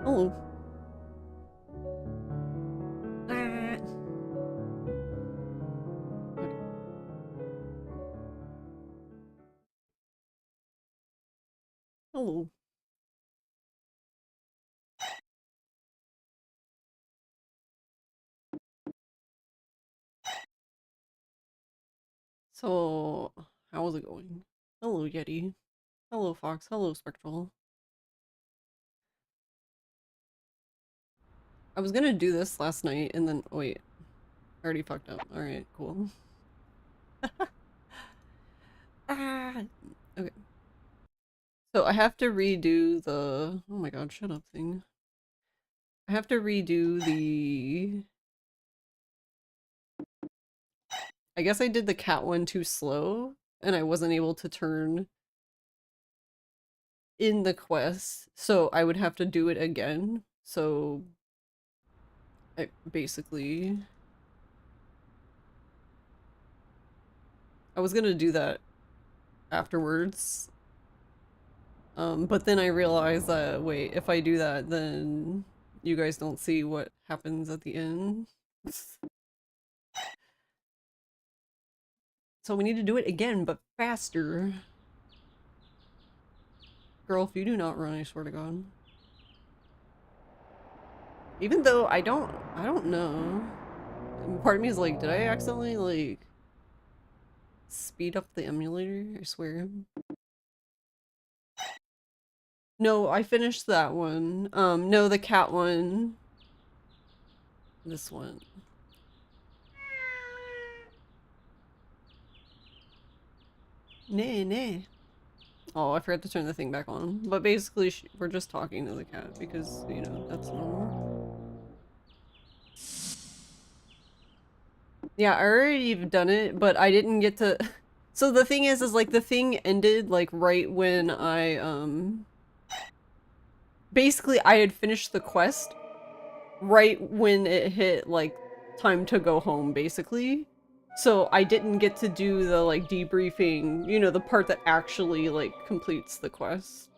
Hello. Ah. Okay. Hello. So, how is it going? Hello, Yeti. Hello, Fox. Hello, Spectral. I was gonna do this last night and then, wait, I already fucked up. Alright, cool. Ah! Okay. So I have to redo the, oh my god, shut up thing. I have to redo the, I guess I did the cat one too slow and I wasn't able to turn in the quest, so I would have to do it again. So I basically I was gonna do that afterwards. But then I realized that, wait, if I do that, then you guys don't see what happens at the end. So we need to do it again, but faster. Girl, if you do not run, I swear to God. Even though I don't know. Part of me is like, did I accidentally, like, speed up the emulator? I swear. No, I finished that one. No, the cat one. This one. Nay, nay. Oh, I forgot to turn the thing back on. But basically, we're just talking to the cat because, you know, that's normal. Yeah, I already have done it, but I didn't get to... So the thing is like, the thing ended, like, right when I, Basically, I had finished the quest right when it hit, like, time to go home, basically. So I didn't get to do the, like, debriefing, you know, the part that actually, like, completes the quest.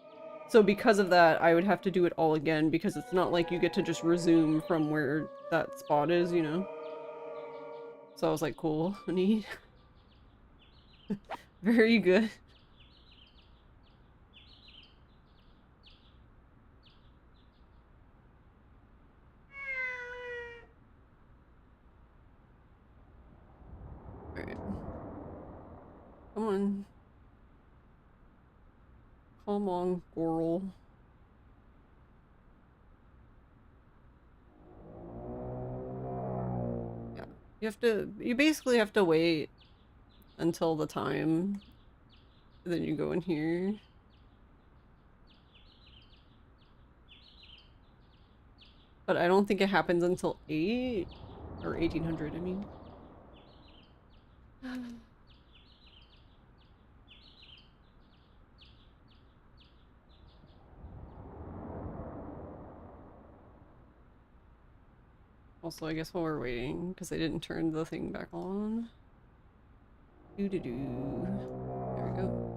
So because of that, I would have to do it all again because it's not like you get to just resume from where that spot is, you know? So I was like, cool, honey. Very good. Alright. Come on. Come on, Goral. Yeah. You basically have to wait until the time. Then you go in here. But I don't think it happens until 8 or 1800, I mean. Also, I guess while we're waiting, because I didn't turn the thing back on. Doo-doo-doo. There we go.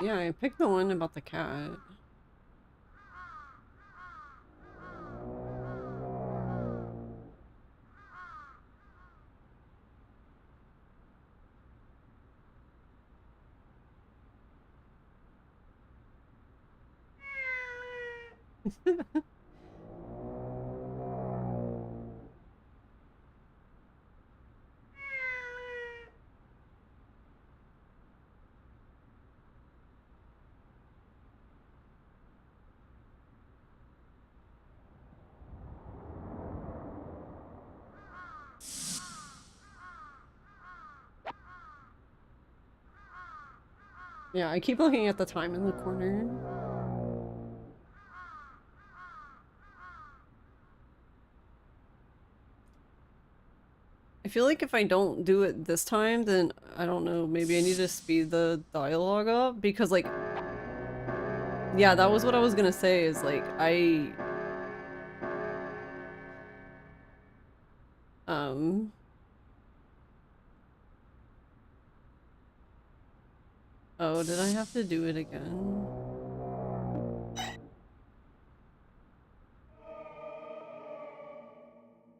Yeah, I picked the one about the cat. Yeah, I keep looking at the time in the corner. feel like if I don't do it this time, then I don't know, maybe I need to speed the dialogue up because like yeah, that was what I was gonna say is like um oh, did I have to do it again?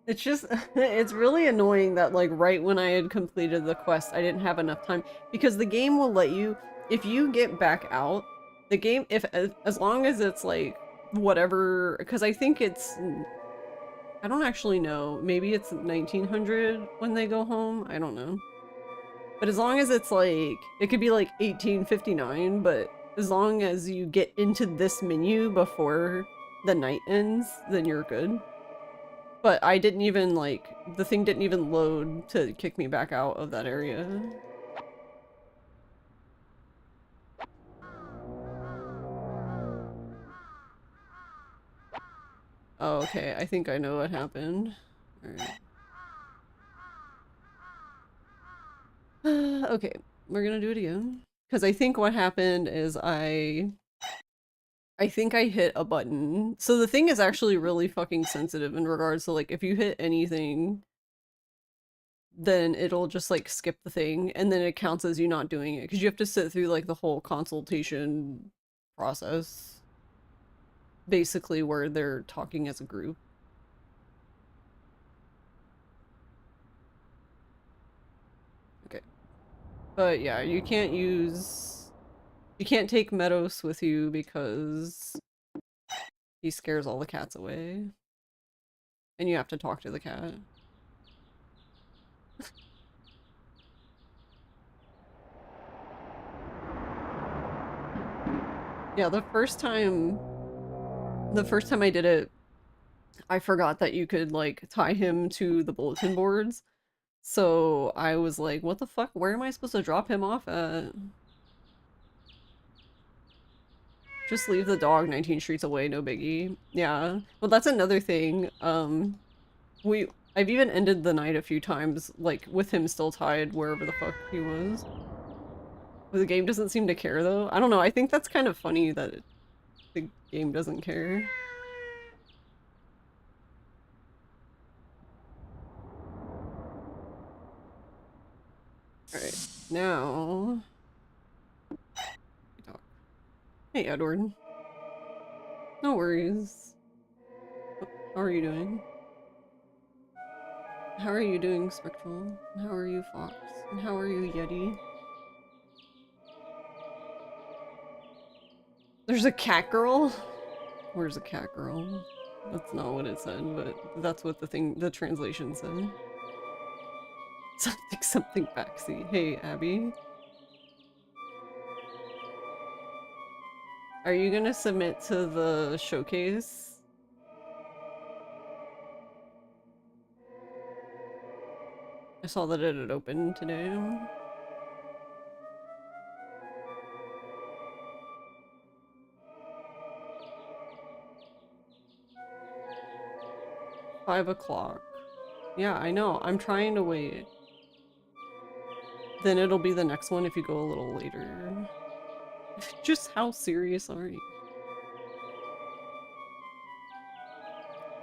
It's just, it's really annoying that like right when I had completed the quest, I didn't have enough time because the game will let you, if you get back out, the game, if as long as it's like whatever, because I think it's, I don't actually know, maybe it's 1900 when they go home, I don't know. But as long as it's like, it could be like 1859, but as long as you get into this menu before the night ends, then you're good. But I didn't even like, the thing didn't even load to kick me back out of that area. Oh, okay, I think I know what happened. Alright. Okay, we're gonna do it again. Because I think what happened is I think I hit a button. So the thing is actually really fucking sensitive in regards to like, if you hit anything, then it'll just like skip the thing and then it counts as you not doing it because you have to sit through like the whole consultation process basically where they're talking as a group. Okay, but yeah, you can't take Meadows with you because he scares all the cats away and you have to talk to the cat. Yeah, the first time I did it, I forgot that you could like tie him to the bulletin boards. So I was like, what the fuck? Where am I supposed to drop him off at? Just leave the dog 19 streets away, no biggie. Yeah. Well, that's another thing. I've even ended the night a few times, like, with him still tied wherever the fuck he was. The game doesn't seem to care, though. I don't know, I think that's kind of funny that the game doesn't care. Alright, now... Hey, Edward. No worries. How are you doing? How are you doing, Spectral? And how are you, Fox? And how are you, Yeti? There's a cat girl? Where's a cat girl? That's not what it said, but that's what the translation said. Something backseat. Hey, Abby. Are you gonna submit to the showcase? I saw that it had opened today. 5 o'clock. Yeah, I know. I'm trying to wait. Then it'll be the next one if you go a little later. Just how serious are you?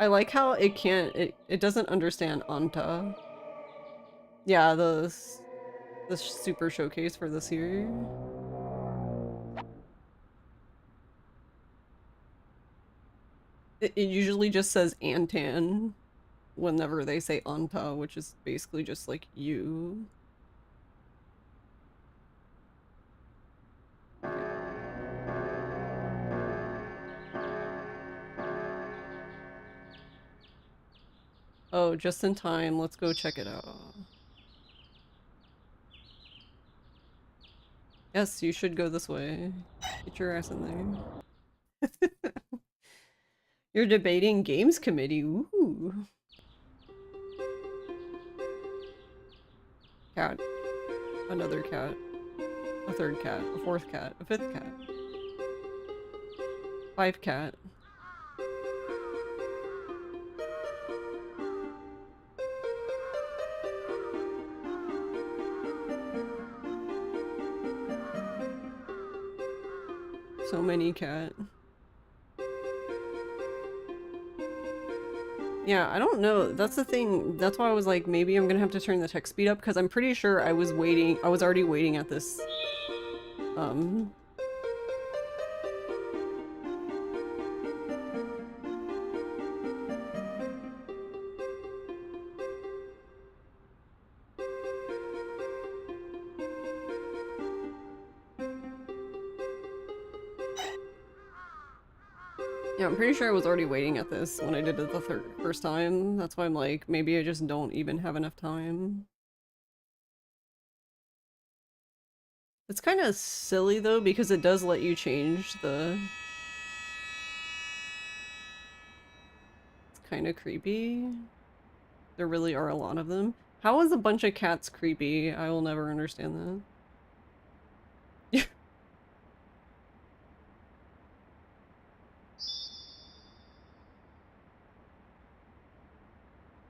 I like how it can't, it doesn't understand Anta. Yeah, the super showcase for this year. It usually just says Antan whenever they say Anta, which is basically just like you. Oh, just in time. Let's go check it out. Yes, you should go this way. Get your ass in there. You're debating games committee. Ooh. Cat. Another cat. A third cat. A fourth cat. A fifth cat. 5 cat. So many cat. Yeah, I don't know. That's the thing. That's why I was like, maybe I'm gonna have to turn the text speed up because I'm pretty sure I was waiting. I was already waiting at this. Um. Yeah, I'm pretty sure I was already waiting at this when I did it the first time. That's why I'm like, maybe I just don't even have enough time. It's kind of silly though because it does let you change the. It's kind of creepy. There really are a lot of them. How is a bunch of cats creepy? I will never understand that.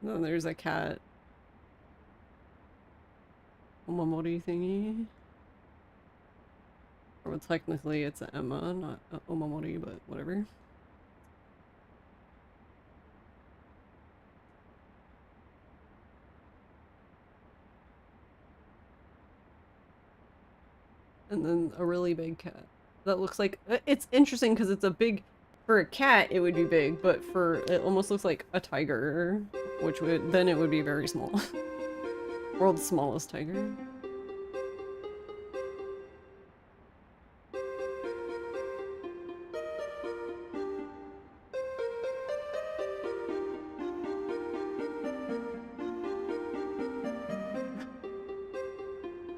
Then there's a cat omamori thingy. Or well, technically it's an Emma, not a omamori, but whatever. And then a really big cat. That looks like it's interesting because it's a big for a cat it would be big, but for it almost looks like a tiger, which would then it would be very small. World's smallest tiger.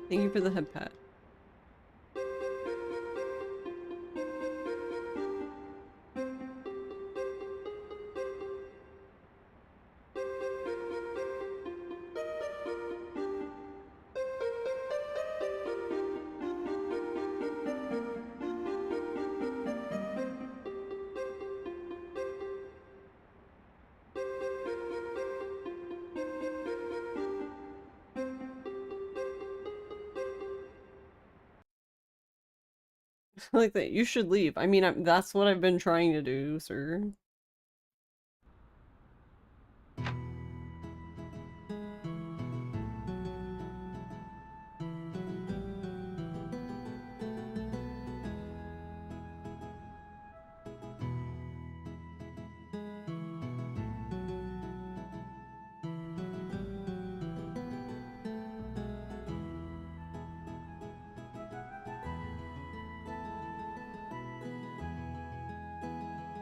Thank you for the head pat. Like that. You should leave. I mean, that's what I've been trying to do, sir.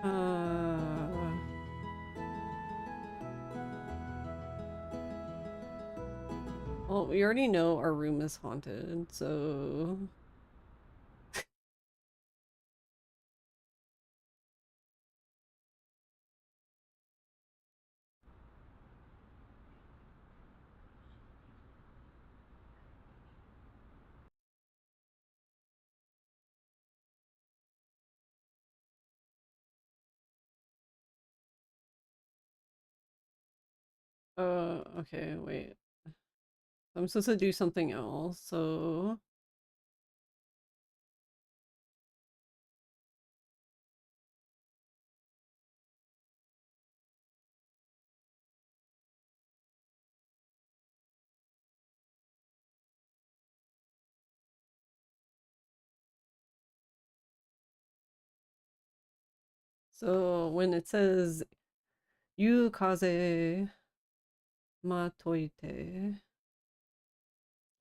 Uh, well, we already know our room is haunted, so okay, wait. I'm supposed to do something else, so when it says "You kaze ma toite,"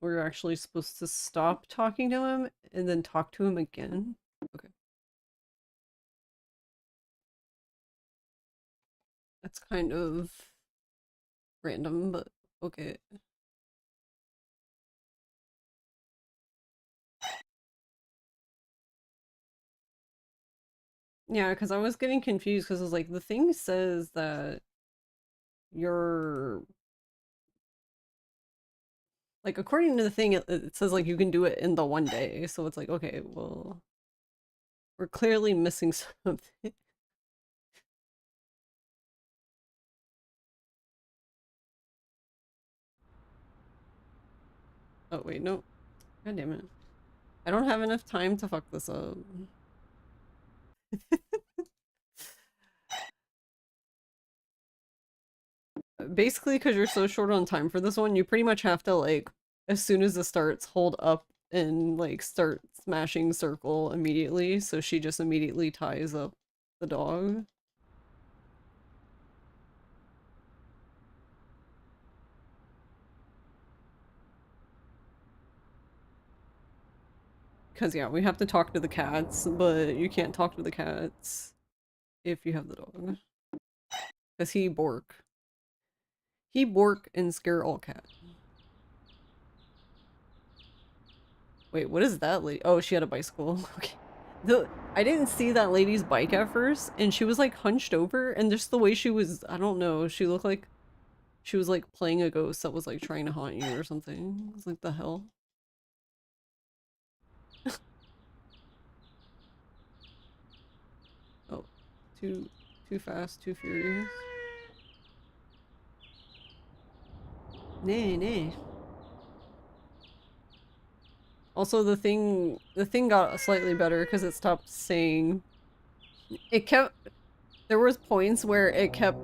we're actually supposed to stop talking to him and then talk to him again. Okay, that's kind of random, but okay. Yeah, because I was getting confused because I was like, the thing says that you're like, according to the thing, it says like you can do it in the one day. So it's like, okay, well, we're clearly missing something. Oh, wait, no. God damn it. I don't have enough time to fuck this up. Basically, because you're so short on time for this one, you pretty much have to, like, as soon as it starts, hold up and, like, start smashing circle immediately, so she just immediately ties up the dog. Because, yeah, we have to talk to the cats, but you can't talk to the cats if you have the dog. Because he bork. He bork and scare all cats. Wait, what is that lady? Oh, she had a bicycle. Okay. I didn't see that lady's bike at first, and she was like hunched over, and just the way she was, I don't know, she looked like she was like playing a ghost that was like trying to haunt you or something. I was like, the hell? Oh, too fast, too furious. Nay, nay. Also, the thing got slightly better because it stopped saying. It kept. There was points where it kept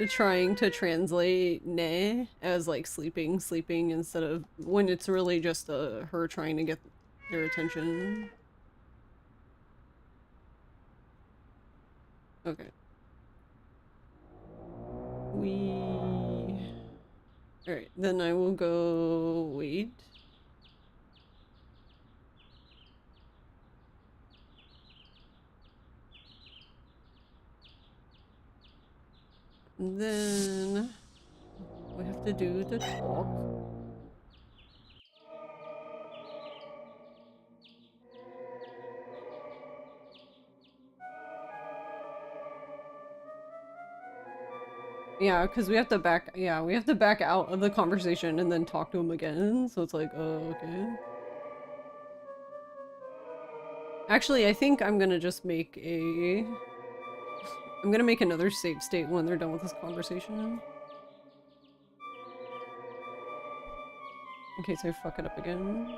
trying to translate "ne" as like sleeping, sleeping instead of when it's really just her trying to get their attention. Okay. Alright, then I will go wait. And then we have to do the talk. Yeah, because we have to back out of the conversation and then talk to him again. So it's like, oh, okay. Actually, I think I'm gonna just make I'm gonna make another save state when they're done with this conversation. In case I fuck it up again.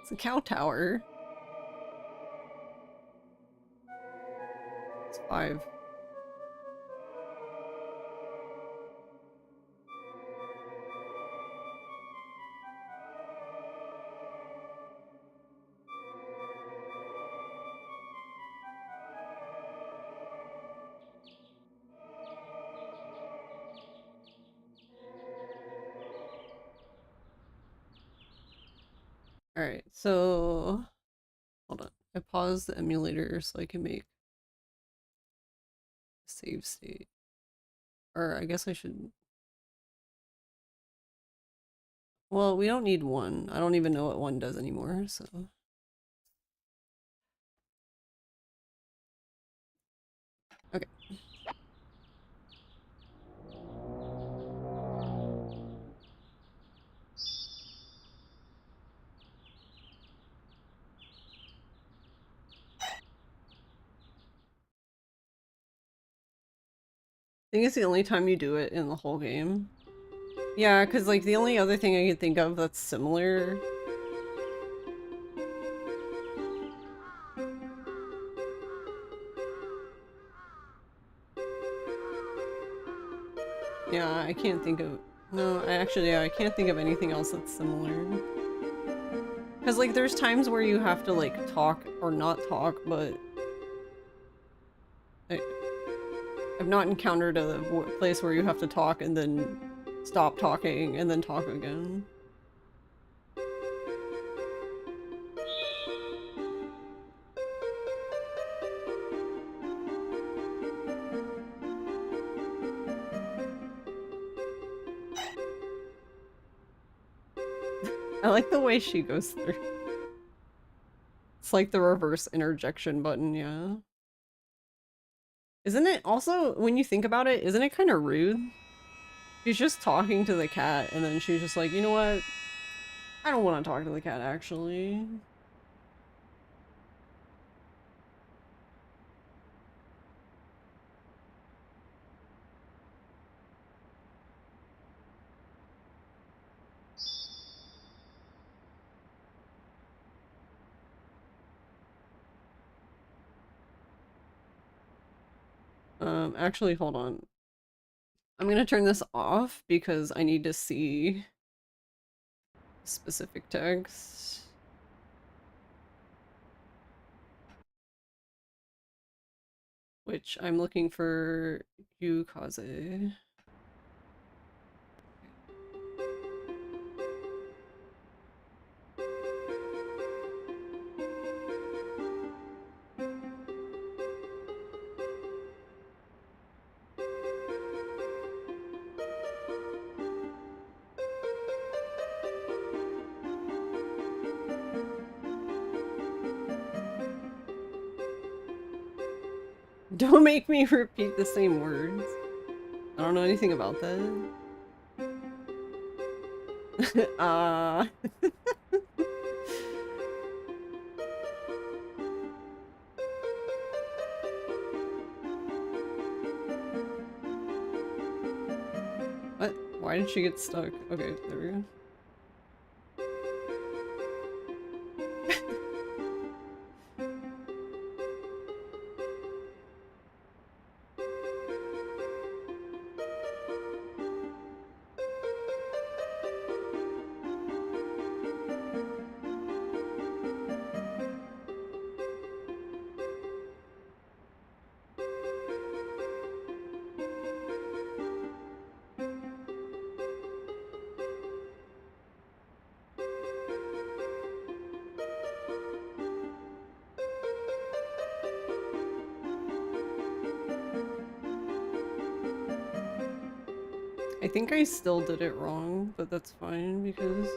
It's a cow tower. It's 5. Alright, so hold on. I paused the emulator so I can make a save state. Or I guess I should. Well, we don't need 1. I don't even know what 1 does anymore, so. Okay. I think it's the only time you do it in the whole game. Yeah, because like the only other thing I can think of that's similar. Yeah, I can't think of. No, I can't think of anything else that's similar. Because like there's times where you have to like talk or not talk, but I've not encountered a place where you have to talk and then stop talking and then talk again. I like the way she goes through. It's like the reverse interjection button, yeah. Isn't it also, when you think about it, isn't it kind of rude? She's just talking to the cat and then she's just like, you know what? I don't want to talk to the cat actually. Actually, hold on. I'm gonna turn this off because I need to see specific text. Which I'm looking for Yukaze. Don't make me repeat the same words. I don't know anything about that. What? Why did she get stuck? Okay, there we go. I think I still did it wrong, but that's fine because...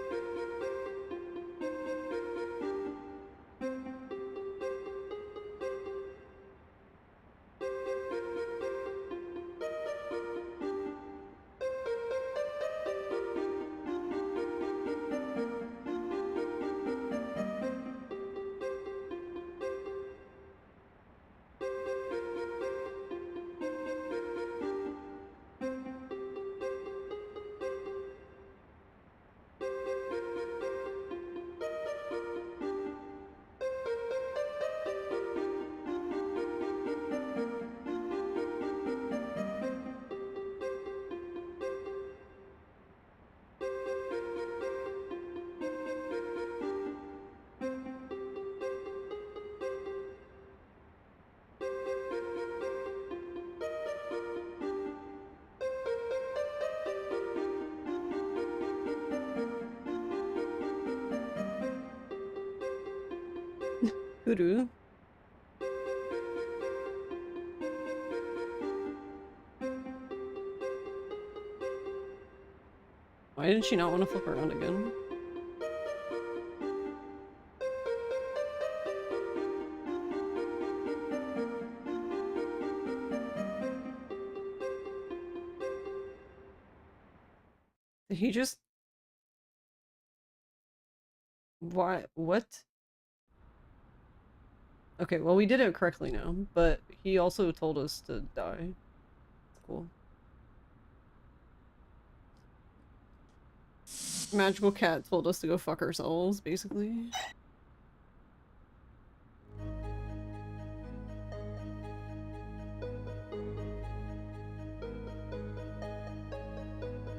Hoodoo. Why did she not want to flip around again? Did he just... Why? What? Okay, well we did it correctly now, but he also told us to die. Cool. Magical cat told us to go fuck ourselves, basically.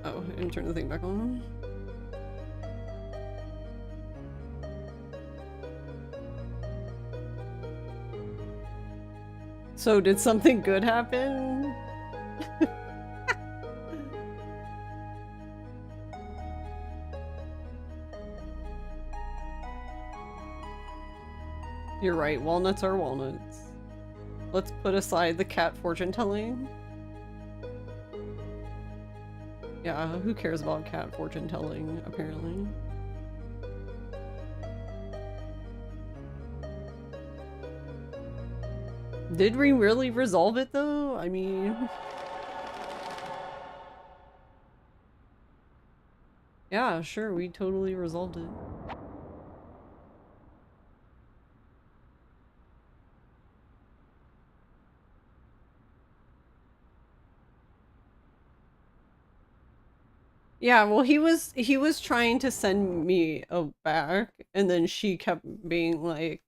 Oh, I didn't turn the thing back on. So did something good happen? You're right, walnuts are walnuts. Let's put aside the cat fortune telling. Yeah, who cares about cat fortune telling, apparently. Did we really resolve it though? I mean... Yeah, sure, we totally resolved it. Yeah, well he was trying to send me back, and then she kept being like,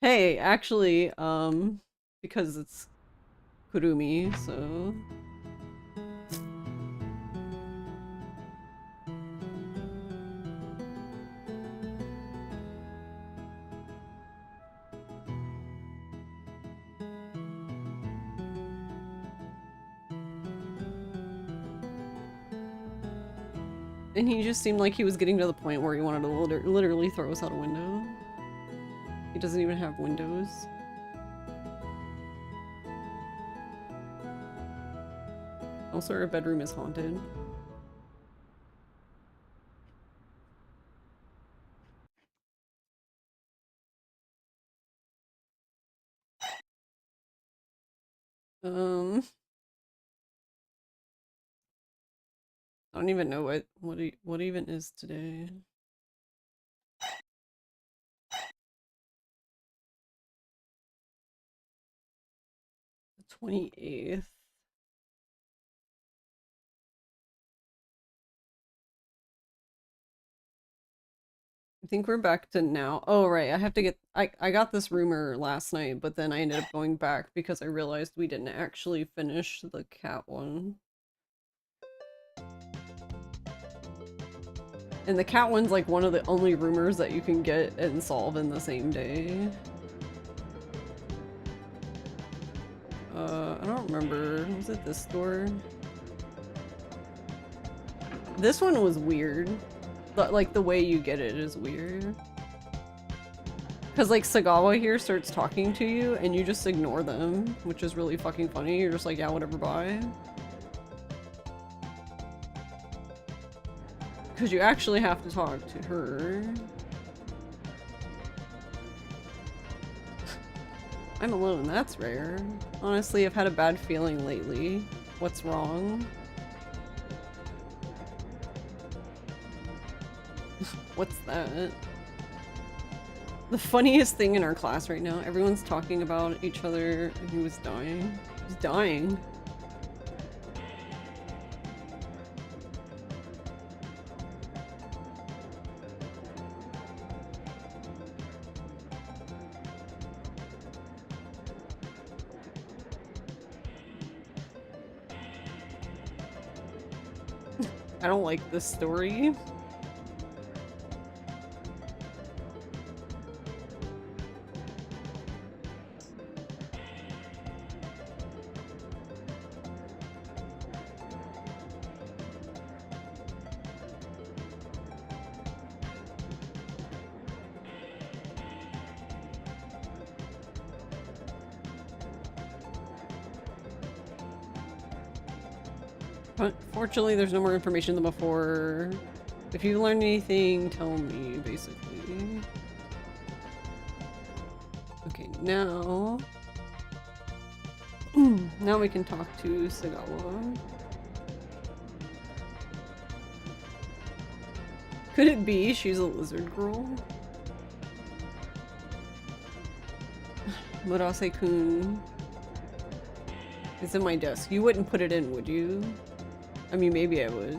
hey, actually, because it's Kurumi, so... And he just seemed like he was getting to the point where he wanted to literally throw us out a window. He doesn't even have windows. Also, our bedroom is haunted. I don't even know what even is today. The 28th. I think we're back to now. Oh, right. I have to get... I got this rumor last night, but then I ended up going back because I realized we didn't actually finish the cat one. And the cat one's like one of the only rumors that you can get and solve in the same day. I don't remember. Was it this store? This one was weird. But like the way you get it is weird. Cause like Sagawa here starts talking to you and you just ignore them, which is really fucking funny. You're just like, yeah, whatever, bye. Cause you actually have to talk to her. I'm alone, that's rare. Honestly, I've had a bad feeling lately. What's wrong? What's that? The funniest thing in our class right now, everyone's talking about each other and he was dying. He's dying. I don't like this story. Fortunately, there's no more information than before. If you learn anything, tell me, basically. Okay, now... now we can talk to Sagawa. Could it be she's a lizard girl? Murase-kun. It's in my desk. You wouldn't put it in, would you? I mean, maybe I would.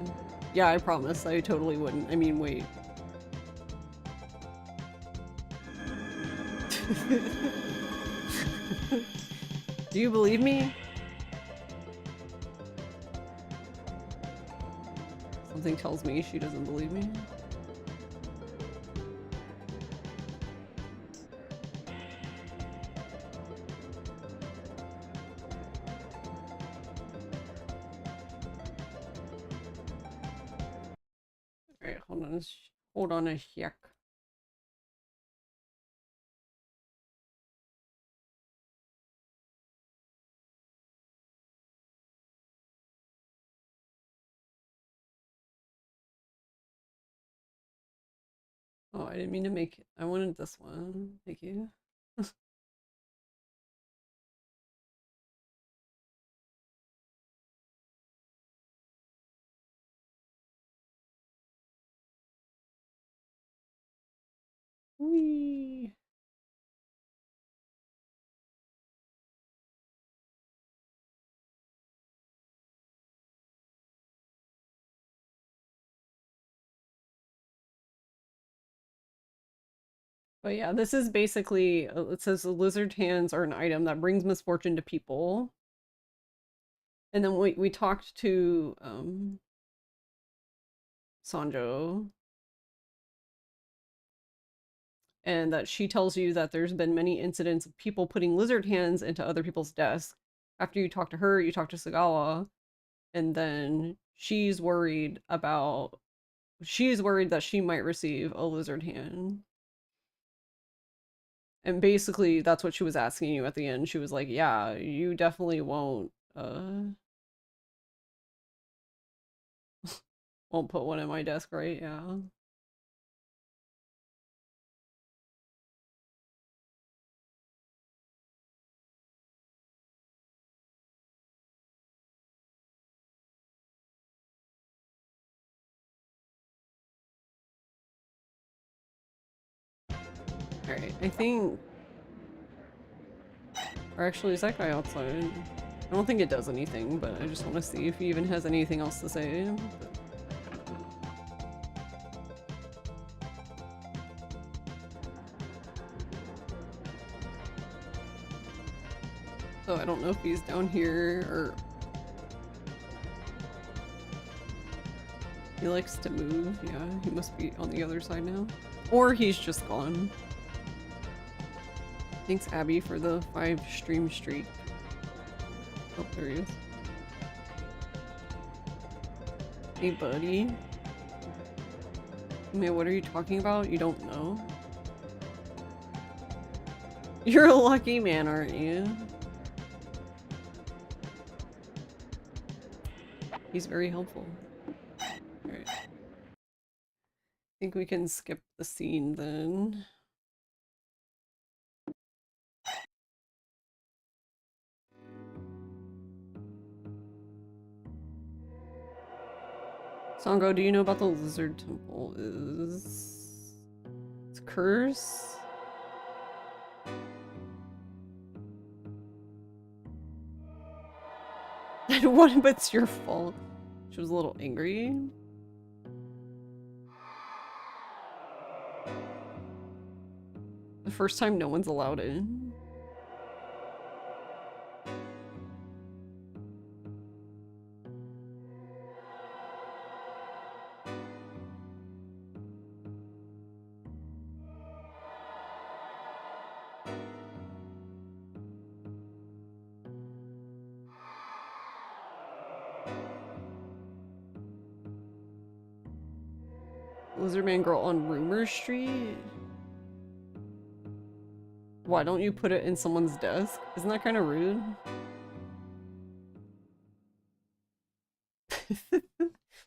Yeah, I promise. I totally wouldn't. I mean, wait. Do you believe me? Something tells me she doesn't believe me. Hold on a sec. Oh, I didn't mean to make it. I wanted this one. Thank you. Whee! But yeah, this is basically, it says the lizard hands are an item that brings misfortune to people. And then we talked to Sanjo, and that she tells you that there's been many incidents of people putting lizard hands into other people's desks. After you talk to her, you talk to Sagawa, and then she's worried that she might receive a lizard hand. And basically that's what she was asking you at the end. She was like, "Yeah, you definitely won't put one in my desk, right?" Yeah. All right. I think, or actually is that guy outside? I don't think it does anything, but I just want to see if he even has anything else to say. So I don't know if he's down here or he likes to move. Yeah, he must be on the other side now. Or he's just gone. Thanks, Abby, for the 5 stream streak. Oh, there he is. Hey, buddy. Man, what are you talking about? You don't know? You're a lucky man, aren't you? He's very helpful. Alright. I think we can skip the scene then. Sango, do you know about the lizard temple? It's a curse? What if it's your fault? She was a little angry. The first time no one's allowed in. Lizardman girl on Rumor Street? Why don't you put it in someone's desk? Isn't that kind of rude?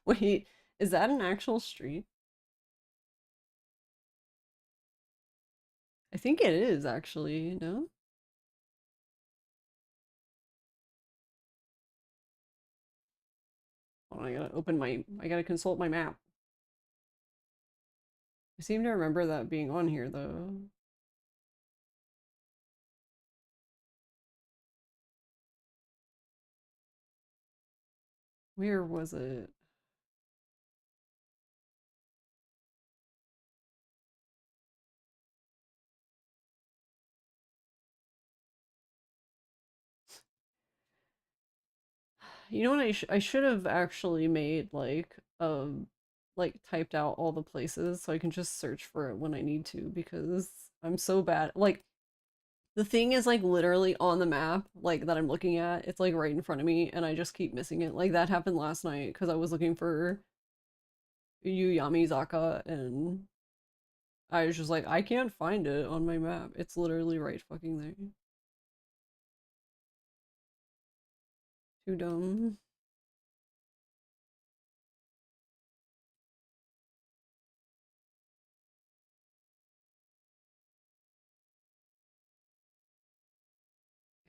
Wait, is that an actual street? I think it is actually, no? Oh, I gotta consult my map. I seem to remember that being on here though. Where was it? You know what I should have actually made like typed out all the places so I can just search for it when I need to because I'm so bad. Like the thing is like literally on the map like that I'm looking at. It's like right in front of me and I just keep missing it. Like that happened last night because I was looking for Yuuyami Zaka and I was just like I can't find it on my map. It's literally right fucking there. Too dumb.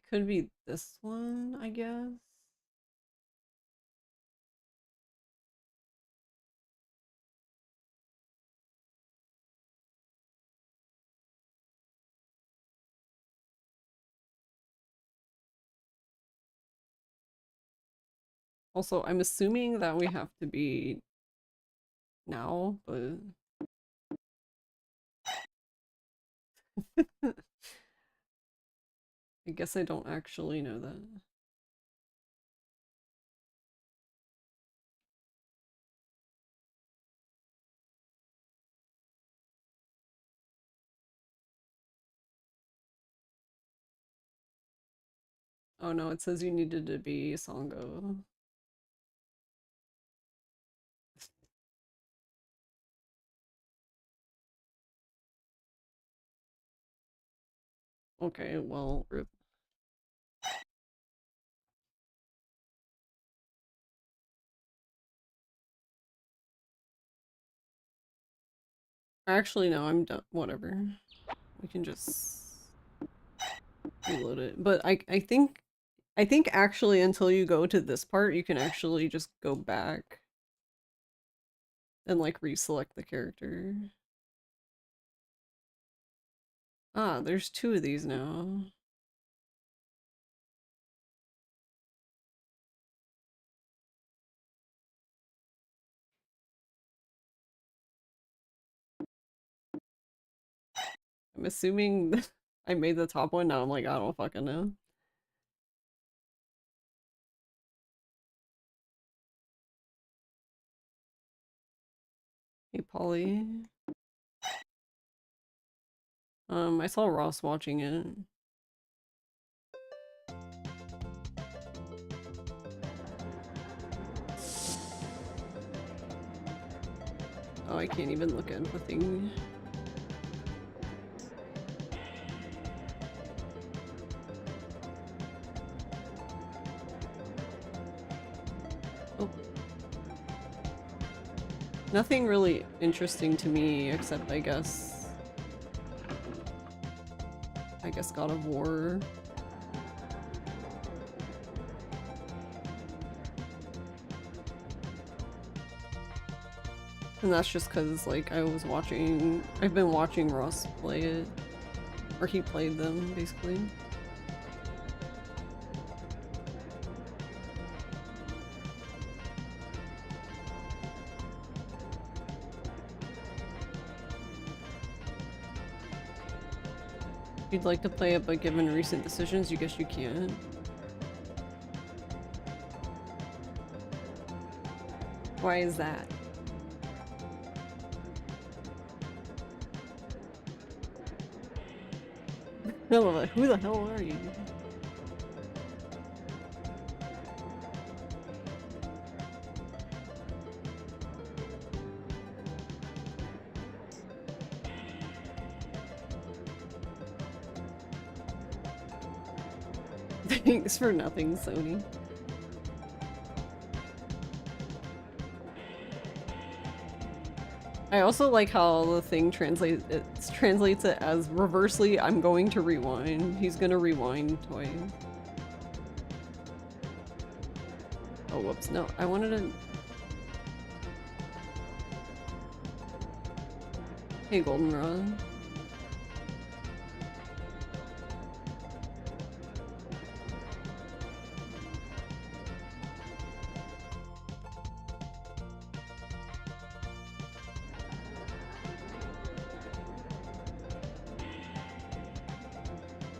It could be this one, I guess. Also, I'm assuming that we have to be now, but I guess I don't actually know that. Oh no, it says you needed to be Sango. Okay, well, rip. Actually, no, I'm done. Whatever. We can just reload it. But I think actually until you go to this part, you can actually just go back and like reselect the character. Ah, there's two of these now. I'm assuming I made the top one. Now I'm like, I don't fucking know. Hey, Polly. I saw Ross watching it. Oh, I can't even look at the thing. Oh. Nothing really interesting to me except I guess God of War. And that's just because, like, I've been watching Ross play it. Or he played them, basically. If you'd like to play it, but given recent decisions, you guess you can't. Why is that? No, who the hell are you? Thanks for nothing, Sony. I also like how the thing translates it as reversely, I'm going to rewind. He's gonna rewind twice. Oh, whoops. No, I wanted to... Hey, Goldenrod.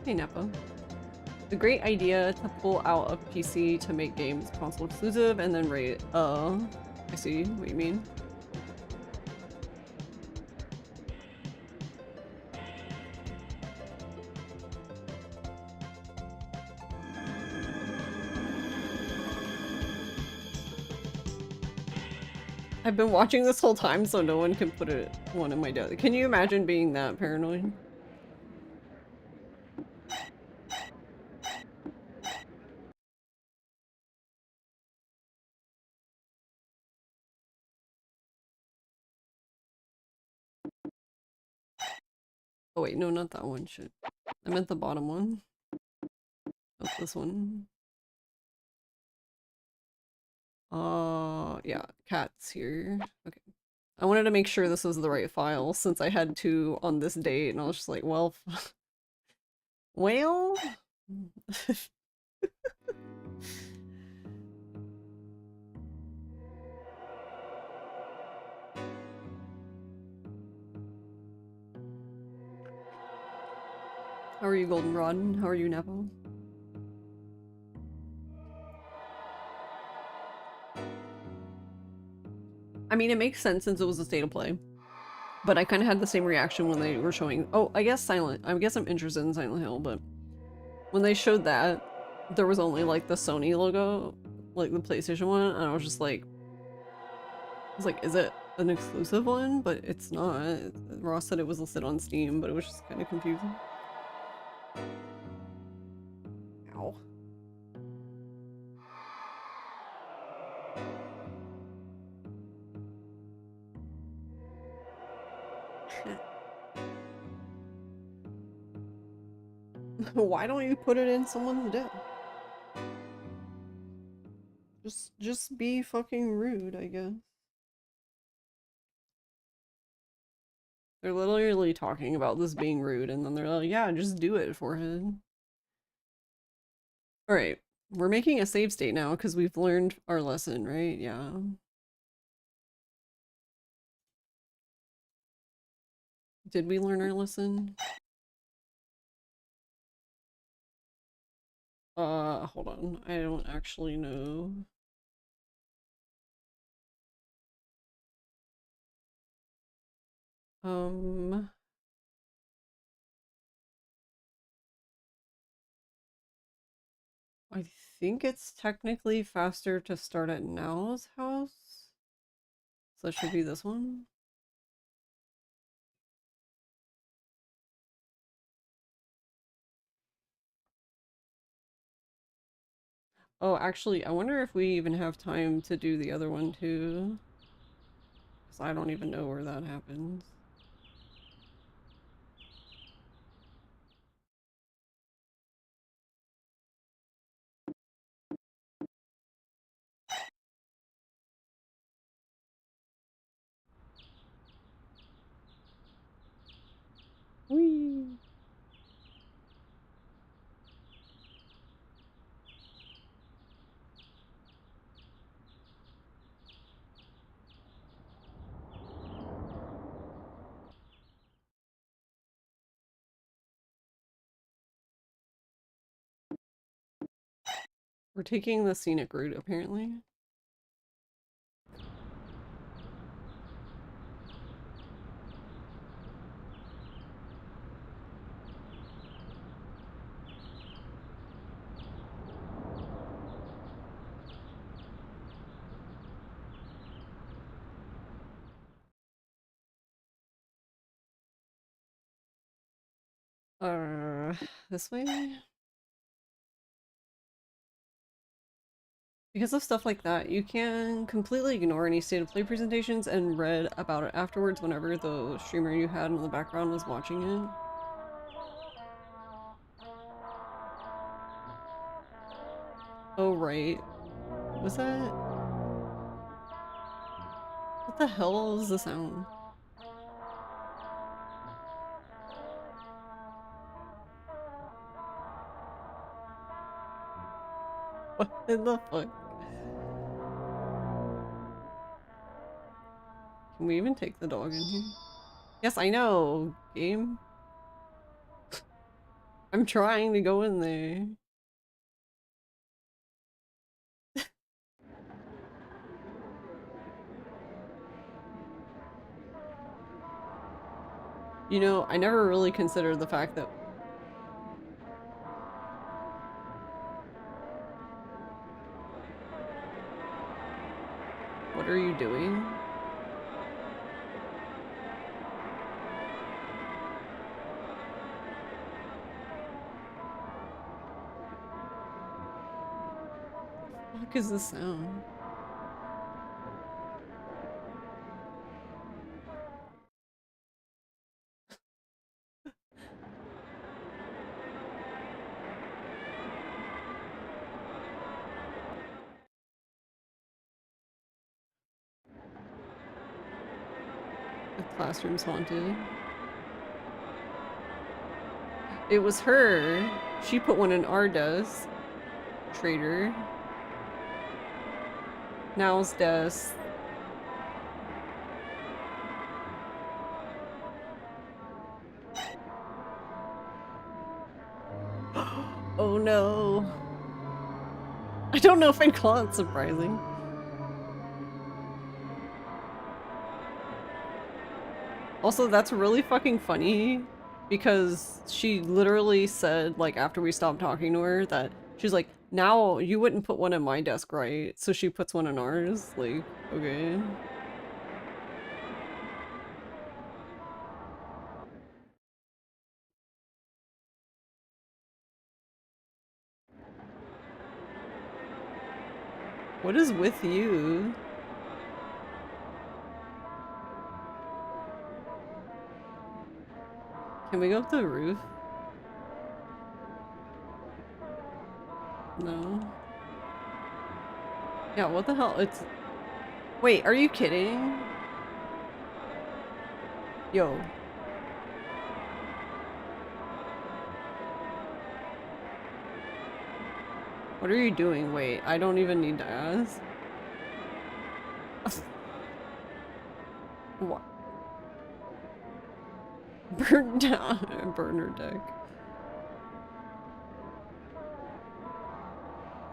Hey, Nepo. The great idea to pull out a PC to make games console exclusive and then rate. I see what you mean. I've been watching this whole time so no one can put one in my desk. Can you imagine being that paranoid? Oh wait, no, not that one. Shit. I meant the bottom one. Oh, this one. Yeah, cat's here. Okay. I wanted to make sure this was the right file since I had two on this date and I was just like, well... well... How are you, Goldenrod? How are you, Nepo? I mean, it makes sense since it was a state of play. But I kind of had the same reaction when they were showing... Oh, I guess I'm interested in Silent Hill, but... When they showed that, there was only like the Sony logo, like the PlayStation one, and I was like, is it an exclusive one? But it's not. Ross said it was listed on Steam, but it was just kind of confusing. Ow. Why don't you put it in someone's debt? Just be fucking rude, I guess. They're literally talking about this being rude, and then they're like, yeah, just do it, forehead. Alright, we're making a save state now because we've learned our lesson, right? Yeah. Did we learn our lesson? Hold on. I don't actually know. I think it's technically faster to start at Now's house. So that should be this one. Oh, actually, I wonder if we even have time to do the other one too. Because I don't even know where that happens. Whee! We're taking the scenic route, apparently. This way? Because of stuff like that, you can completely ignore any state of play presentations and read about it afterwards whenever the streamer you had in the background was watching it. Oh, right. Was that? What the hell is the sound? What in the fuck? Can we even take the dog in here? Yes, I know, game. I'm trying to go in there. You know, I never really considered the fact that... What are you doing? What the fuck is this sound? The classroom's haunted. It was her. She put one in our desk. Traitor. Now's desk. Oh no. I don't know if I'd call it surprising. Also, that's really fucking funny because she literally said, like, after we stopped talking to her, that She's like, now you wouldn't put one in my desk, right? So she puts one in ours. Like, okay. What is with you? Can we go up the roof? No. Yeah, what the hell? It's... Wait, are you kidding? Yo. What are you doing? Wait, I don't even need to ask. What? Burn down. Burner deck.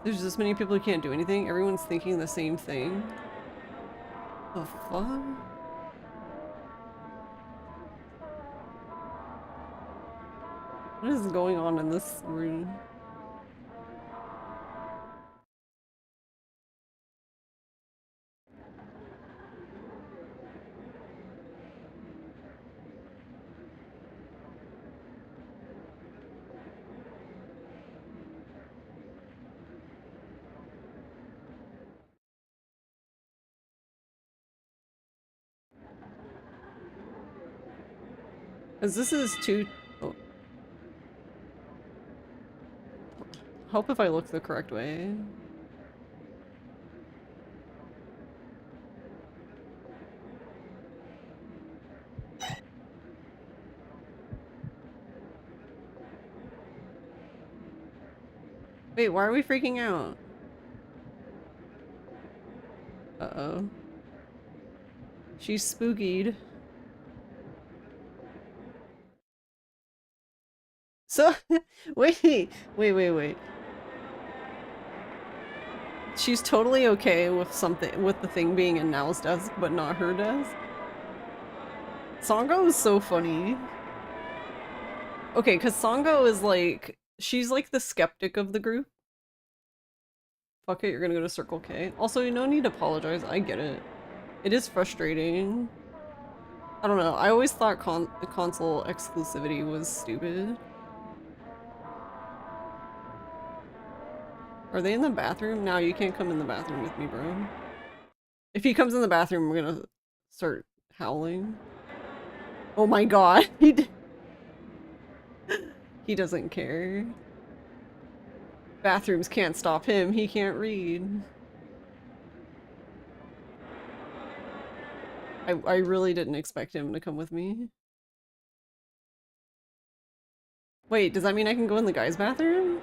There's this many people who can't do anything. Everyone's thinking the same thing. The fuck? What is going on in this room? Because this is too... Oh. Hope if I look the correct way. Wait, why are we freaking out? Uh-oh. She's spookied. So, wait. She's totally okay with something, with the thing being in Now's desk, but not her desk. Sango is so funny. Okay, because Sango is like, she's like the skeptic of the group. Fuck it, you're gonna go to Circle K. Also, no need to apologize, I get it. It is frustrating. I don't know, I always thought the console exclusivity was stupid. Are they in the bathroom? No, you can't come in the bathroom with me, bro. If he comes in the bathroom, we're gonna start howling. Oh my god, he doesn't care. Bathrooms can't stop him, he can't read. I really didn't expect him to come with me. Wait, does that mean I can go in the guy's bathroom?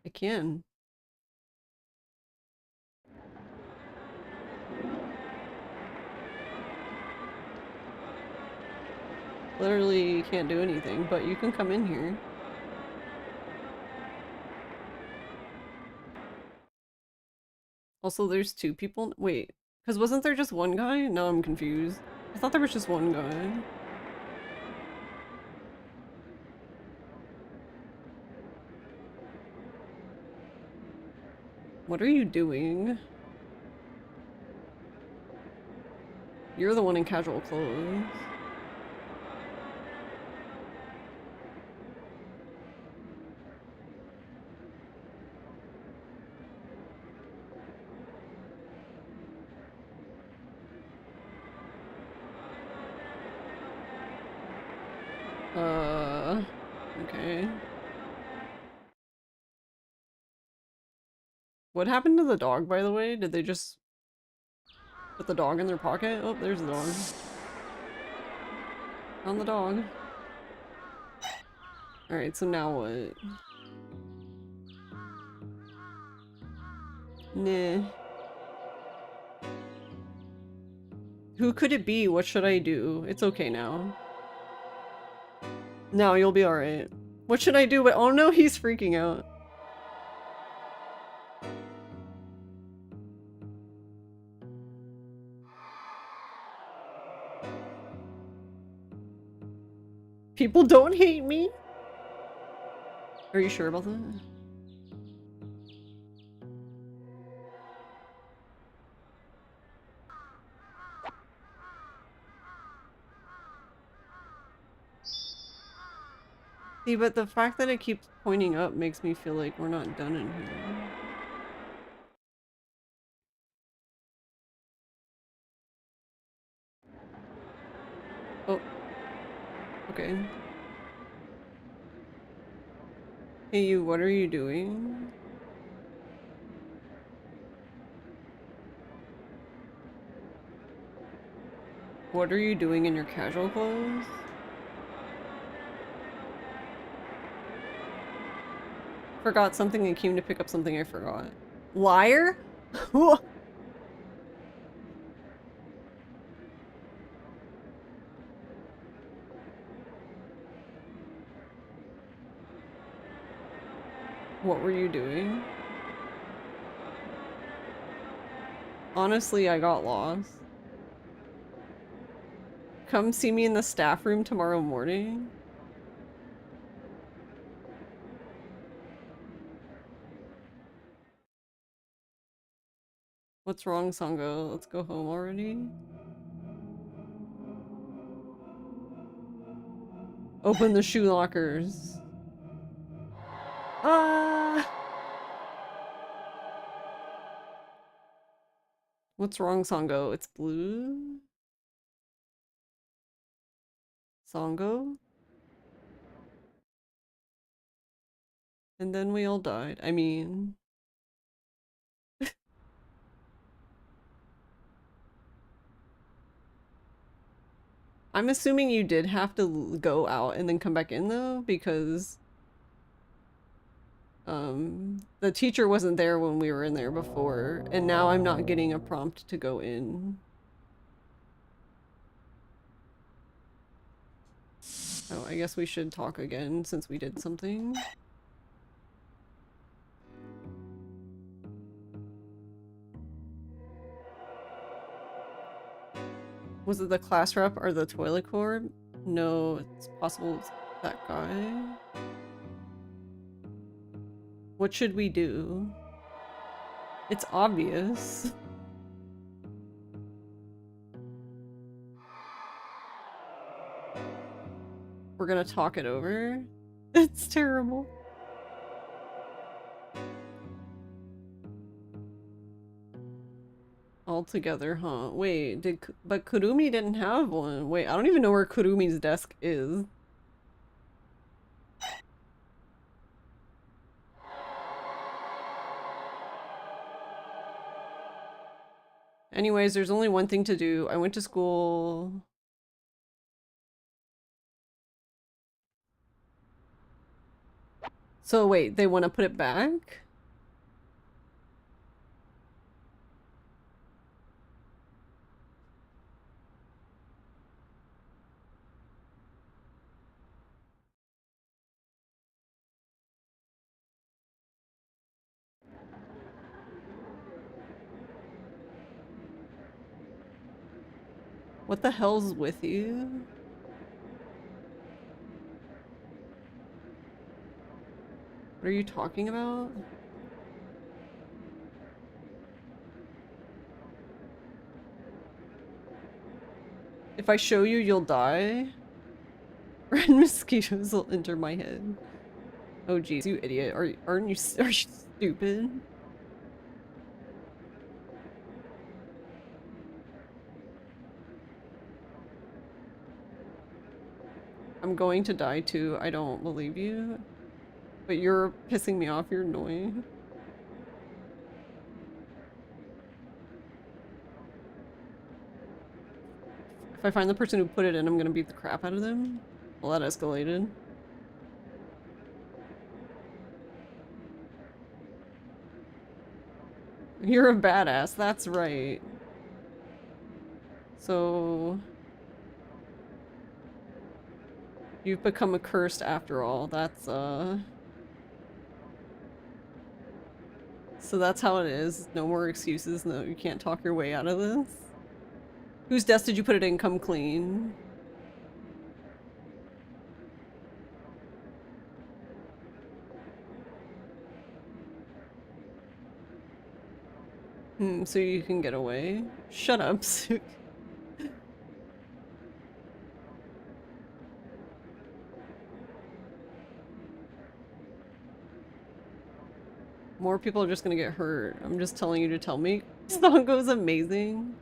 I can. Literally can't do anything, but you can come in here. Also, there's two people. Wait, because wasn't there just one guy? No, I'm confused. I thought there was just one guy. What are you doing? You're the one in casual clothes. Okay. What happened to the dog, by the way? Did they just put the dog in their pocket? Oh, there's the dog. On the dog. Alright, so now what? Nah. Who could it be? What should I do? It's okay now. No, you'll be alright. What should I do? But oh no, he's freaking out. People don't hate me. Are you sure about that? See, but the fact that it keeps pointing up makes me feel like we're not done in here. Oh. Okay. Hey you, what are you doing? What are you doing in your casual clothes? Forgot something and came to pick up something I forgot. Liar? What were you doing? Honestly, I got lost. Come see me in the staff room tomorrow morning. What's wrong, Sango? Let's go home already. Open the shoe lockers. Ah! What's wrong, Sango? It's blue? Sango? And then we all died. I mean... I'm assuming you did have to go out and then come back in though, because... the teacher wasn't there when we were in there before, and now I'm not getting a prompt to go in. Oh, I guess we should talk again since we did something. Was it the class rep or the toilet cord? No, it's possible it's that guy. What should we do? It's obvious. We're gonna talk it over. It's terrible. All together, huh? Wait, but Kurumi didn't have one. Wait, I don't even know where Kurumi's desk is. Anyways, there's only one thing to do. I went to school. So wait, they want to put it back? What the hell's with you? What are you talking about? If I show you, you'll die? Red mosquitoes will enter my head. Oh geez, you idiot. Aren't you stupid? I'm going to die too. I don't believe you. But you're pissing me off. You're annoying. If I find the person who put it in, I'm gonna beat the crap out of them. Well, that escalated. You're a badass, that's right. So... you've become a cursed after all. That's, So that's how it is. No more excuses. No, you can't talk your way out of this. Whose desk did you put it in? Come clean. So you can get away? Shut up, Suk. More people are just gonna get hurt. I'm just telling you to tell me. Song goes amazing.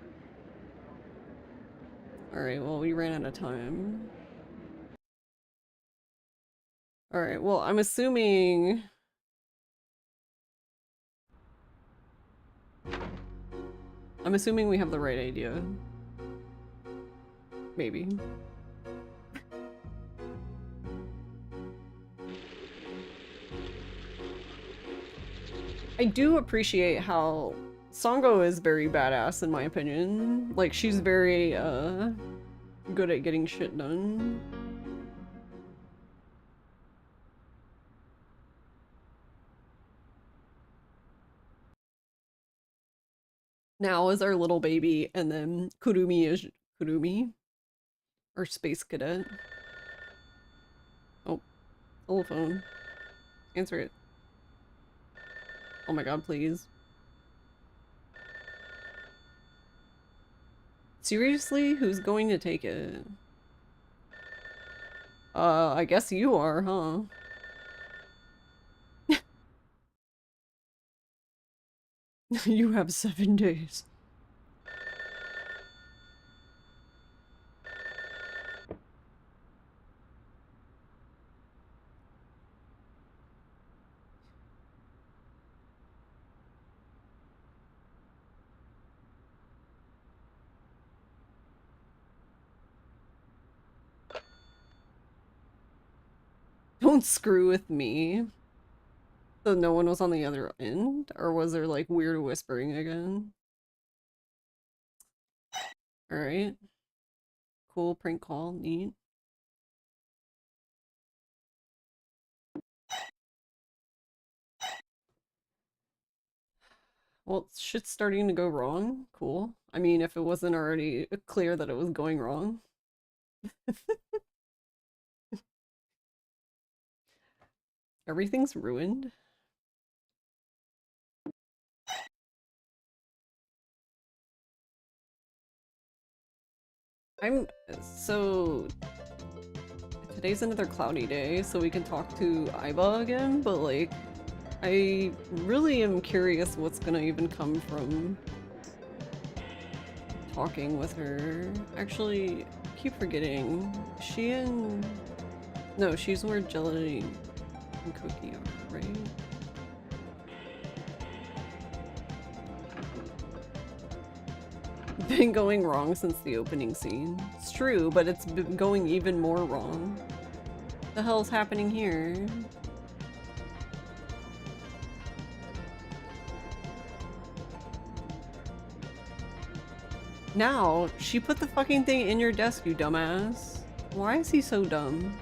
Alright, well, we ran out of time. Alright, well, I'm assuming... we have the right idea. Maybe. I do appreciate how Sango is very badass in my opinion. Like, she's very, good at getting shit done. Now is our little baby, and then Kurumi is Kurumi. Our space cadet. Oh, telephone. Answer it. Oh my god, please. Seriously? Who's going to take it? I guess you are, huh? You have 7 days. Don't screw with me. So no one was on the other end? Or was there like weird whispering again? Alright. Cool prank call, neat. Well, shit's starting to go wrong. Cool. I mean, if it wasn't already clear that it was going wrong. Everything's ruined. So today's another cloudy day, so we can talk to Aiba again, but like, I really am curious what's gonna even come from talking with her. Actually, I keep forgetting. She in... No, she's where Jelly and Cookie are, right? Been going wrong since the opening scene. It's true, but it's been going even more wrong. What the hell's happening here? Now, she put the fucking thing in your desk, you dumbass. Why is he so dumb?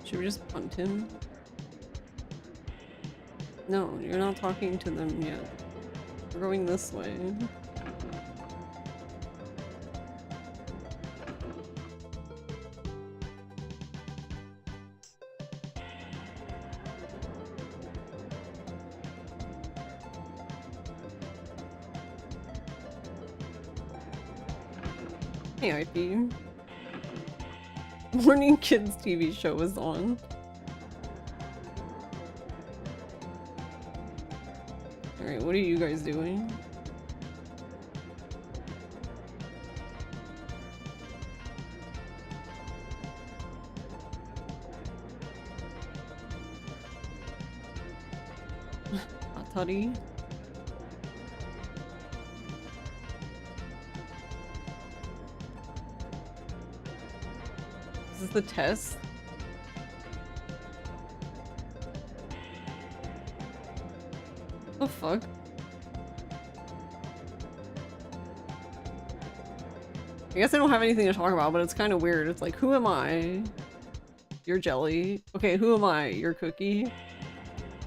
Should we just punt him? No, you're not talking to them yet. We're going this way. Hey, IP. Morning Kids TV show is on. Alright, what are you guys doing? Atari? Is this the test? The fuck? I guess I don't have anything to talk about, but it's kind of weird. It's like, who am I? You're jelly. Okay, who am I? You're cookie?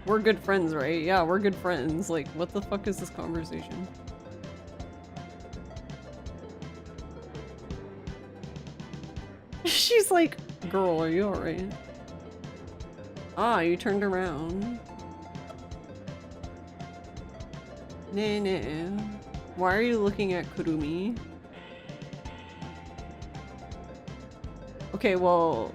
We're good friends, right? Yeah, we're good friends. Like, what the fuck is this conversation? She's like, girl, are you alright? Ah, you turned around. Nah, nah. Why are you looking at Kurumi? Okay, well...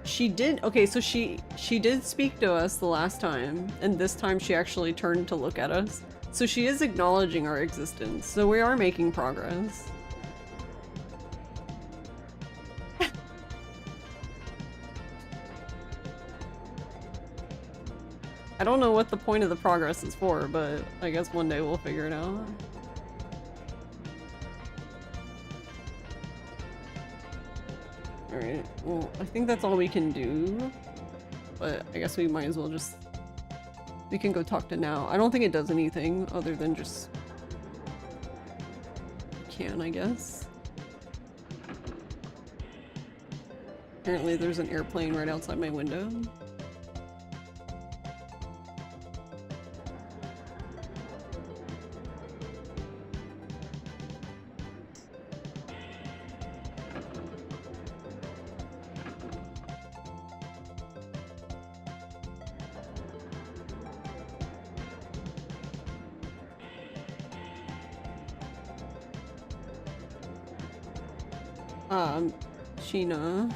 She did- okay, so she did speak to us the last time, and this time she actually turned to look at us. So she is acknowledging our existence, so we are making progress. I don't know what the point of the progress is for, but I guess one day we'll figure it out. Alright, well, I think that's all we can do. But I guess we might as well just... We can go talk to Now. I don't think it does anything other than just... Can, I guess. Apparently there's an airplane right outside my window. Sheena.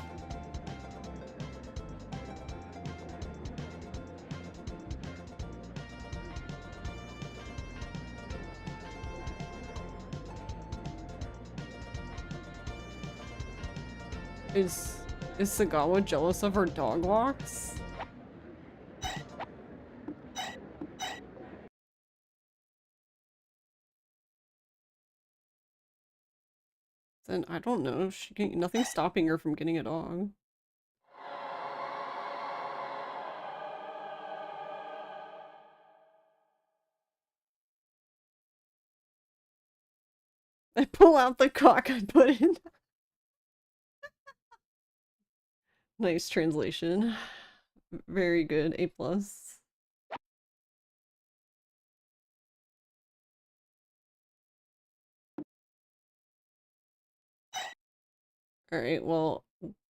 Is Sagawa jealous of her dog walks? Then I don't know. Nothing's stopping her from getting a dog. I pull out the cock I put in. Nice translation. Very good. A+. Alright, well,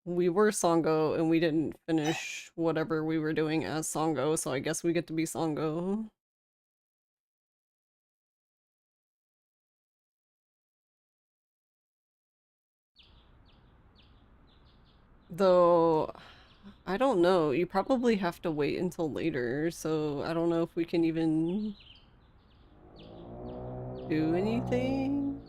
we were Sango and we didn't finish whatever we were doing as Sango, so I guess we get to be Sango. Though, I don't know. You probably have to wait until later, so I don't know if we can even do anything.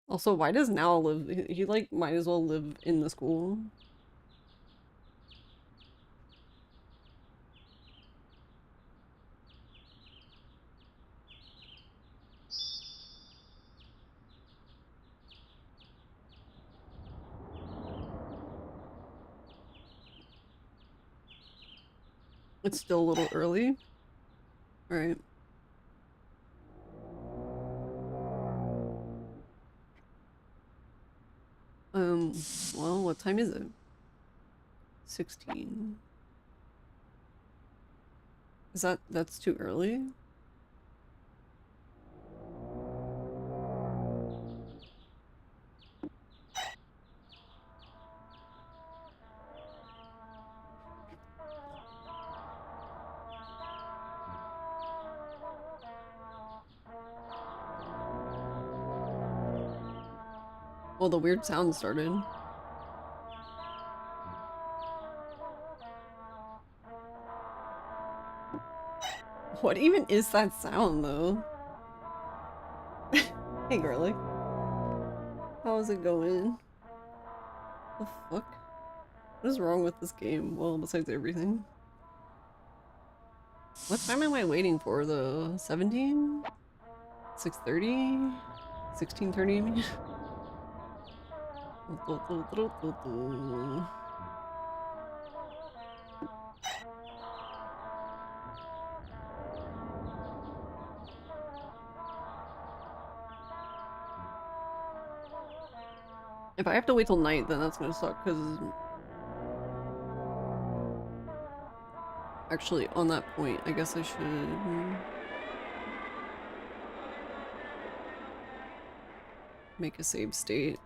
Also, why does Now live? He like might as well live in the school. It's still a little early. Alright. Well, what time is it? 16. That's too early? Well, the weird sound started. What even is that sound, though? Hey, girly. How's it going? The fuck? What is wrong with this game? Well, besides everything. What time am I waiting for, though? 17? 6:30? 16:30, I mean? If I have to wait till night, then that's gonna suck, because... Actually, on that point, I guess I should... make a save state.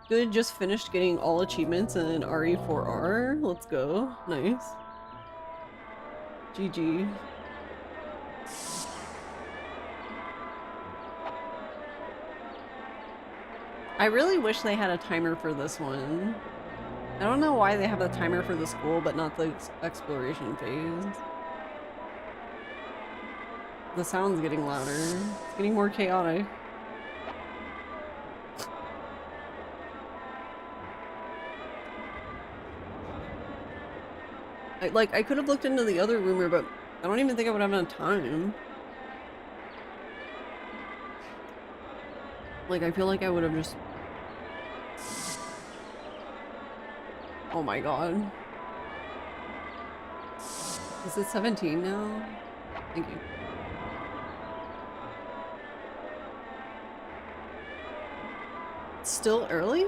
Good, just finished getting all achievements in RE4R. Let's go. Nice. GG. I really wish they had a timer for this one. I don't know why they have a timer for the school, but not the exploration phase. The sound's getting louder. It's getting more chaotic. I could have looked into the other rumor, but I don't even think I would have enough time. Like, I feel like I would have just... Oh my god. Is it 17 now? Thank you. It's still early?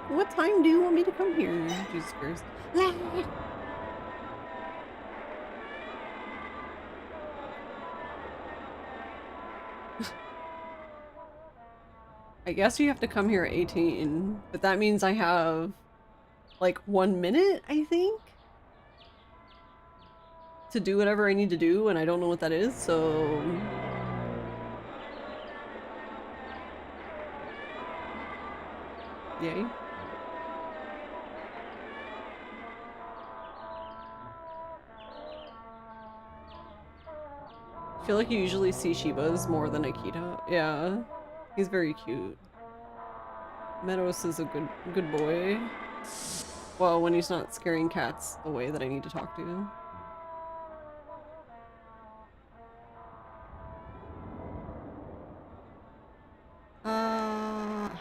What time do you want me to come here? Jesus Christ. I guess you have to come here at 18, but that means I have like 1 minute, I think, to do whatever I need to do, and I don't know what that is, so... Yay. I feel like you usually see Shibas more than Akita. Yeah, he's very cute. Meadows is a good boy. Well, when he's not scaring cats away that I need to talk to.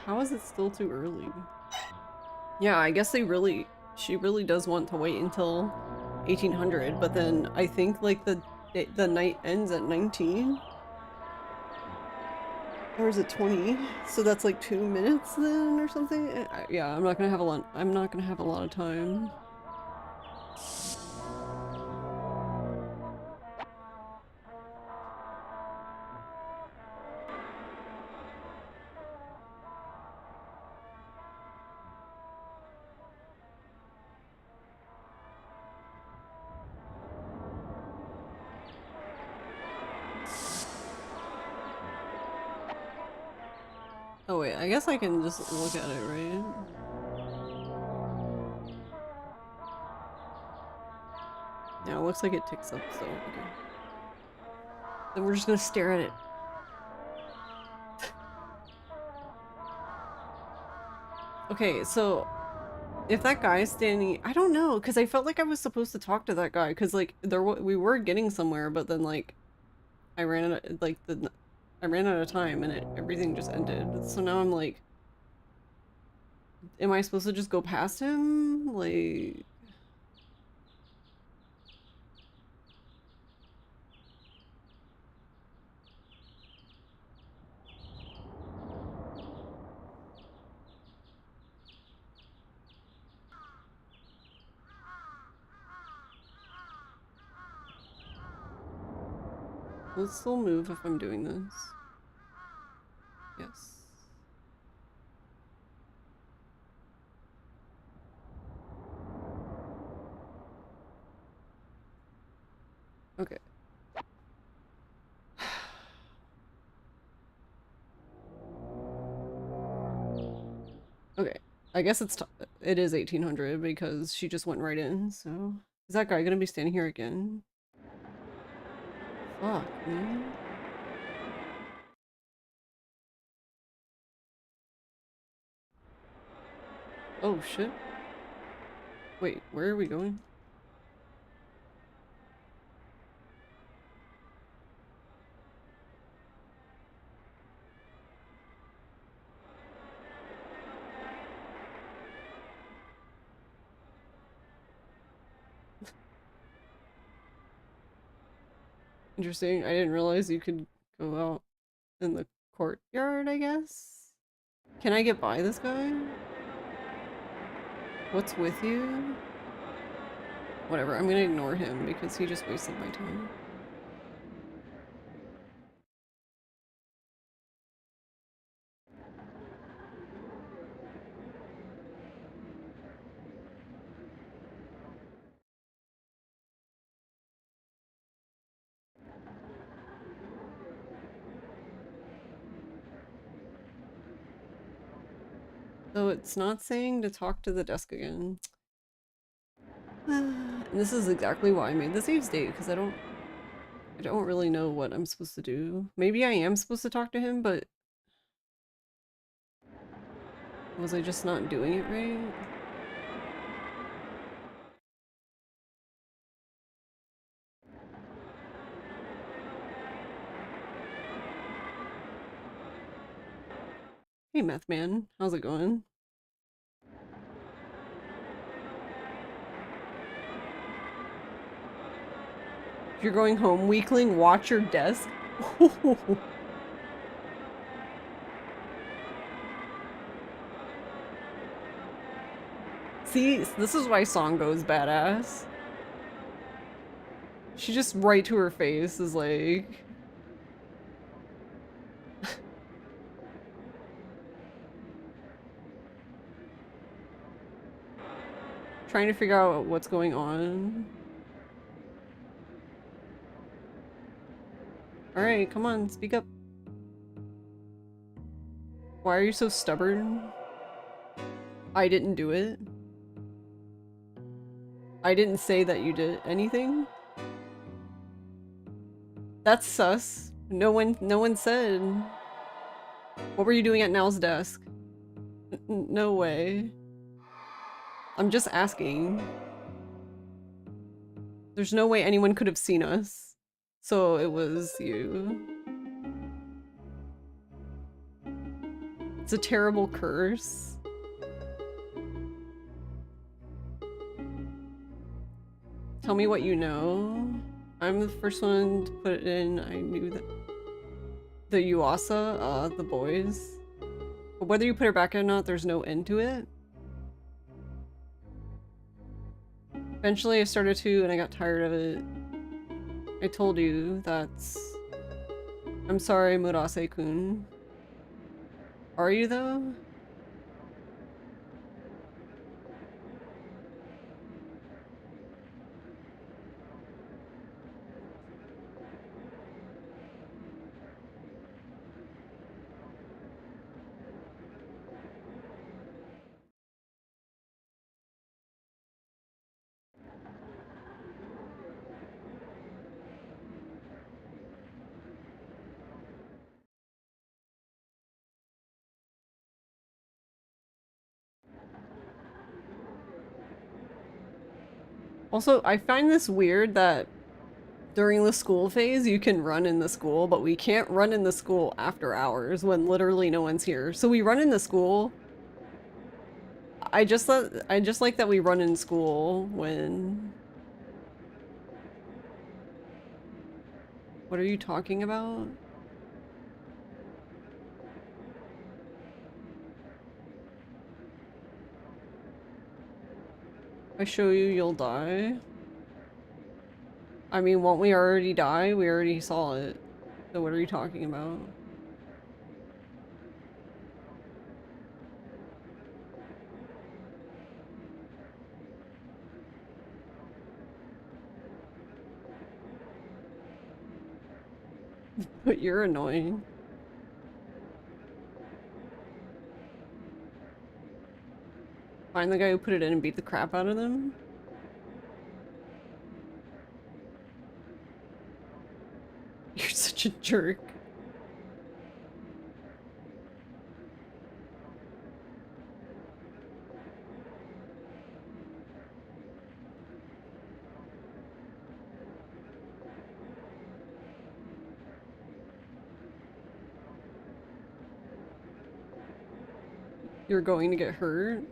How is it still too early? Yeah, I guess she really does want to wait until 1800, but then I think like the night ends at 19. Or is it 20? So that's like 2 minutes then or something? Yeah, I'm not gonna have a lot of time. Oh wait, I guess I can just look at it, right? Yeah, it looks like it ticks up, so okay. Then we're just gonna stare at it. Okay, so if that guy's standing, I don't know, because I felt like I was supposed to talk to that guy, because like we were getting somewhere, but then like I ran out of, I ran out of time and everything just ended. So now I'm like, am I supposed to just go past him? Like, will it still move if I'm doing this? Yes. Okay. Okay. I guess it is 1800 because she just went right in, so... Is that guy gonna be standing here again? Fuck, man. Oh, shit. Wait, where are we going? Interesting. I didn't realize you could go out in the courtyard, I guess? Can I get by this guy? What's with you? Whatever, I'm gonna ignore him because he just wasted my time. So it's not saying to talk to the desk again. And this is exactly why I made the save state, because I don't really know what I'm supposed to do. Maybe I am supposed to talk to him, but was I just not doing it right? Hey, Meth Man, how's it going? If you're going home, weakling, watch your desk. See, this is why Songo's badass. She just right to her face is like... trying to figure out what's going on. Alright, come on, speak up. Why are you so stubborn? I didn't do it. I didn't say that you did anything. That's sus. No one said. What were you doing at Nell's desk? No way. I'm just asking. There's no way anyone could have seen us. So it was you. It's a terrible curse. Tell me what you know. I'm the first one to put it in. I knew that. The Yuasa, the boys. But whether you put her back in or not, there's no end to it. Eventually I started to, and I got tired of it. I told you that's... I'm sorry, Murase-kun. Are you, though? Also, I find this weird that during the school phase, you can run in the school, but we can't run in the school after hours when literally no one's here. So we run in the school. I just like that we run in school when... What are you talking about? If I show you, you'll die. I mean, won't we already die? We already saw it. So what are you talking about? But you're annoying. Find the guy who put it in and beat the crap out of them? You're such a jerk. You're going to get hurt?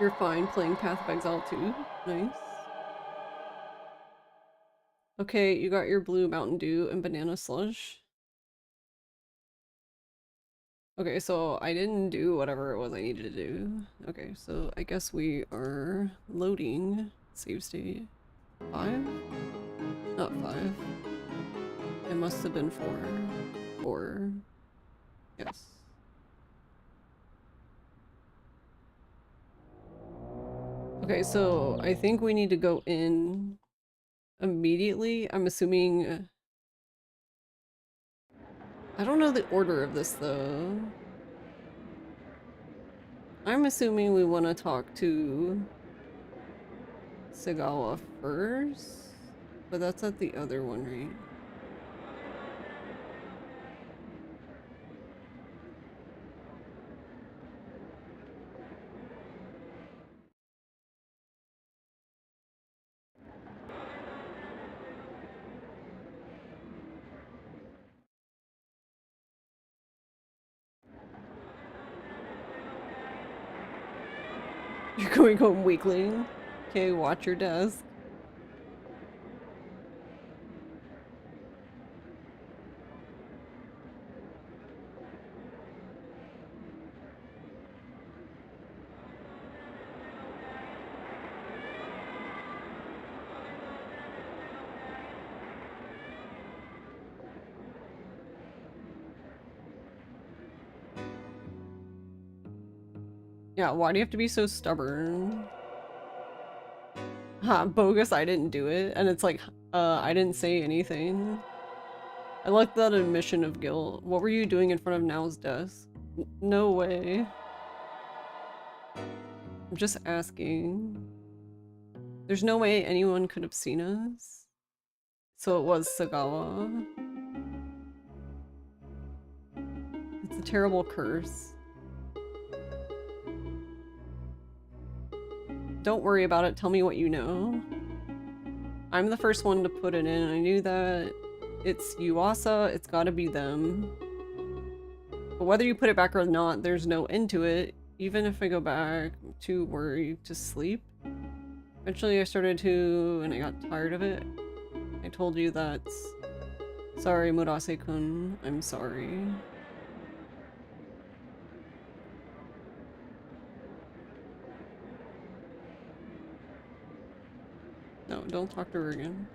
You're fine playing Path of Exile too. Nice. Okay, you got your blue Mountain Dew and banana slush. Okay, so I didn't do whatever it was I needed to do. Okay, so I guess we are loading save state 5? Not 5. It must have been 4. 4. Yes. Okay, so I think we need to go in immediately. I'm assuming... I don't know the order of this though. I'm assuming we want to talk to Sagawa first, but that's at the other one, right? You're going home weakling. Okay, watch your desk. Yeah, why do you have to be so stubborn? Huh, bogus, I didn't do it. And it's like, I didn't say anything. I like that admission of guilt. What were you doing in front of Now's desk? No way. I'm just asking. There's no way anyone could have seen us. So it was Sagawa. It's a terrible curse. Don't worry about it, tell me what you know. I'm the first one to put it in, I knew that. It's Yuasa, it's gotta be them. But whether you put it back or not, there's no end to it. Even if I go back, I'm too worried to sleep. Eventually I started to, and I got tired of it. I told you that. Sorry, Murase-kun, I'm sorry. No, don't talk to her again.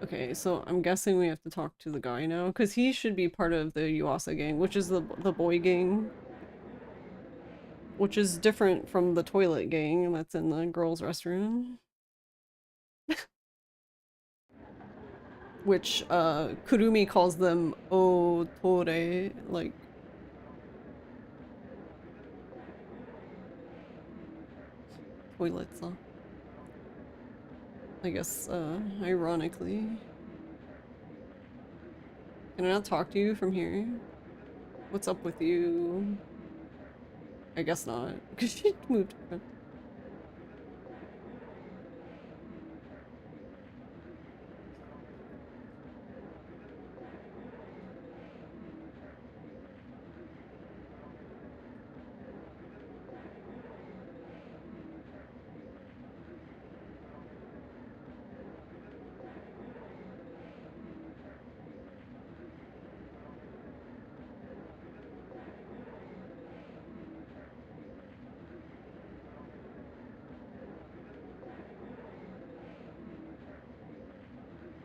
Okay, so I'm guessing we have to talk to the guy now, because he should be part of the Yuasa gang, which is the boy gang. Which is different from the toilet gang that's in the girls' restroom. Which, Kurumi calls them Otore, like... toilets, huh? I guess, ironically. Can I not talk to you from here? What's up with you? I guess not, because she moved.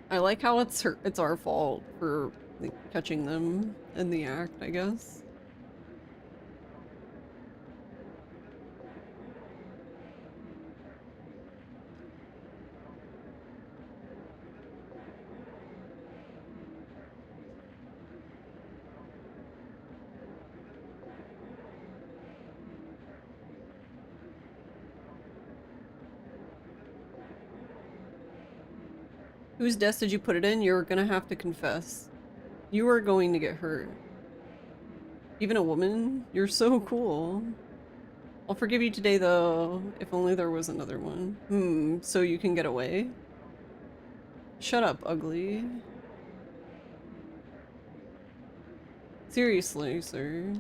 I like how it's our fault for like, catching them in the act, I guess. Whose desk did you put it in? You're gonna have to confess. You are going to get hurt. Even a woman? You're so cool. I'll forgive you today though, if only there was another one. So you can get away? Shut up, ugly. Seriously, sir.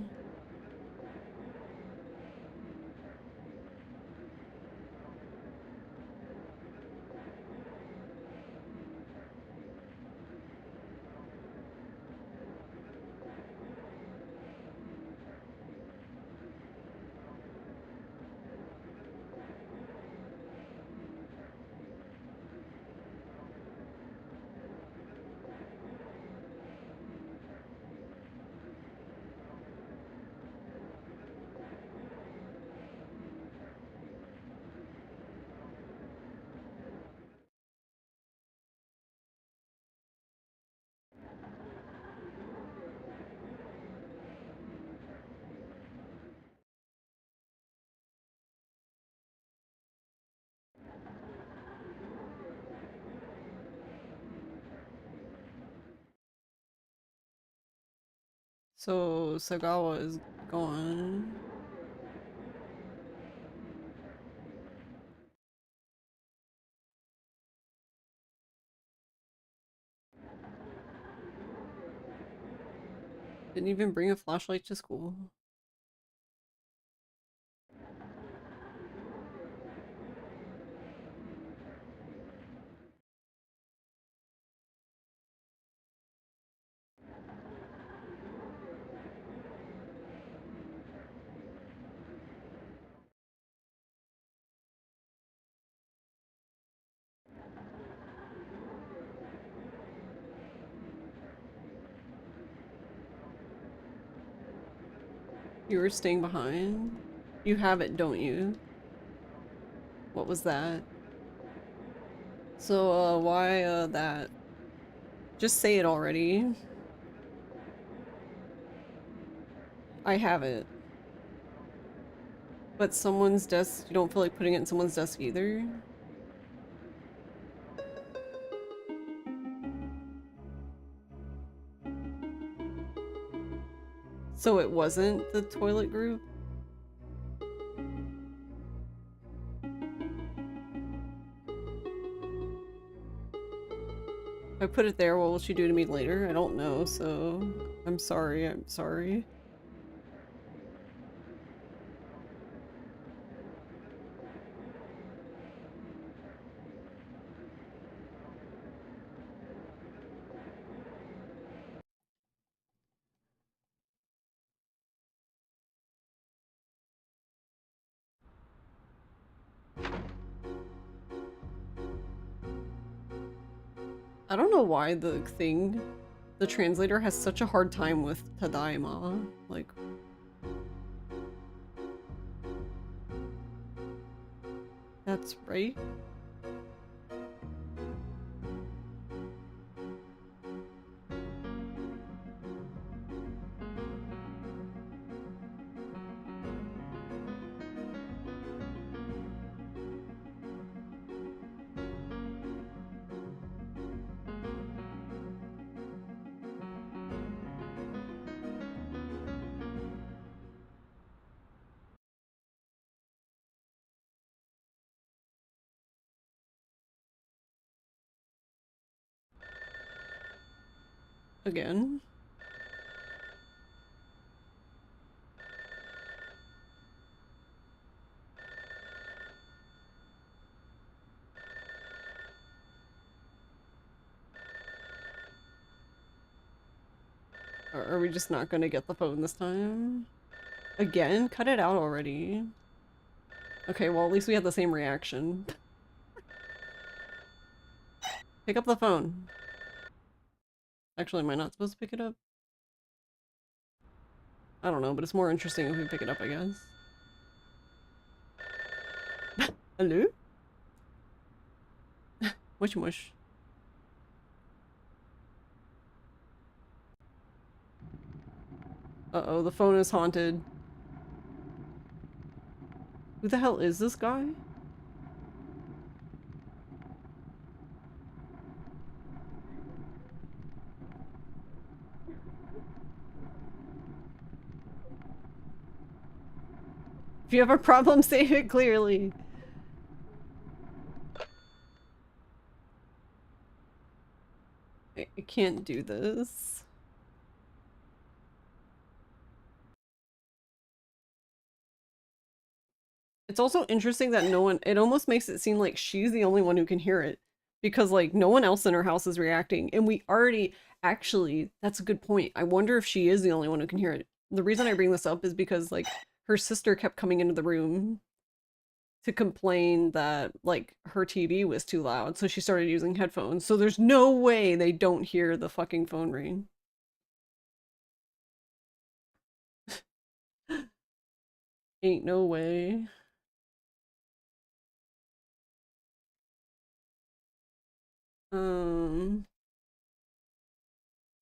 So Sagawa is gone. Didn't even bring a flashlight to school. You were staying behind? You have it, don't you? What was that? So, why, that? Just say it already. I have it. But someone's desk, you don't feel like putting it in someone's desk either? So it wasn't the toilet group? If I put it there, what will she do to me later? I don't know, so I'm sorry, I'm sorry. I don't know why the translator has such a hard time with Tadaima. Like, that's right. Again. Are we just not gonna get the phone this time? Again? Cut it out already. Okay, well at least we had the same reaction. Pick up the phone. Actually, am I not supposed to pick it up? I don't know, but it's more interesting if we pick it up, I guess. Hello? Mush mush. Uh-oh, the phone is haunted. Who the hell is this guy? If you have a problem, say it clearly. I can't do this. It's also interesting that no one, it almost makes it seem like she's the only one who can hear it because like no one else in her house is reacting. And we already, actually, that's a good point. I wonder if she is the only one who can hear it. The reason I bring this up is because like her sister kept coming into the room to complain that like her TV was too loud. So she started using headphones. So there's no way they don't hear the fucking phone ring. Ain't no way. Um,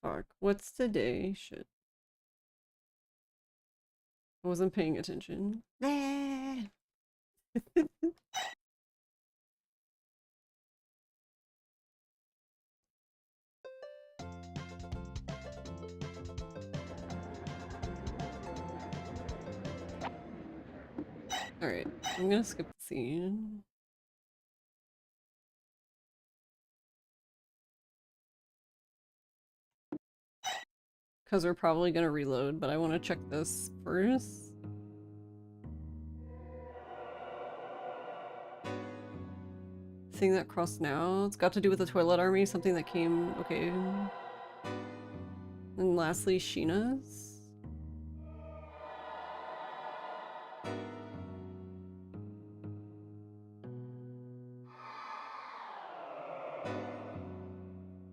fuck. What's today? Shit. I wasn't paying attention. Alright, I'm gonna skip the scene. Because we're probably gonna reload, but I want to check this first. Thing that crossed now. It's got to do with the toilet army, something that came. Okay. And lastly, Sheena's.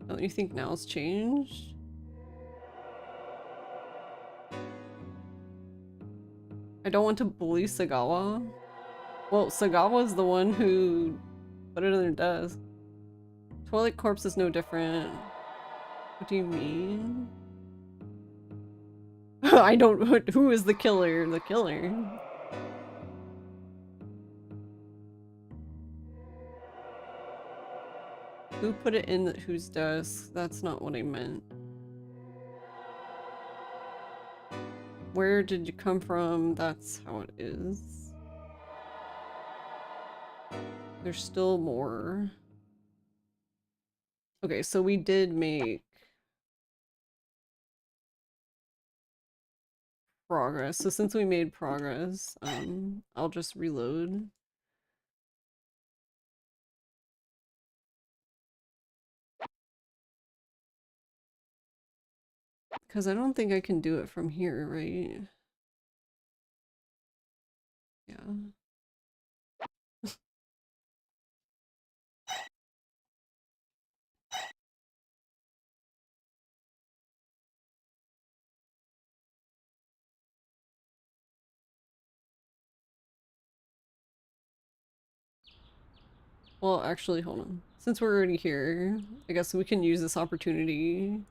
Don't you think now's changed? I don't want to bully Sagawa. Well, Sagawa's the one who put it in their desk. Toilet corpse is no different. What do you mean? I don't. Who is the killer? The killer. Who put it in whose desk? That's not what I meant. Where did you come from? That's how it is. There's still more. Okay, so we did make progress. So since we made progress, I'll just reload. Because I don't think I can do it from here, right? Yeah. Well, actually, hold on. Since we're already here, I guess we can use this opportunity.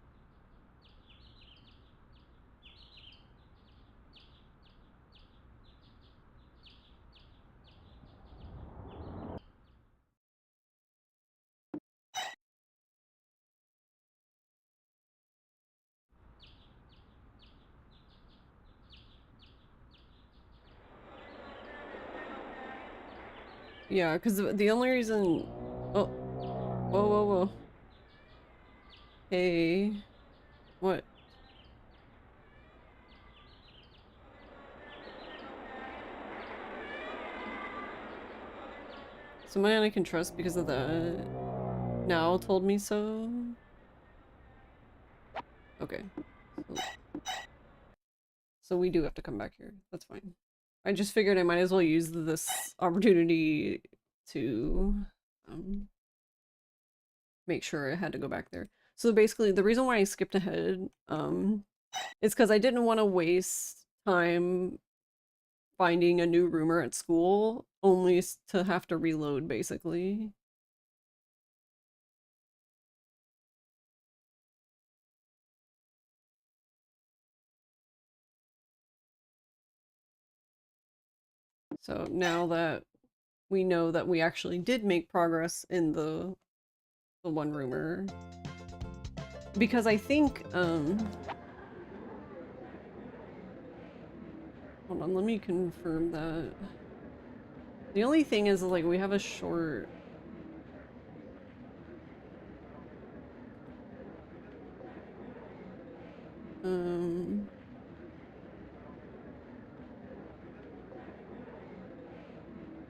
Yeah, because the only reason... Oh, whoa, whoa, whoa. Hey. What? Somebody I can trust because of that now told me so. Okay. So we do have to come back here. That's fine. I just figured I might as well use this opportunity to make sure I had to go back there. So basically, the reason why I skipped ahead is because I didn't want to waste time finding a new roomer at school only to have to reload, basically. So now that we know that we actually did make progress in the one roomer, because I think hold on, let me confirm that. The only thing is like we have a short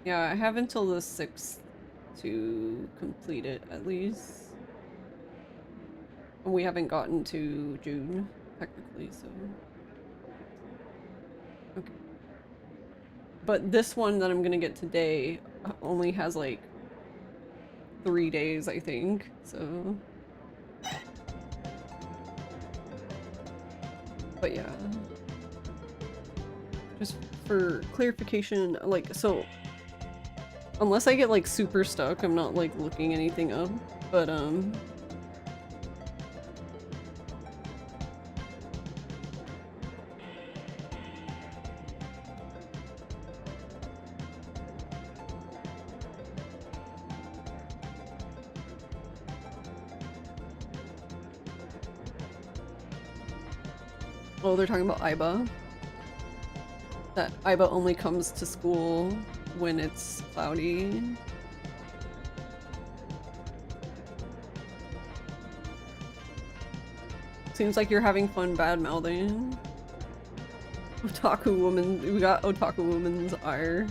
Yeah, I have until the 6th to complete it, at least. And we haven't gotten to June, technically, so... Okay. But this one that I'm gonna get today only has, like, 3 days, I think, so... But yeah. Just for clarification, like, so... Unless I get, like, super stuck, I'm not, like, looking anything up, but, oh, they're talking about Aiba. That Aiba only comes to school when it's cloudy. Seems like you're having fun bad mouthing. Otaku woman, we got otaku woman's ire.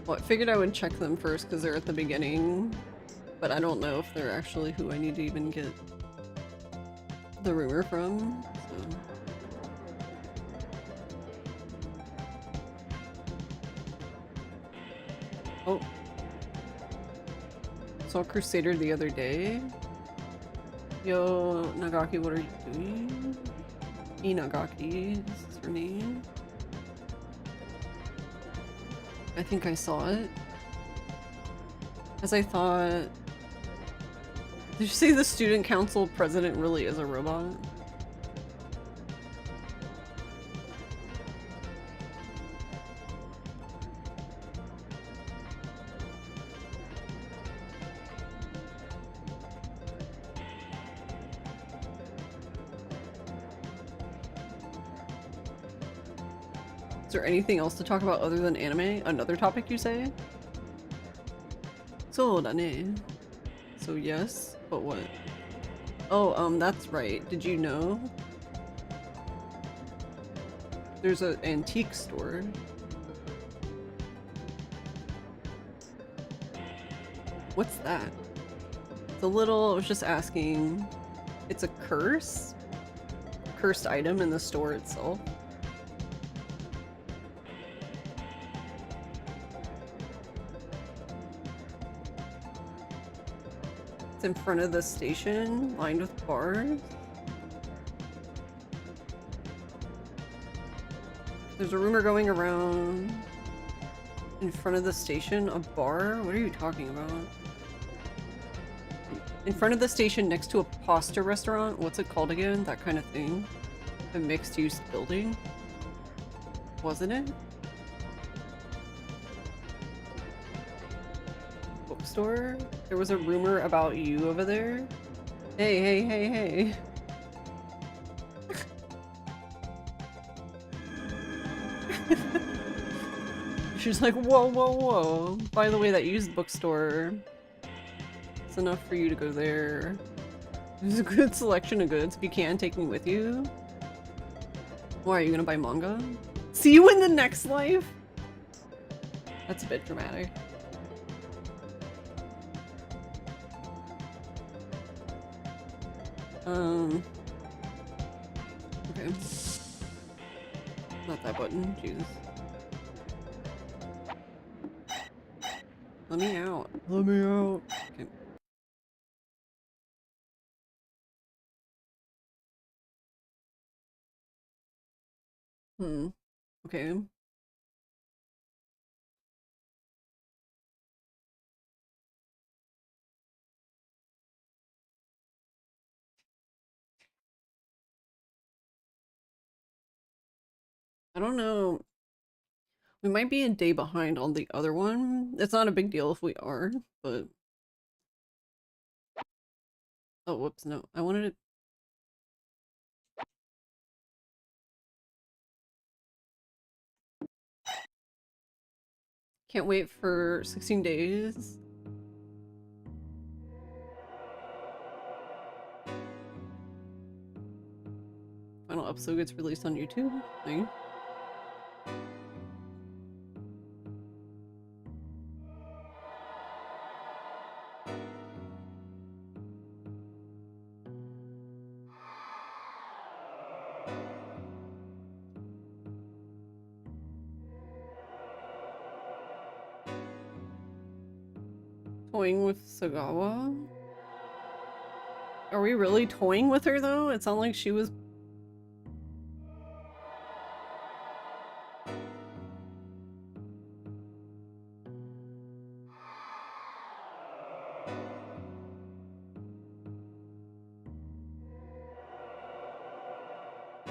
Well, I figured I would check them first because they're at the beginning, but I don't know if they're actually who I need to even get the rumor from, so... Oh. Saw Crusader the other day. Yo, Nagaki, what are you doing? Inagaki is her name. I think I saw it. As I thought... Did you say the student council president really is a robot? Is there anything else to talk about other than anime? Another topic, you say? So dane. So yes, but what? Oh, that's right. Did you know? There's an antique store. What's that? It's a little, I was just asking. It's a curse? Cursed item in the store itself. It's in front of the station, lined with bars. There's a rumor going around in front of the station, a bar? What are you talking about? In front of the station next to a pasta restaurant? What's it called again? That kind of thing. A mixed-use building? Wasn't it? Bookstore? There was a rumor about you over there? Hey, hey, hey, hey. She's like, whoa, whoa, whoa. By the way, that used bookstore. It's enough for you to go there. There's a good selection of goods. If you can, take me with you. Why, are you gonna buy manga? See you in the next life? That's a bit dramatic. Okay. Not that button, Jesus. Let me out. Let me out. Okay. Okay. I don't know. We might be a day behind on the other one. It's not a big deal if we are, but... Oh, whoops, no. I wanted to Can't wait for 16 days. Final episode gets released on YouTube. Nice. Toying with Sagawa? Are we really toying with her though? It sounded like she was...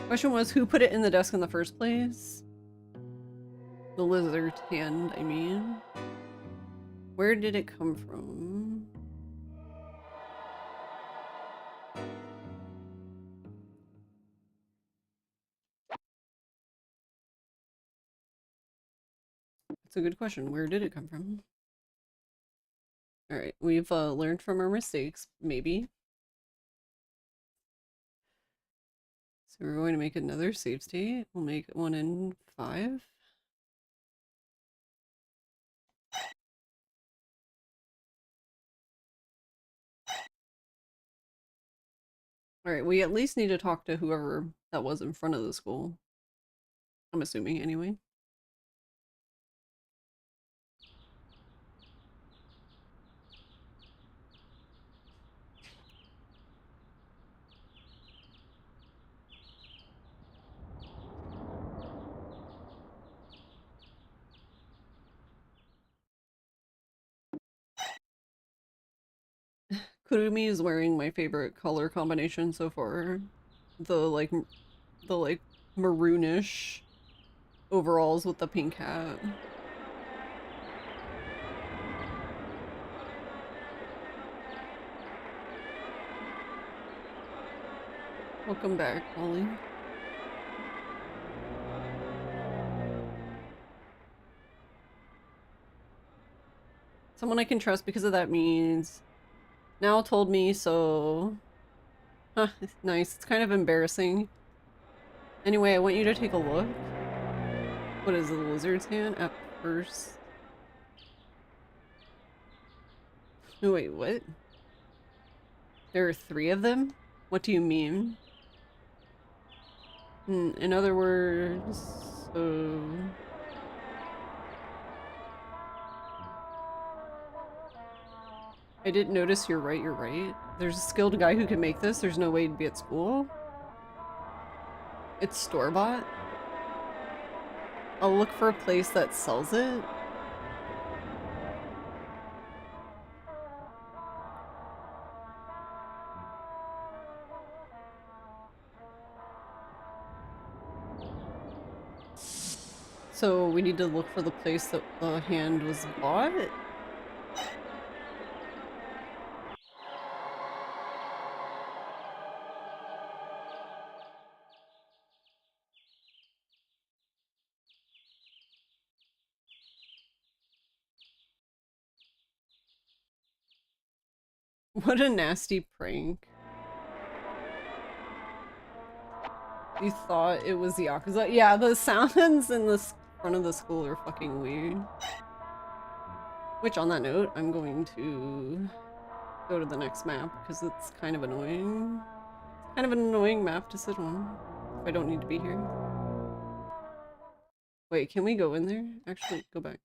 Question was, who put it in the desk in the first place? The lizard hand, I mean. Where did it come from? It's a good question. Where did it come from? Alright, we've learned from our mistakes, maybe. So we're going to make another save state. We'll make one in 5. Alright, we at least need to talk to whoever that was in front of the school. I'm assuming, anyway. Kurumi is wearing my favorite color combination so far. The maroonish overalls with the pink hat. Welcome back, Molly. Someone I can trust because of that means now told me so. Huh, nice. It's kind of embarrassing. Anyway, I want you to take a look. What is the lizard's hand at first? No, wait, what? There are 3 of them? What do you mean? In other words, so... I didn't notice, you're right. There's a skilled guy who can make this, there's no way to be at school. It's store-bought? I'll look for a place that sells it. So we need to look for the place that the hand was bought? What a nasty prank. You thought it was Yakuza? Yeah, the sounds in the front of the school are fucking weird. Which, on that note, I'm going to go to the next map because it's kind of annoying. Kind of an annoying map to sit on if I don't need to be here. Wait, can we go in there? Actually, go back.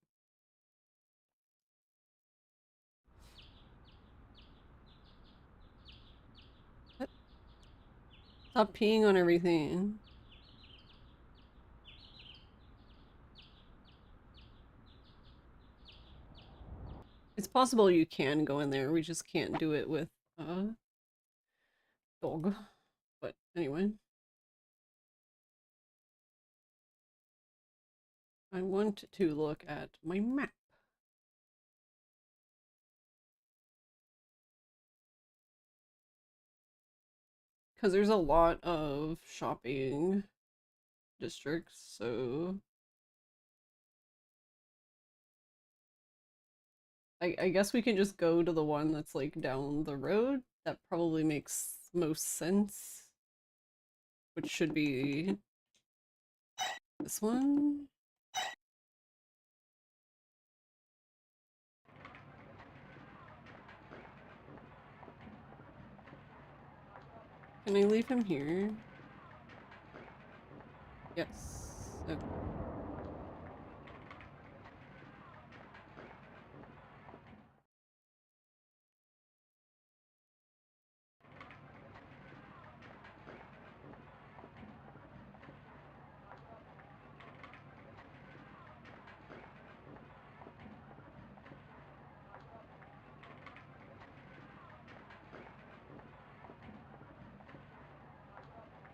What? Stop peeing on everything. It's possible you can go in there, we just can't do it with dog. But anyway. I want to look at my map. Because there's a lot of shopping districts, so I guess we can just go to the one that's like down the road. That probably makes most sense. Which should be this one. Can I leave him here? Yes. Okay.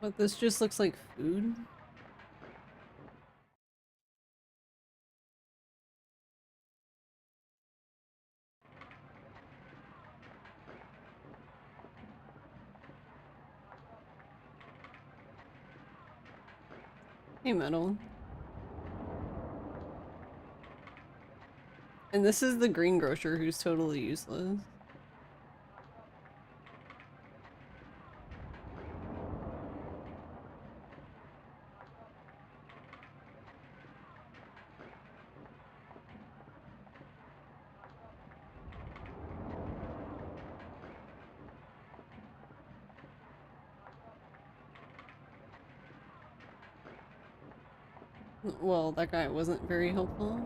But this just looks like food. Hey, metal. And this is the greengrocer who's totally useless. Well, that guy wasn't very helpful.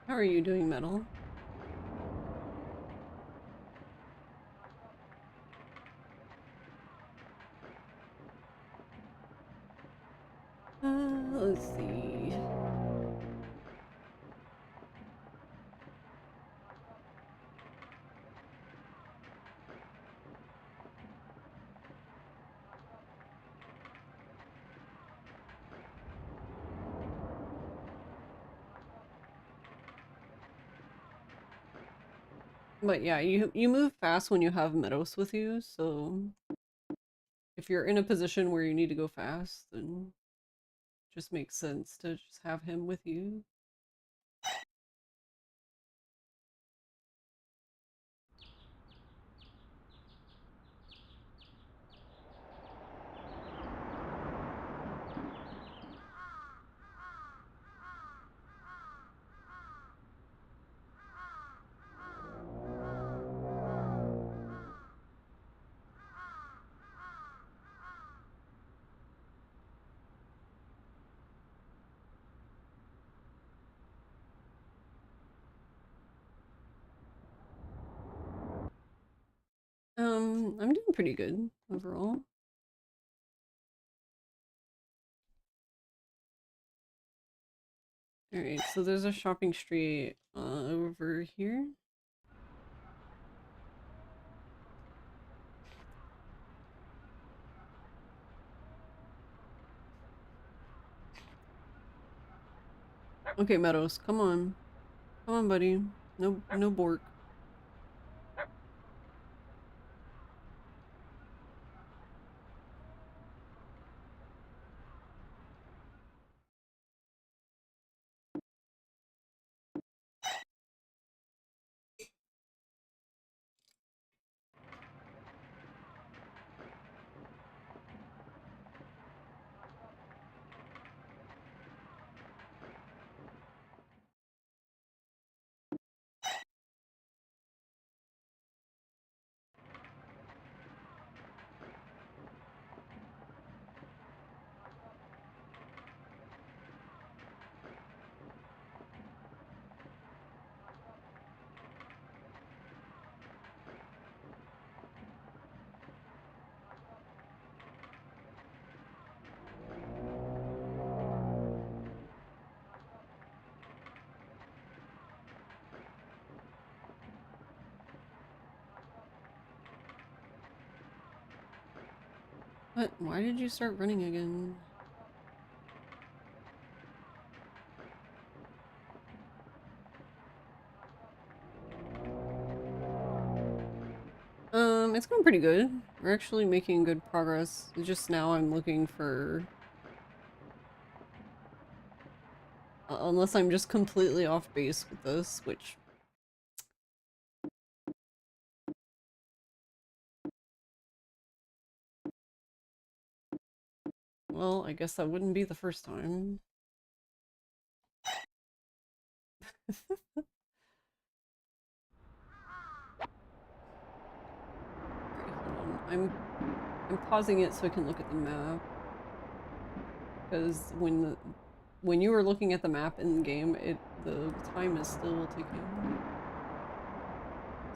How are you doing, metal? Let's see. But yeah, you move fast when you have Meadows with you, so if you're in a position where you need to go fast, then it just makes sense to just have him with you. I'm doing pretty good overall. Alright, so there's a shopping street over here. Okay, Meadows, come on. Come on, buddy. No bork. What? Why did you start running again? It's going pretty good. We're actually making good progress. Just now I'm looking for... unless I'm just completely off base with this, which... Well, I guess that wouldn't be the first time. Alright, hold on. I'm pausing it so I can look at the map. Because when you were looking at the map in the game, the time is still ticking.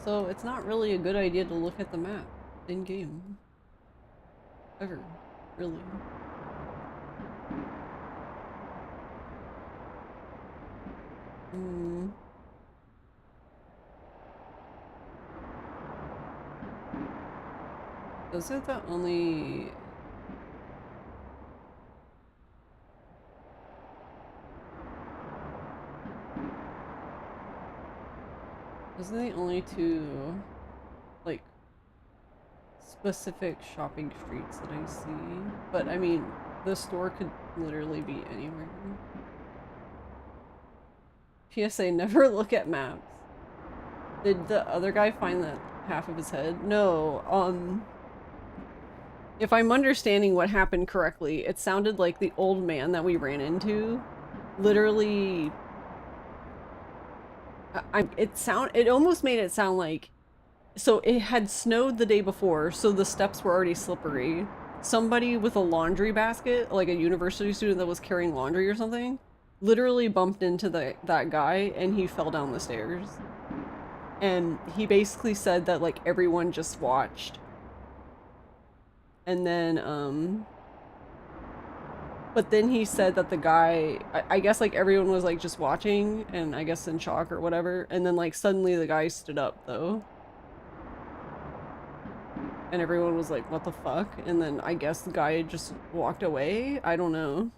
So it's not really a good idea to look at the map in game. Ever. Really. Hmm. Is it the only... Those are the only two, like, specific shopping streets that I see. But, I mean, the store could literally be anywhere. PSA, never look at maps. Did the other guy find that half of his head? No, if I'm understanding what happened correctly, it sounded like the old man that we ran into literally... it almost made it sound like... So it had snowed the day before, so the steps were already slippery. Somebody with a laundry basket, like a university student that was carrying laundry or something, literally bumped into that guy and he fell down the stairs. And he basically said that, like, everyone just watched. And then, but then he said that the guy, I guess, like, everyone was, like, just watching and I guess in shock or whatever. And then, like, suddenly the guy stood up, though. And everyone was like, what the fuck? And then I guess the guy just walked away? I don't know.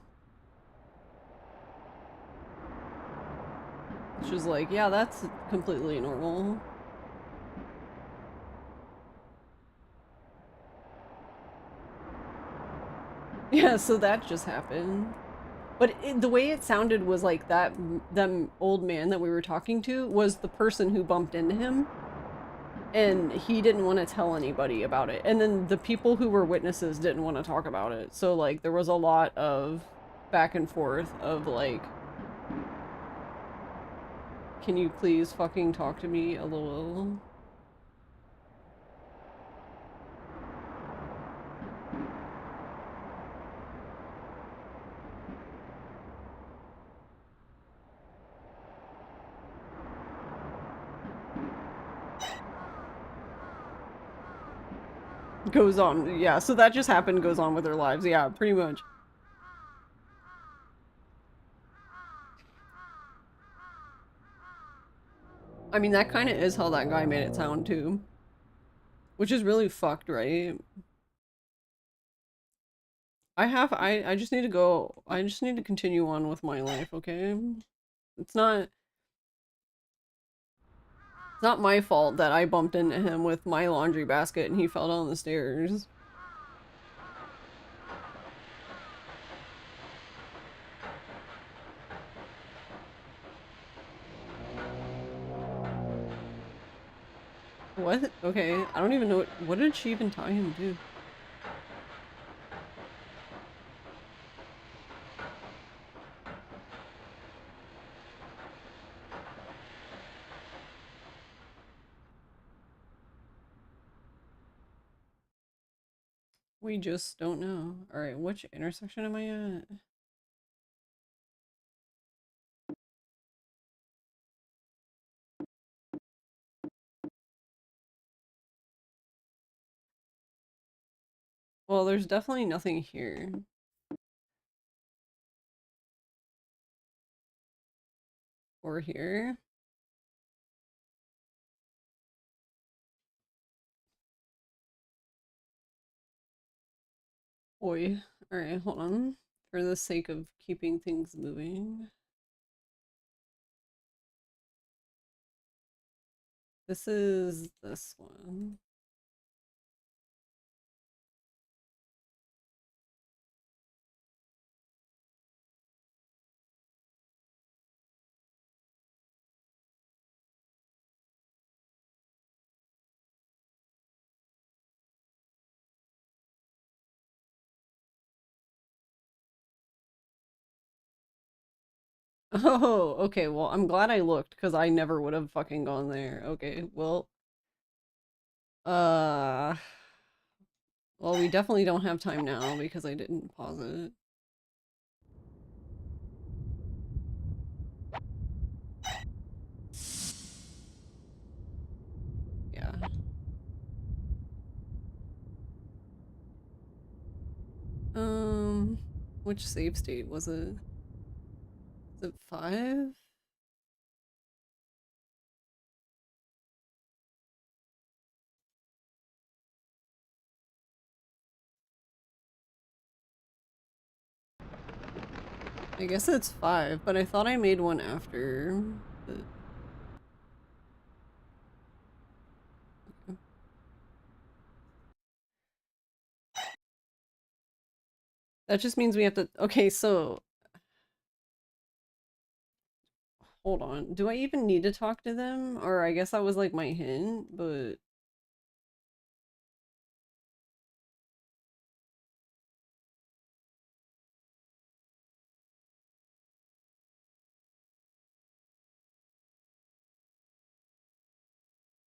She was like, yeah, that's completely normal. Yeah, so that just happened. But the way it sounded was like that old man that we were talking to was the person who bumped into him. And he didn't want to tell anybody about it. And then the people who were witnesses didn't want to talk about it. So, like, there was a lot of back and forth of, like, can you please fucking talk to me a little? Goes on, yeah, so that just happened, goes on with their lives, yeah, pretty much. I mean, that kind of is how that guy made it sound, too. Which is really fucked, right? I just need to go, I just need to continue on with my life, okay? It's not my fault that I bumped into him with my laundry basket and he fell down the stairs. What? Okay, I don't even know what did she even tie him to? We just don't know. Alright, which intersection am I at? Well, there's definitely nothing here. Or here. Oi. Alright, hold on. For the sake of keeping things moving. This is this one. Oh, okay, well, I'm glad I looked, because I never would have fucking gone there. Okay, well, uh, well, we definitely don't have time now, because I didn't pause it. Yeah. Which save state was it? Is it 5? I guess it's 5, but I thought I made one after. But... That just means we have to. Okay, so hold on. Do I even need to talk to them? Or I guess that was like my hint, but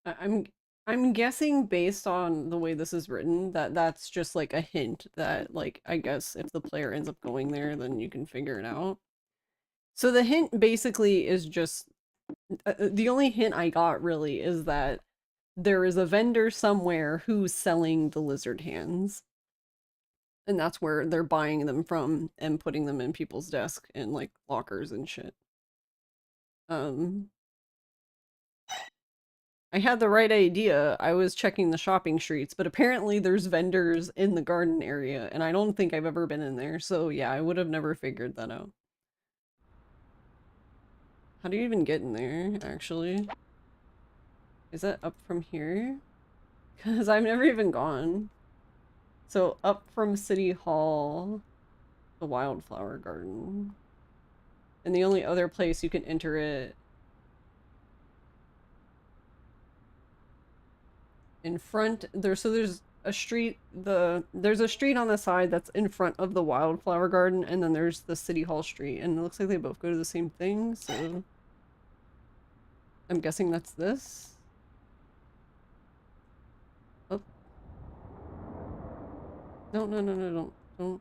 I- I'm I'm guessing based on the way this is written that that's just like a hint that like I guess if the player ends up going there then you can figure it out. So the hint basically is just the only hint I got really is that there is a vendor somewhere who's selling the lizard hands. And that's where they're buying them from and putting them in people's desk and like lockers and shit. Um I had the right idea. I was checking the shopping streets, but apparently there's vendors in the garden area, and I don't think I've ever been in there. So yeah, I would have never figured that out. How do you even get in there, actually? Is that up from here? Because I've never even gone. So up from City Hall, the Wildflower Garden. And the only other place you can enter it in front there, so there's a street, there's a street on the side that's in front of the Wildflower Garden, and then there's the City Hall street, and it looks like they both go to the same thing, so I'm guessing that's this. Oh, no, no, no, no, don't.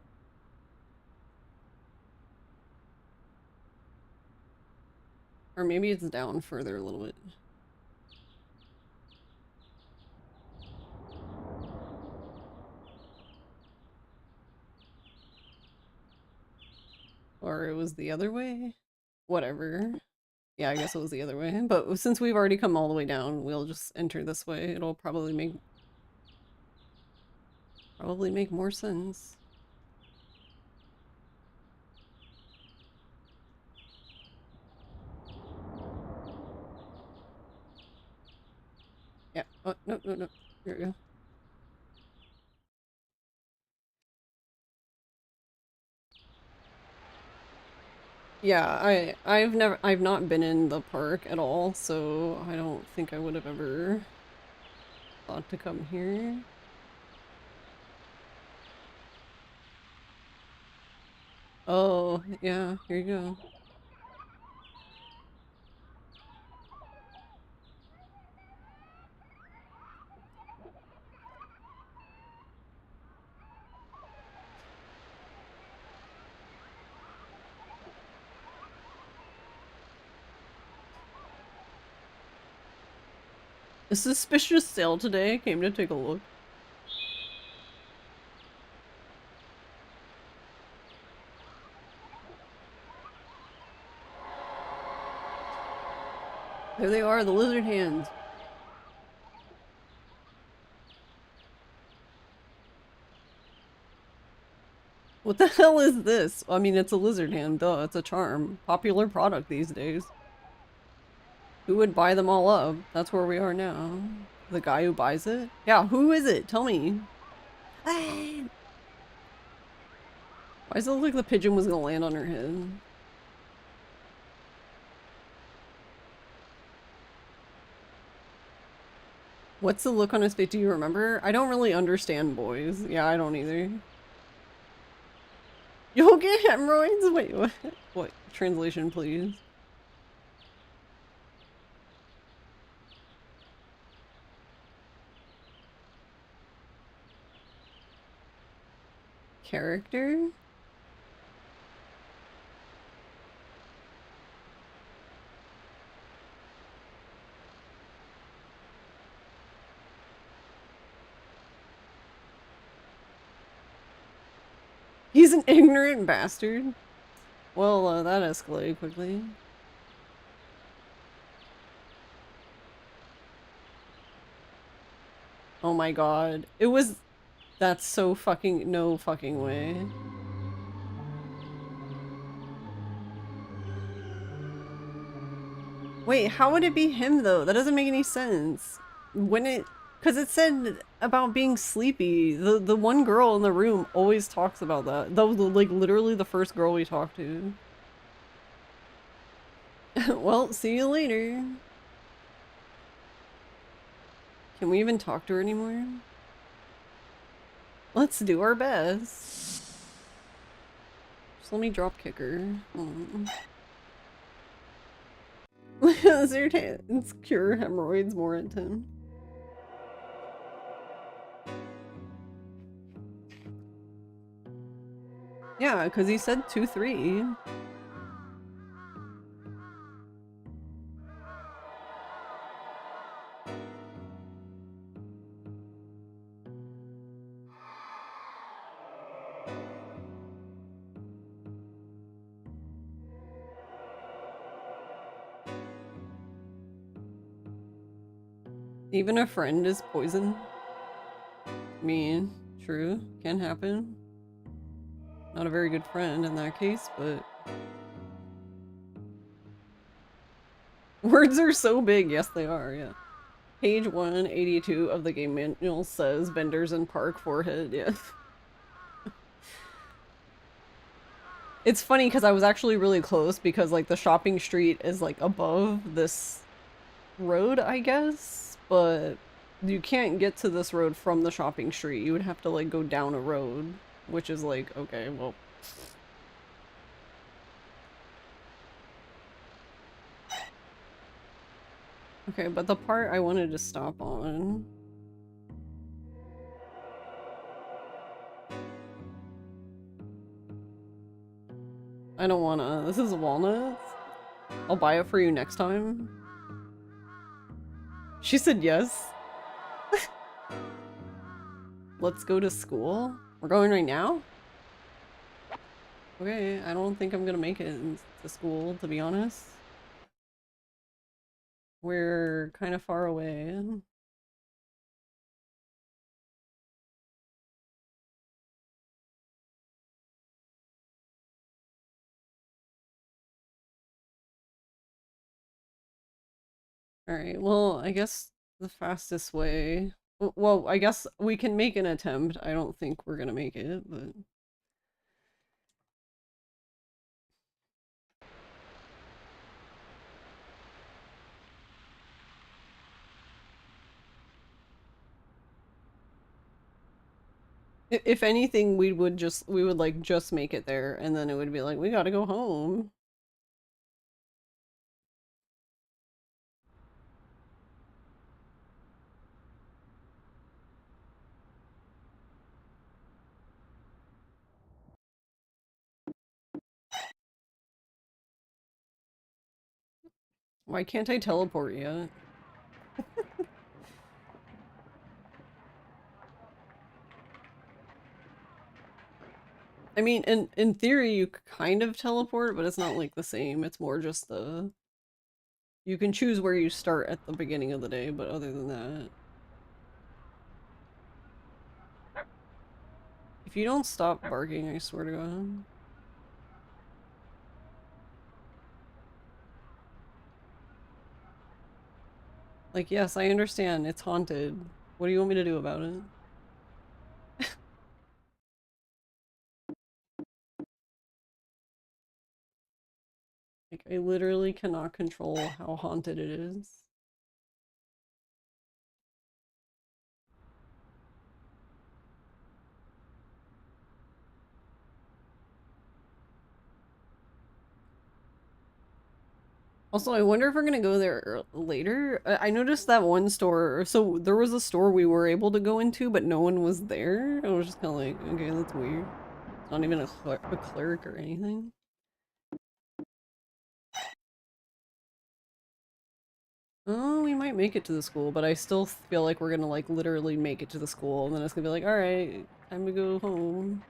Or maybe it's down further a little bit. Or it was the other way. Whatever. Yeah, I guess it was the other way. But since we've already come all the way down, we'll just enter this way. It'll probably make more sense. Yeah. Oh, no, no, no. Here we go. Yeah, I've not been in the park at all, so I don't think I would have ever thought to come here. Oh, yeah, here you go. A suspicious sale today. Came to take a look. There they are, the lizard hands. What the hell is this? I mean, it's a lizard hand, duh, it's a charm. Popular product these days. Who would buy them all up? That's where we are now. The guy who buys it? Yeah, who is it? Tell me. Why does it look like the pigeon was gonna land on her head? What's the look on his face? Do you remember? I don't really understand boys. Yeah, I don't either. You'll get hemorrhoids? Wait, what? What? Translation, please. Character? He's an ignorant bastard. Well, that escalated quickly. Oh my god. It was... That's so fucking... No fucking way. Wait, how would it be him though? That doesn't make any sense. When it... Because it said about being sleepy. The one girl in the room always talks about that. That was like literally the first girl we talked to. Well, see you later. Can we even talk to her anymore? Let's do our best. Just let me drop kick her. It's cure hemorrhoids more at 10. Yeah, because he said 2-3. Even a friend is poison. I mean, true, can happen. Not a very good friend in that case, but... Words are so big, yes they are, yeah. Page 182 of the game manual says vendors in park forehead, yeah. It's funny because I was actually really close because like the shopping street is like above this road, I guess, but you can't get to this road from the shopping street. You would have to like go down a road, which is like, okay, well. Okay, but the part I wanted to stop on... I don't wanna. This is walnuts. I'll buy it for you next time. She said yes. Let's go to school. We're going right now? Okay, I don't think I'm gonna make it to school, to be honest. We're kind of far away. Alright, well, I guess the fastest way... Well, I guess we can make an attempt. I don't think we're gonna make it, but... If anything, we would like just make it there, and then it would be like, we gotta go home. Why can't I teleport yet? I mean, in theory, you kind of teleport, but it's not like the same. It's more just the... You can choose where you start at the beginning of the day, but other than that... If you don't stop barking, I swear to God. Like, yes, I understand. It's haunted. What do you want me to do about it? Like, I literally cannot control how haunted it is. Also, I wonder if we're gonna go there later. I noticed that one store. So there was a store we were able to go into, but no one was there. I was just kind of like, okay, that's weird. It's not even a clerk or anything. Oh, we might make it to the school, but I still feel like we're gonna like literally make it to the school, and then it's gonna be like, all right, time to go home.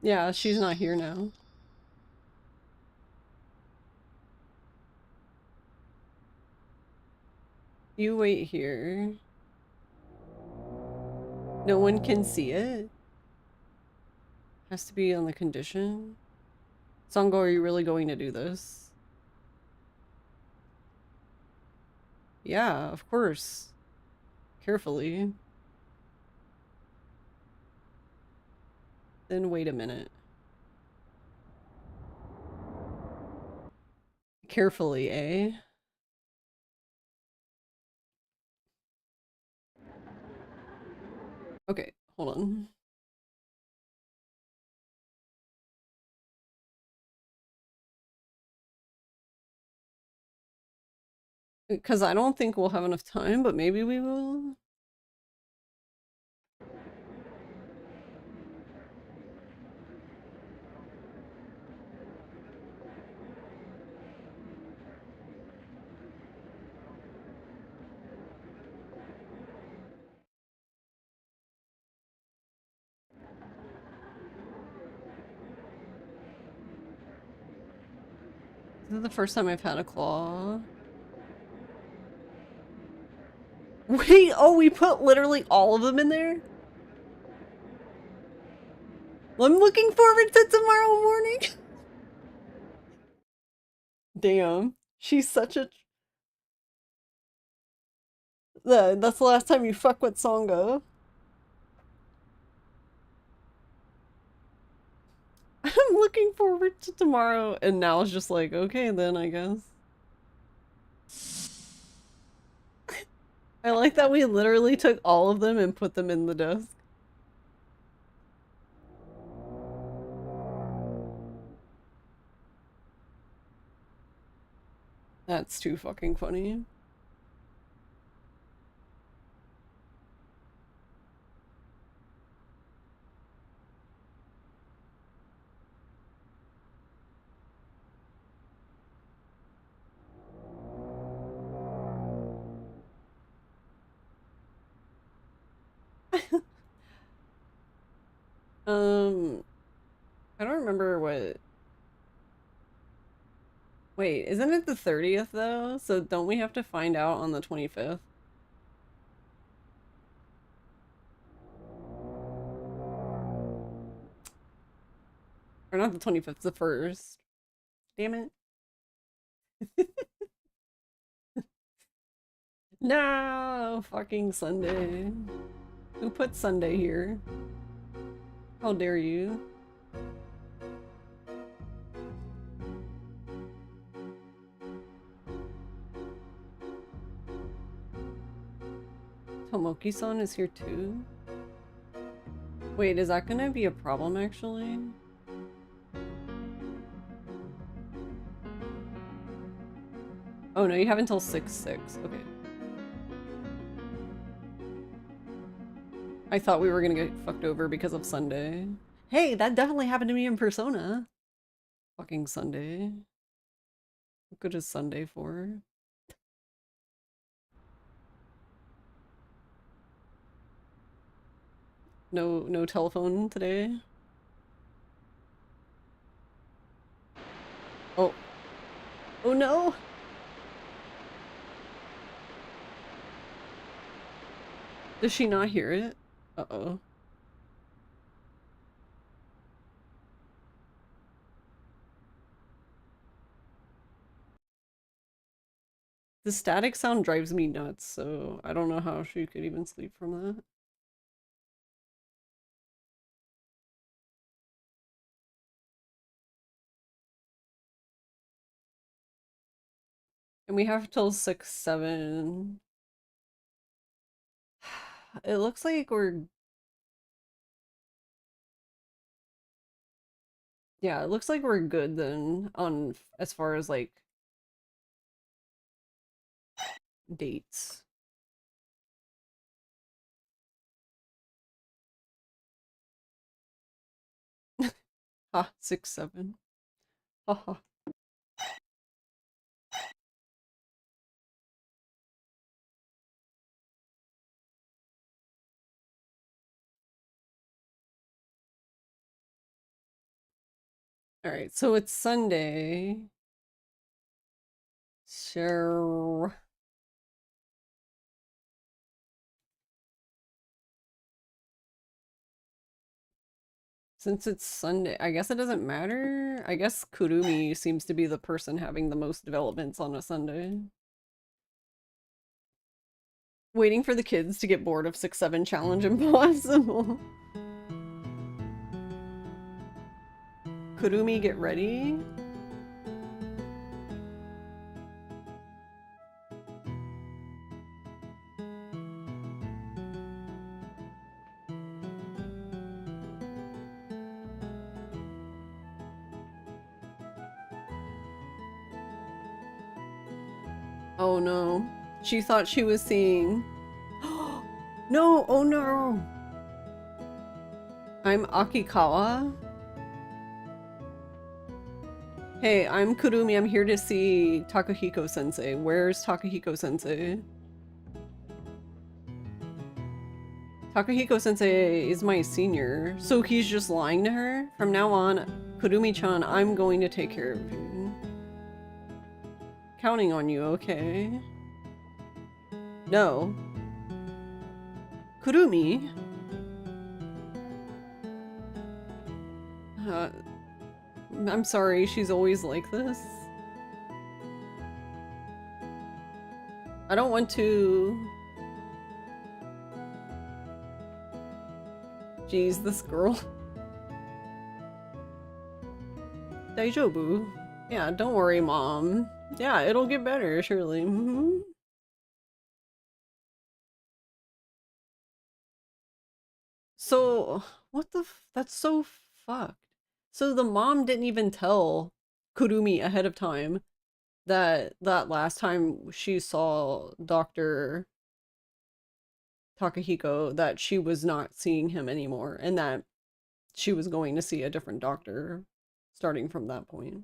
Yeah, she's not here now. You wait here. No one can see it. Has to be on the condition. Sango, are you really going to do this? Yeah, of course. Carefully. Then wait a minute. Carefully, eh? Okay, hold on. Because I don't think we'll have enough time, but maybe we will. This is the first time I've had a claw. Wait, oh, we put literally all of them in there? I'm looking forward to tomorrow morning. Damn. She's such a... That's the last time you fuck with Songa. I'm looking forward to tomorrow. And now it's just like, okay then, I guess. I like that we literally took all of them and put them in the desk. That's too fucking funny. I don't remember what... Wait, isn't it the 30th though? So don't we have to find out on the 25th? Or not the 25th, the 1st. Damn it. No, fucking Sunday. Who put Sunday here? How dare you? Tomoki-san is here too? Wait, is that gonna be a problem actually? Oh no, you have until 6/6. Okay. I thought we were gonna get fucked over because of Sunday. Hey, that definitely happened to me in Persona. Fucking Sunday. What good is Sunday for? No telephone today? Oh. Oh no! Does she not hear it? Uh-oh. The static sound drives me nuts, so I don't know how she could even sleep from that. And we have till 6, 7. It looks like we're... Yeah, it looks like we're good then on as far as like dates. Ha, 6, 7. Haha. All right, so it's Sunday. Sure. Since it's Sunday, I guess it doesn't matter. I guess Kurumi seems to be the person having the most developments on a Sunday. Waiting for the kids to get bored of 6, 7 challenge impossible. Kurumi, get ready. Oh no. She thought she was seeing... No! Oh no! I'm Akikawa. Hey, I'm Kurumi. I'm here to see Takahiko-sensei. Where's Takahiko-sensei? Takahiko-sensei is my senior, so he's just lying to her? From now on, Kurumi-chan, I'm going to take care of you. Counting on you, okay? No. Kurumi? I'm sorry, she's always like this. I don't want to... Jeez, this girl. Daijoubu? Yeah, don't worry, Mom. Yeah, it'll get better, surely. So, what the that's so fucked. So the mom didn't even tell Kurumi ahead of time that last time she saw Dr. Takahiko that she was not seeing him anymore and that she was going to see a different doctor starting from that point.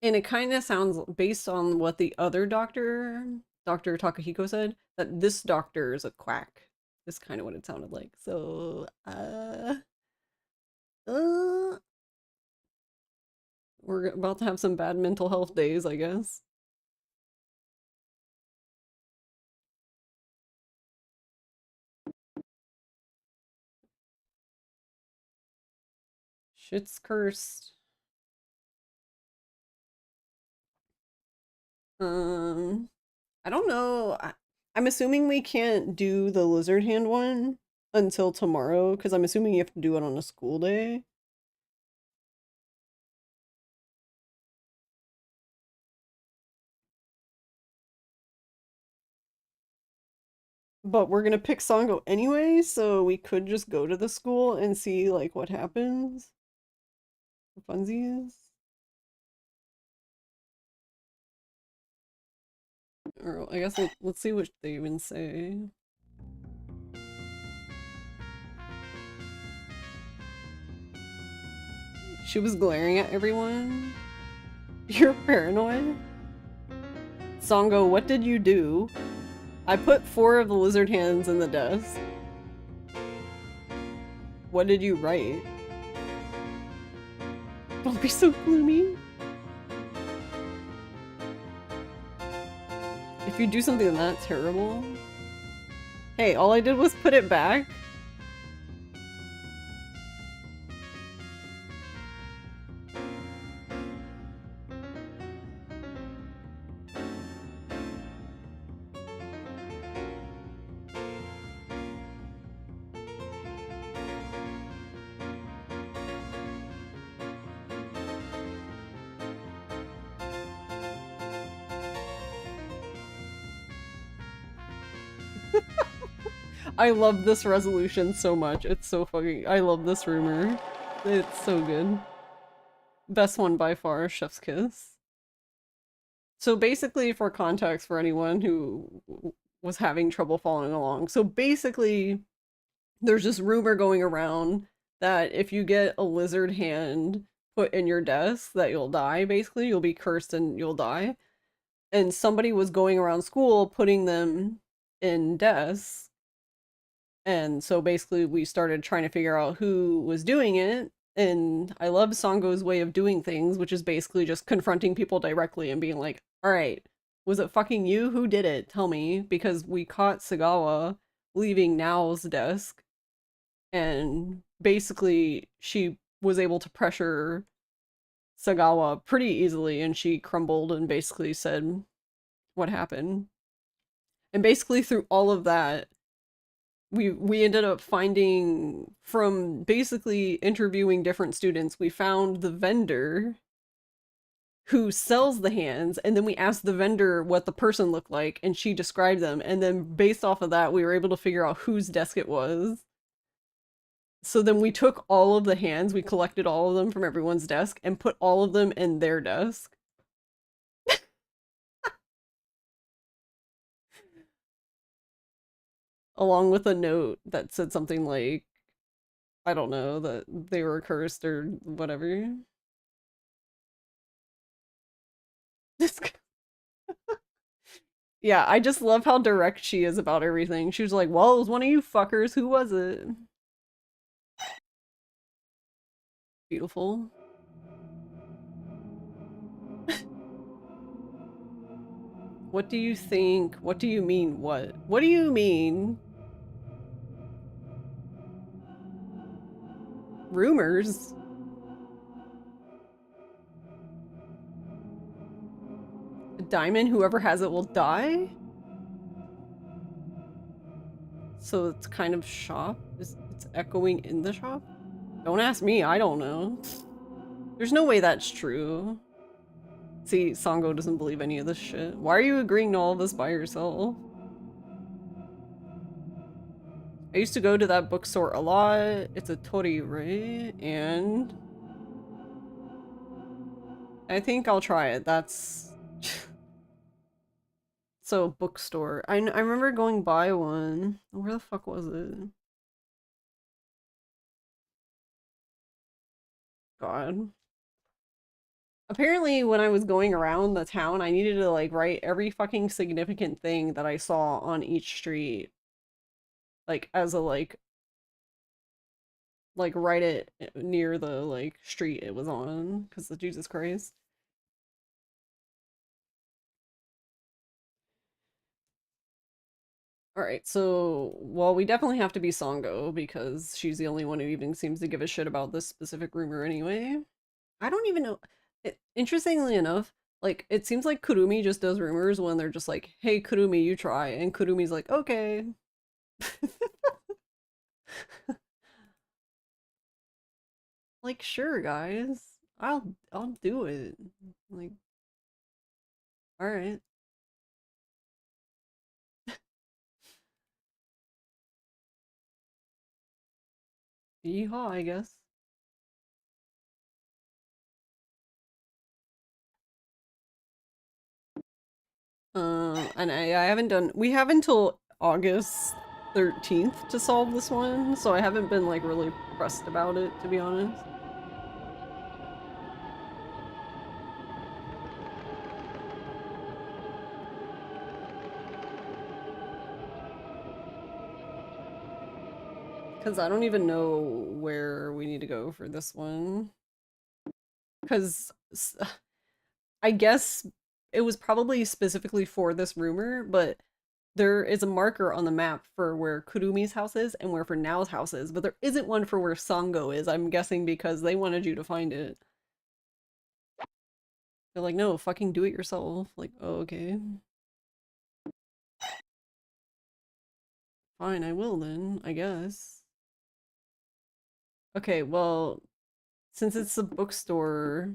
And it kind of sounds, based on what the other doctor, Dr. Takahiko, said, that this doctor is a quack. Is kind of what it sounded like. So, we're about to have some bad mental health days, I guess. Shit's cursed. I don't know. I'm assuming we can't do the lizard hand one until tomorrow, because I'm assuming you have to do it on a school day. But we're gonna pick Sango anyway, so we could just go to the school and see like what happens. For funsies. Or I guess let's see what they even say. She was glaring at everyone. You're paranoid? Sango, what did you do? I put 4 of the lizard hands in the desk. What did you write? Don't be so gloomy. If you do something that terrible... Hey, all I did was put it back. I love this resolution so much. It's so fucking- I love this rumor. It's so good. Best one by far, Chef's Kiss. So basically, for context for anyone who was having trouble following along, so basically, there's this rumor going around that if you get a lizard hand put in your desk, that you'll die, basically. You'll be cursed and you'll die. And somebody was going around school putting them in desks. And so basically, we started trying to figure out who was doing it. And I love Sango's way of doing things, which is basically just confronting people directly and being like, all right, was it fucking you? Who did it? Tell me. Because we caught Sagawa leaving Nao's desk. And basically, she was able to pressure Sagawa pretty easily. And she crumbled and basically said what happened. And basically, through all of that, we ended up finding from basically interviewing different students, we found the vendor who sells the hands, and then we asked the vendor what the person looked like and she described them, and then based off of that we were able to figure out whose desk it was. So then we took all of the hands, we collected all of them from everyone's desk and put all of them in their desk, along with a note that said something like, I don't know, that they were cursed or whatever. This Yeah, I just love how direct she is about everything. She was like, well, it was one of you fuckers. Who was it? Beautiful. What do you think? What do you mean, what? What do you mean? Rumors? A diamond, whoever has it will die? So it's kind of shop? It's echoing in the shop? Don't ask me, I don't know. There's no way that's true. See, Sango doesn't believe any of this shit. Why are you agreeing to all this by yourself? I used to go to that bookstore a lot. It's a Tori, right? And I think I'll try it. That's so bookstore. I remember going by one. Where the fuck was it? God. Apparently, when I was going around the town, I needed to like write every fucking significant thing that I saw on each street, like as a like write it near the like street it was on, because the Jesus Christ. All right, so well, we definitely have to be Songo because she's the only one who even seems to give a shit about this specific rumor anyway. I don't even know. Interestingly enough, like it seems like Kurumi just does rumors when they're just like, "Hey, Kurumi, you try," and Kurumi's like, "Okay." Like, sure, guys, I'll do it. Like, all right, yeehaw, I guess. And I haven't done. We have until August 13th to solve this one, so I haven't been like really pressed about it, to be honest. Because I don't even know where we need to go for this one. Because I guess it was probably specifically for this rumor, but there is a marker on the map for where Kurumi's house is and where for Nao's house is, but there isn't one for where Sango is. I'm guessing because they wanted you to find it. They're like, no, fucking do it yourself. Like, oh, okay. Fine, I will then, I guess. Okay, well, since it's a bookstore.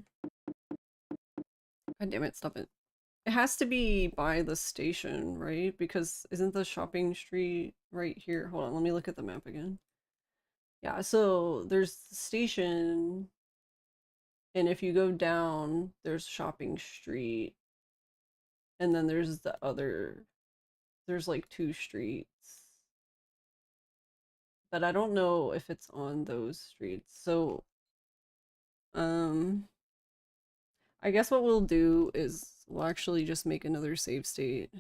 God damn it, stop it. It has to be by the station, right? Because isn't the shopping street right here? Hold on, let me look at the map again. Yeah, so there's the station, and if you go down, there's shopping street, and then there's the other, there's like two streets. But I don't know if it's on those streets. So, um, I guess what we'll do is we'll actually just make another save state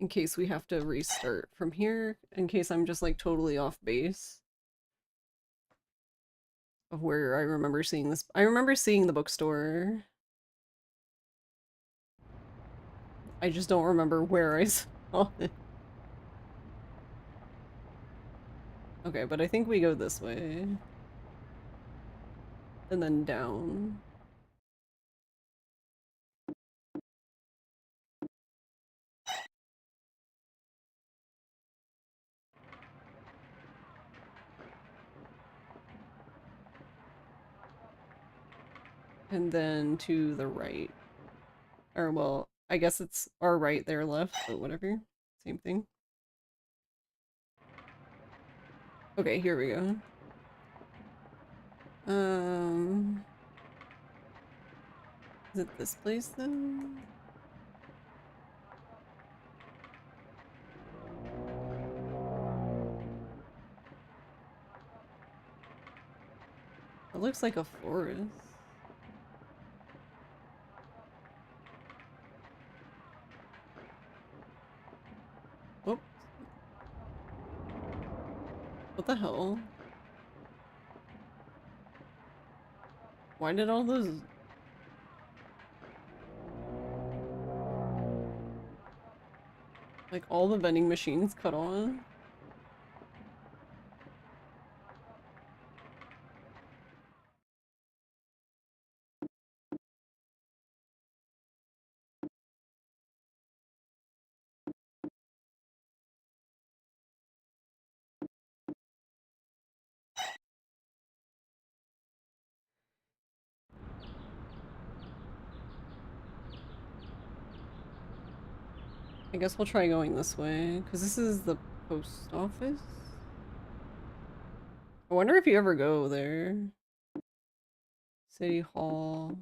in case we have to restart from here, in case I'm just like totally off base of where I remember seeing this. I remember seeing the bookstore. I just don't remember where I saw it. Okay, but I think we go this way. And then down. And then to the right. Or, well, I guess it's our right, their left, but whatever. Same thing. Okay, here we go. Is it this place though? It looks like a forest. Oh, what the hell? Why did all those... Like, all the vending machines cut on? I guess we'll try going this way, because this is the post office? I wonder if you ever go there. City Hall.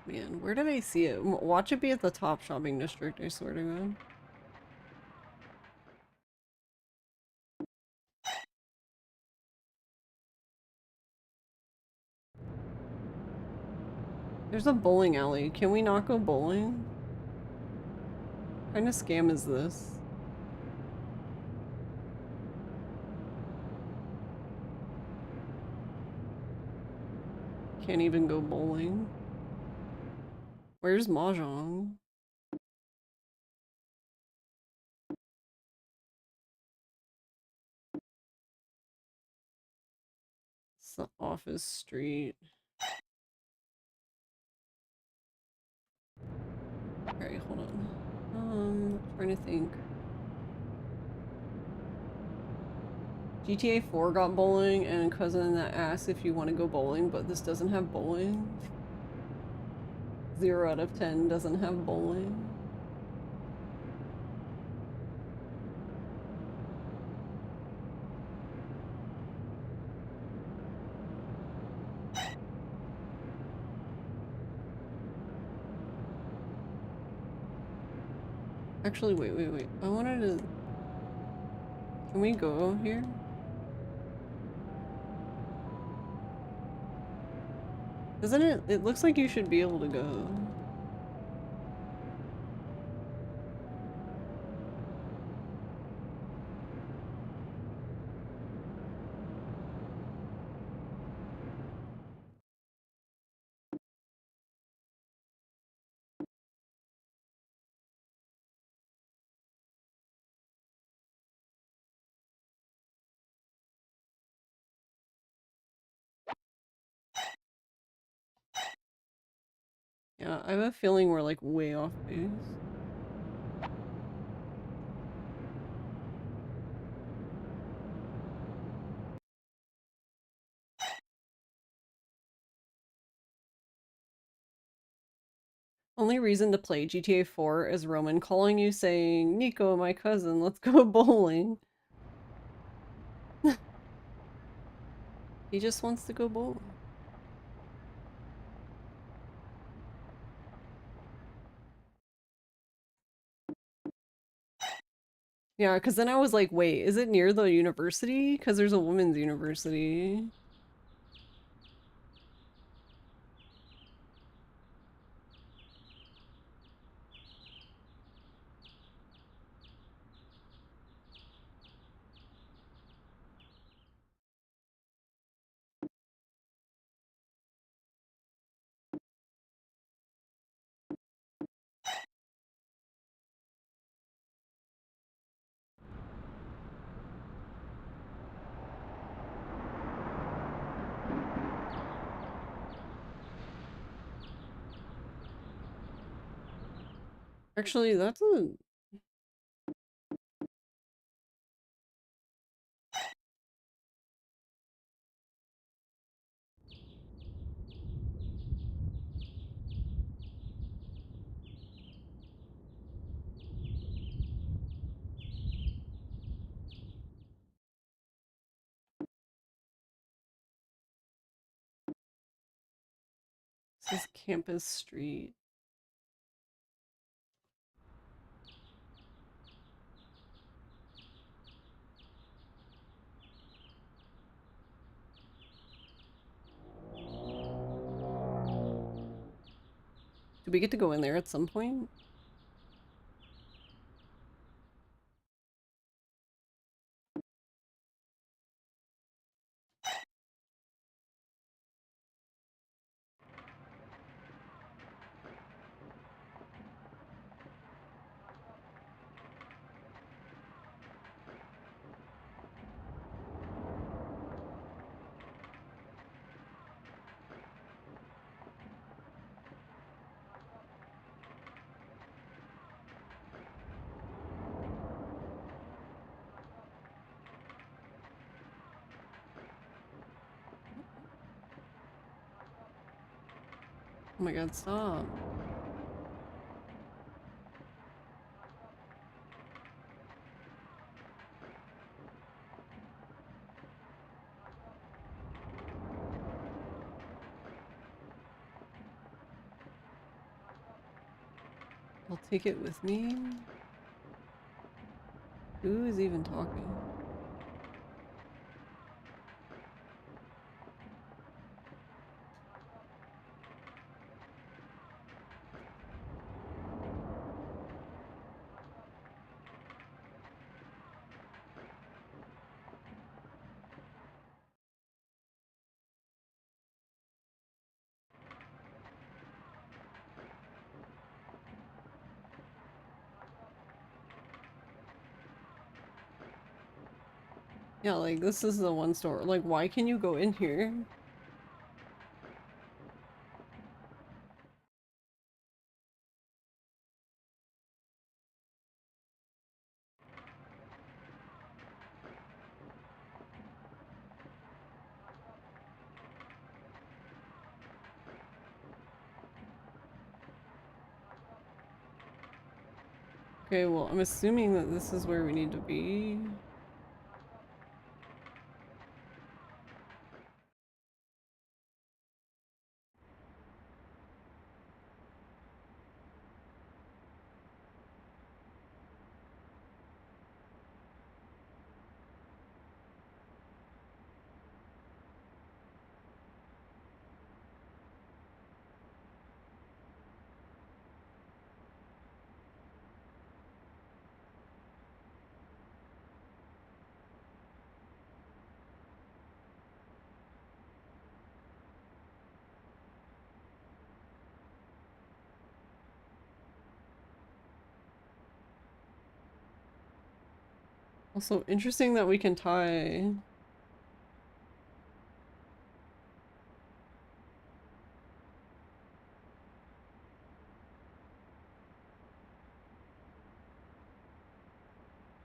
Man, where did I see it? Watch it be at the top shopping district, I swear to God. There's a bowling alley. Can we not go bowling? What kind of scam is this? Can't even go bowling. Where's Mahjong? It's the office street. Alright, hold on. Trying to think. GTA 4 got bowling, and cousin that asked if you want to go bowling, but this doesn't have bowling. 0 out of 10 doesn't have bowling. Actually, wait. I wanted to... Can we go here? Doesn't it? It looks like you should be able to go. Yeah, I have a feeling we're like way off base. Only reason to play GTA 4 is Roman calling you saying, Nico, my cousin, let's go bowling. He just wants to go bowling. Yeah, because then I was like, wait, is it near the university? Because there's a women's university. Actually, that's a... This is Campus Street. Do we get to go in there at some point? Oh my god, stop. I'll take it with me? Who is even talking? Yeah, like, this is the one store. Like, why can you go in here? Okay, well, I'm assuming that this is where we need to be. Also, interesting that we can tie.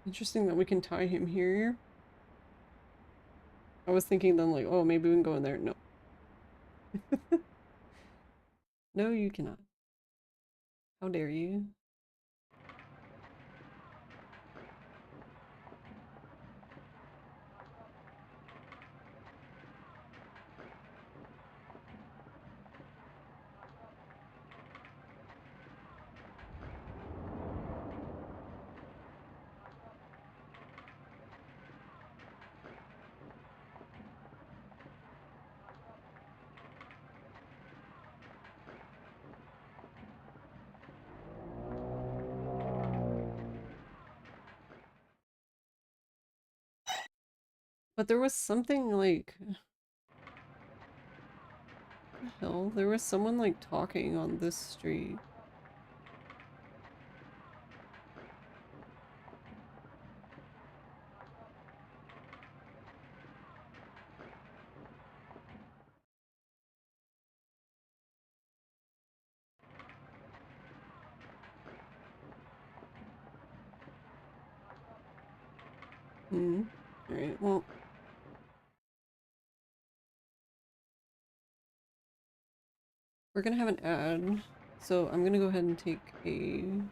Interesting that we can tie him here. I was thinking then like, oh, maybe we can go in there. No. No, you cannot. How dare you? But there was something like, what the hell? There was someone like talking on this street. Hmm. Alright, well. We're gonna have an ad, so I'm gonna go ahead and take a... I'm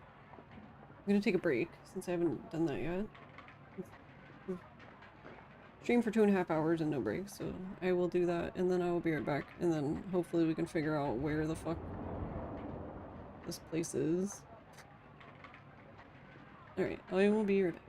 gonna take a break, since I haven't done that yet. We've streamed for 2.5 hours and no break, so I will do that, and then I will be right back, and then hopefully we can figure out where the fuck this place is. Alright, I will be right back.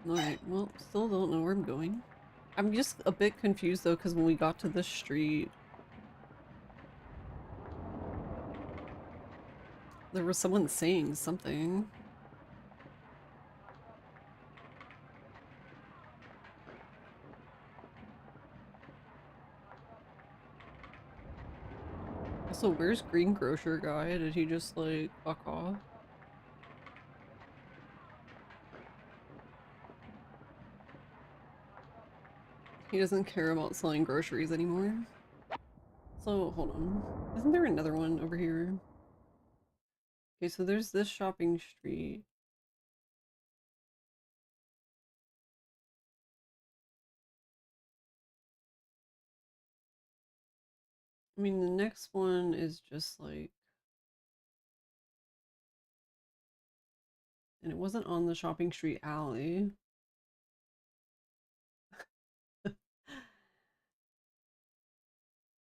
Alright, well, still don't know where I'm going. I'm just a bit confused though, because when we got to this street, there was someone saying something. Also, where's Greengrocer guy? Did he just like fuck off? He doesn't care about selling groceries anymore. So, hold on. Isn't there another one over here? Okay, so there's this shopping street. I mean, the next one is just like... And it wasn't on the shopping street alley.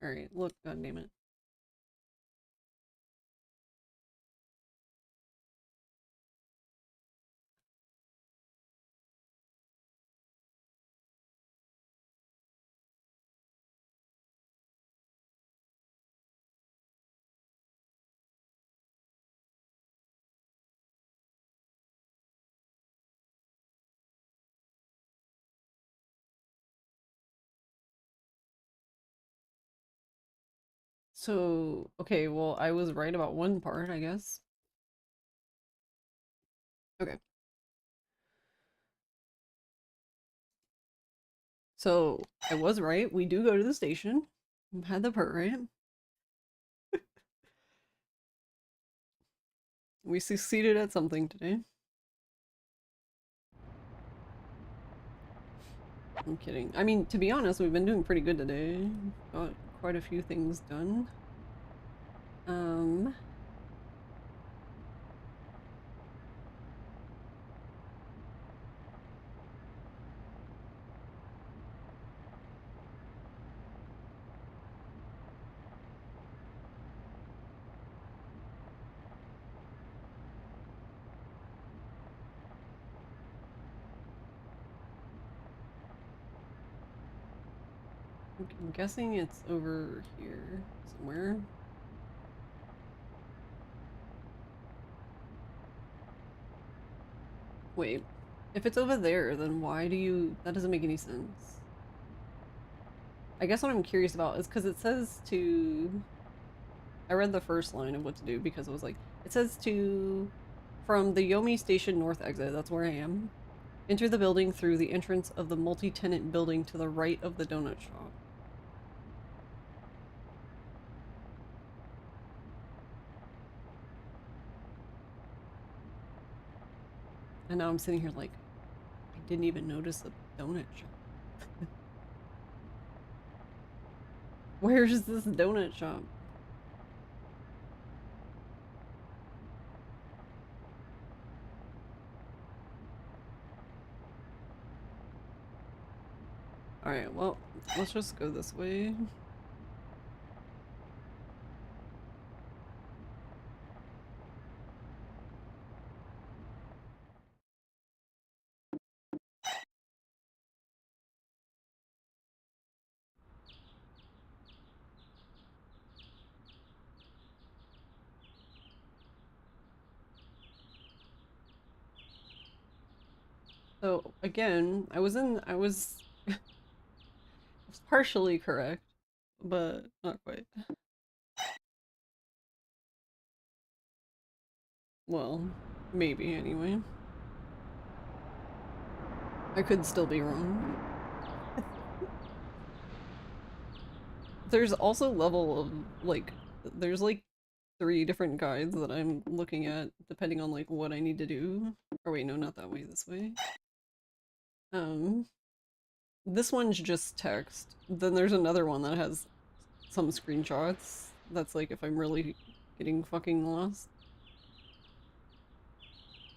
Alright, look, god damn it. So, okay, well, I was right about one part, I guess. Okay. So, I was right. We do go to the station. Had the part right. We succeeded at something today. I'm kidding. I mean, to be honest, we've been doing pretty good today. Got quite a few things done. Um, I'm guessing it's over here somewhere. Wait, if it's over there, then why do you... That doesn't make any sense. I guess what I'm curious about is because it says to... I read the first line of what to do because it was like, it says to... From the Yomi Station North exit, that's where I am. Enter the building through the entrance of the multi-tenant building to the right of the donut shop. And now I'm sitting here like, I didn't even notice the donut shop. Where's this donut shop? Alright, well, let's just go this way. So, again, I was partially correct, but not quite. Well, maybe anyway. I could still be wrong. There's also level of, like, there's like 3 different guides that I'm looking at depending on like what I need to do. Or wait, no, not that way, this way. Um, this one's just text. Then there's another one that has some screenshots. That's like if I'm really getting fucking lost.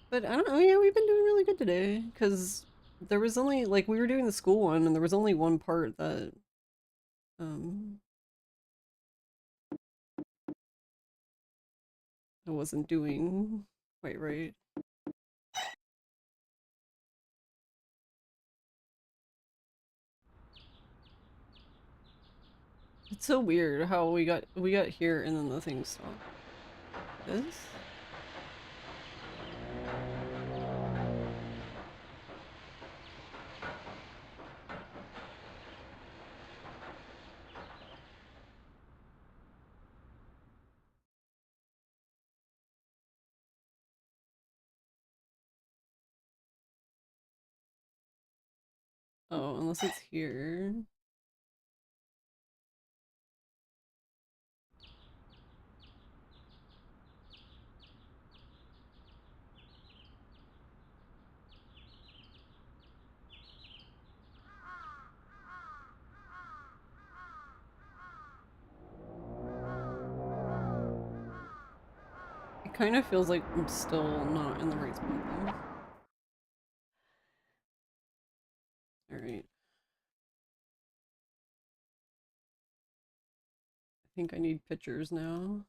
But I don't know, yeah, we've been doing really good today. Because there was only, like, we were doing the school one, and there was only one part that, um, I wasn't doing quite right. It's so weird how we got here and then the thing stopped. This? Oh, unless it's here. It kind of feels like I'm still not in the right spot though. Alright. I think I need pictures now.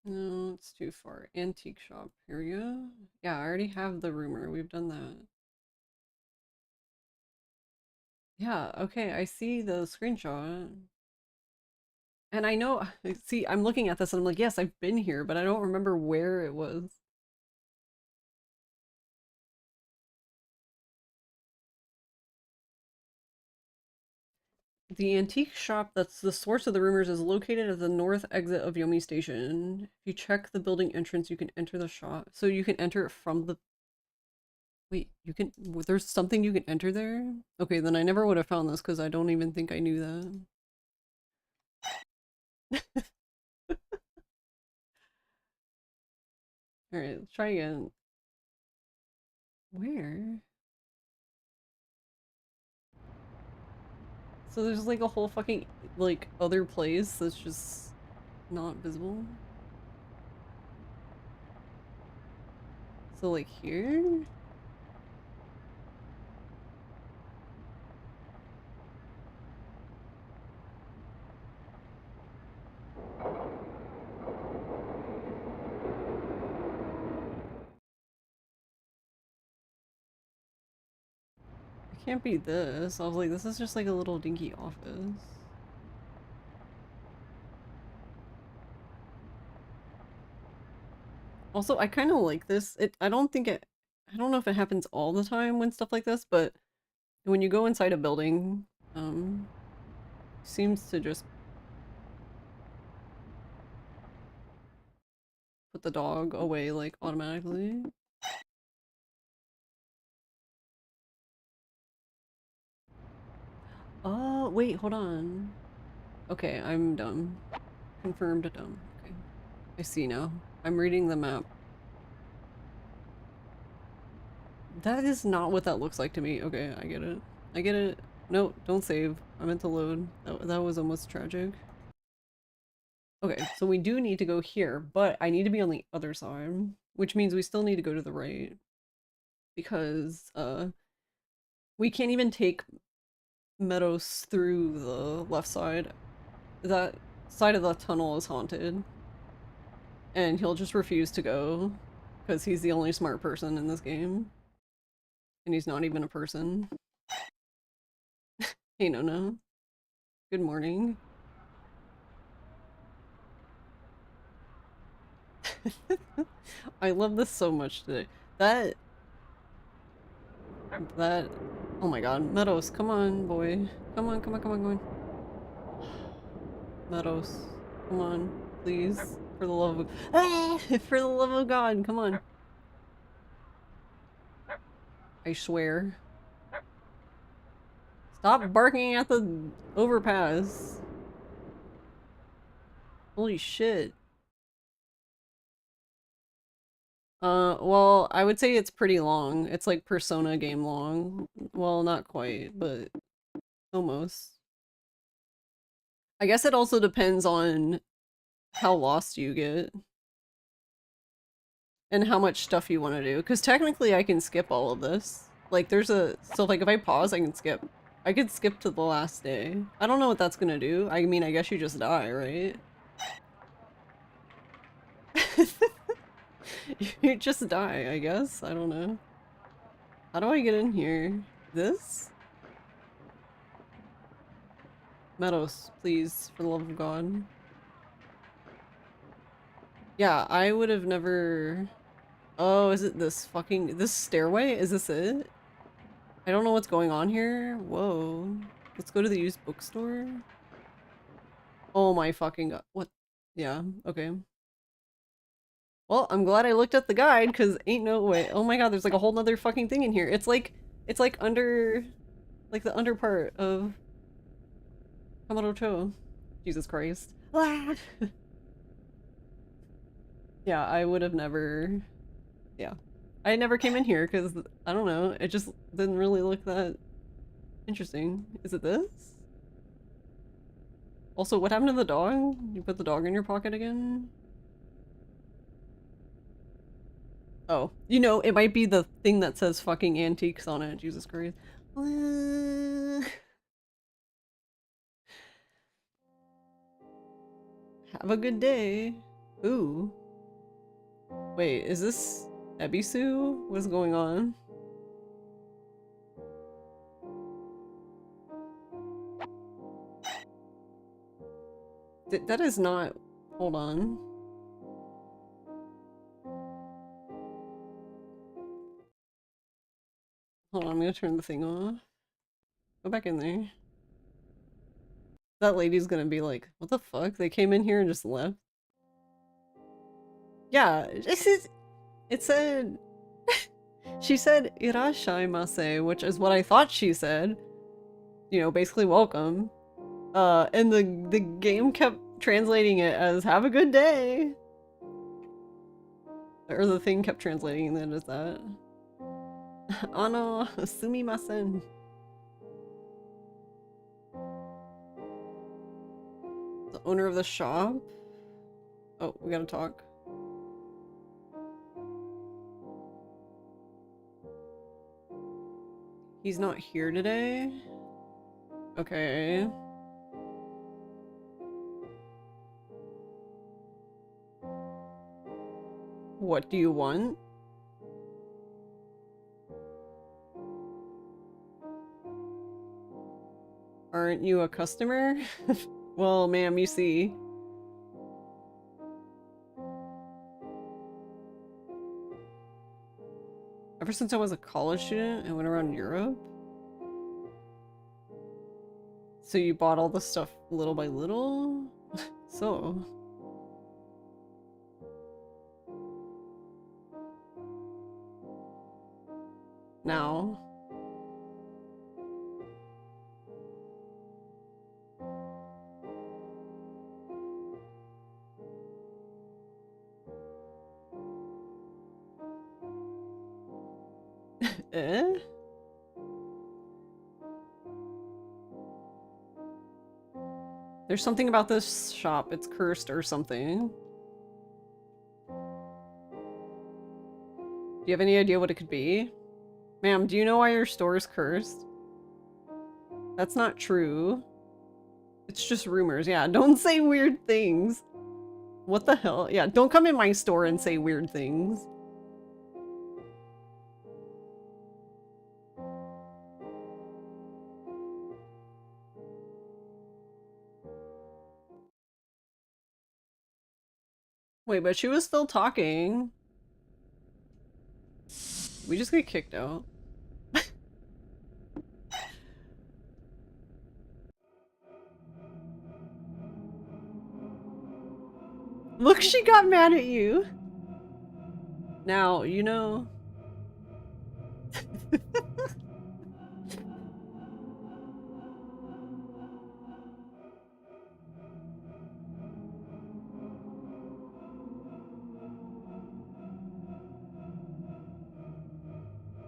No, it's too far. Antique shop. Here we go. Yeah, I already have the rumor. We've done that. Yeah, okay, I see the screenshot. And I know, see, I'm looking at this and I'm like, yes, I've been here, but I don't remember where it was. The antique shop that's the source of the rumors is located at the north exit of Yomi Station. If you check the building entrance, you can enter the shop. So you can enter it from the... Wait, you can... There's something you can enter there? Okay, then I never would have found this because I don't even think I knew that. Alright, let's try again. Where? So there's like a whole fucking, like, other place that's just not visible? So like here? It can't be this. I was like, this is just like a little dinky office. Also, I kind of like this. I don't think I don't know if it happens all the time when stuff like this, but when you go inside a building, seems to just put the dog away like automatically. Oh, wait, hold on. Okay, I'm dumb. Confirmed dumb. Okay. I see now. I'm reading the map. That is not what that looks like to me. Okay, I get it. I get it. No, don't save. I meant to load. That was almost tragic. Okay, so we do need to go here, but I need to be on the other side, which means we still need to go to the right. Because, we can't even take Meadows through the left side. That side of the tunnel is haunted. And he'll just refuse to go, because he's the only smart person in this game. And he's not even a person. Hey, Nona. Good morning. I love this so much today. That... Oh my god. Meadows, come on, boy. Come on, come on, come on, come on. Meadows, come on. Please. For the love of... Ah! For the love of God, come on. I swear. Stop barking at the overpass. Holy shit. Well, I would say it's pretty long. It's like Persona game long. Well, not quite, but almost. I guess it also depends on how lost you get. And how much stuff you want to do. Because technically I can skip all of this. Like, there's a... So, like, if I pause, I can skip. I could skip to the last day. I don't know what that's gonna do. I mean, I guess you just die, right? You just die, I guess. I don't know. How do I get in here? This? Meadows, please, for the love of God. Yeah, I would have never... Oh, is it this fucking... This stairway? Is this it? I don't know what's going on here. Whoa. Let's go to the used bookstore. Oh my fucking god. What? Yeah, okay. Well, I'm glad I looked at the guide, because ain't no way. Oh my god, there's like a whole nother fucking thing in here. It's like under... Like the under part of... Hamarocho. Jesus Christ. Ah! Yeah, I would have never... Yeah. I never came in here because, I don't know, it just didn't really look that interesting. Is it this? Also, what happened to the dog? You put the dog in your pocket again? Oh, you know, it might be the thing that says fucking antiques on it. Jesus Christ. Have a good day. Ooh. Wait, is this Ebisu? What's going on? That is not... Hold on. Hold on, I'm gonna turn the thing off. Go back in there. That lady's gonna be like, what the fuck? They came in here and just left? Yeah, it said... She said, "Irashaimase," which is what I thought she said. You know, basically welcome. And the game kept translating it as "have a good day." Or the thing kept translating it as that. Ano, sumimasen. The owner of the shop? Oh, we gotta talk. He's not here today? Okay. What do you want? Aren't you a customer? Well, ma'am, you see. Ever since I was a college student, I went around Europe. So you bought all the stuff little by little? So... Now... Eh? There's something about this shop. It's cursed or something. Do you have any idea what it could be? Ma'am, do you know why your store is cursed? That's not true. It's just rumors. Yeah, don't say weird things. What the hell? Yeah, don't come in my store and say weird things. Wait, but she was still talking. We just get kicked out. Look, she got mad at you. Now, you know...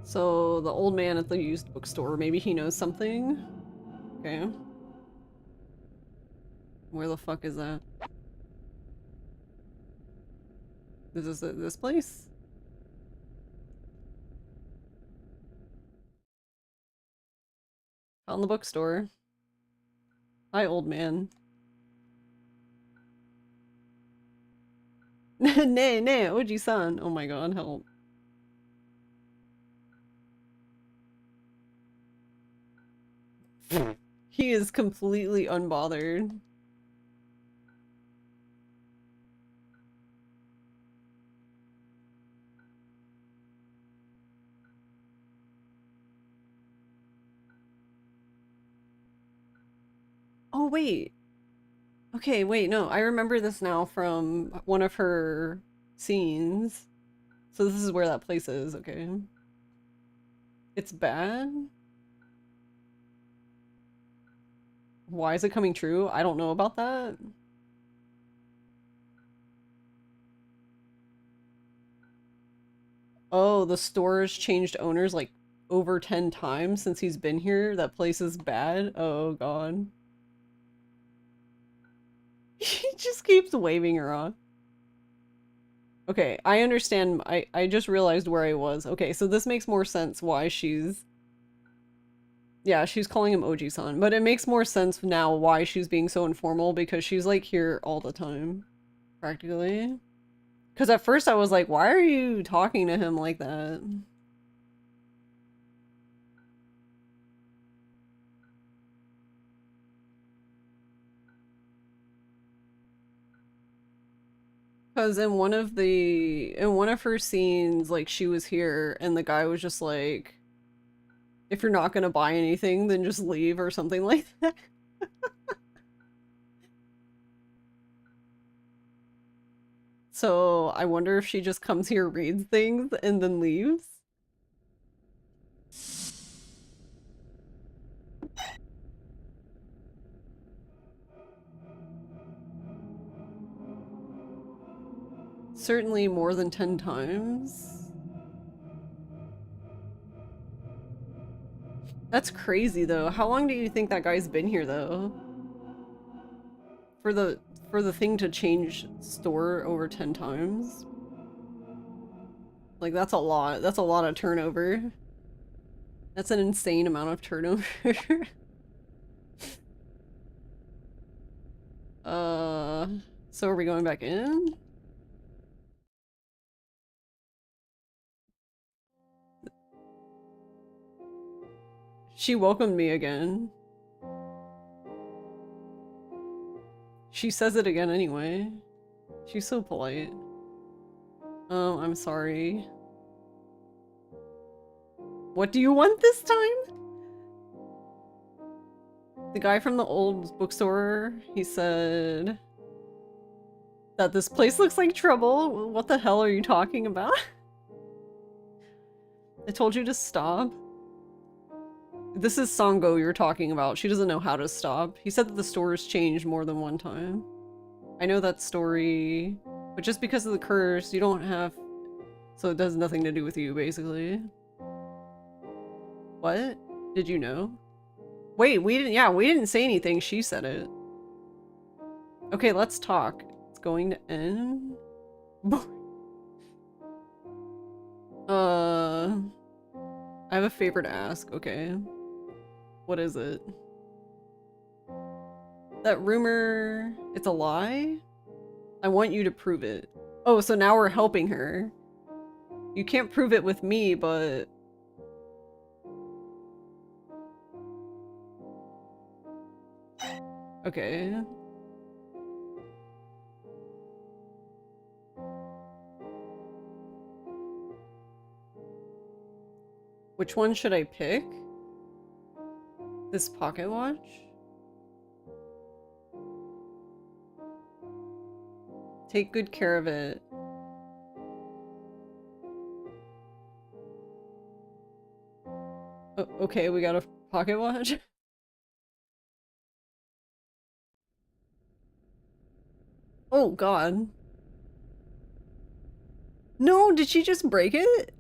So, the old man at the used bookstore, maybe he knows something? Okay. Where the fuck is that? Is this place? Found the bookstore. Hi, old man. Nay, Oji-san. Oh my god, help. He is completely unbothered. Oh, wait. Okay, wait, no. I remember this now from one of her scenes. So this is where that place is, okay. It's bad? Why is it coming true? I don't know about that. Oh, the store's changed owners like over 10 times since he's been here. That place is bad. Oh god. He just keeps waving her off. Okay, I understand. I just realized where I was. Okay, so this makes more sense why she's... Yeah, she's calling him Oji-san, but it makes more sense now why she's being so informal because she's like here all the time, practically. Because at first I was like, why are you talking to him like that? Because in one of her scenes, like she was here and the guy was just like, if you're not gonna buy anything, then just leave or something like that. So I wonder if she just comes here, reads things, and then leaves. Certainly more than 10 times. That's crazy though. How long do you think that guy's been here though? For the thing to change store over 10 times? Like that's a lot. That's a lot of turnover. That's an insane amount of turnover. So are we going back in? She welcomed me again. She says it again anyway. She's so polite. Oh, I'm sorry. What do you want this time? The guy from the old bookstore, he said that this place looks like trouble. What the hell are you talking about? I told you to stop. This is Sango you're talking about. She doesn't know how to stop. He said that the store's changed more than one time. I know that story, but just because of the curse, you don't have... So it has nothing to do with you, basically. What? Did you know? Wait, we didn't say anything. She said it. Okay, let's talk. It's going to end. I have a favor to ask. Okay. What is it? That rumor, it's a lie? I want you to prove it. Oh, so now we're helping her. You can't prove it with me, but... Okay. Which one should I pick? This pocket watch? Take good care of it. Oh, okay, we got a pocket watch. Oh god. No, did she just break it?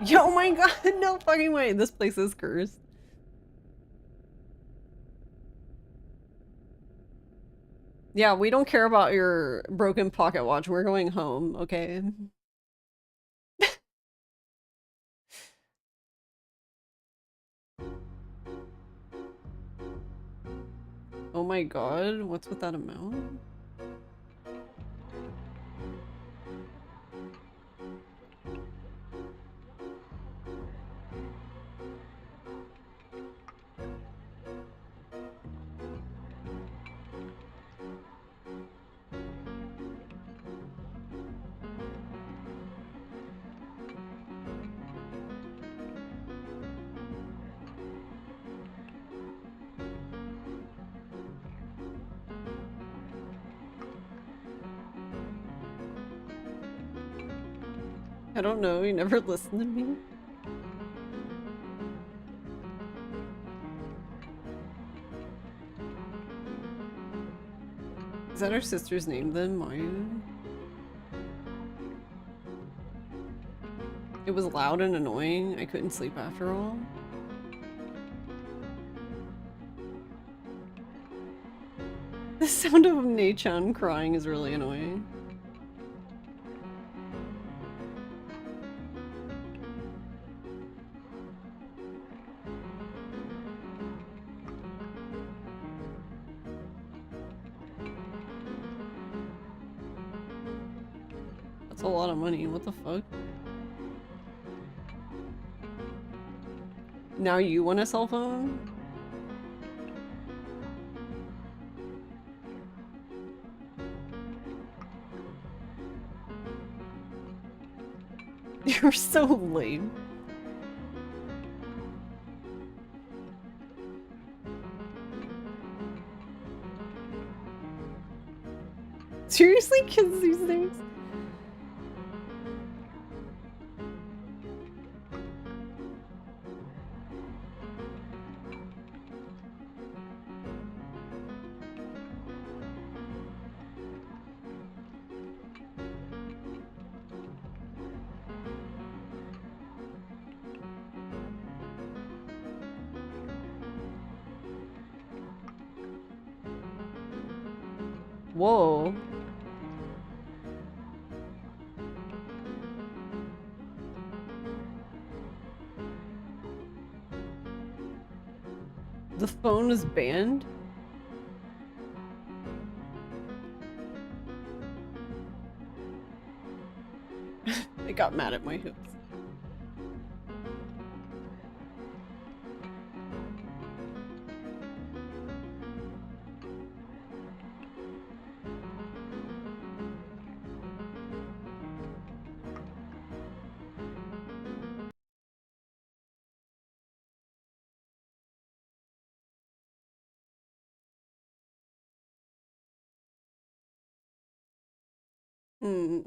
Yo, oh my god, no fucking way. This place is cursed. Yeah, we don't care about your broken pocket watch. We're going home, okay? Oh my god, what's with that amount? I don't know, you never listened to me. Is that our sister's name then, Mayu? It was loud and annoying. I couldn't sleep after all. The sound of Nei-chan crying is really annoying. That's a lot of money. What the fuck? Now you want a cell phone? You're so lame. Seriously, kids these days? Whoa. The phone was banned? They got mad at my hips.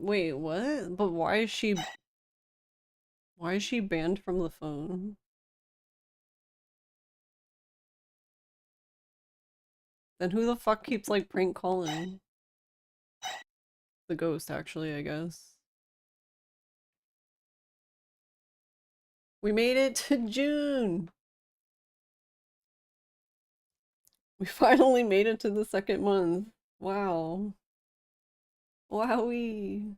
Wait, what? But why is she banned from the phone? Then who the fuck keeps like prank calling? The ghost, actually, I guess. We made it to June! We finally made it to the second month. Wow. Wowie.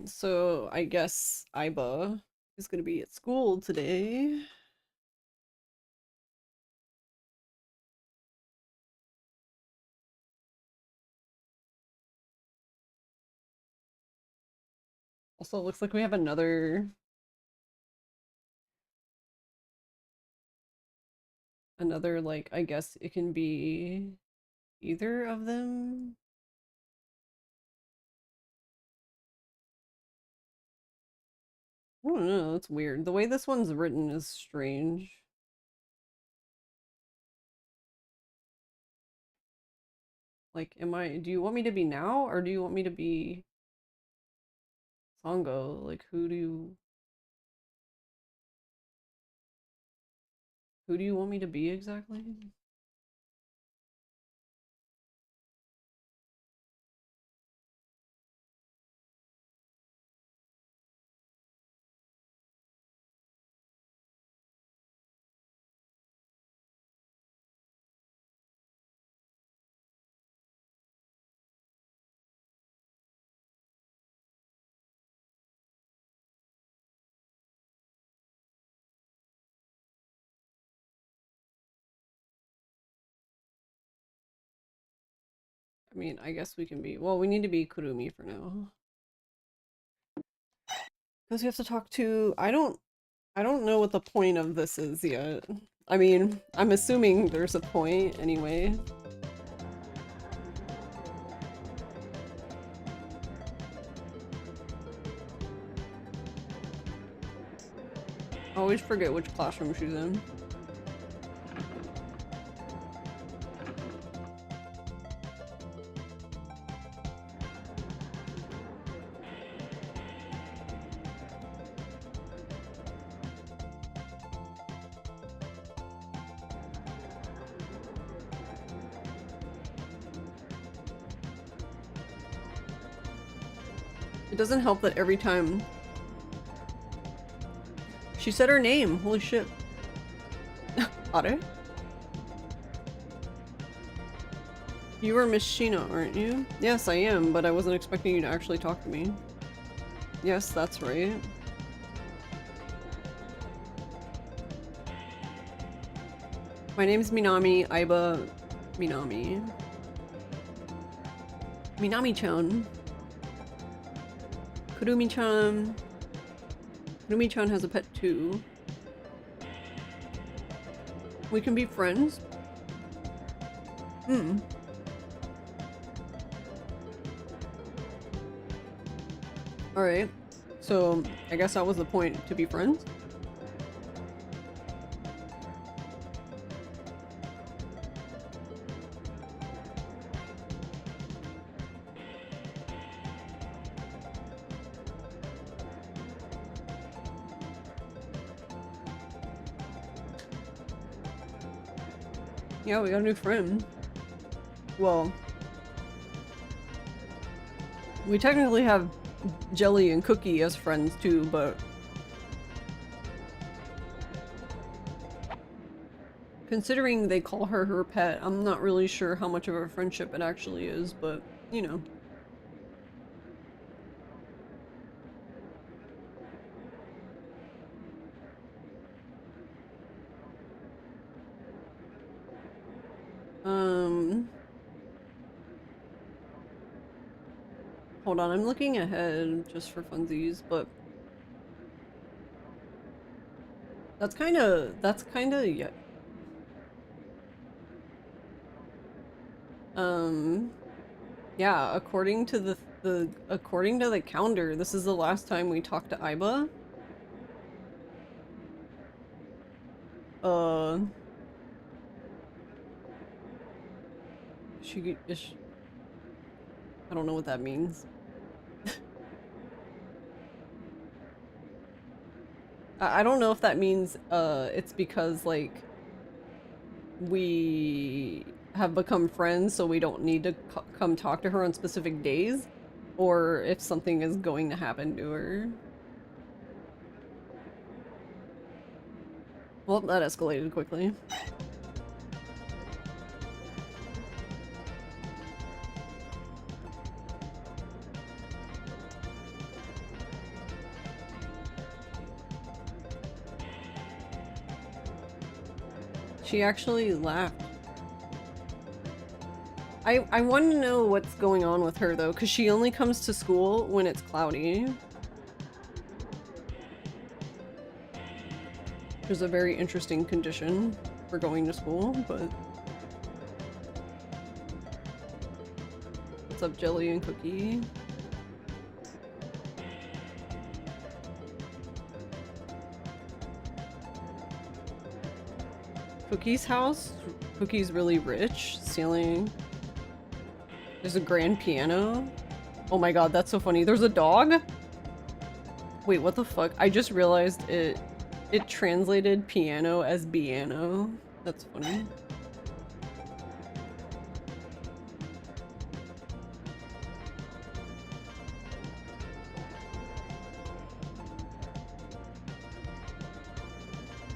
So I guess Aiba is gonna be at school today. Also, it looks like we have another like, I guess it can be either of them. I don't know, it's weird. The way this one's written is strange. Like, do you want me to be now or do you want me to be Sango? Like, who do you want me to be exactly? I mean, I guess we can be. Well, we need to be Kurumi for now. Because we have to talk to. I don't know what the point of this is yet. I mean, I'm assuming there's a point anyway. I always forget which classroom she's in. It doesn't help that every time she said her name. Holy shit. Are? You were Miss Sheena, aren't you? Yes, I am, but I wasn't expecting you to actually talk to me. Yes, that's right. My name's Minami, Aiba Minami. Minami-chan. Kurumi-chan. Kurumi-chan has a pet too. We can be friends? Hmm. Alright. So, I guess that was the point, to be friends? Yeah, we got a new friend. Well, we technically have Jelly and Cookie as friends too, but considering they call her her pet, I'm not really sure how much of a friendship it actually is, but you know. Hold on, I'm looking ahead just for funsies, but that's kind of yeah. Yeah, according to the calendar, this is the last time we talked to Aiba. I don't know what that means. I don't know if that means it's because like we have become friends so we don't need to come talk to her on specific days, or if something is going to happen to her. Well, that escalated quickly. She actually laughed. I want to know what's going on with her though, because she only comes to school when it's cloudy. Which is a very interesting condition for going to school, but... What's up, Jelly and Cookie? Cookie's house? Cookie's really rich. Ceiling. There's a grand piano. Oh my god, that's so funny. There's a dog? Wait, what the fuck? I just realized it translated piano as biano. That's funny.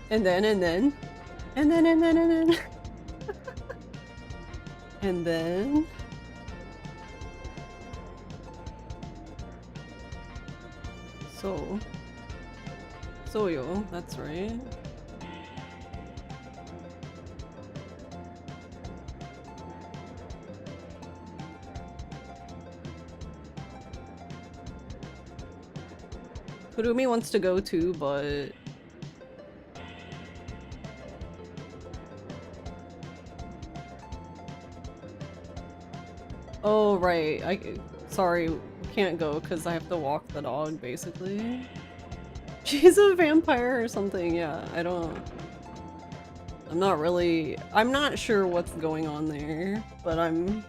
And then. And then. And then. Soyo, that's right. Kurumi wants to go too, but... Oh, right. Sorry, can't go because I have to walk the dog, basically. She's a vampire or something, yeah. I'm not sure what's going on there, but I'm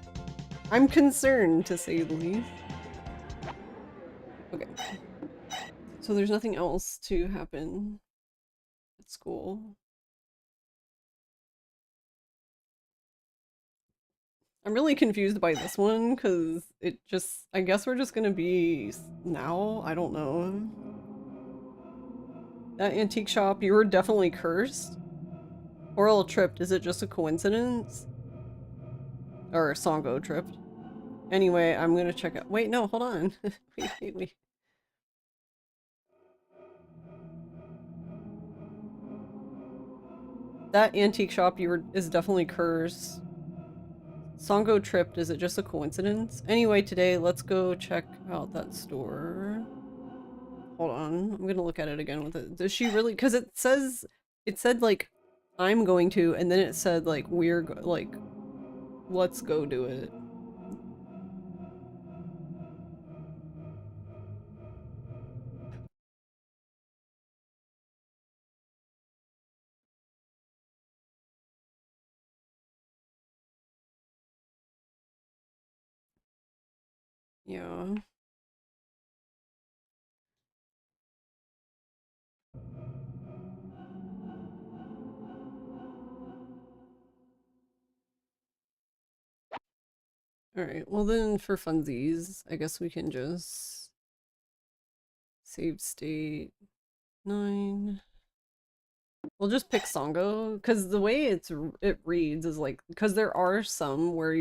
concerned, to say the least. Okay. So there's nothing else to happen at school. I'm really confused by this one, because I guess we're just gonna be now? I don't know. That antique shop, you were definitely cursed? Oral tripped, is it just a coincidence? Or Songo tripped. Anyway, I'm gonna check out- wait, no, hold on. wait. That antique shop is definitely cursed. Songo tripped, is it just a coincidence? Anyway, today, let's go check out that store. Hold on, I'm gonna look at it again with it. Does she really- cause it said like, I'm going to, and then it said like, like, let's go do it. Yeah. Alright, well then for funsies, I guess we can just save state 9. We'll just pick Songo, because the way it reads is like, because there are some where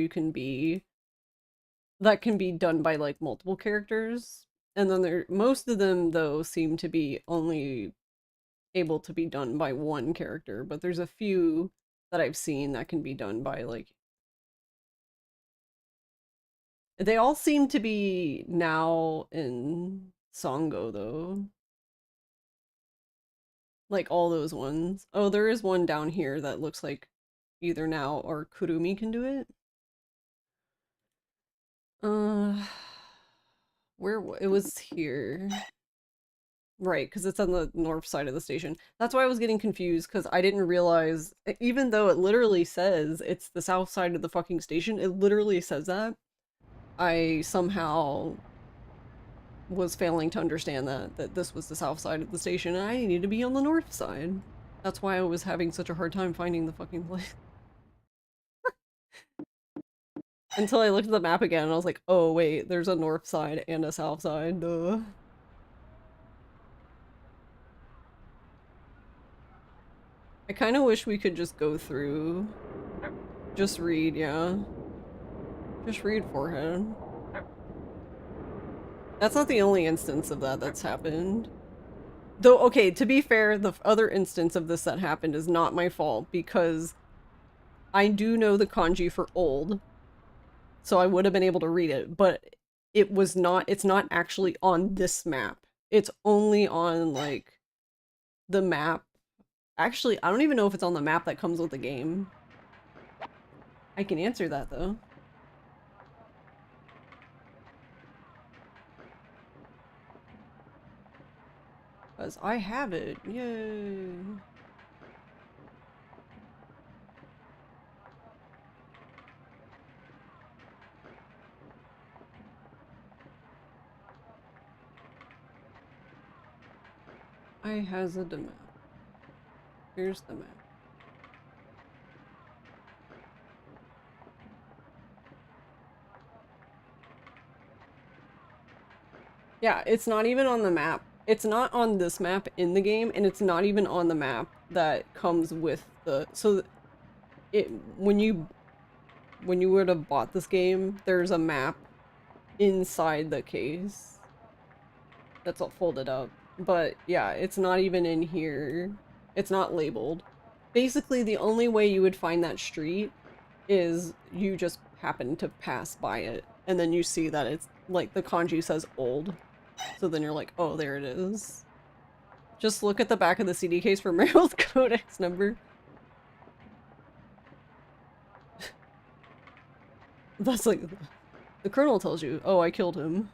that can be done by like multiple characters, and then most of them though seem to be only able to be done by one character, but there's a few that I've seen that can be done by like they all seem to be now in Songo though. Like all those ones. Oh, there is one down here that looks like either now or Kurumi can do it. Uh it was here. Right, because it's on the north side of the station. That's why I was getting confused, because I didn't realize, even though it literally says it's the south side of the fucking station, it literally says that. I somehow was failing to understand that this was the south side of the station, and I needed to be on the north side. That's why I was having such a hard time finding the fucking place. Until I looked at the map again, and I was like, oh wait, there's a north side and a south side, duh. I kind of wish we could just go through. Just read, yeah. Just read forehead. That's not the only instance of that's happened. Though, okay, to be fair, the other instance of this that happened is not my fault, because I do know the kanji for old, so I would have been able to read it, but it's not actually on this map. It's only on, like, the map. Actually, I don't even know if it's on the map that comes with the game. I can answer that, though. Because I have it. Yay. I has a map. Here's the map. Yeah, it's not even on the map. It's not on this map in the game, and it's not even on the map that comes with the... So, when you would have bought this game, there's a map inside the case that's all folded up. But yeah, it's not even in here. It's not labeled. Basically, the only way you would find that street is you just happen to pass by it, and then you see that it's, like, the kanji says old. So then you're like, oh, there it is. Just look at the back of the CD case for Meryl's codex number. That's like, the colonel tells you, oh, I killed him.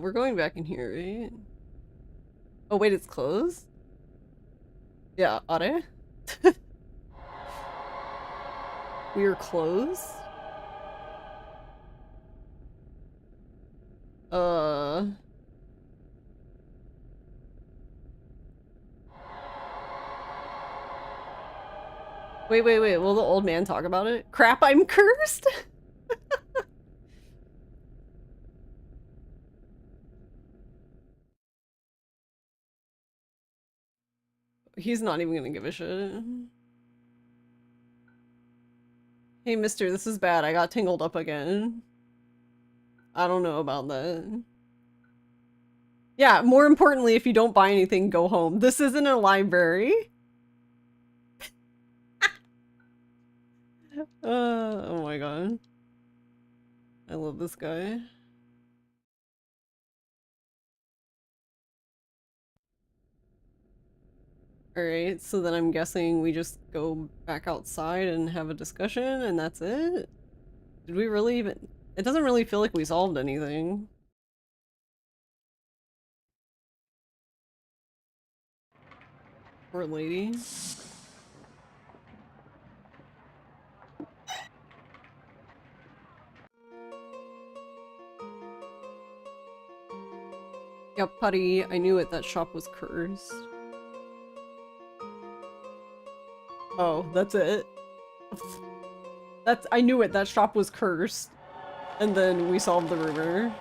We're going back in here, right? Oh wait, it's closed? Yeah, are? We're closed? Uh... Wait, will the old man talk about it? Crap, I'm cursed? He's not even gonna give a shit. Hey mister, this is bad, I got tangled up again. I don't know about that. Yeah, more importantly, if you don't buy anything, go home. This isn't a library. Oh my god. I love this guy. Alright, so then I'm guessing we just go back outside and have a discussion and that's it? Did we really even... It doesn't really feel like we solved anything. Poor lady. Yep, putty. I knew it. That shop was cursed. Oh, that's it. I knew it. That shop was cursed. And then we solved the rumor.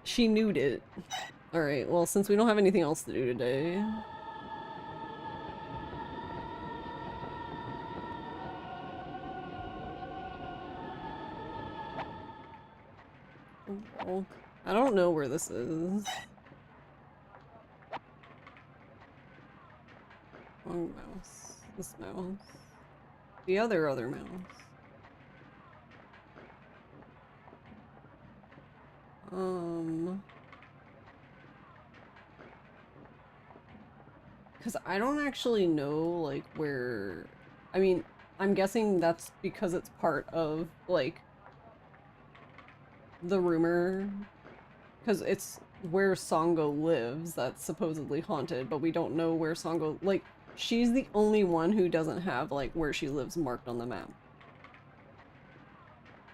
She knew it. Alright, well, since we don't have anything else to do today... Well, I don't know where this is. Wrong mouse. This mouse. The other mouse. Because I don't actually know, like, where... I mean, I'm guessing that's because it's part of, like, the rumor. Because it's where Songo lives that's supposedly haunted, but we don't know where Songo... Like, she's the only one who doesn't have, like, where she lives marked on the map.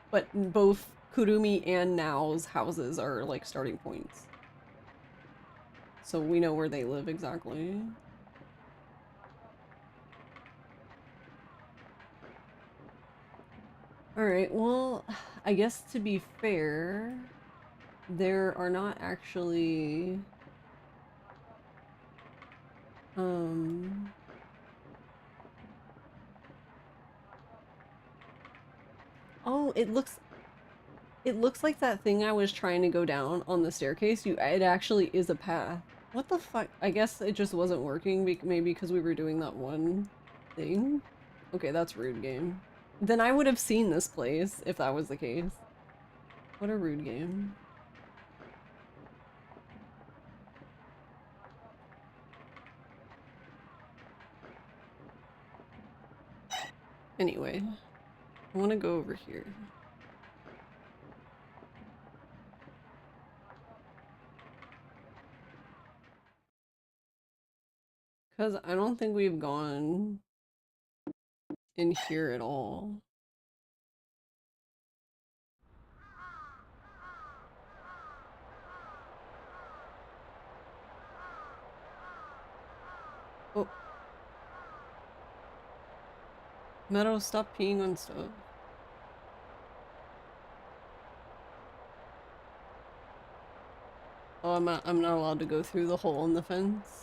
But both Kurumi and Nao's houses are, like, starting points. So we know where they live exactly. Alright, well, I guess to be fair, there are not actually... Oh, it looks like that thing I was trying to go down on the staircase. It actually is a path. What the fuck? I guess it just wasn't working, maybe because we were doing that one thing? Okay, that's rude, game. Then I would have seen this place if that was the case. What a rude game. Anyway, I want to go over here. Because I don't think we've gone in here at all. Oh. Meadow, stop peeing on stuff. Oh, I'm not allowed to go through the hole in the fence.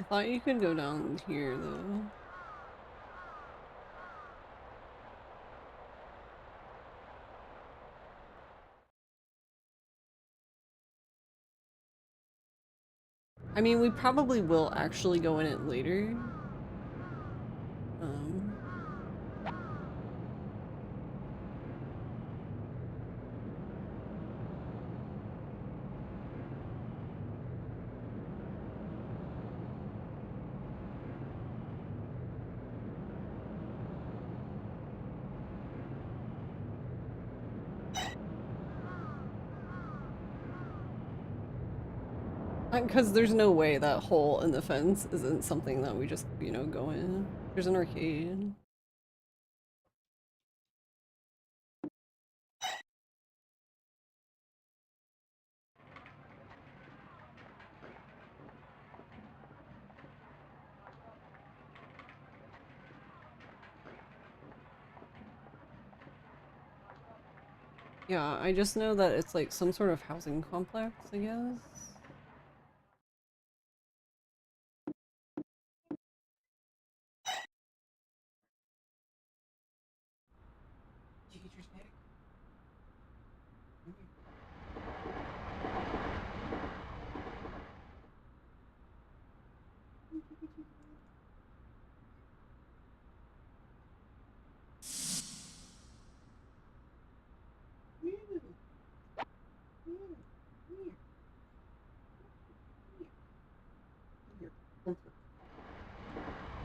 thought you could go down here, though. I mean, we probably will actually go in it later. Um... Because there's no way that hole in the fence isn't something that we just, you know, go in. There's an arcade. Yeah, I just know that it's like some sort of housing complex, I guess.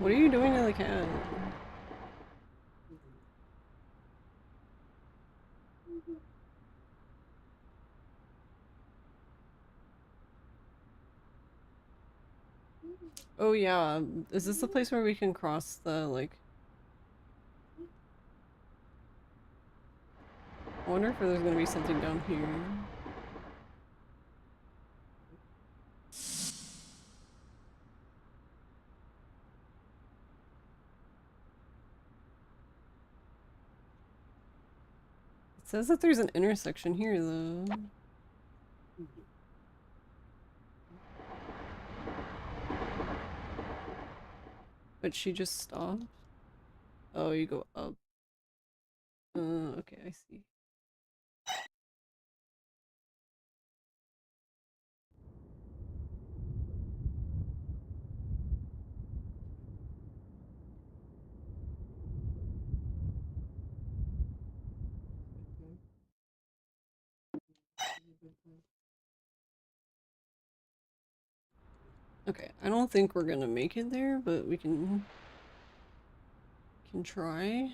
What are you doing to the cat? Oh yeah, is this the place where we can cross the, like... I wonder if there's gonna be something down here. It says that there's an intersection here, though. But she just stopped. Oh, you go up. Okay, I see. Okay, I don't think we're gonna make it there, but we can try.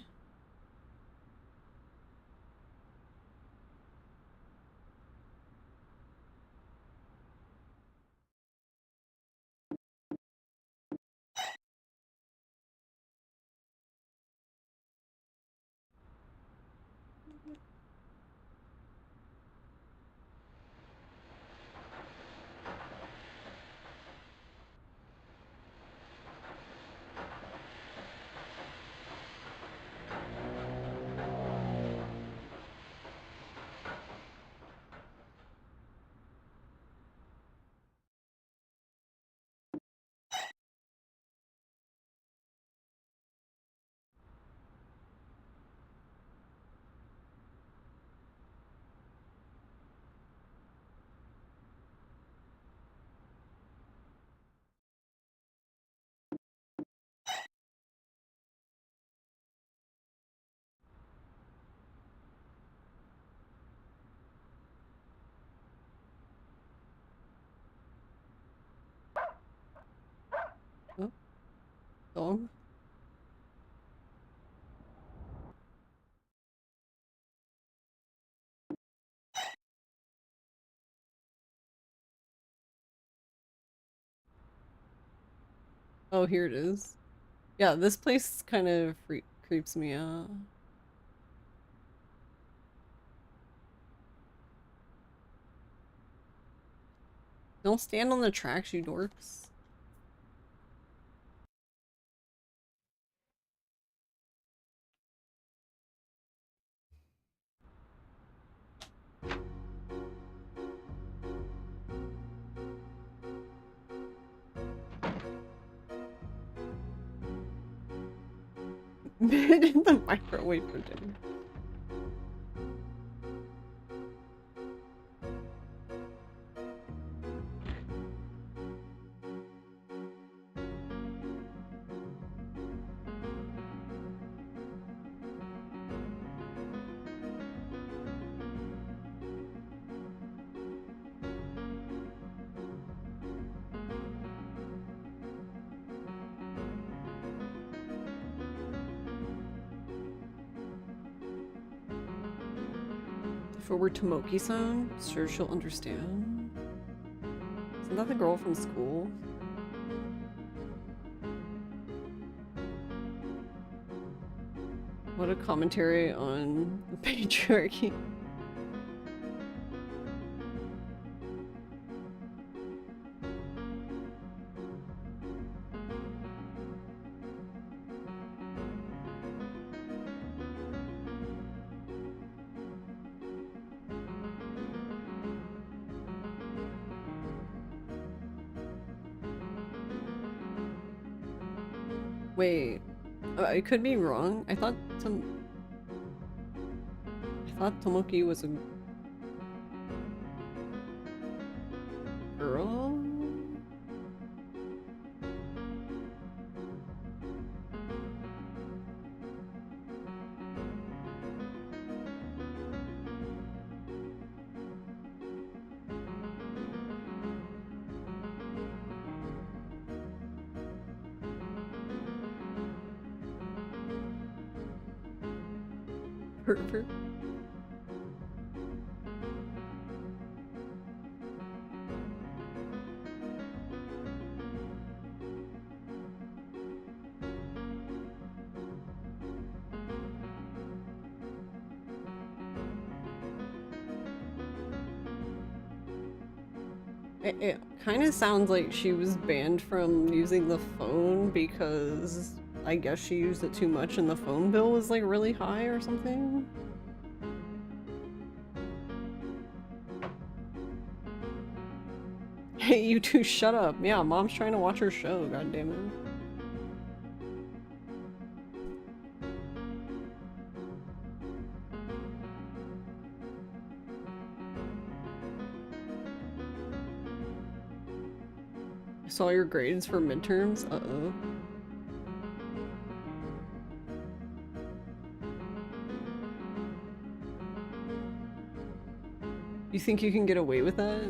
Oh, dog. Oh, here it is. Yeah, this place kind of creeps me out. Don't stand on the tracks, you dorks. Mid in the microwave for dinner. If it were Tomoki-san, sure she'll understand. Isn't that the girl from school? What a commentary on the patriarchy. Wait, I could be wrong. I thought Tomoki was a girl? Pervert. It kind of sounds like she was banned from using the phone because I guess she used it too much and the phone bill was like really high or something. Hey, you two, shut up. Yeah, mom's trying to watch her show, god damn it. I saw your grades for midterms? Uh-oh. You think you can get away with that?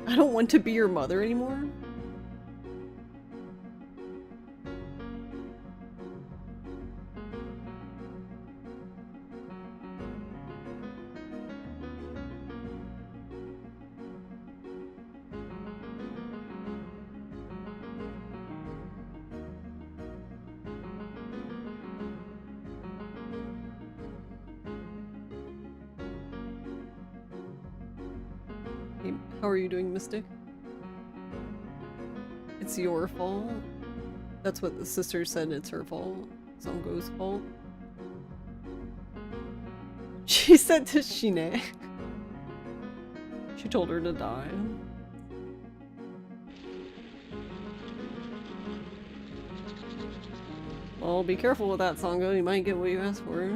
I don't want to be your mother anymore? Hey, how are you doing, Mystic? It's your fault? That's what the sister said, it's her fault. Zongo's fault. She said to Shine. She told her to die. Well, be careful with that, Songo. You might get what you asked for.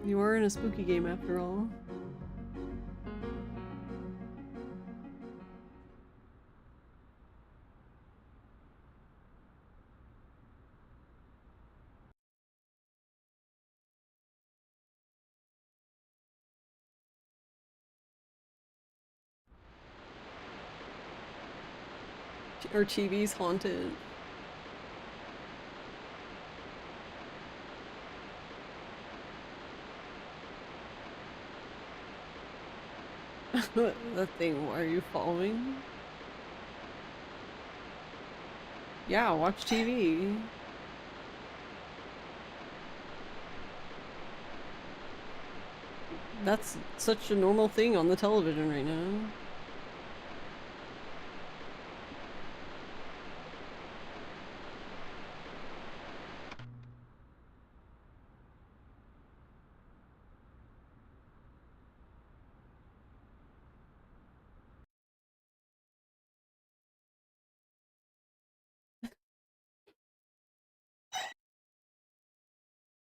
You are in a spooky game after all. Our TV's haunted. That thing, why are you following? Yeah, watch TV. That's such a normal thing on the television right now.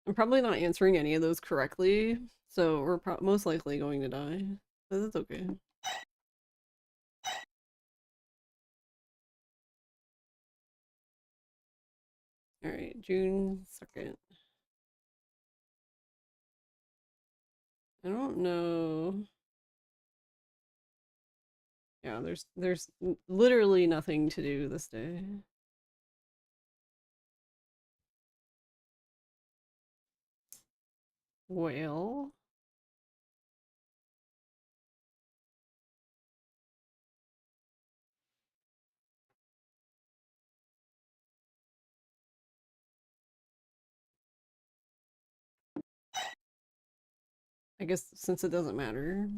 I'm probably not answering any of those correctly, so we're most likely going to die. But that's okay. Alright, June 2nd. I don't know. Yeah, there's literally nothing to do this day. Well, I guess since it doesn't matter.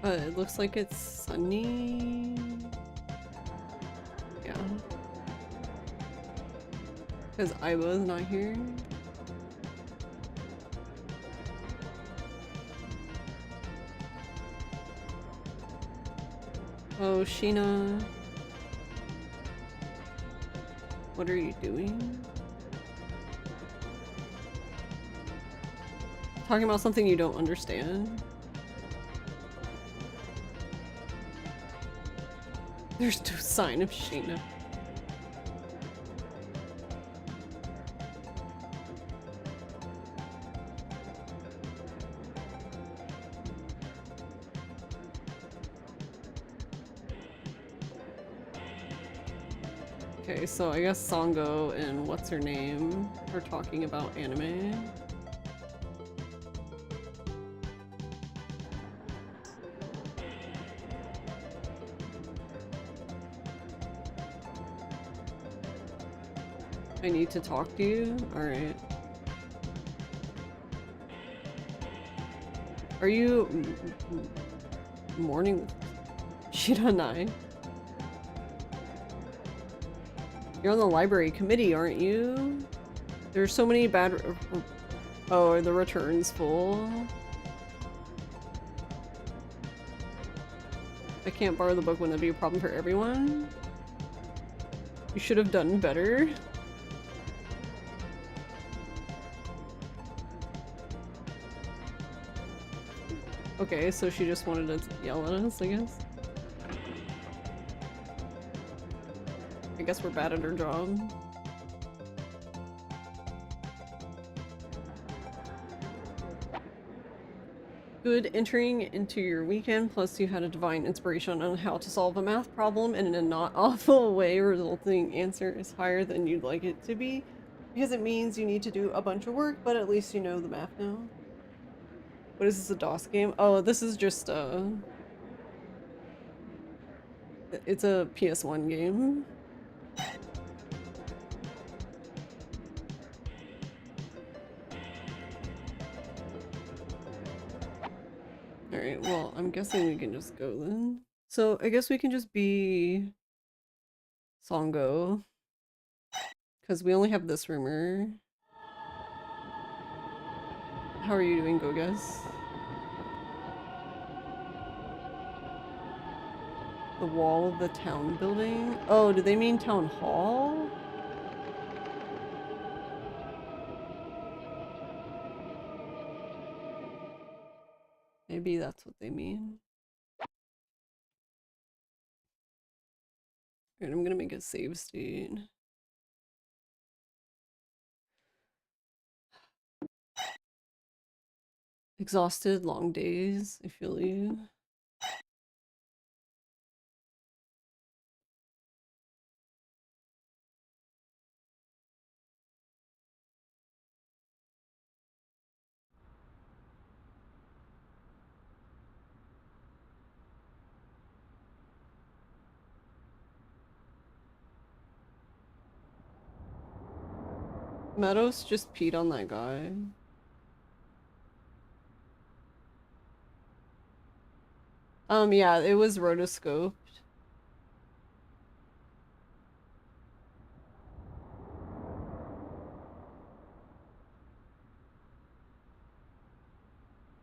It looks like it's sunny. Yeah. Because Iwa's not here. Oh, Sheena. What are you doing? Talking about something you don't understand? There's no sign of Sheena. Okay, so I guess Sango and what's her name are talking about anime. I need to talk to you? Alright. Are you mourning Shiranai? You're on the library committee, aren't you? There's so many bad... Oh, are the returns full? I can't borrow the book. Wouldn't that be a problem for everyone? You should have done better. Okay, so she just wanted to yell at us, I guess. I guess we're bad at her job. Good entering into your weekend, plus you had a divine inspiration on how to solve a math problem in a not awful way, resulting answer is higher than you'd like it to be. Because it means you need to do a bunch of work, but at least you know the math now. What is this, a DOS game? Oh, this is just it's a PS1 game. Alright, well, I'm guessing we can just go then. So, I guess we can just be Songo. Because we only have this rumor. How are you doing, Go Guess? The wall of the town building? Oh, do they mean town hall? Maybe that's what they mean. Alright, I'm gonna make a save state. Exhausted, long days. I feel you. Meadows just peed on that guy. Yeah, it was rotoscoped.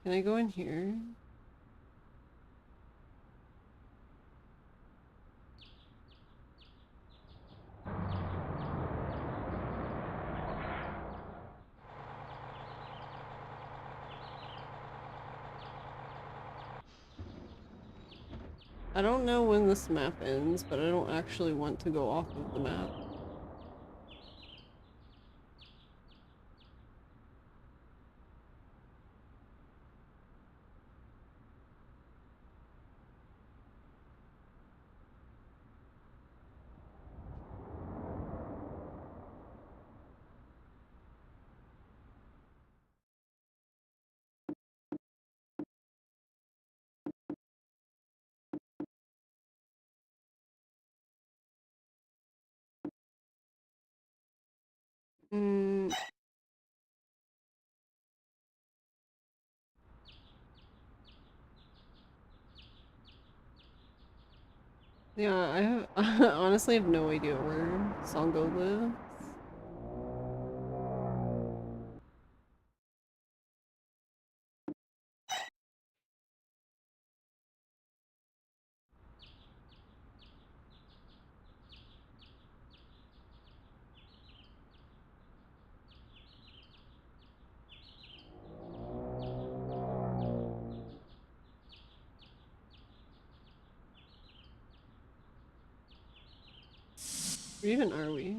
Can I go in here? I don't know when this map ends, but I don't actually want to go off of the map. Mm, yeah, I have I honestly have no idea where Songo lives. Where even are we?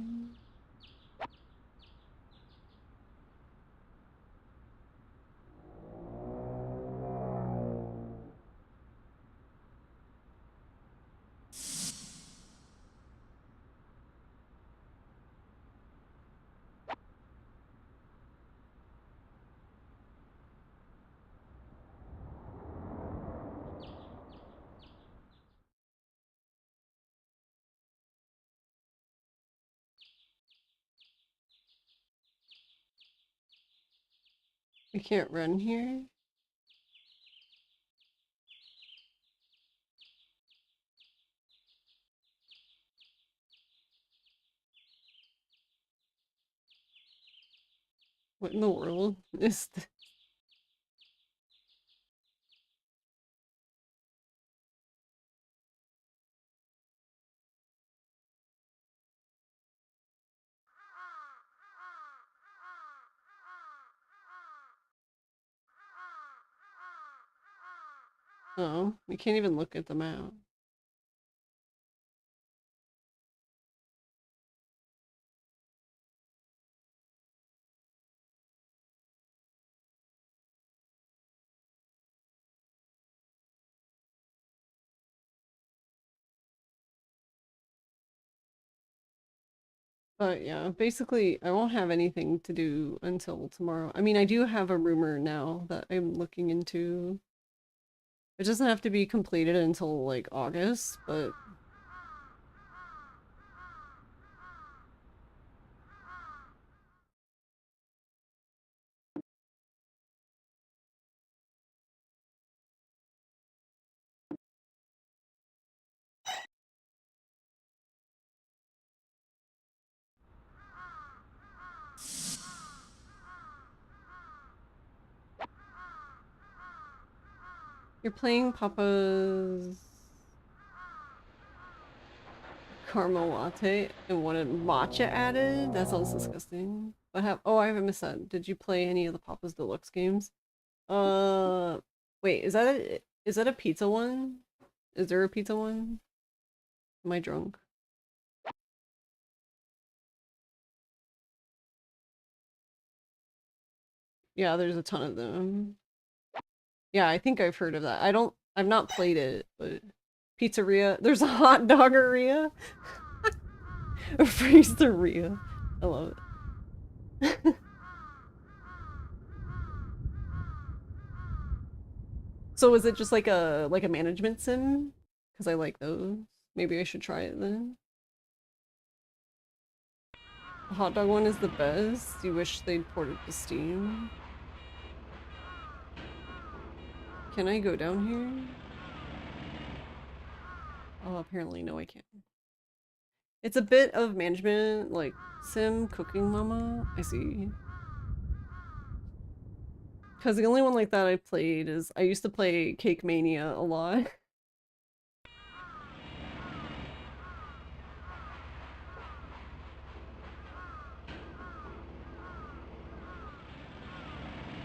We can't run here? What in the world is this? Oh, we can't even look at the map. But yeah, basically, I won't have anything to do until tomorrow. I mean, I do have a rumor now that I'm looking into. It doesn't have to be completed until like August, but you're playing Papa's caramel latte and wanted matcha added? That sounds disgusting. What happened? Oh, I haven't missed that. Did you play any of the Papa's Deluxe games? Uh, wait, is that a pizza one? Is there a pizza one? Am I drunk? Yeah, there's a ton of them. Yeah, I think I've heard of that. I've not played it, but pizzeria. There's a hot doggeria. A freezeria. I love it. So is it just like a management sim? Because I like those. Maybe I should try it then. The hot dog one is the best. You wish they'd port it to Steam. Can I go down here? Oh, apparently no, I can't. It's a bit of management, like sim, cooking mama. I see. Because the only one like that I played is I used to play Cake Mania a lot.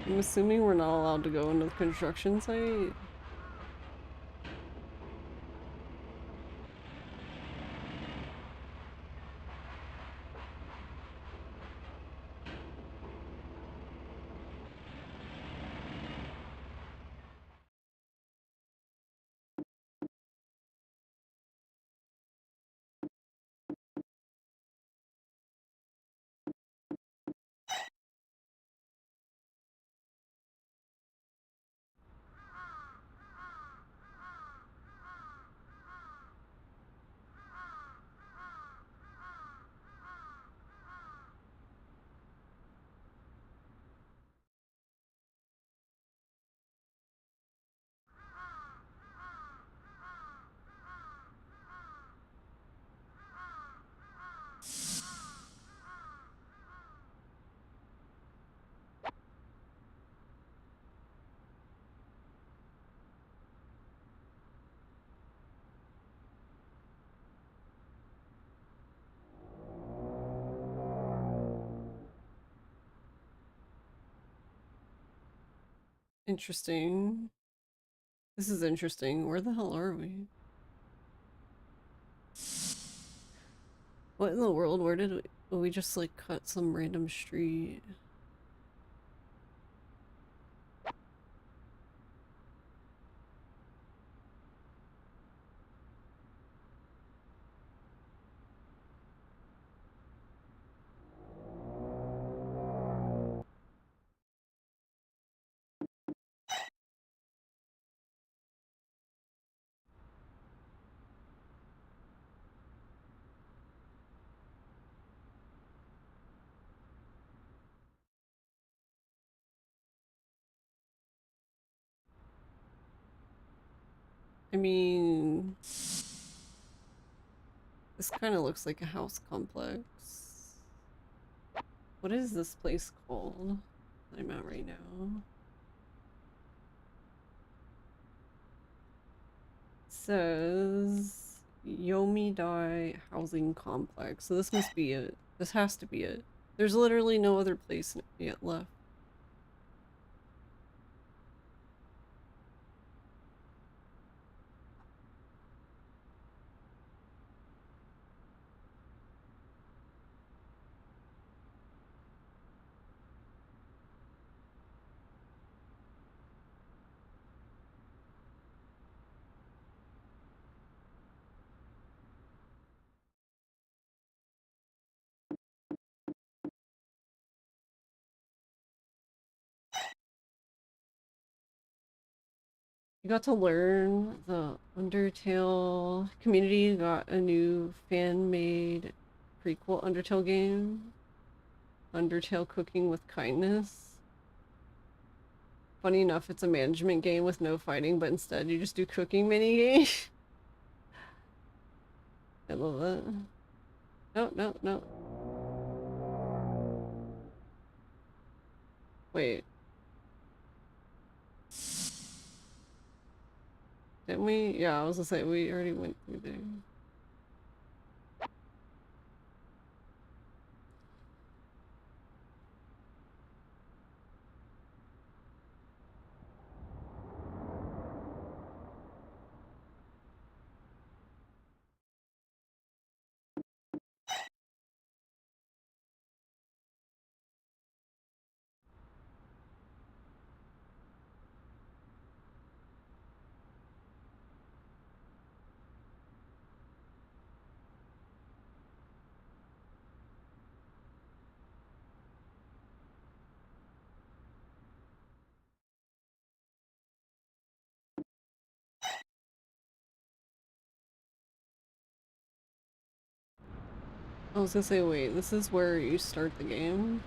I'm assuming we're not allowed to go into the construction site. Interesting. This is interesting. Where the hell are we? What in the world? Where did we just like cut some random street? I mean, this kind of looks like a house complex. What is this place called that I'm at right now? It says Yomidai Housing Complex. So this must be it. This has to be it. There's literally no other place yet left. You got to learn the Undertale community got a new fan-made prequel Undertale game. Undertale Cooking with Kindness. Funny enough, it's a management game with no fighting, but instead you just do cooking mini games. I love that. No, no, no. Wait, didn't we? Yeah, I was gonna say we already went through there. I was gonna say, wait, this is where you start the game?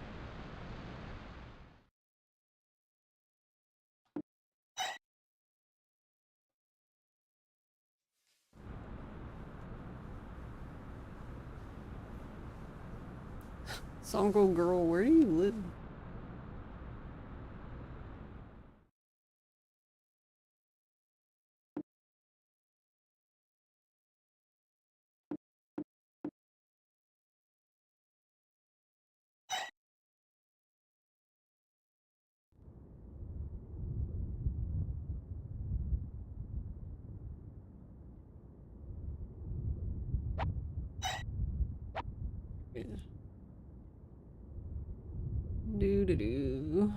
Songo girl, where do you live? Do do do.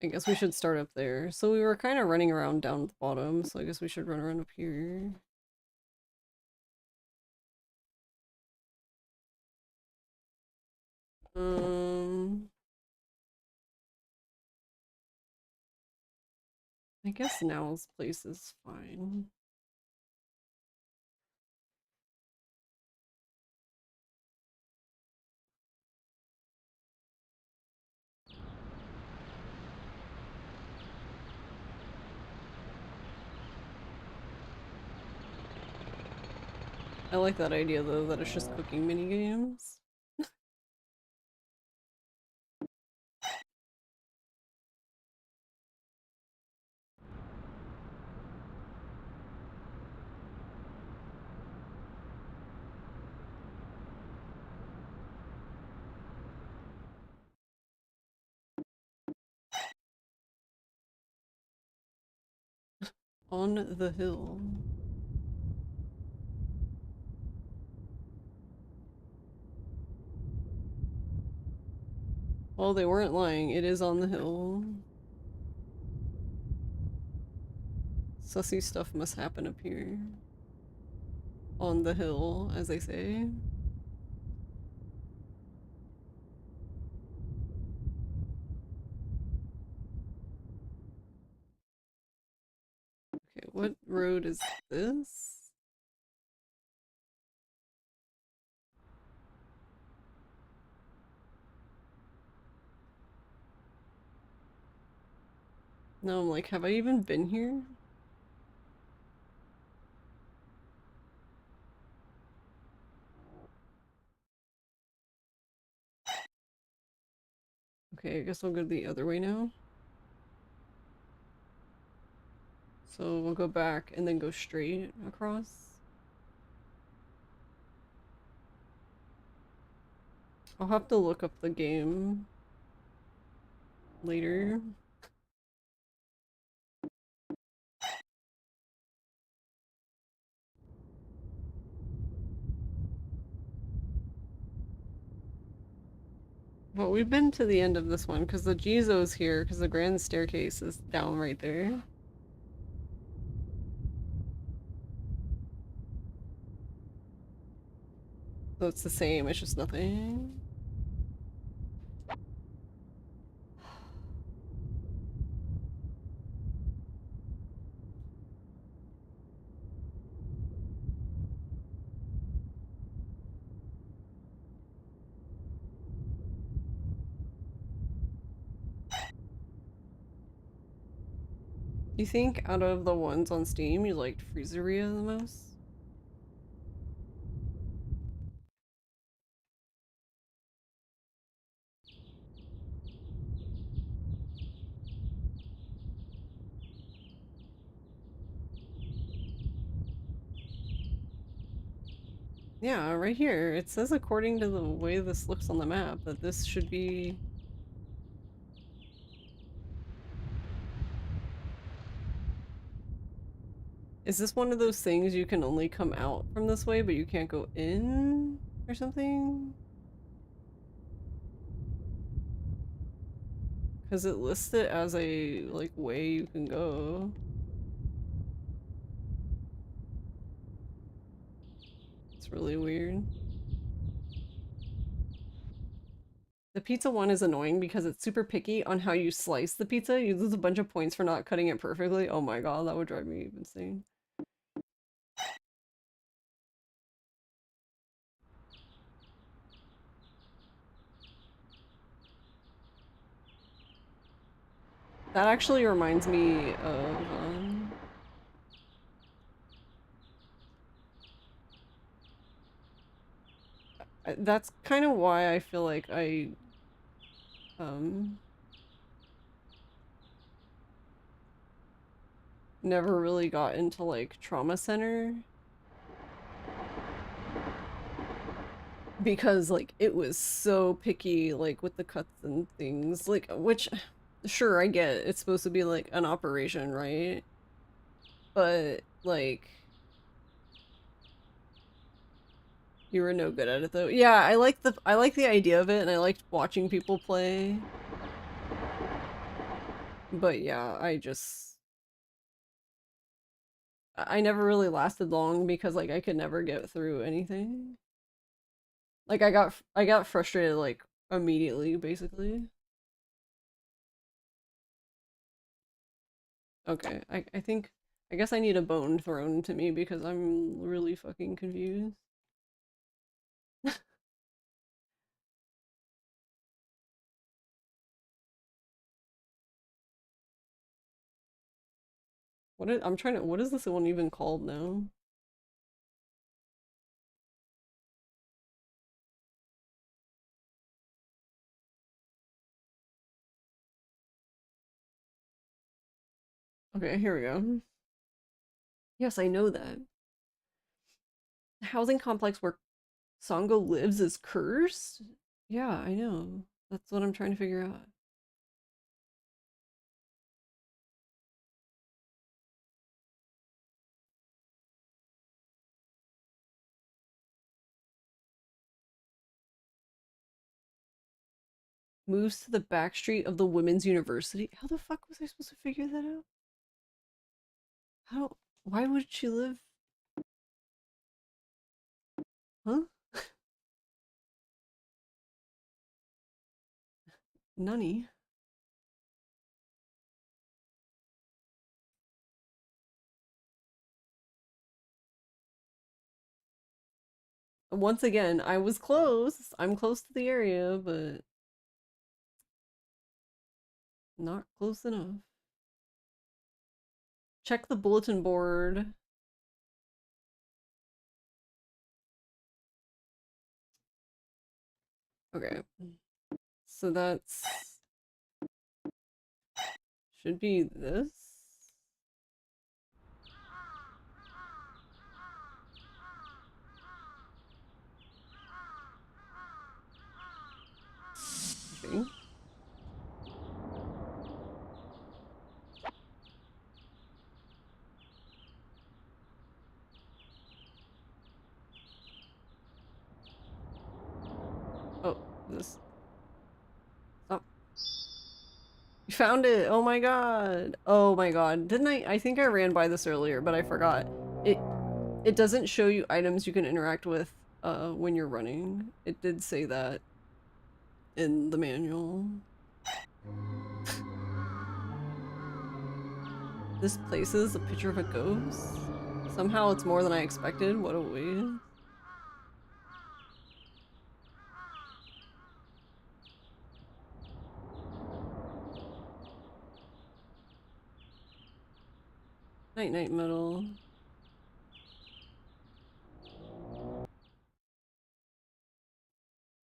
I guess we should start up there. So we were kind of running around down at the bottom, so I guess we should run around up here. I guess now's place is fine. I like that idea though, that it's just cooking mini games. On the hill. Well, they weren't lying. It is on the hill. Sussy stuff must happen up here. On the hill, as they say. Okay, what road is this? No, I'm like, have I even been here? Okay, I guess I'll go the other way now. So we'll go back and then go straight across. I'll have to look up the game later. But we've been to the end of this one because the Jizo's here because the grand staircase is down right there. So it's the same, it's just nothing. You think out of the ones on Steam you liked Freezeria the most? Yeah, right here. It says according to the way this looks on the map that this should be... Is this one of those things you can only come out from this way but you can't go in or something? Because it lists it as a, like, way you can go. It's really weird. The pizza one is annoying because it's super picky on how you slice the pizza. You lose a bunch of points for not cutting it perfectly. Oh my god, that would drive me insane. That actually reminds me of, That's kind of why I feel like I, um, never really got into, like, trauma center. Because, like, it was so picky, like, with the cuts and things. Like, which, sure, I get it. It's supposed to be, like, an operation, right? But, like, you were no good at it, though. Yeah, I like the idea of it, and I liked watching people play. But yeah, I never really lasted long because, like, I could never get through anything. Like, I got frustrated, like, immediately, basically. Okay, I think, I guess I need a bone thrown to me because I'm really fucking confused. What is this one even called now? Okay, here we go. Yes, I know that. The housing complex where Songo lives is cursed? Yeah, I know. That's what I'm trying to figure out. Moves to the back street of the women's university? How the fuck was I supposed to figure that out? How? Why would she live? Huh? Nunny? Once again, I was close. I'm close to the area, but not close enough. Check the bulletin board. Okay. So that's should be this. I think. Oh, this. Oh, you found it. Oh my god. Oh my god. Didn't I think I ran by this earlier, but I forgot. It it doesn't show you items you can interact with when you're running. It did say that in the manual. This places a picture of a ghost. Somehow it's more than I expected. What a waste. Night night metal.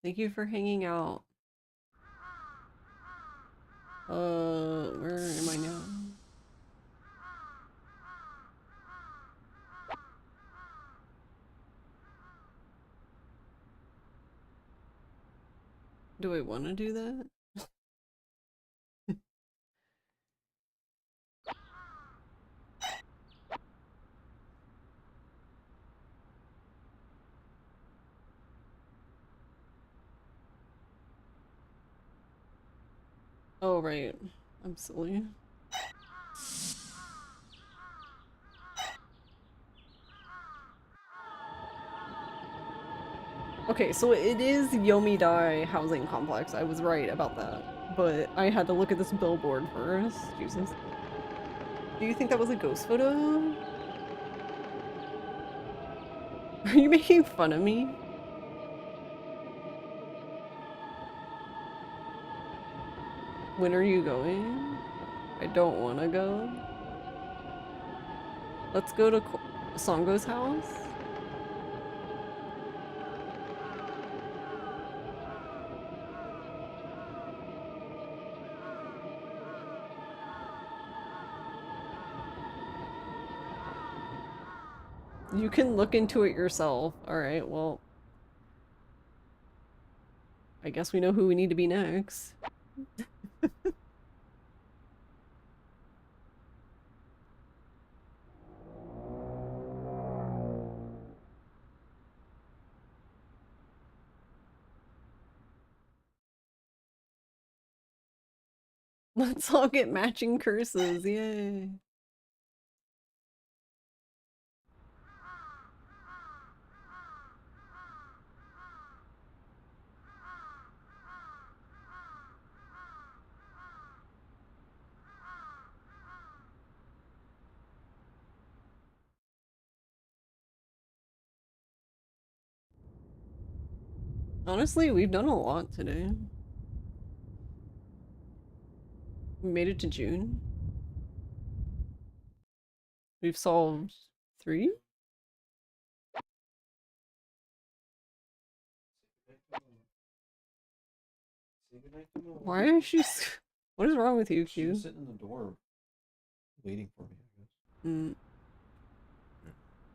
Thank you for hanging out. Where am I now? Do I want to do that? Oh, right. I'm silly. Okay, so it is Yomidai housing complex. I was right about that. But I had to look at this billboard first. Jesus. Do you think that was a ghost photo? Are you making fun of me? When are you going? I don't want to go. Let's go to Songo's house. You can look into it yourself. Alright, well. I guess we know who we need to be next. Let's all get matching curses, yay. Honestly, we've done a lot today. We made it to June. We've solved 3? Why is she... What is wrong with you, Q? She was sitting in the door waiting for me, I guess. Mm.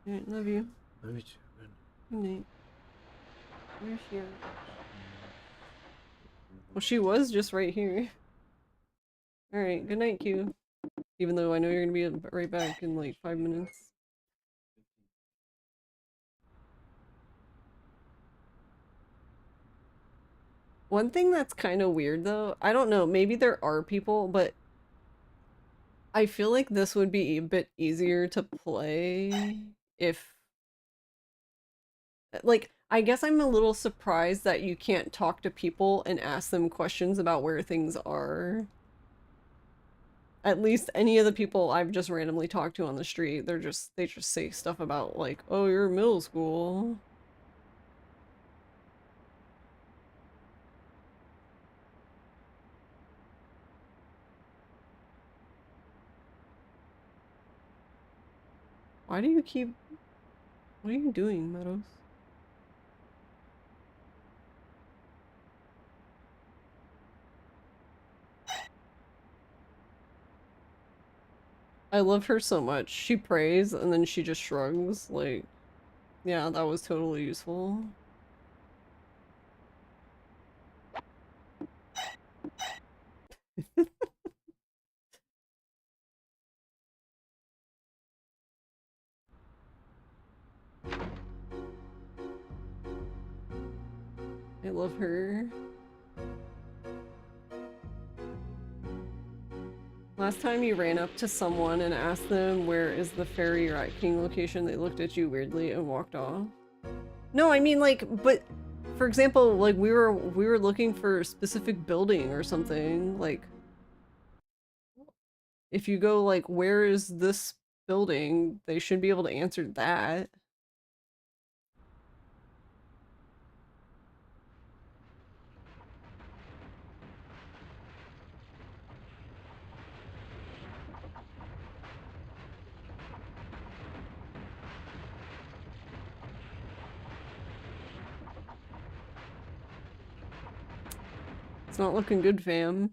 Alright, love you. Love you too. Good night. Where's she? Well, she was just right here. Alright, good night, Q. Even though I know you're gonna be right back in like 5 minutes. One thing that's kind of weird though, I don't know, maybe there are people, but I feel like this would be a bit easier to play if, like, I guess I'm a little surprised that you can't talk to people and ask them questions about where things are. At least any of the people I've just randomly talked to on the street, they just say stuff about like, oh, you're in middle school. Why do you keep... What are you doing, Meadows? I love her so much. She prays and then she just shrugs. Like, yeah, that was totally useful. I love her. Last time you ran up to someone and asked them where is the Fairy Rat King location, they looked at you weirdly and walked off. No, I mean like, but for example, like we were looking for a specific building or something. Like, if you go like, where is this building? They should be able to answer that. It's not looking good, fam.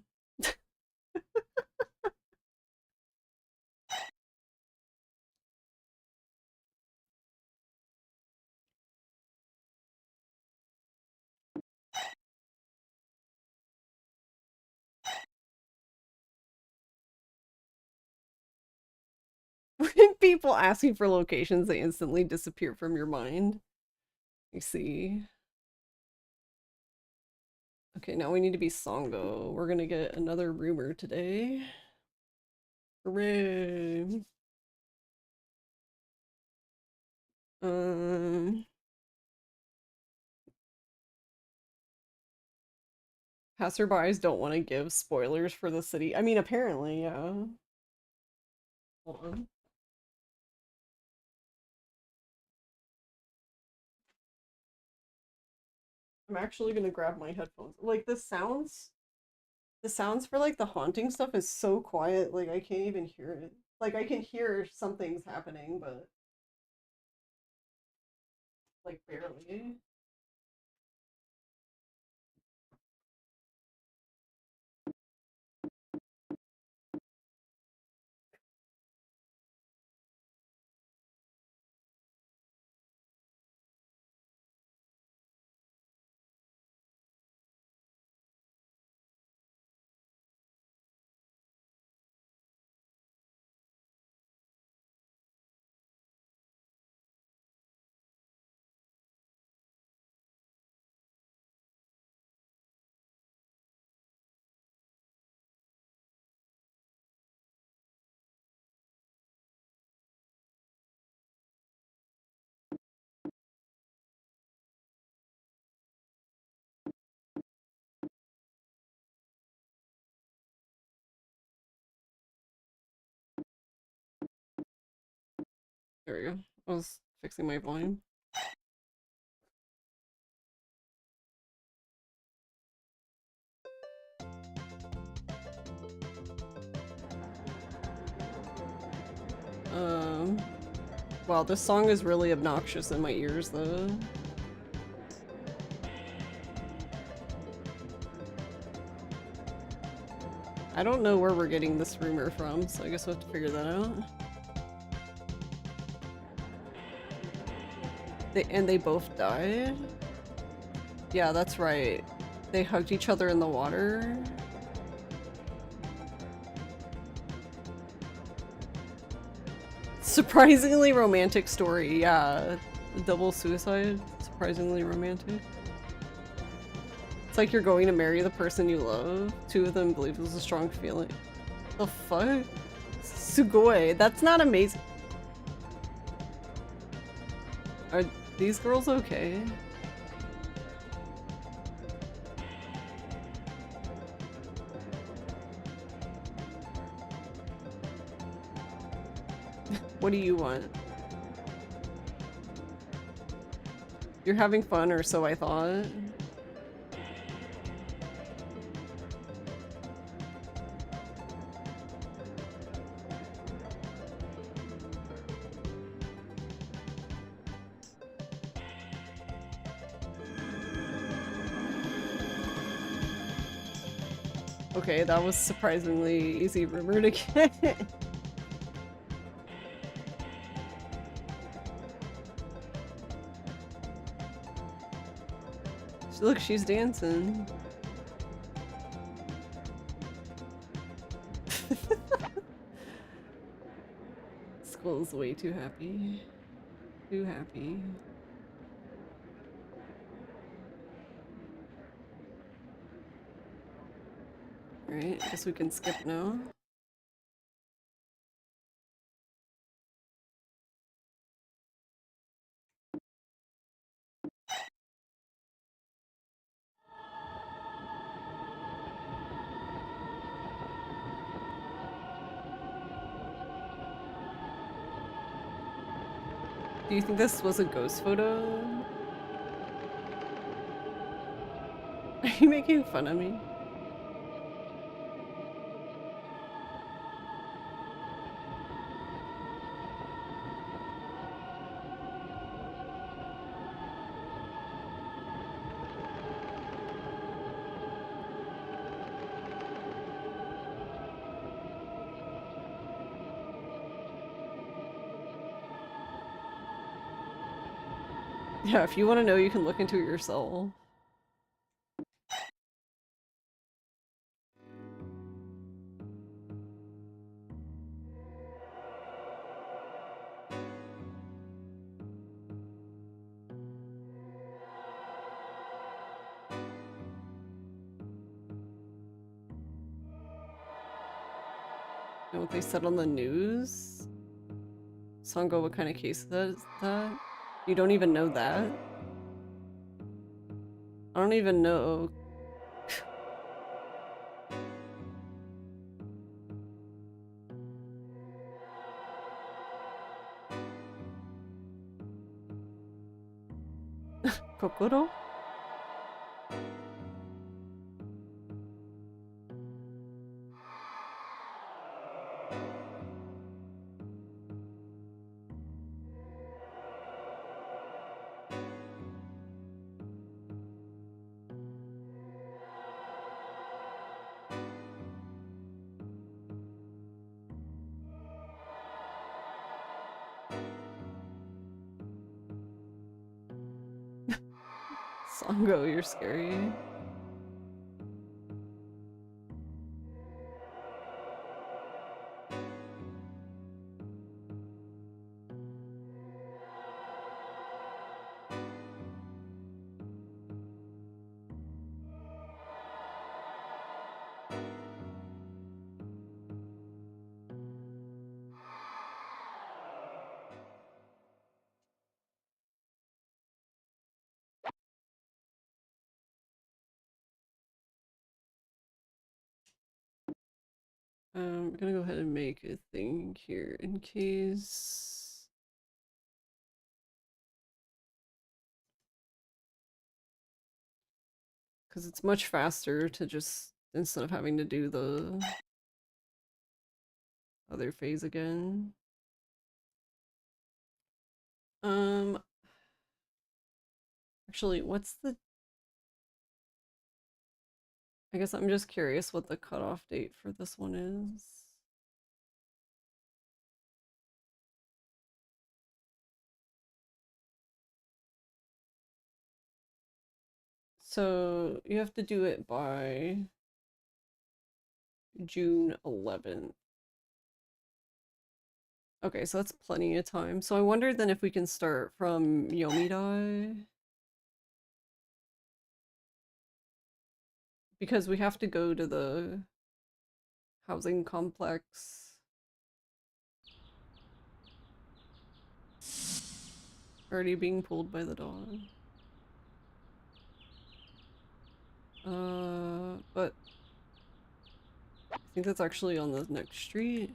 When people ask you for locations, they instantly disappear from your mind. You see. Okay, now we need to be Songo. We're gonna get another rumor today. Hooray. Um, Passerbys don't want to give spoilers for the city. I mean, apparently, yeah. Hold on. I'm actually gonna grab my headphones. Like the sounds for like the haunting stuff is so quiet, like I can't even hear it. Like I can hear something's happening, but like barely. There we go. I was fixing my volume. Um, wow, this song is really obnoxious in my ears, though. I don't know where we're getting this rumor from, so I guess we'll have to figure that out. And they both died? Yeah, that's right. They hugged each other in the water. Surprisingly romantic story, yeah. Double suicide, surprisingly romantic. It's like you're going to marry the person you love. Two of them believe it was a strong feeling. The fuck? Sugoi, that's not amazing. Are these girls okay? What do you want? You're having fun, or so I thought. Okay, that was surprisingly easy rumor to get. Look, she's dancing. Skull's way too happy. Too happy. Alright, guess we can skip now. Do you think this was a ghost photo? Are you making fun of me? Yeah, if you want to know, you can look into it yourself. Know what they said on the news? Sango, what kind of case is that? You don't even know that? I don't even know. Kokoro? Sango, you're scary. I'm gonna go ahead and make a thing here in case. because it's much faster to just, instead of having to do the other phase again. Actually, what's the... I guess I'm just curious what the cutoff date for this one is. So you have to do it by June 11th. Okay, so that's plenty of time. So I wonder then if we can start from Yomidai. Because we have to go to the housing complex. Already being pulled by the dog. But I think that's actually on the next street.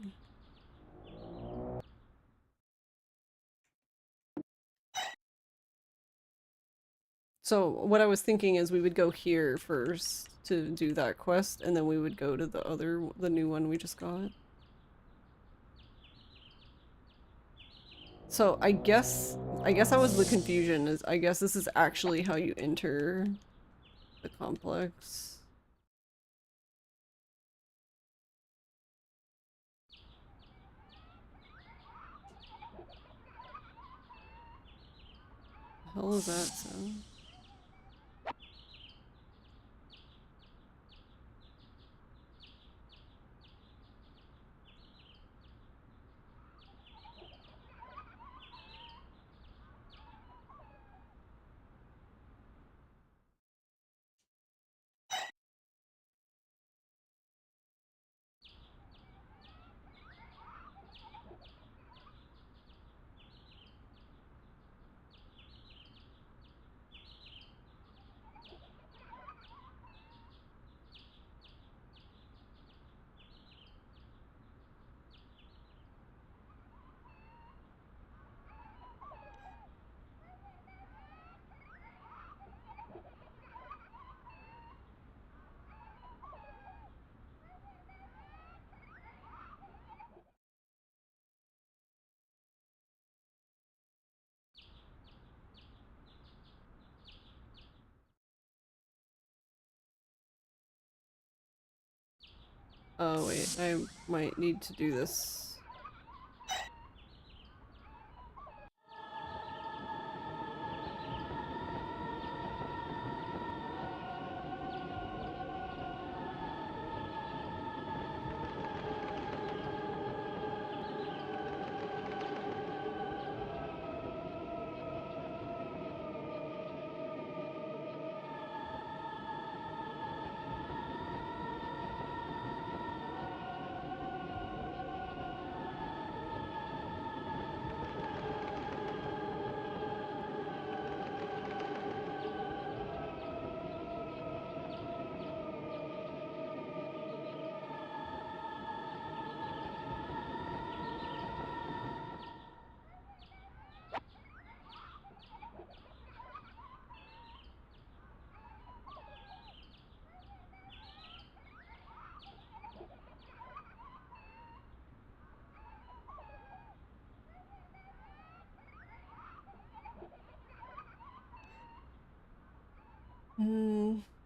So what I was thinking is we would go here first to do that quest, and then we would go to the new one we just got. So I guess that was the confusion, is I guess this is actually how you enter the complex. The hell is that sound? Oh wait, I might need to do this.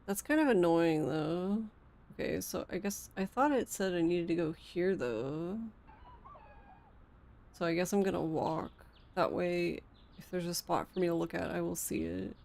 That's kind of annoying though. Okay, so I guess I thought it said I needed to go here though. So I guess I'm gonna walk. That way, if there's a spot for me to look at, I will see it.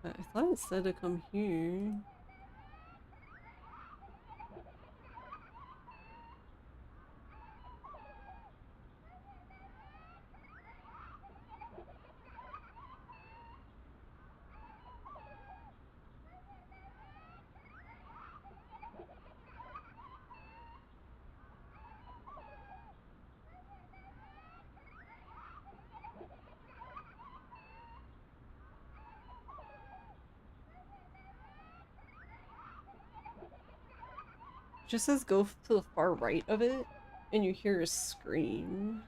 I thought it said to come here. just says go to the far right of it, and you hear a scream.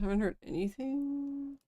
Haven't heard anything.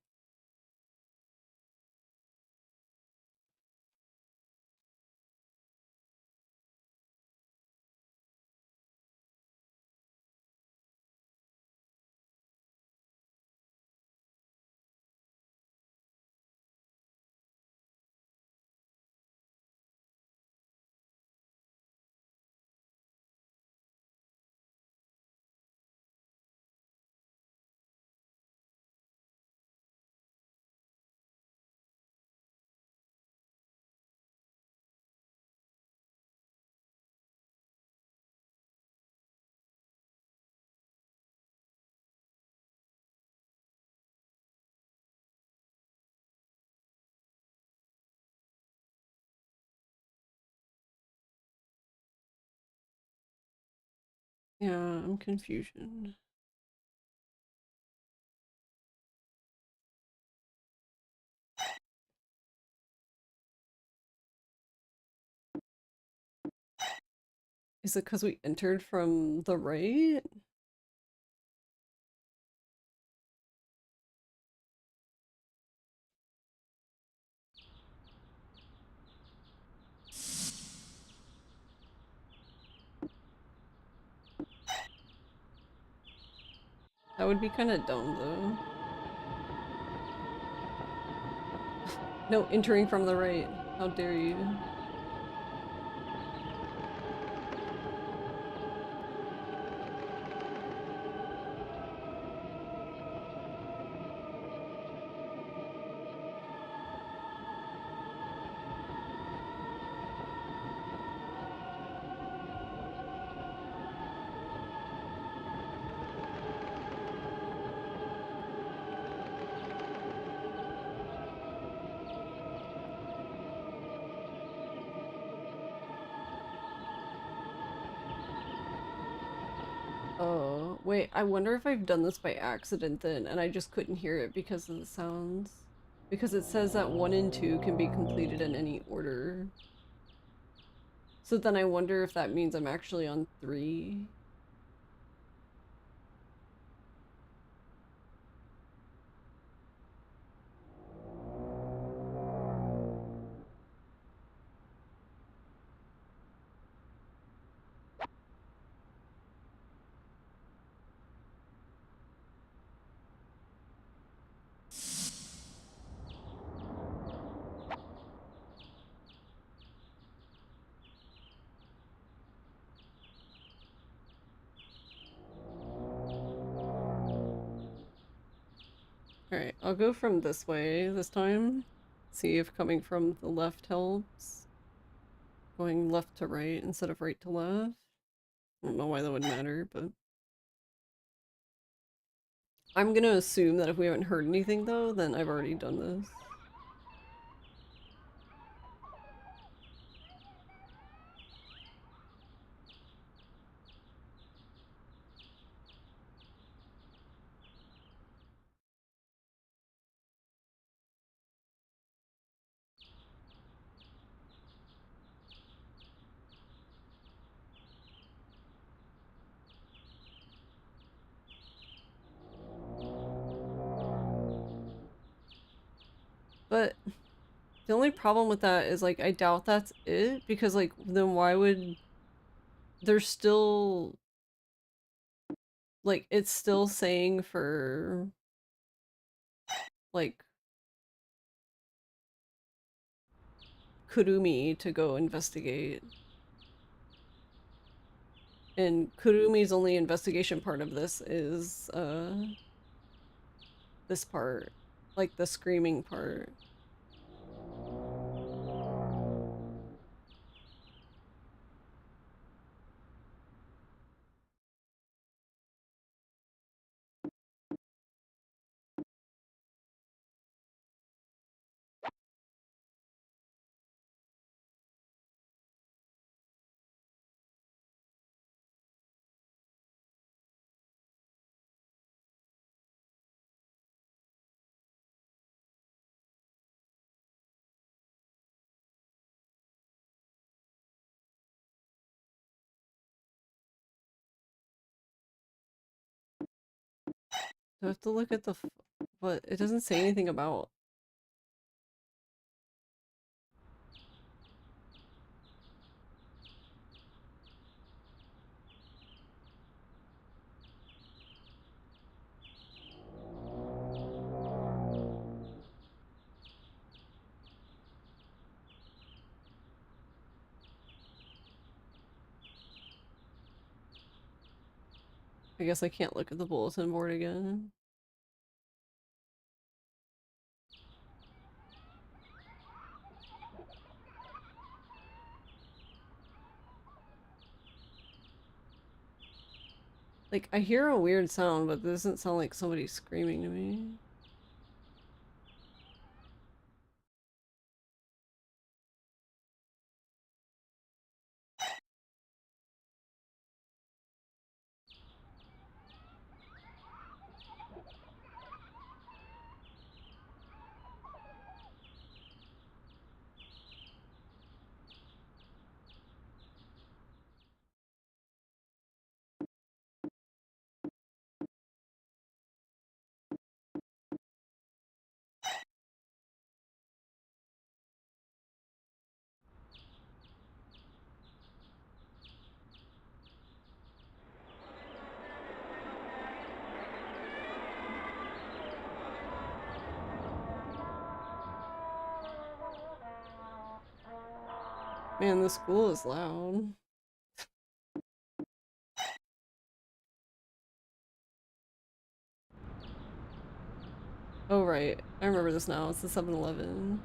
Yeah, I'm confusion. Is it because we entered from the right? That would be kind of dumb, though. No, entering from the right. How dare you? Oh, wait, I wonder if I've done this by accident then, and I just couldn't hear it because of the sounds. Because it says that 1 and 2 can be completed in any order. So then I wonder if that means I'm actually on 3. Alright, I'll go from this way this time. See if coming from the left helps. Going left to right instead of right to left. I don't know why that would matter, but... I'm gonna assume that if we haven't heard anything though, then I've already done this. But the only problem with that is, like, I doubt that's it, because, like, then why would there's still, like, it's still saying for, like, Kurumi to go investigate. And Kurumi's only investigation part of this is, this part. Like, the screaming part. Do I have to look at the but it doesn't say anything about. I guess I can't look at the bulletin board again. Like, I hear a weird sound, but it doesn't sound like somebody screaming to me. Man, the school is loud. Oh, right. I remember this now. It's the 7-Eleven.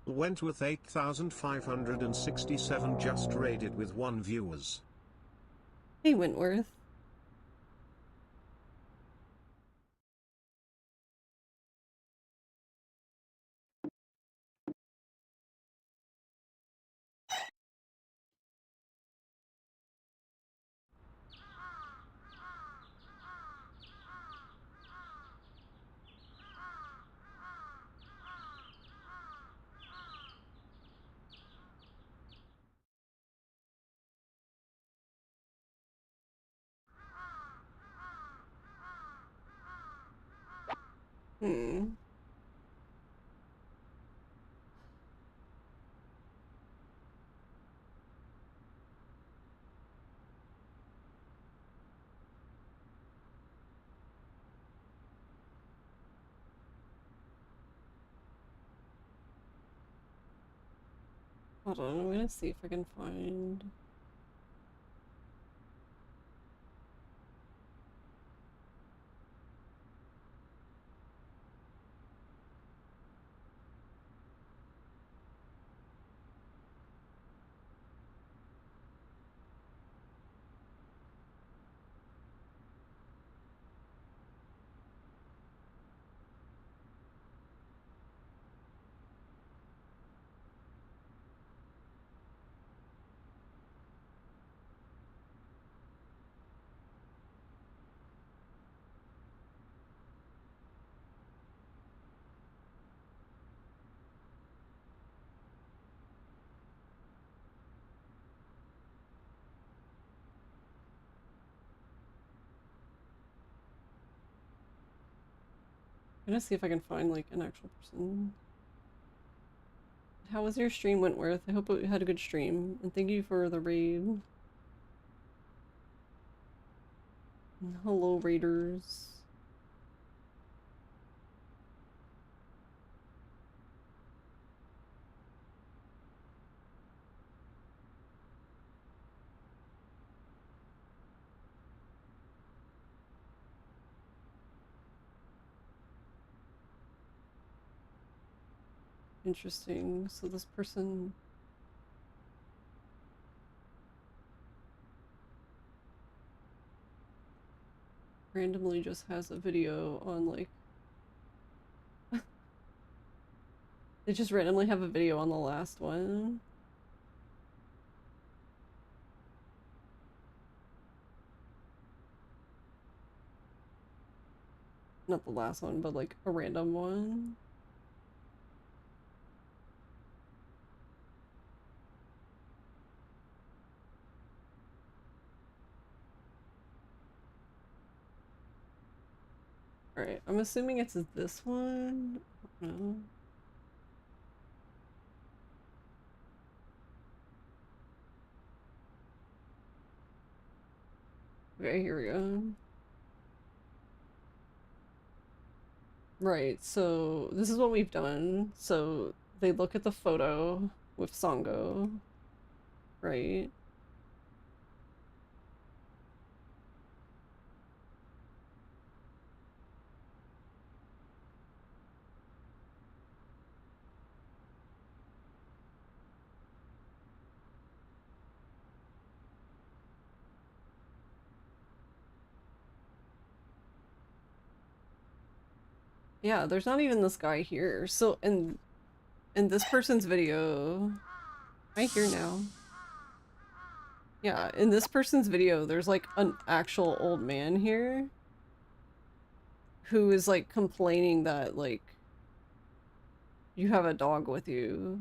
Wentworth 8567 just raided with 1 viewers. Hey, Wentworth. Hmm. Hold on, I'm gonna see if I can find. gonna see if I can find like an actual person. How was your stream, Wentworth? I hope you had a good stream, and thank you for the raid. And hello, raiders. Interesting. So this person randomly just has a video on like they just randomly have a video on the last one. Not the last one, but like a random one. Alright, I'm assuming it's this one. I don't know. Okay, here we go. Right, so this is what we've done. So they look at the photo with Songo, right? Yeah, there's not even this guy here. So in this person's video, I hear now. Yeah, in this person's video, there's like an actual old man here who is like complaining that like you have a dog with you.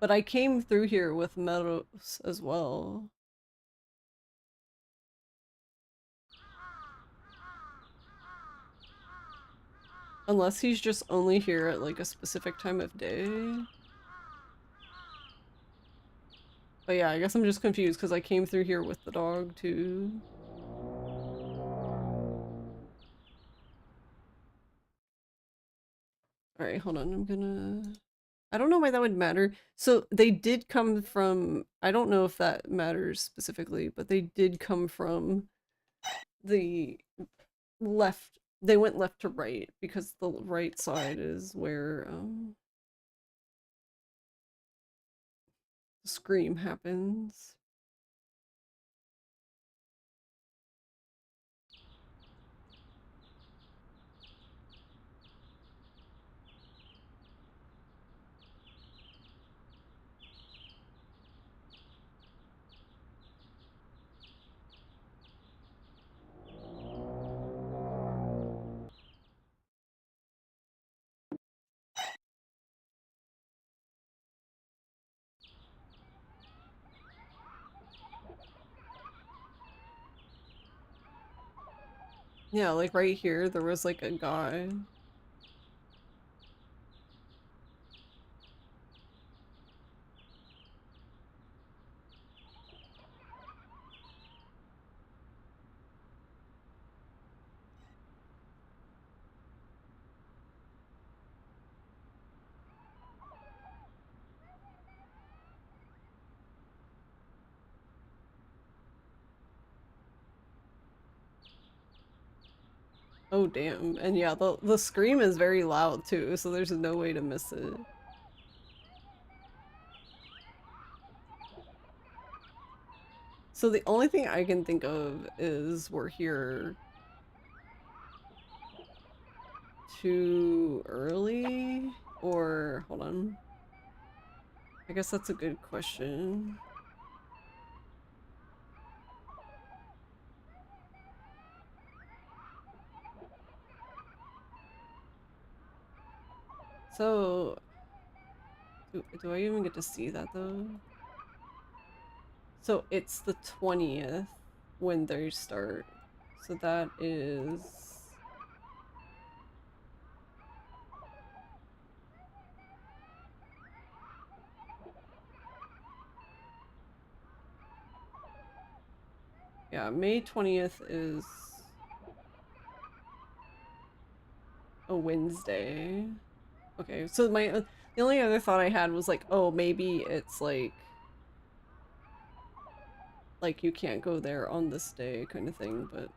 But I came through here with Meadows as well. Unless he's just only here at like a specific time of day. But yeah, I guess I'm just confused because I came through here with the dog too. Alright, hold on, I'm gonna... I don't know why that would matter. So they did come from... I don't know if that matters specifically, but they did come from the left. They went left to right because the right side is where the scream happens. Yeah, like right here, there was like a guy. Oh damn. And yeah, the scream is very loud too, so there's no way to miss it. So the only thing I can think of is we're here too early, or hold on. I guess that's a good question. So do I even get to see that though? So it's the 20th when they start. So that is Yeah, May 20th is a Wednesday. Okay, so the only other thought I had was like, oh, maybe it's like you can't go there on this day kind of thing, but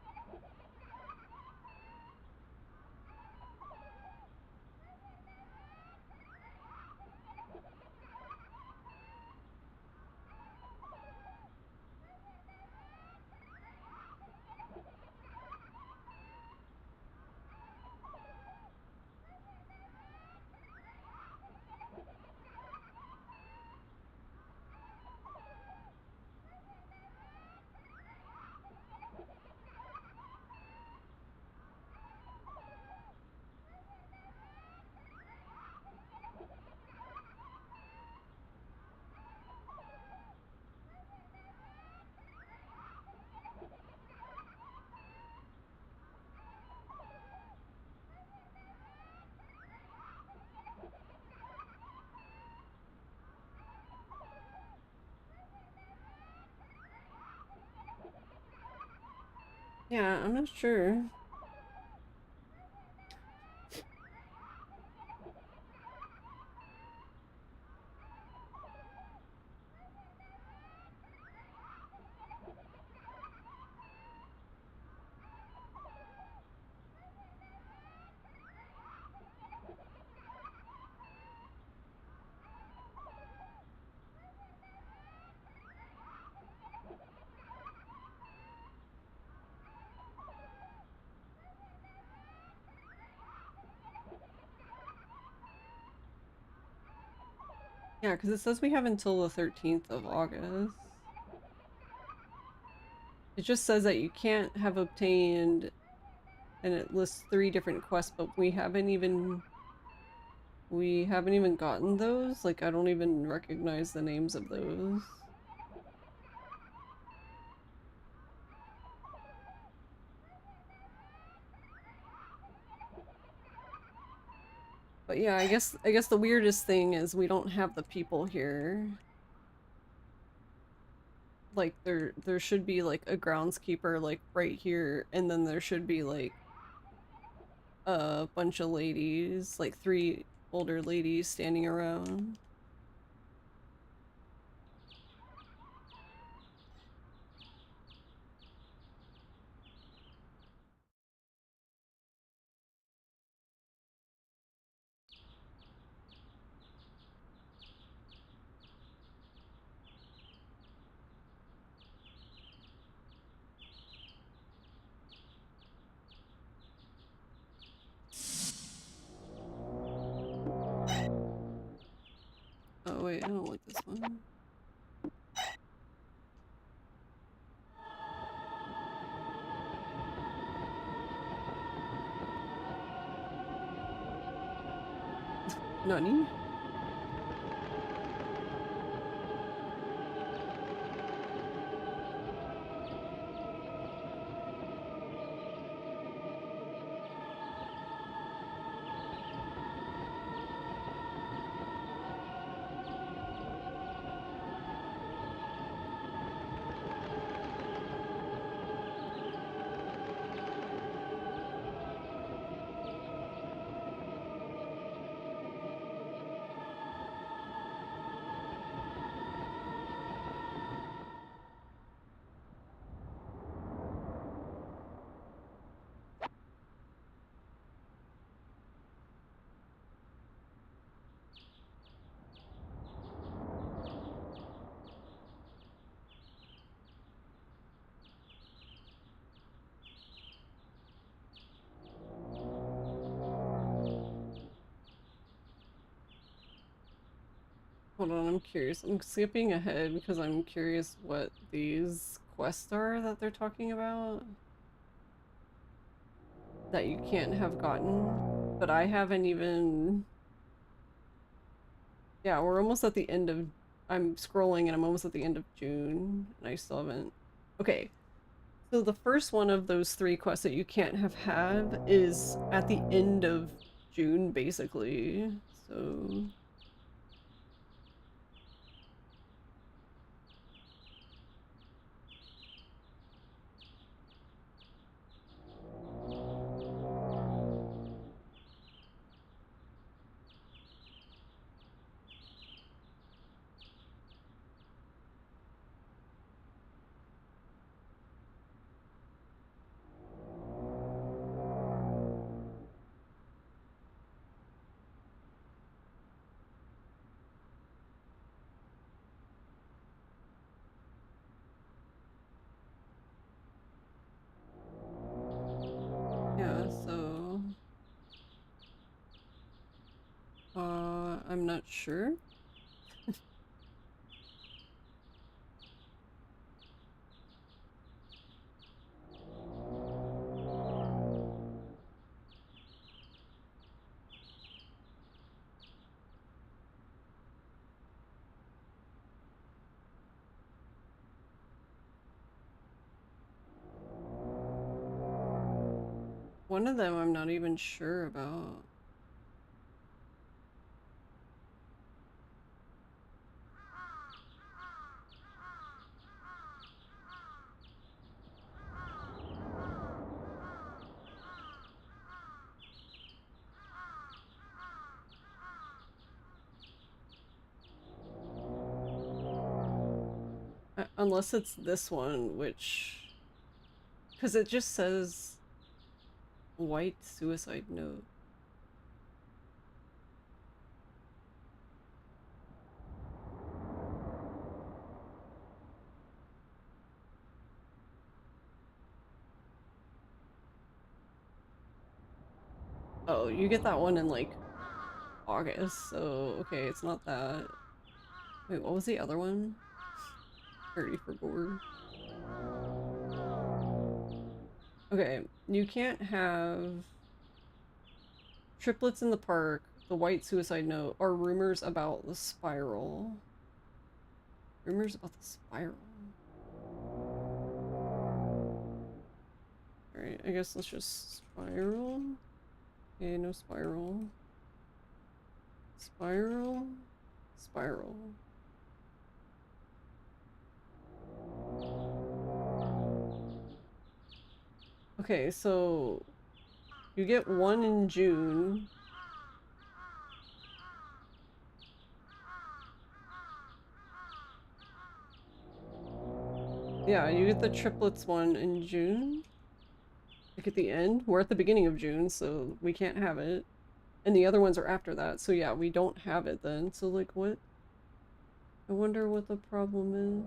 yeah, I'm not sure. Yeah, because it says we have until the 13th of August. It just says that you can't have obtained, and it lists 3 different quests, but we haven't even gotten those. Like, I don't even recognize the names of those. But yeah, I guess the weirdest thing is we don't have the people here. Like there should be like a groundskeeper like right here, and then there should be like a bunch of ladies, like 3 older ladies standing around. Oh wait, I don't like this one. Nani? Hold on, I'm curious. I'm skipping ahead because I'm curious what these quests are that they're talking about that you can't have gotten. But I haven't even... Yeah, we're almost at the end of... I'm scrolling and I'm almost at the end of June and I still haven't... Okay, so the first one of those 3 quests that you can't have had is at the end of June, basically. So... I'm not sure. One of them I'm not even sure about. Unless it's this one, which... Because it just says white suicide note. Oh, you get that one in like August, so okay, it's not that. Wait, what was the other one? 30 for board. Okay, you can't have triplets in the park, the white suicide note, or rumors about the spiral. Rumors about the spiral. Alright, I guess let's just spiral. Okay, no spiral. Spiral. Spiral. Okay, so you get one in June. Yeah, you get the triplets one in June. Like at the end. We're at the beginning of June, so we can't have it. And the other ones are after that, so yeah, we don't have it then. So like what? I wonder what the problem is.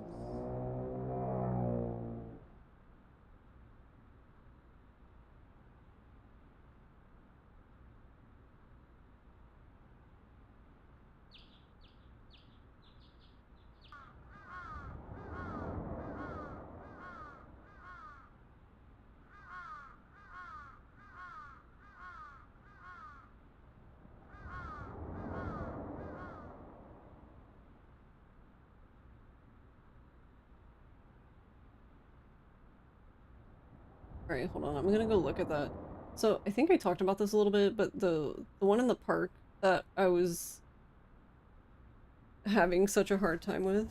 Alright, hold on. I'm gonna go look at that. So I think I talked about this a little bit, but the one in the park that I was having such a hard time with.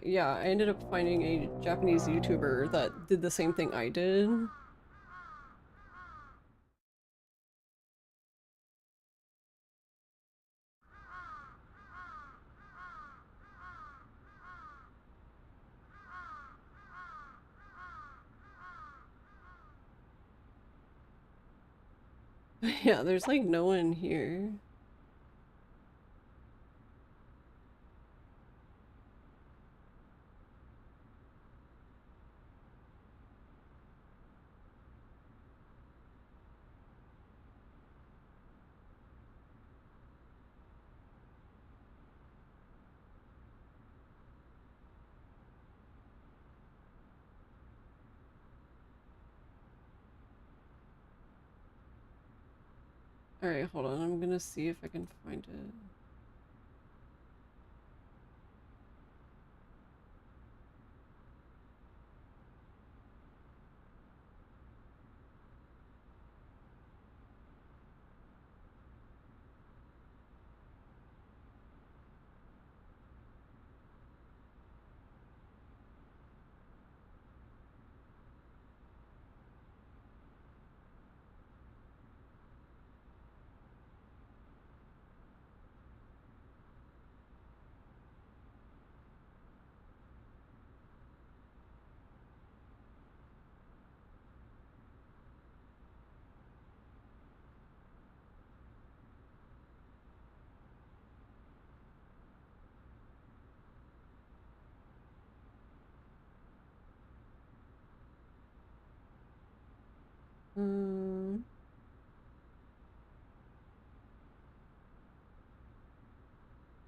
Yeah, I ended up finding a Japanese YouTuber that did the same thing I did. Yeah, there's like no one here. Alright, hold on. I'm gonna see if I can find it. Um,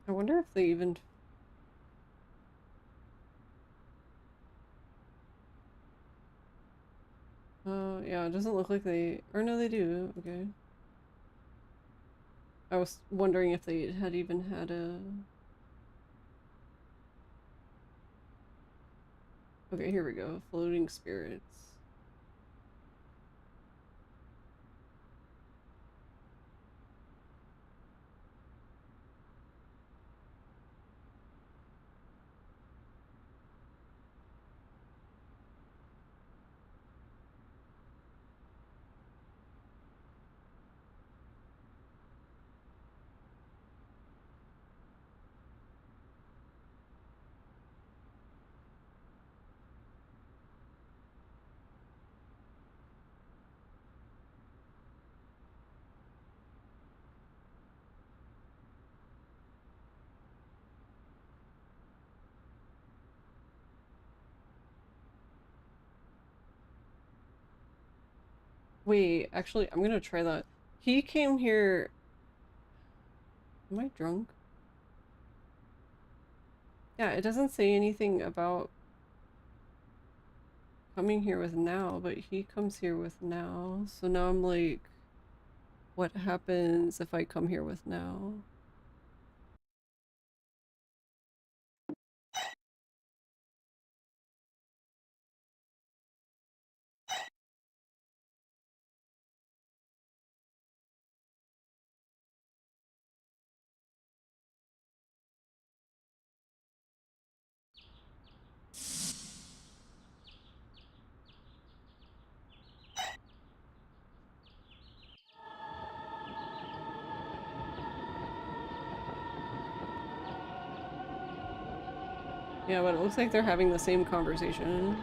I wonder if they even. Oh, yeah, it doesn't look like they. Or no, they do. Okay. I was wondering if they had even had a. Okay, here we go. Floating spirits. Wait, actually, I'm gonna try that. He came here. Am I drunk? Yeah, it doesn't say anything about coming here with now, but he comes here with now. So now I'm like, what happens if I come here with now? Yeah, but it looks like they're having the same conversation.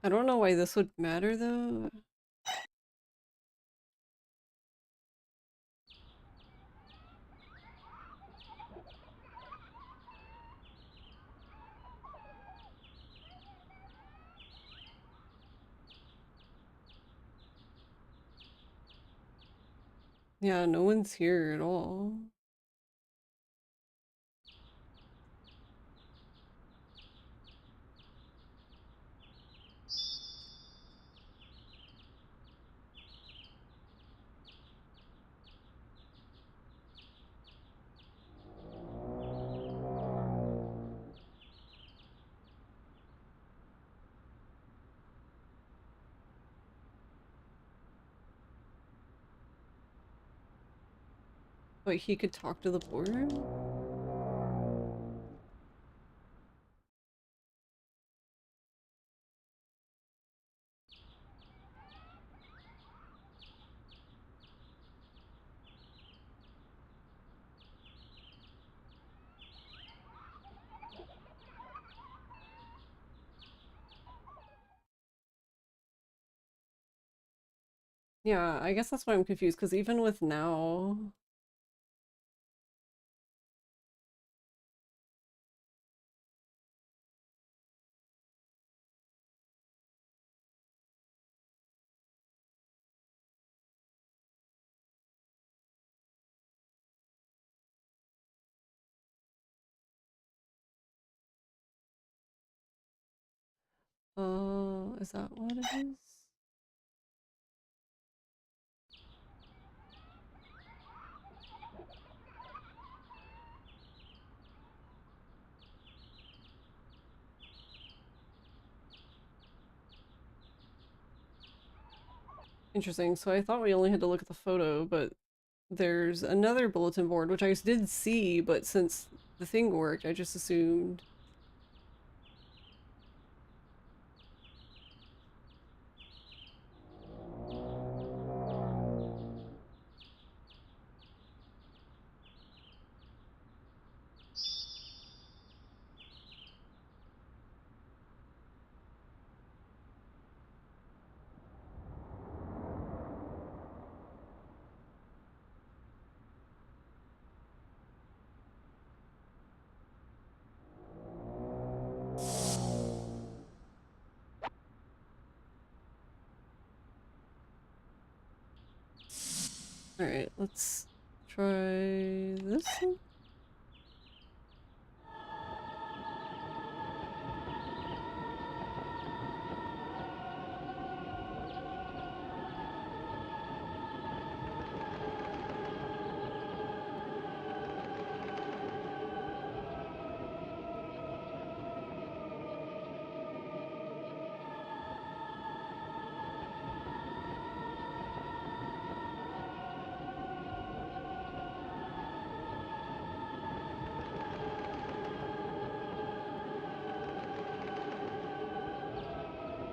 I don't know why this would matter though. Yeah, no one's here at all. But he could talk to the board? Yeah, I guess that's why I'm confused, because even with now, is that what it is? Interesting. So I thought we only had to look at the photo, but there's another bulletin board, which I did see, but since the thing worked, I just assumed. Alright, let's try this one.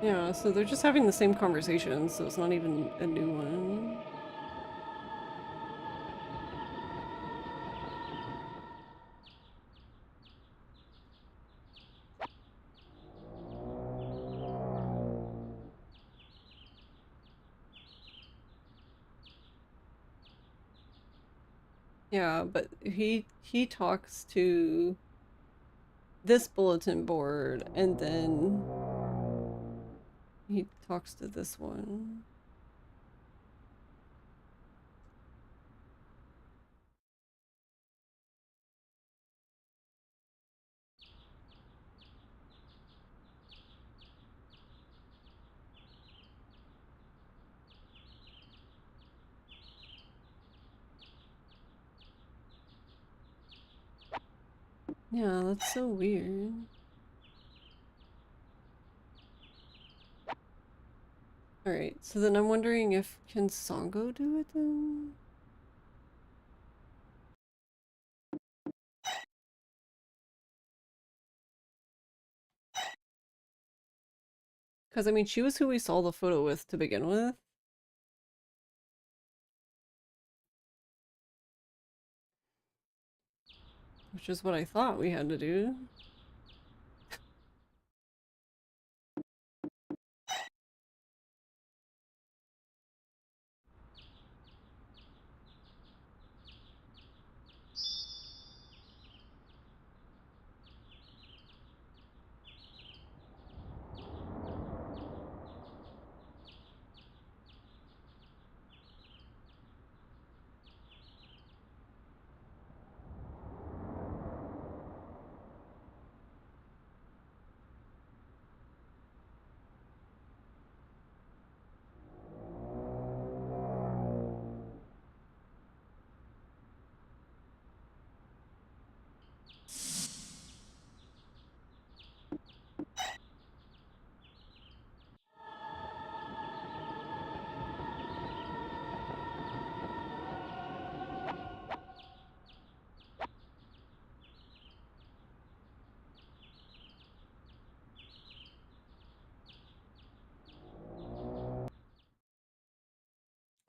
Yeah, so they're just having the same conversation, so it's not even a new one. Yeah, but he talks to this bulletin board and then he talks to this one. Yeah, that's so weird. Alright, so then I'm wondering if can Songo do it then? Because I mean, she was who we saw the photo with to begin with. Which is what I thought we had to do.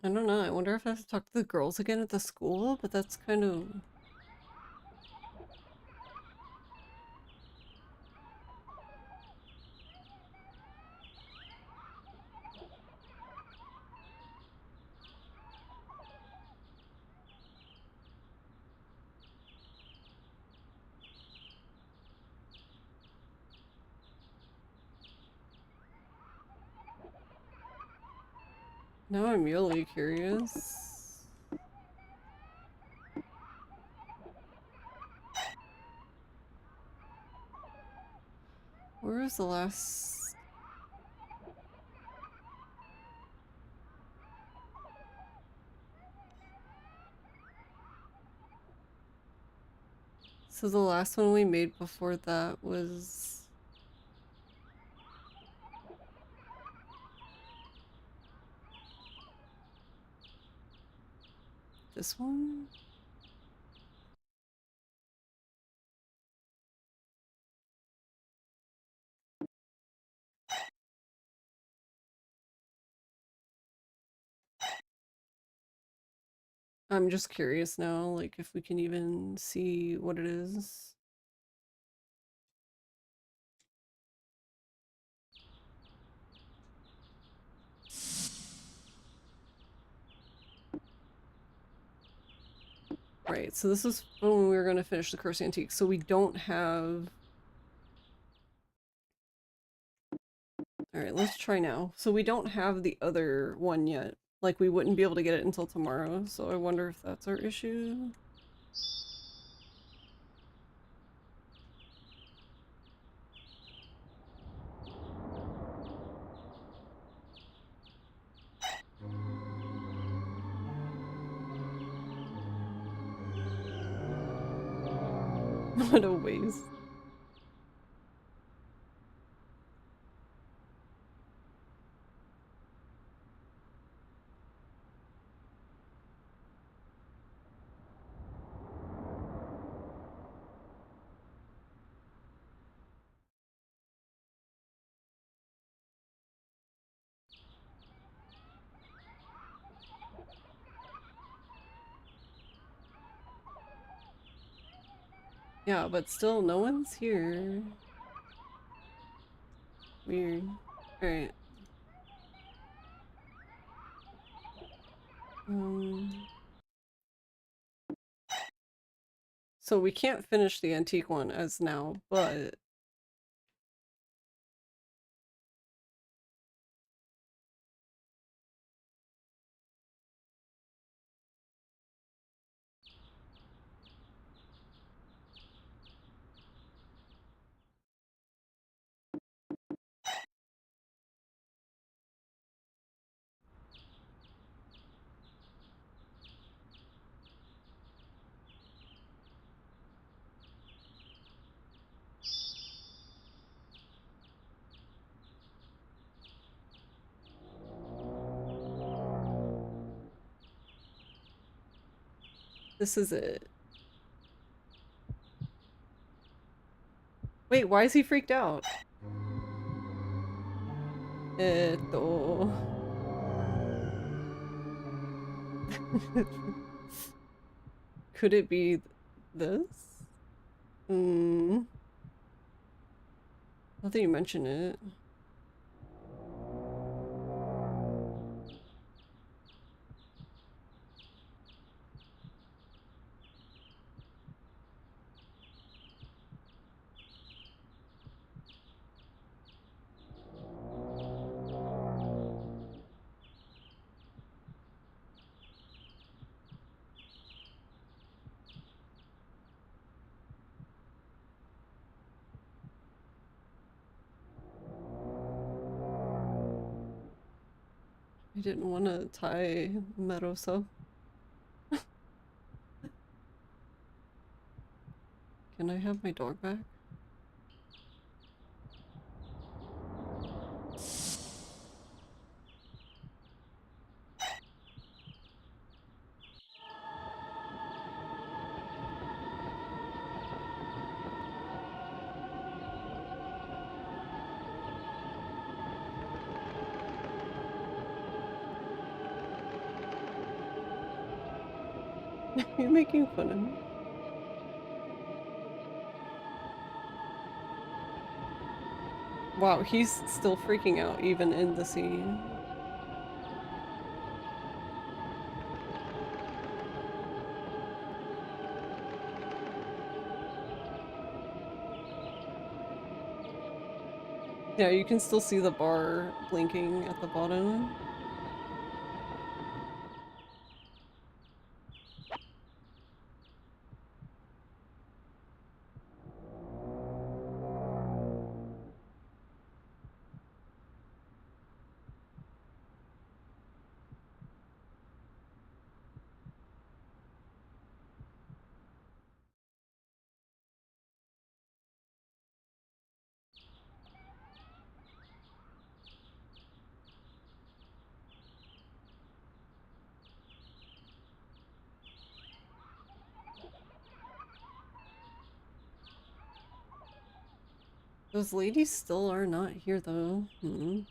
I don't know, I wonder if I have to talk to the girls again at the school, but that's kind of... Now I'm really curious. Where was the last... So the last one we made before that was... this one? I'm just curious now, like, if we can even see what it is. Right, so this is when we were going to finish the Curse Antique, so we don't have... Alright, let's try now. So we don't have the other one yet. Like, we wouldn't be able to get it until tomorrow, so I wonder if that's our issue. What a waste. Yeah, but still, no one's here. Weird. Alright. So we can't finish the antique one as now, but this is it. Wait, why is he freaked out? Eto. Could it be this? Hmm. Now that you mention it. I didn't want to tie Meadows up. Can I have my dog back? You're making fun of me. Wow, he's still freaking out even in the scene. Yeah, you can still see the bar blinking at the bottom. Those ladies still are not here though. Hmm.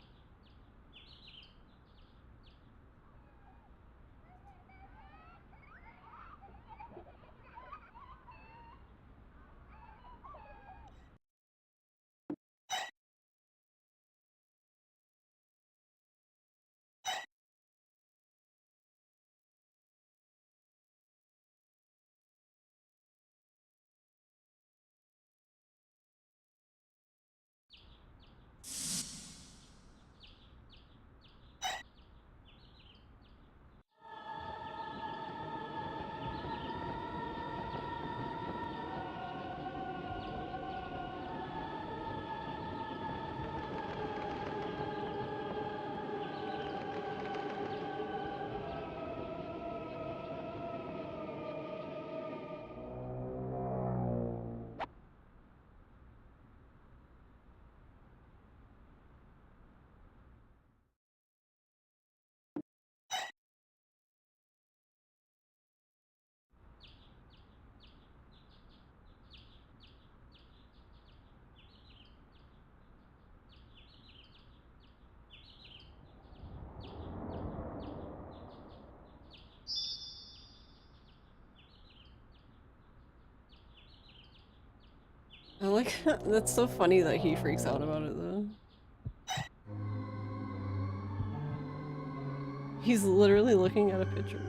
I like that's so funny that he freaks out about it though. He's literally looking at a picture.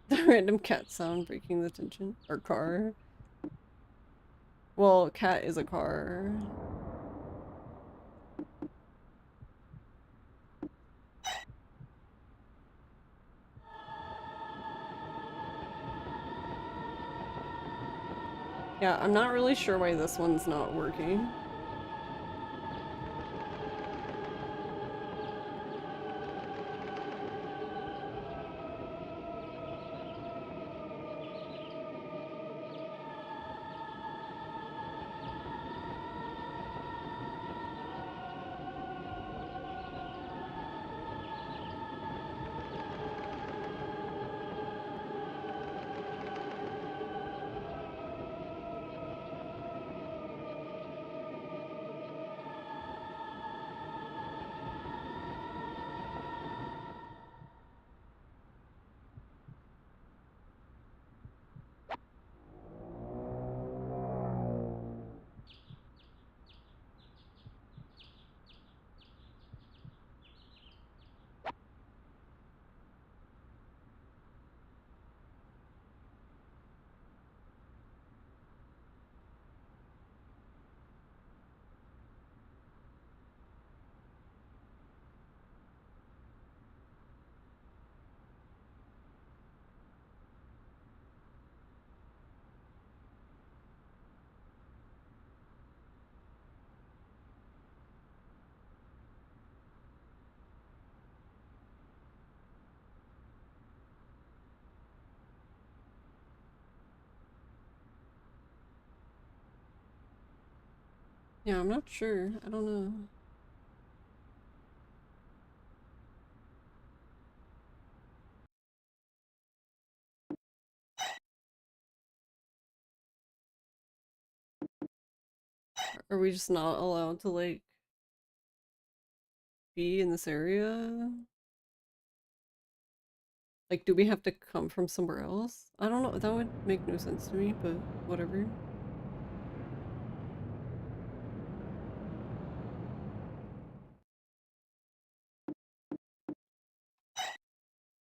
The random cat sound breaking the tension. Or car. Well, cat is a car. Yeah, I'm not really sure why this one's not working. Yeah, I'm not sure. I don't know. Are we just not allowed to, like, be in this area? Like, do we have to come from somewhere else? I don't know. That would make no sense to me, but whatever.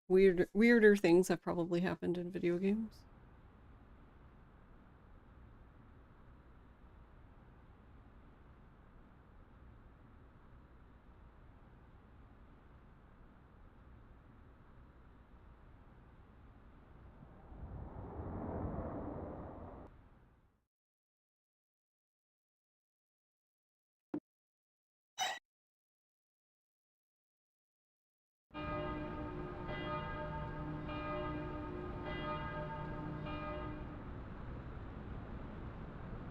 Weirder things have probably happened in video games.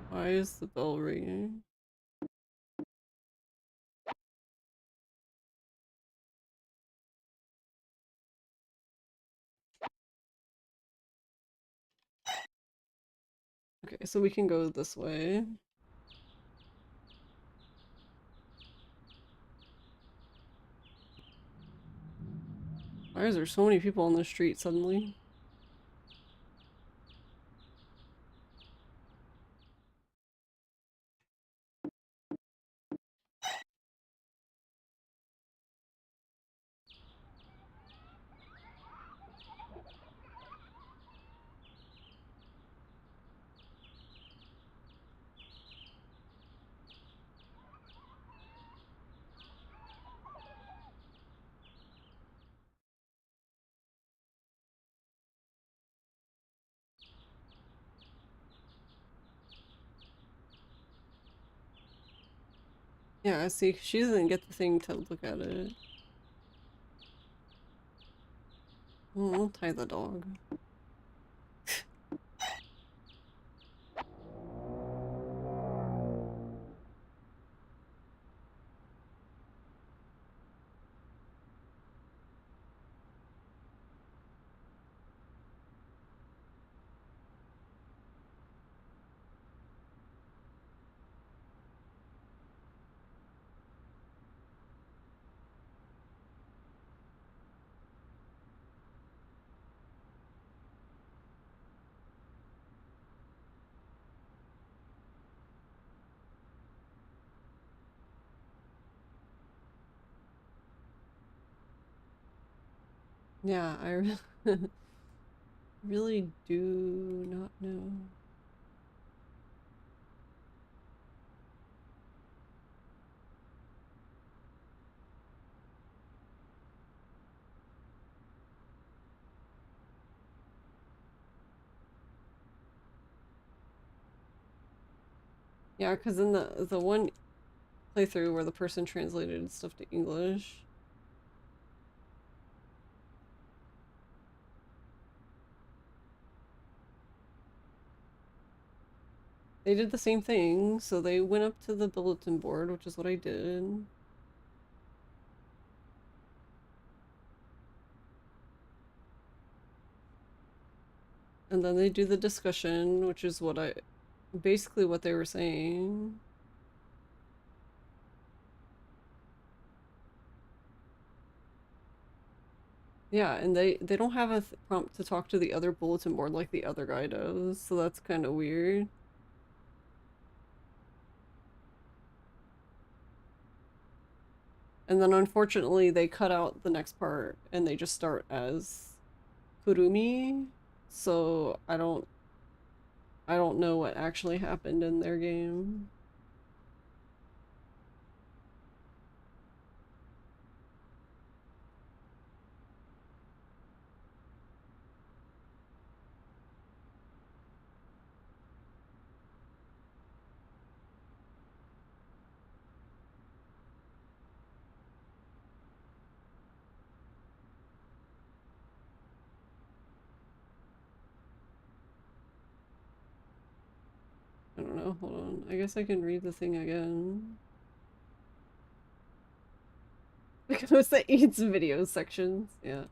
Why is the bell ringing? Okay, so we can go this way. Why is there so many people on the street suddenly? Yeah, see, she doesn't get the thing to look at it. I'll tie the dog. Yeah, I really do not know. Yeah, because in the one playthrough where the person translated stuff to English, they did the same thing. So they went up to the bulletin board, which is what I did. And then they do the discussion, which is what basically what they were saying. Yeah, and they don't have a prompt to talk to the other bulletin board like the other guy does, so that's kind of weird. And then unfortunately they cut out the next part and they just start as Kurumi, so I don't know what actually happened in their game. I don't know, hold on. I guess I can read the thing again. Because the eats video sections, yeah.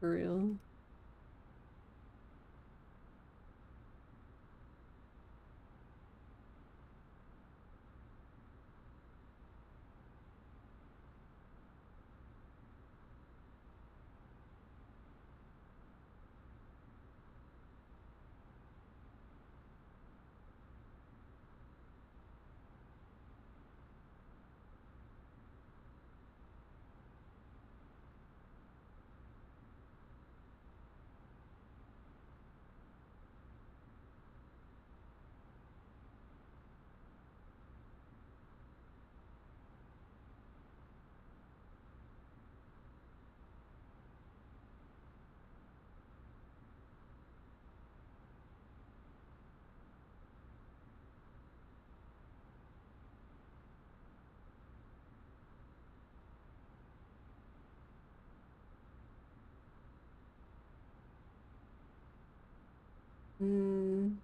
For real. Hmm.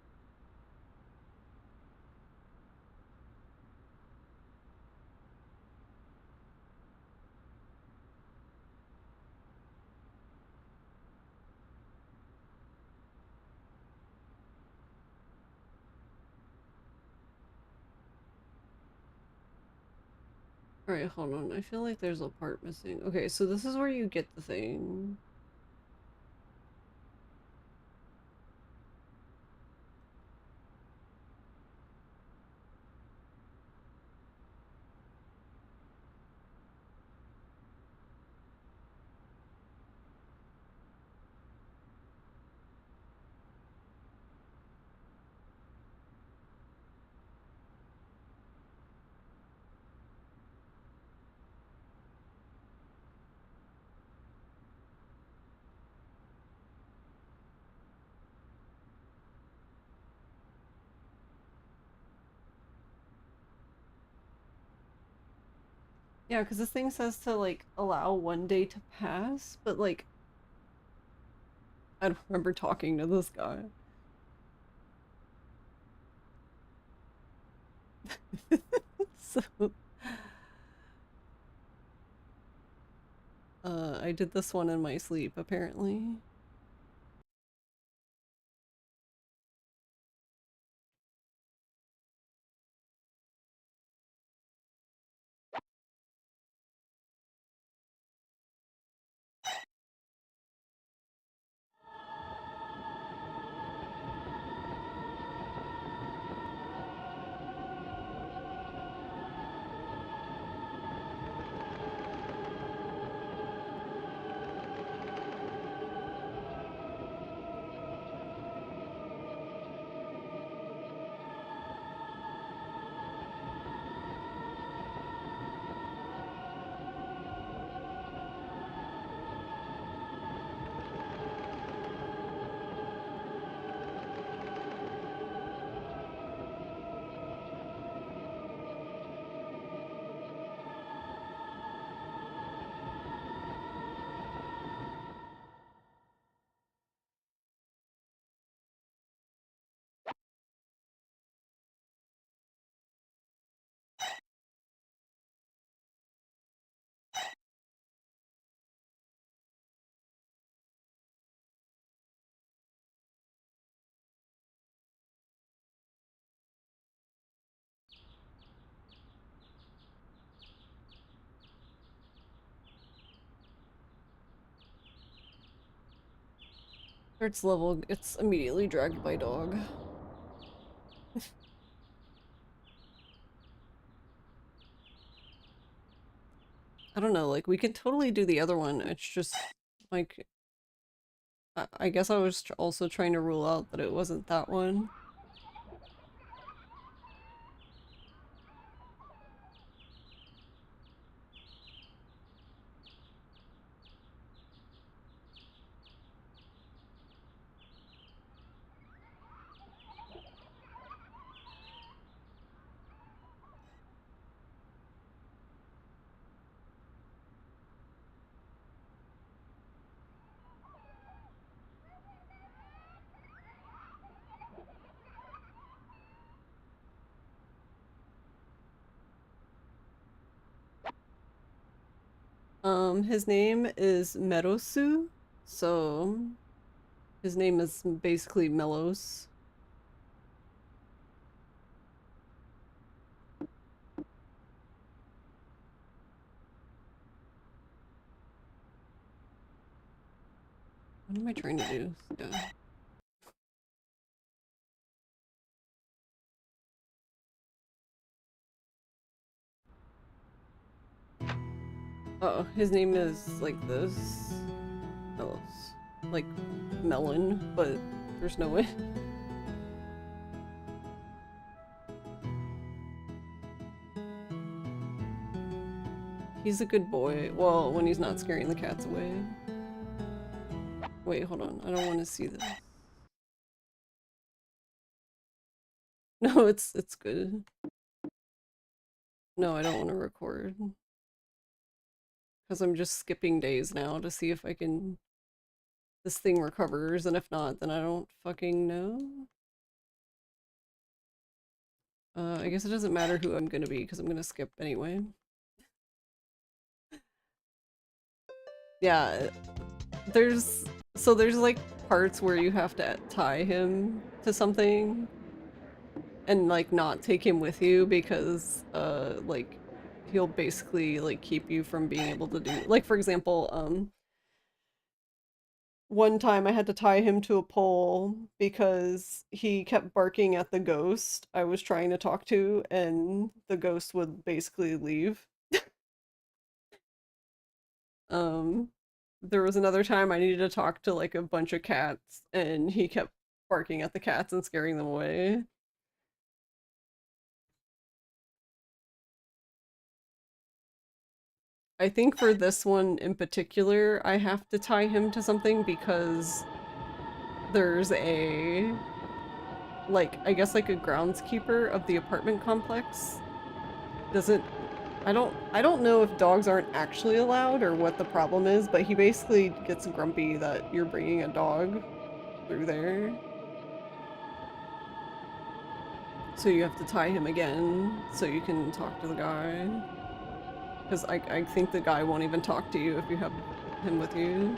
Alright, hold on. I feel like there's a part missing. Okay, so this is where you get the thing. Yeah, because this thing says to like allow one day to pass, but like I don't remember talking to this guy. So I did this one in my sleep apparently. Starts level, it's immediately dragged by dog. I don't know, like, we could totally do the other one. It's just, like, I guess I was also trying to rule out that it wasn't that one. His name is Merosu, so his name is basically Melos. What am I trying to do? Yeah. Oh, his name is like this. Melos. Like melon, but there's no way. He's a good boy. Well, when he's not scaring the cats away. Wait, hold on. I don't want to see this. No, it's good. No, I don't want to record. Because I'm just skipping days now to see if I can... this thing recovers, and if not, then I don't fucking know. I guess it doesn't matter who I'm gonna be, because I'm gonna skip anyway. Yeah, there's... so there's like parts where you have to tie him to something and like not take him with you because like he'll basically like keep you from being able to do, like, for example, one time I had to tie him to a pole because he kept barking at the ghost I was trying to talk to, and the ghost would basically leave. um there was another time I needed to talk to like a bunch of cats and he kept barking at the cats and scaring them away. I think for this one in particular, I have to tie him to something because there's a, like, I guess like a groundskeeper of the apartment complex doesn't, I don't know if dogs aren't actually allowed or what the problem is, but he basically gets grumpy that you're bringing a dog through there. So you have to tie him again so you can talk to the guy. Because I think the guy won't even talk to you if you have him with you.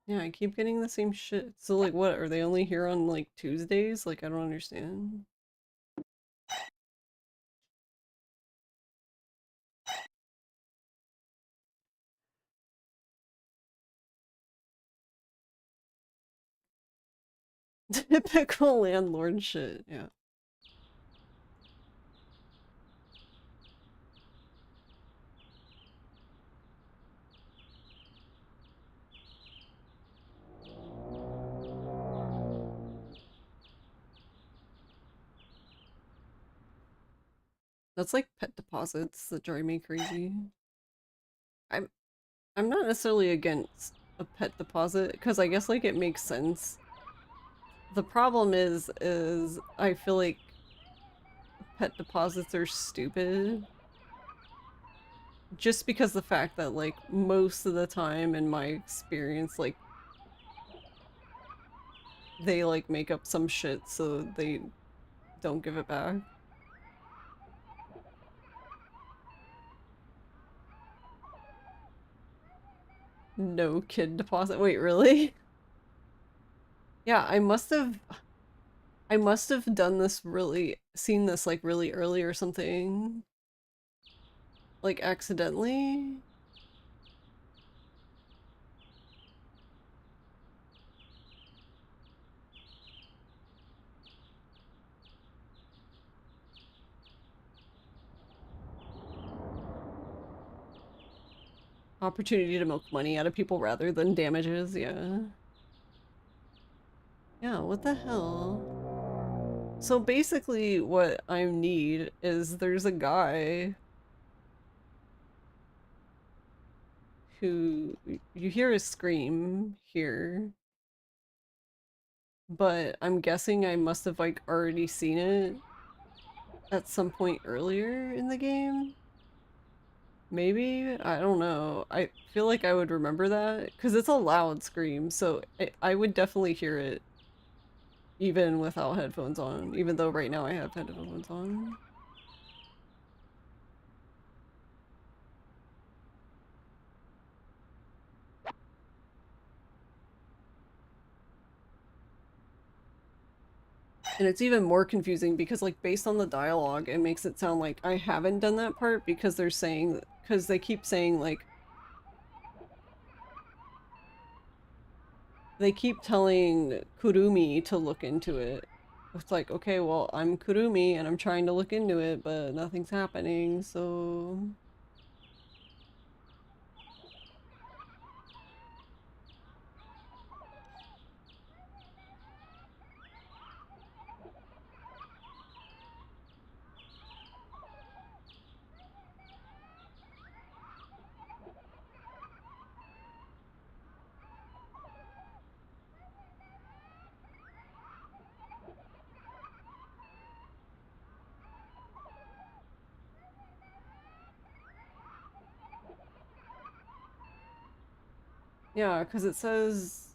Yeah, I keep getting the same shit. So like what, are they only here on like Tuesdays? Like I don't understand. Typical landlord shit, yeah. That's like pet deposits that drive me crazy. I'm I'm not necessarily against a pet deposit because I guess like it makes sense. The problem is I feel like pet deposits are stupid. Just because the fact that like most of the time in my experience, like they like make up some shit so they don't give it back. No kid deposit. Wait, really? Yeah, I must have done this seen this like really early or something. Like accidentally. Opportunity to milk money out of people rather than damages, yeah. Yeah, what the hell? So basically what I need is there's a guy who you hear a scream here, but I'm guessing I must have like already seen it at some point earlier in the game. Maybe? I don't know. I feel like I would remember that because it's a loud scream, so I would definitely hear it even without headphones on, even though right now I have headphones on. And it's even more confusing because, like, based on the dialogue, it makes it sound like I haven't done that part because they're saying, because they keep saying, like, they keep telling Kurumi to look into it. It's like, okay, well, I'm Kurumi and I'm trying to look into it, but nothing's happening, so... Yeah, because it says...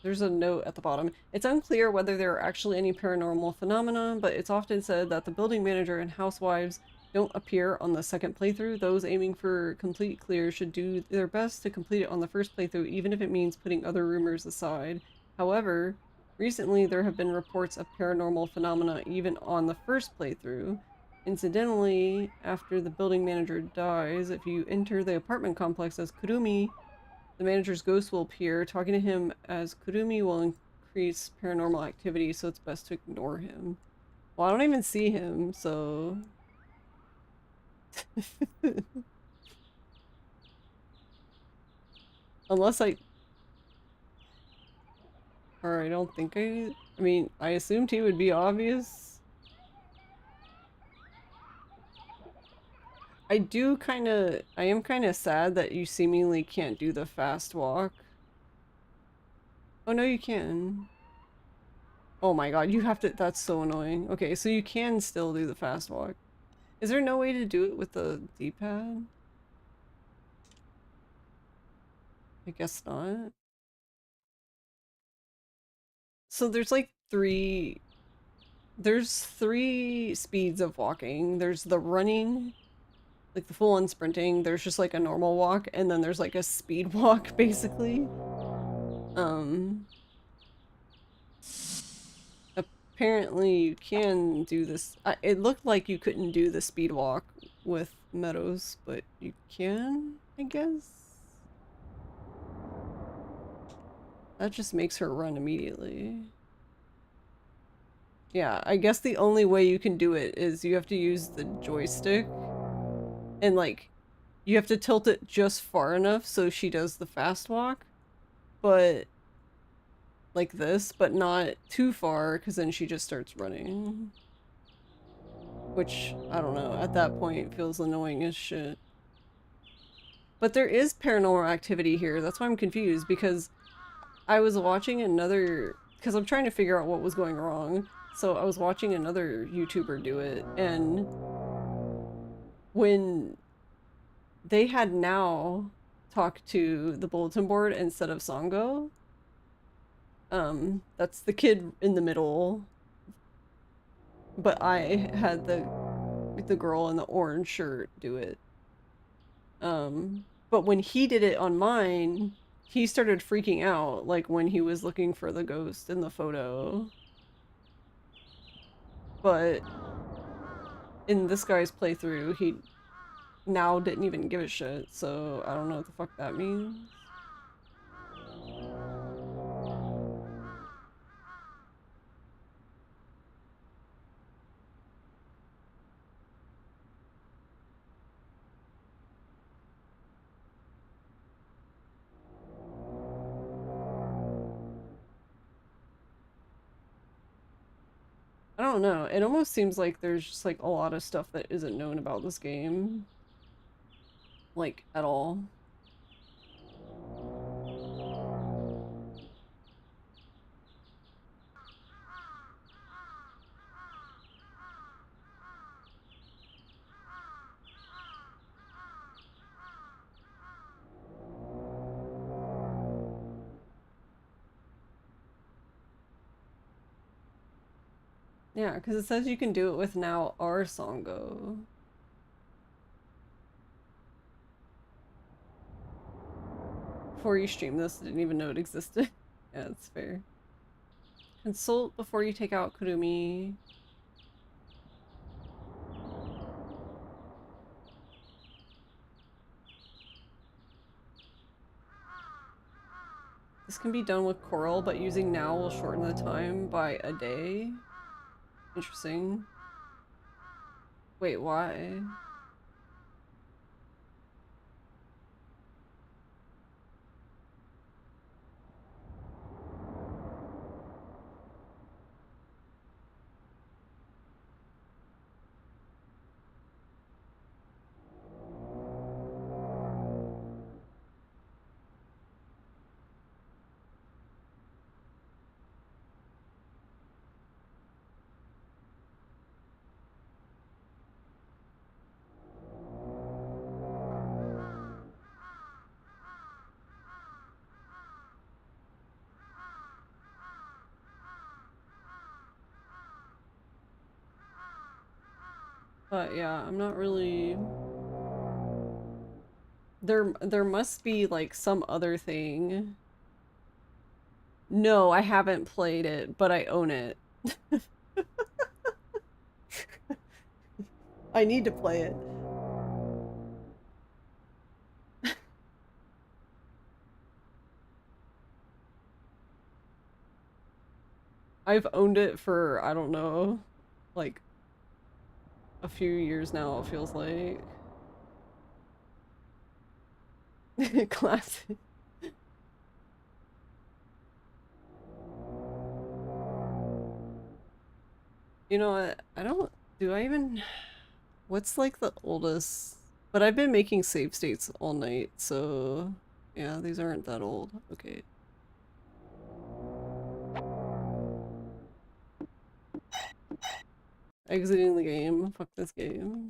There's a note at the bottom. It's unclear whether there are actually any paranormal phenomena, but it's often said that the building manager and housewives don't appear on the second playthrough. Those aiming for complete clear should do their best to complete it on the first playthrough, even if it means putting other rumors aside. However, recently there have been reports of paranormal phenomena even on the first playthrough. Incidentally, after the building manager dies, if you enter the apartment complex as Kurumi, the manager's ghost will appear. Talking to him as Kurumi will increase paranormal activity, so it's best to ignore him. Well, I don't even see him, so... Unless I... Or I don't think I... I mean, I assumed he would be obvious. I am kinda sad that you seemingly can't do the fast walk. Oh no, you can. Oh my god, you have to- that's so annoying. Okay, so you can still do the fast walk. Is there no way to do it with the D-pad? I guess not. So there's three speeds of walking. There's the running, like the full on sprinting. There's just like a normal walk, and then there's like a speed walk, basically. Um, Apparently you can do this. It looked like you couldn't do the speed walk with Meadows, but you can, I guess. That just makes her run immediately. Yeah, I guess the only way you can do it is you have to use the joystick and like you have to tilt it just far enough so she does the fast walk, but like this, but not too far because then she just starts running. Which, I don't know, at that point feels annoying as shit. But there is paranormal activity here. That's why I'm confused because I was watching another, because I'm trying to figure out what was going wrong. So I was watching another YouTuber do it, and when they had now talked to the bulletin board instead of Songo, that's the kid in the middle, but I had the girl in the orange shirt do it. But when he did it on mine, he started freaking out, like, when he was looking for the ghost in the photo. But in this guy's playthrough, he now didn't even give a shit, so I don't know what the fuck that means. I don't know. It almost seems like there's just like a lot of stuff that isn't known about this game. Like, at all. Yeah, because it says you can do it with now our Songo. Before you stream this, I didn't even know it existed. Yeah, that's fair. Consult before you take out Kurumi. This can be done with Coral, but using now will shorten the time by a day. Interesting. Wait, why? But yeah, I'm not really... There must be like some other thing. No, I haven't played it, but I own it. I need to play it. I've owned it for, I don't know, like a few years now, it feels like. Classic. You know what? I don't... Do I even... What's like the oldest... But I've been making save states all night, so... Yeah, these aren't that old. Okay. Exiting the game. Fuck this game.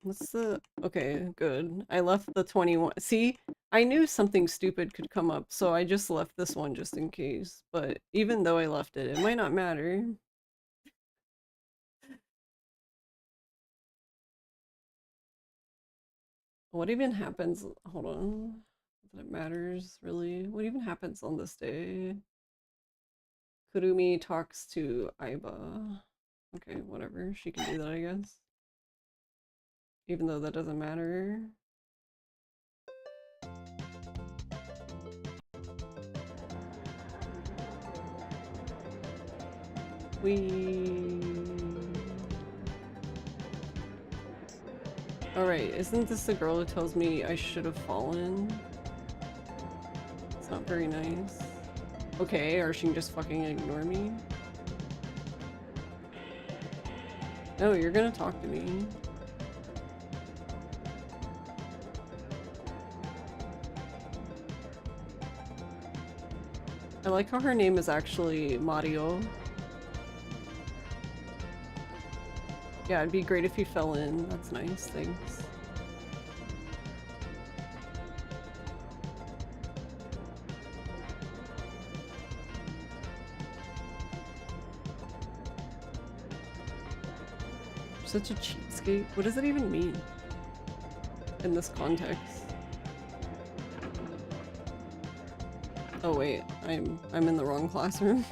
What's the... Okay, good. I left the 21... See? I knew something stupid could come up, so I just left this one just in case. But even though I left it, it might not matter. What even happens? Hold on. That it matters, really? What even happens on this day? Kurumi talks to Aiba. Okay, whatever. She can do that, I guess. Even though that doesn't matter. Alright, isn't this the girl who tells me I should have fallen? It's not very nice. Okay, or she can just fucking ignore me. No, you're gonna talk to me. I like how her name is actually Mario. Yeah, it'd be great if you fell in. That's nice, thanks. Such a cheapskate. What does it even mean in this context? Oh wait, I'm in the wrong classroom.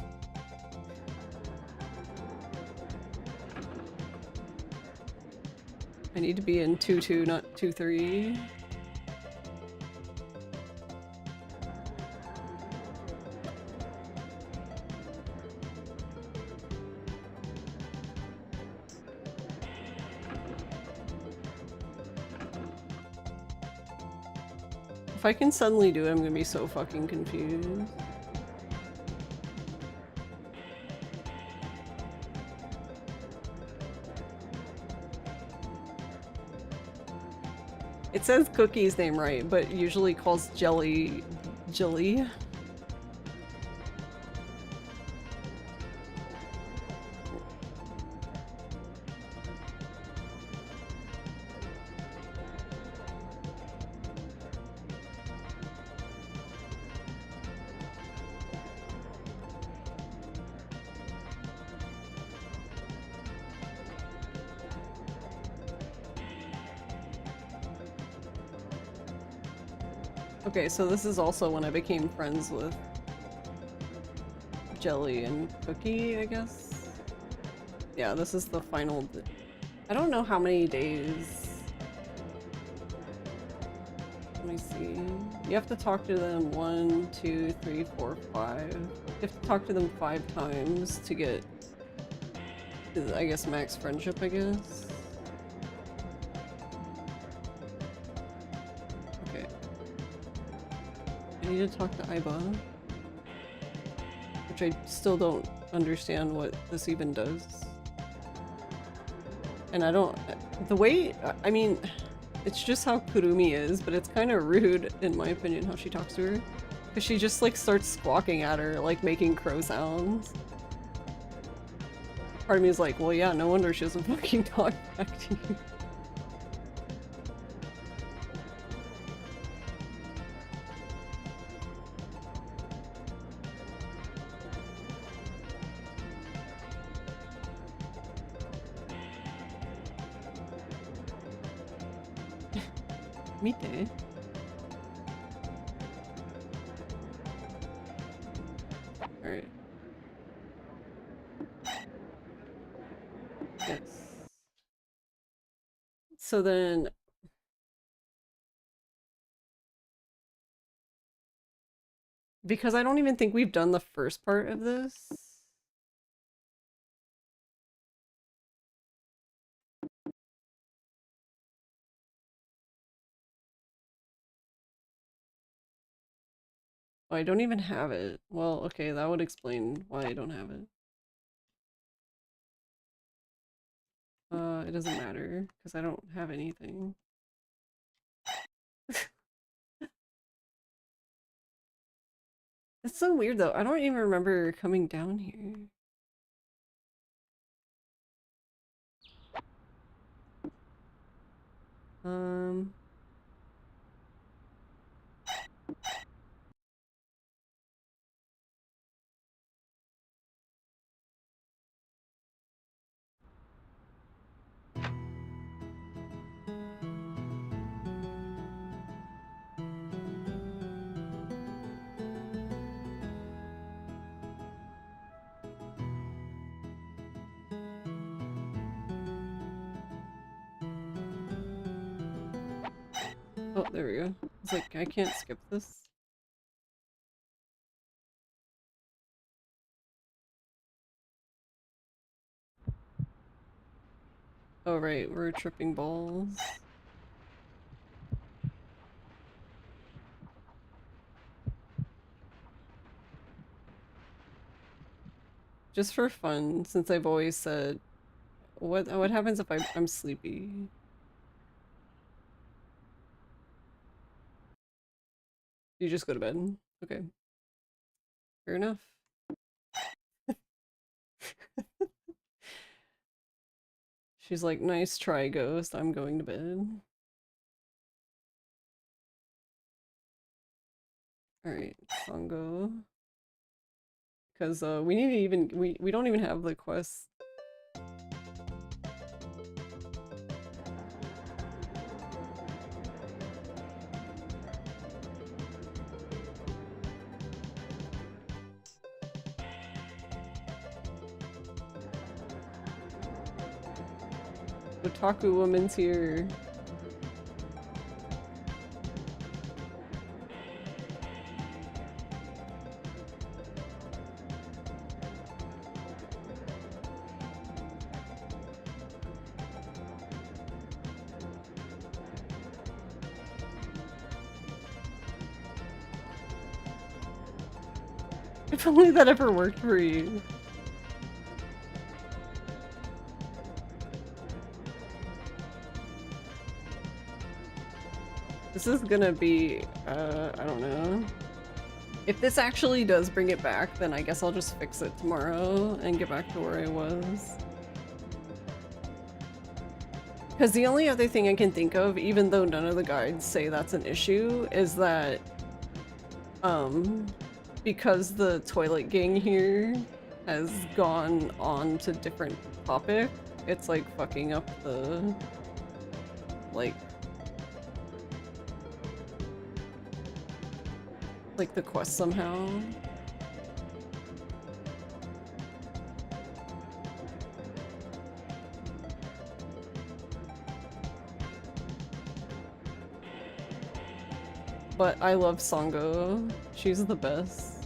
I need to be in 2-2, not 2-3. If I can suddenly do it, I'm gonna be so fucking confused. It says Cookie's name right, but usually calls Jelly Jilly. Okay, so this is also when I became friends with Jelly and Cookie, I guess? Yeah, this is the final... I don't know how many days... Let me see... You have to talk to them 1, 2, 3, 4, 5. You have to talk to them 5 times to get... I guess max friendship, I guess? I need to talk to Aiba, which I still don't understand what this even does. And I don't... The way... I mean, it's just how Kurumi is, but it's kind of rude, in my opinion, how she talks to her. Because she just, like, starts squawking at her, like, making crow sounds. Part of me is like, well, yeah, no wonder she doesn't fucking talk back to you. Mite. Alright. Yes. So then... Because I don't even think we've done the first part of this. Oh, I don't even have it. Well, okay, that would explain why I don't have it. It doesn't matter, because I don't have anything. It's so weird though, I don't even remember coming down here. Oh, there we go. It's like, I can't skip this. Oh right, we're tripping balls. Just for fun, since I've always said, what happens if I'm sleepy? You just go to bed? Okay. Fair enough. She's like, nice try, Ghost. I'm going to bed. Alright, Sango. Because we need to even we don't even have the quest. Otaku woman's here. If only that ever worked for you. This is gonna be, I don't know. If this actually does bring it back, then I guess I'll just fix it tomorrow and get back to where I was. Because the only other thing I can think of, even though none of the guides say that's an issue, is that, because the toilet gang here has gone on to different topic, it's like fucking up the, like the quest somehow. But I love Sango. She's the best.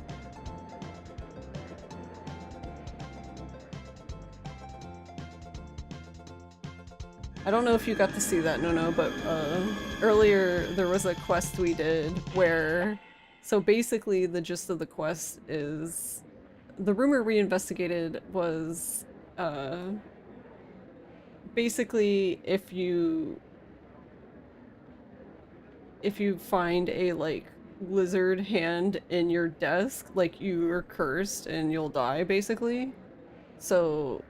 I don't know if you got to see that, no, but earlier there was a quest we did where, so basically the gist of the quest is, the rumor we investigated was, basically if you find a, like, lizard hand in your desk, like, you're cursed and you'll die, basically. So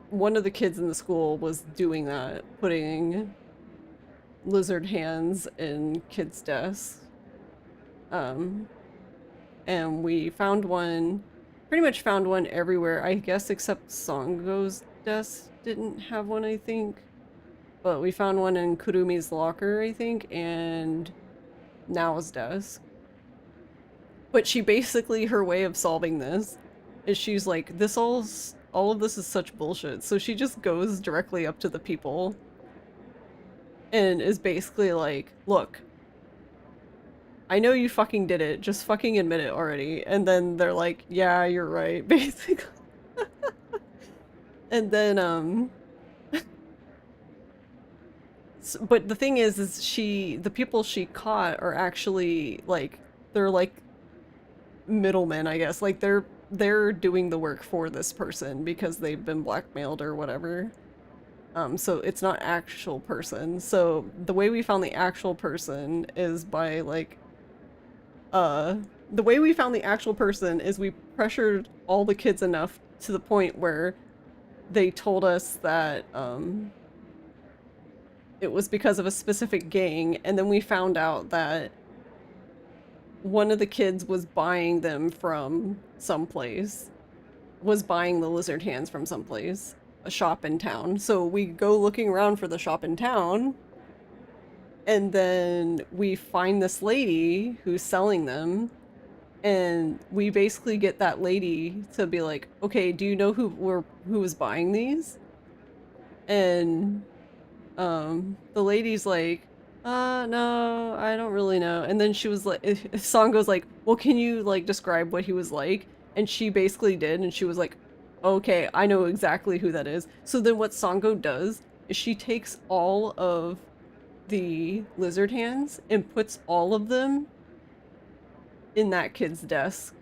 one of the kids in the school was doing that, putting lizard hands in kids' desks. And we found one, pretty much found one everywhere, I guess, except Sango's desk didn't have one, I think. But we found one in Kurumi's locker, I think, and Nao's desk. But she basically, her way of solving this is she's like, all of this is such bullshit. So she just goes directly up to the people and is basically like, look, I know you fucking did it, just fucking admit it already. And then they're like, yeah, you're right, basically. And then, but the thing is the people she caught are actually, like, they're like middlemen, I guess. Like, they're doing the work for this person because they've been blackmailed or whatever. So it's not actual person. So the way we found the actual person is by, like, the way we found the actual person is we pressured all the kids enough to the point where they told us that, it was because of a specific gang, and then we found out that one of the kids was buying them from someplace, was buying the lizard hands from someplace, a shop in town. So we go looking around for the shop in town, and then we find this lady who's selling them, and we basically get that lady to be like, okay, do you know who was buying these? And the lady's like, no, I don't really know. And then she was like, Sango's like, well, can you, like, describe what he was like? And she basically did, and she was like, okay, I know exactly who that is. So then what Sango does is she takes all of the lizard hands and puts all of them in that kid's desk.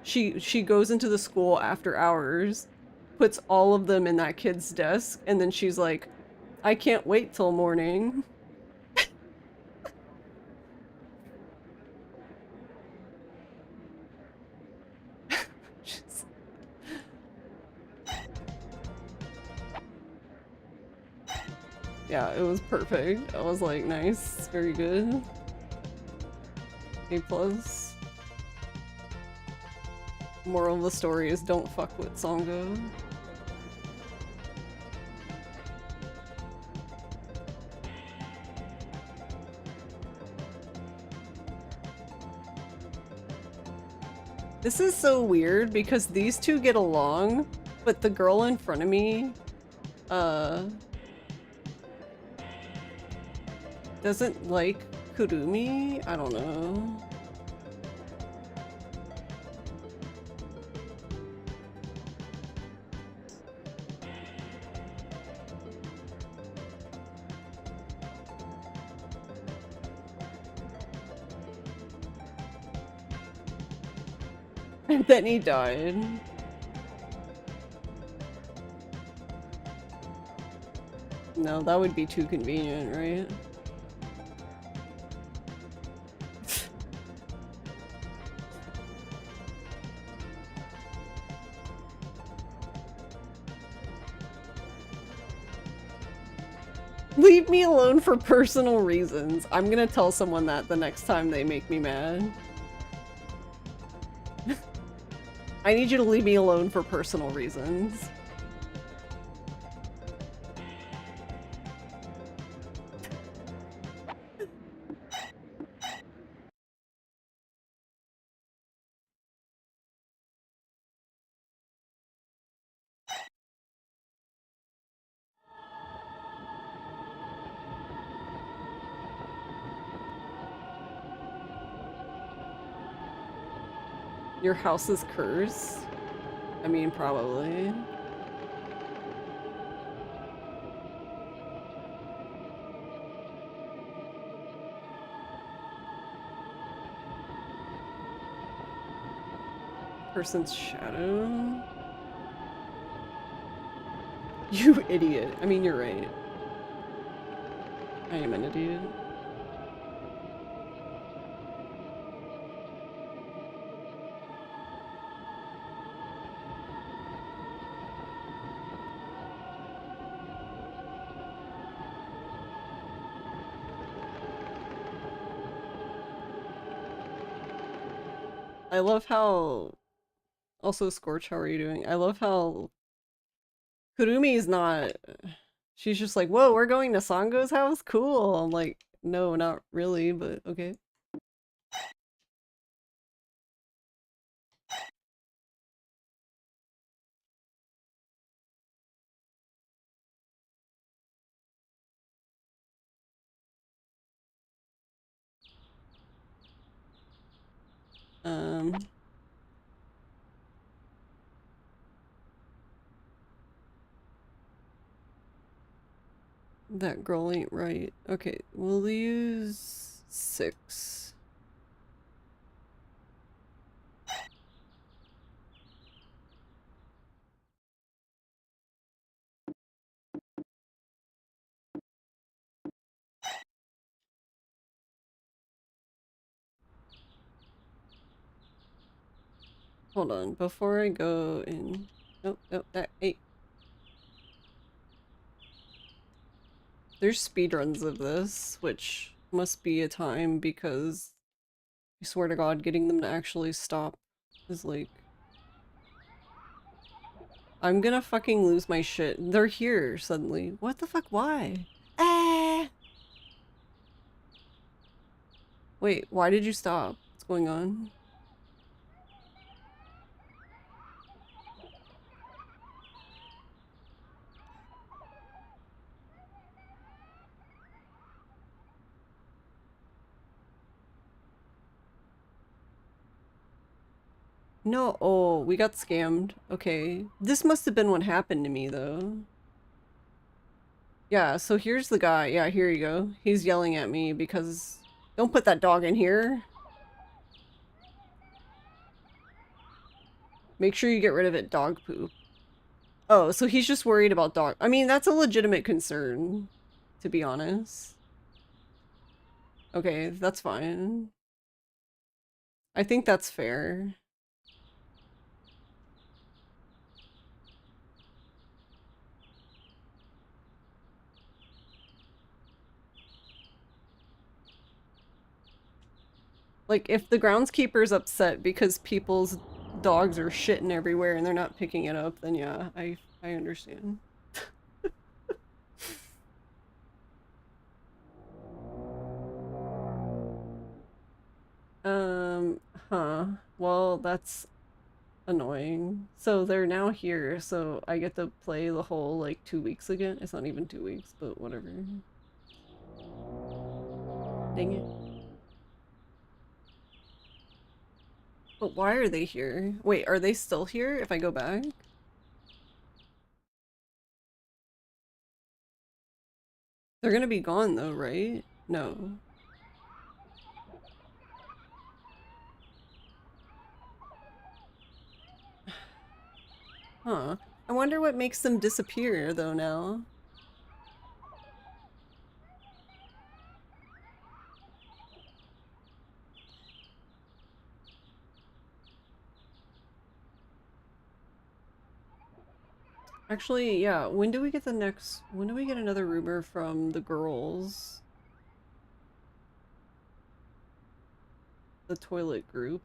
She goes into the school after hours, puts all of them in that kid's desk, and then she's like, I can't wait till morning. Yeah, it was perfect. I was like, nice, very good. A+. Moral of the story is don't fuck with Sango. This is so weird because these two get along, but the girl in front of me uh, doesn't like Kurumi? I don't know. And then he died. No, that would be too convenient, right? Leave me alone for personal reasons. I'm gonna tell someone that the next time they make me mad. I need you to leave me alone for personal reasons. Your house is cursed? I mean, probably. Person's shadow? You idiot. I mean, you're right. I am an idiot. I love how... Also, Scorch, how are you doing? I love how... Kurumi is not... She's just like, whoa, we're going to Sango's house? Cool. I'm like, no, not really, but okay. Um... That girl ain't right. Okay, we'll use 6. Hold on, before I go in... Nope, nope, that 8. There's speedruns of this, which must be a time because I swear to God, getting them to actually stop is like... I'm gonna fucking lose my shit. They're here suddenly. What the fuck? Why? Ah! Wait, why did you stop? What's going on? No, oh, we got scammed. Okay. This must have been what happened to me, though. Yeah, so here's the guy. Yeah, here you go. He's yelling at me because... Don't put that dog in here. Make sure you get rid of it, dog poop. Oh, so he's just worried about dog. I mean, that's a legitimate concern, to be honest. Okay, that's fine. I think that's fair. Like, if the groundskeeper's upset because people's dogs are shitting everywhere and they're not picking it up, then yeah, I understand. Huh. Well, that's annoying. So they're now here, so I get to play the whole like 2 weeks again. It's not even 2 weeks, but whatever. Dang it. But why are they here? Wait, are they still here if I go back? They're gonna be gone though, right? No. Huh. I wonder what makes them disappear though now. Actually, yeah, when do we get another rumor from the girls? The toilet group?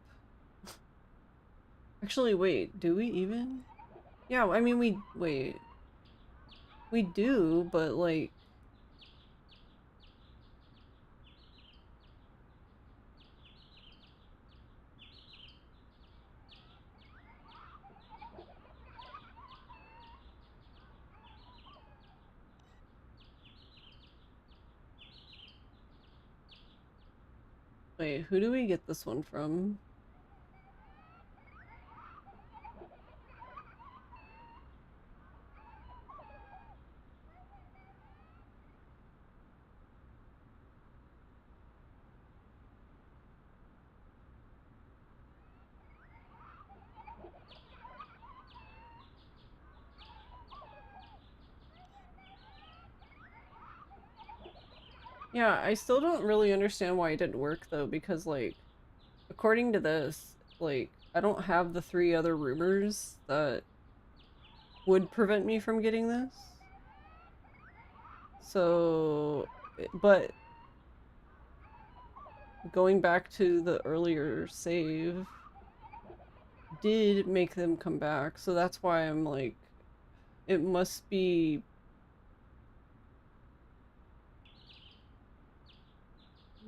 Actually, wait, do we even? Yeah, I mean, wait. We do, but like... Wait, who do we get this one from? Yeah, I still don't really understand why it didn't work though, because like, according to this, like, I don't have the 3 other rumors that would prevent me from getting this. So, but going back to the earlier save did make them come back, so that's why I'm like, it must be...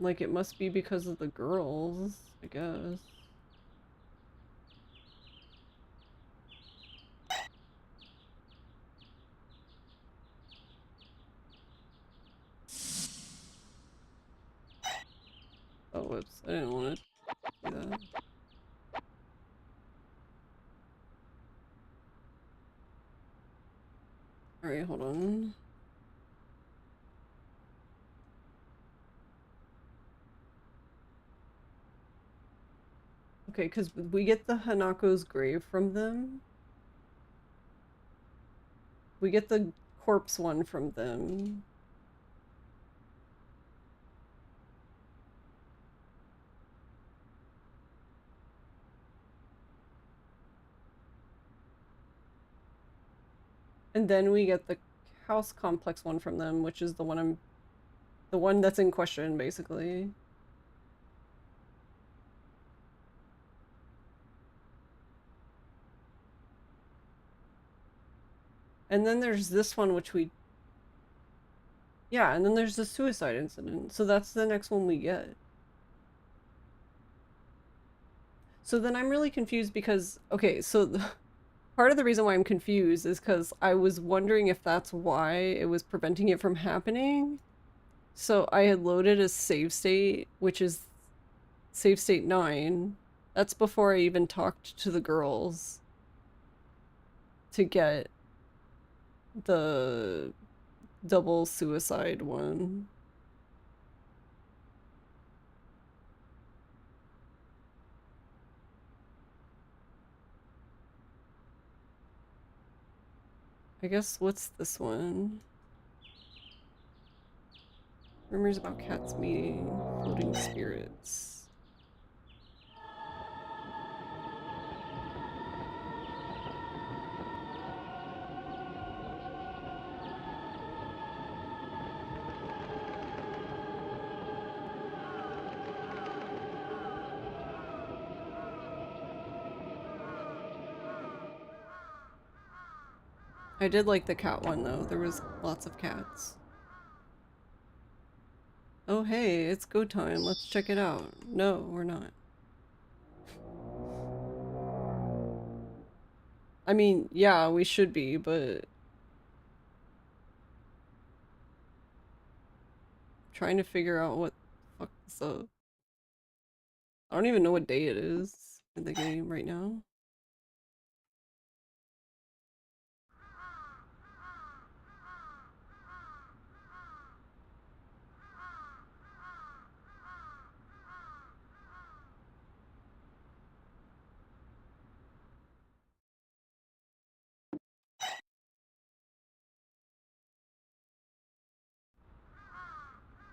Like, it must be because of the girls, I guess. Oh, whoops. I didn't want to do that. Alright, hold on. Okay, because we get the Hanako's grave from them. We get the corpse one from them. And then we get the house complex one from them, which is the one that's in question, basically. And then there's this one, which we... Yeah, and then there's the suicide incident. So that's the next one we get. So then I'm really confused because... Okay, so part of the reason why I'm confused is because I was wondering if that's why it was preventing it from happening. So I had loaded a save state, which is save state 9. That's before I even talked to the girls to get the double suicide one. I guess, what's this one? Rumors about cats meeting floating spirits. I did like the cat one though. There was lots of cats. Oh hey, it's go time. Let's check it out. No, we're not. I mean, yeah, we should be, but trying to figure out what the fuck is up. I don't even know what day it is in the game right now.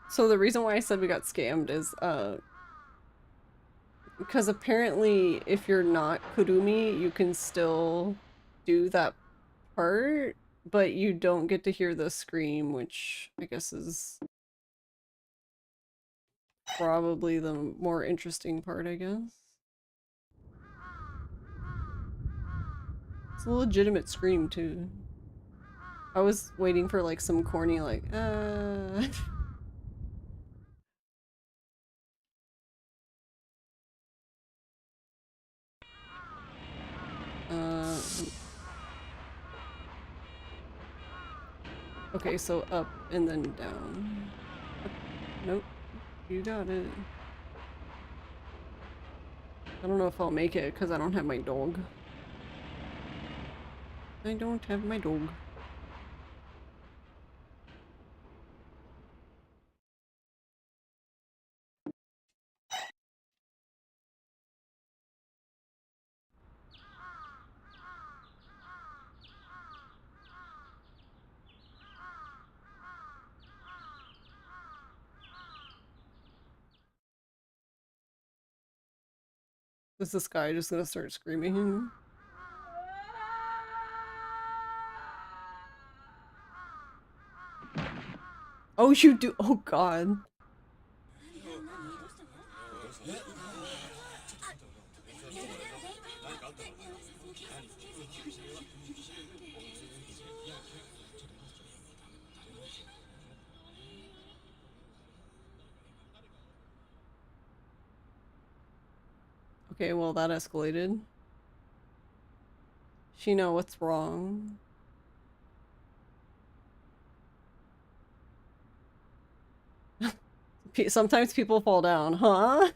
So the reason why I said we got scammed is because apparently if you're not Kurumi, you can still do that part, but you don't get to hear the scream, which I guess is probably the more interesting part, I guess. It's a legitimate scream too. I was waiting for like some corny like uh okay, so up and then down. Nope, you got it. I don't know if I'll make it because I don't have my dog. I don't have my dog. Is this guy just gonna start screaming? Oh, you do. Oh, God. Okay, well, that escalated. Shino, what's wrong? Sometimes people fall down, huh?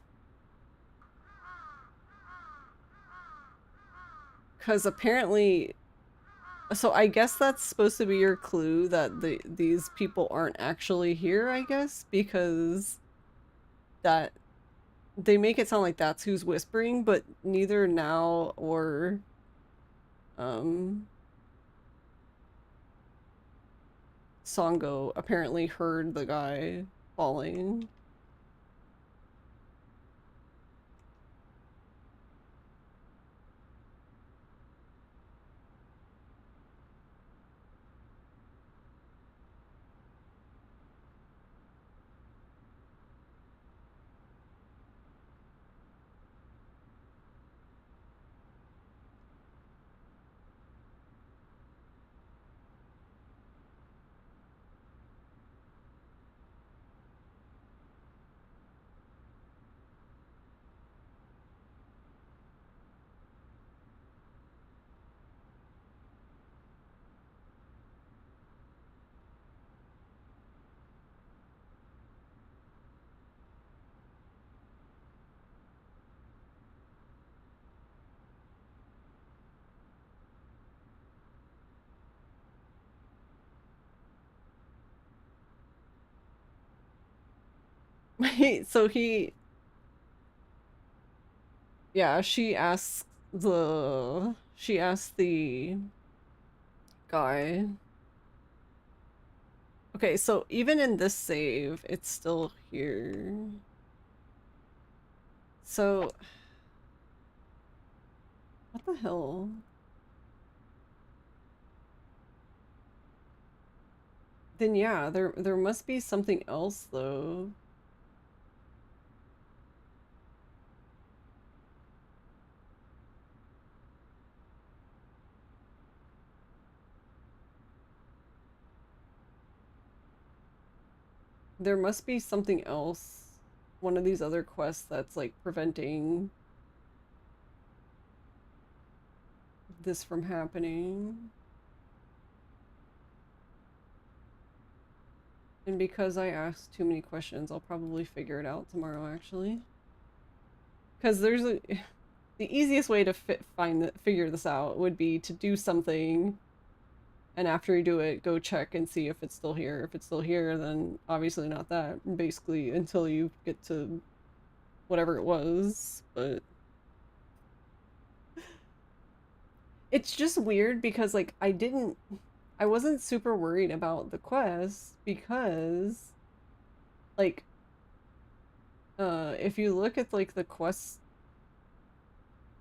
Because apparently, so I guess that's supposed to be your clue that these people aren't actually here, I guess, because that they make it sound like that's who's whispering, but neither Now or Songo apparently heard the guy falling. So yeah, she asked the guy. Okay, so even in this save, it's still here. So what the hell? Then yeah, there must be something else though. There must be something else. One of these other quests that's like preventing this from happening. And because I asked too many questions, I'll probably figure it out tomorrow, actually. Because there's a... The easiest way to figure this out would be to do something, and after you do it, go check and see if it's still here. If it's still here, then obviously not that. Basically, until you get to whatever it was, but... It's just weird because, like, I wasn't super worried about the quest because, like, if you look at, like, the quest,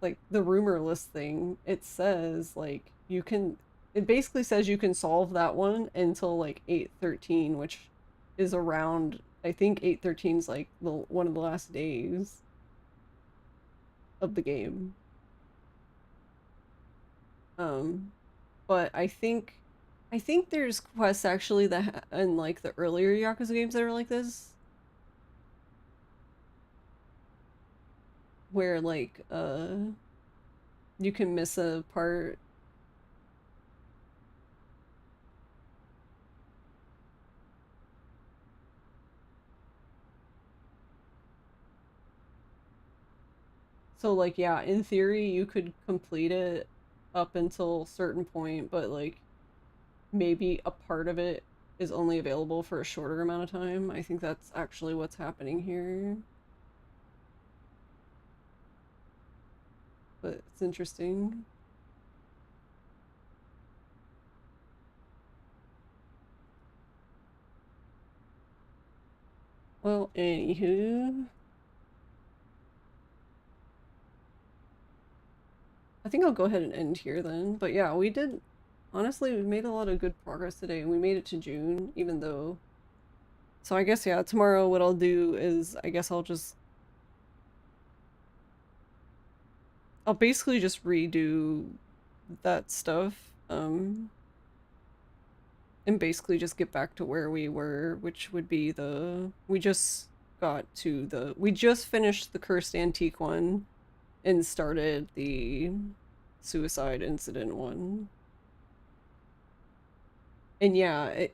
like, the rumor list thing, it says, like, it basically says you can solve that one until, like, 8:13, which is around, I think 8:13 is, like, one of the last days of the game. But I think there's quests actually that in like the earlier Yakuza games that are like this, where like you can miss a part. So like yeah, in theory you could complete it up until a certain point, but like maybe a part of it is only available for a shorter amount of time. I think that's actually what's happening here. But it's interesting. Well, anywho, I think I'll go ahead and end here then. But yeah, honestly, we made a lot of good progress today, and we made it to June, even though... So I guess, yeah, tomorrow what I'll do is, I guess I'll basically just redo that stuff, and basically just get back to where we were, which would be we just finished the Cursed Antique one, and started the suicide incident one. And yeah,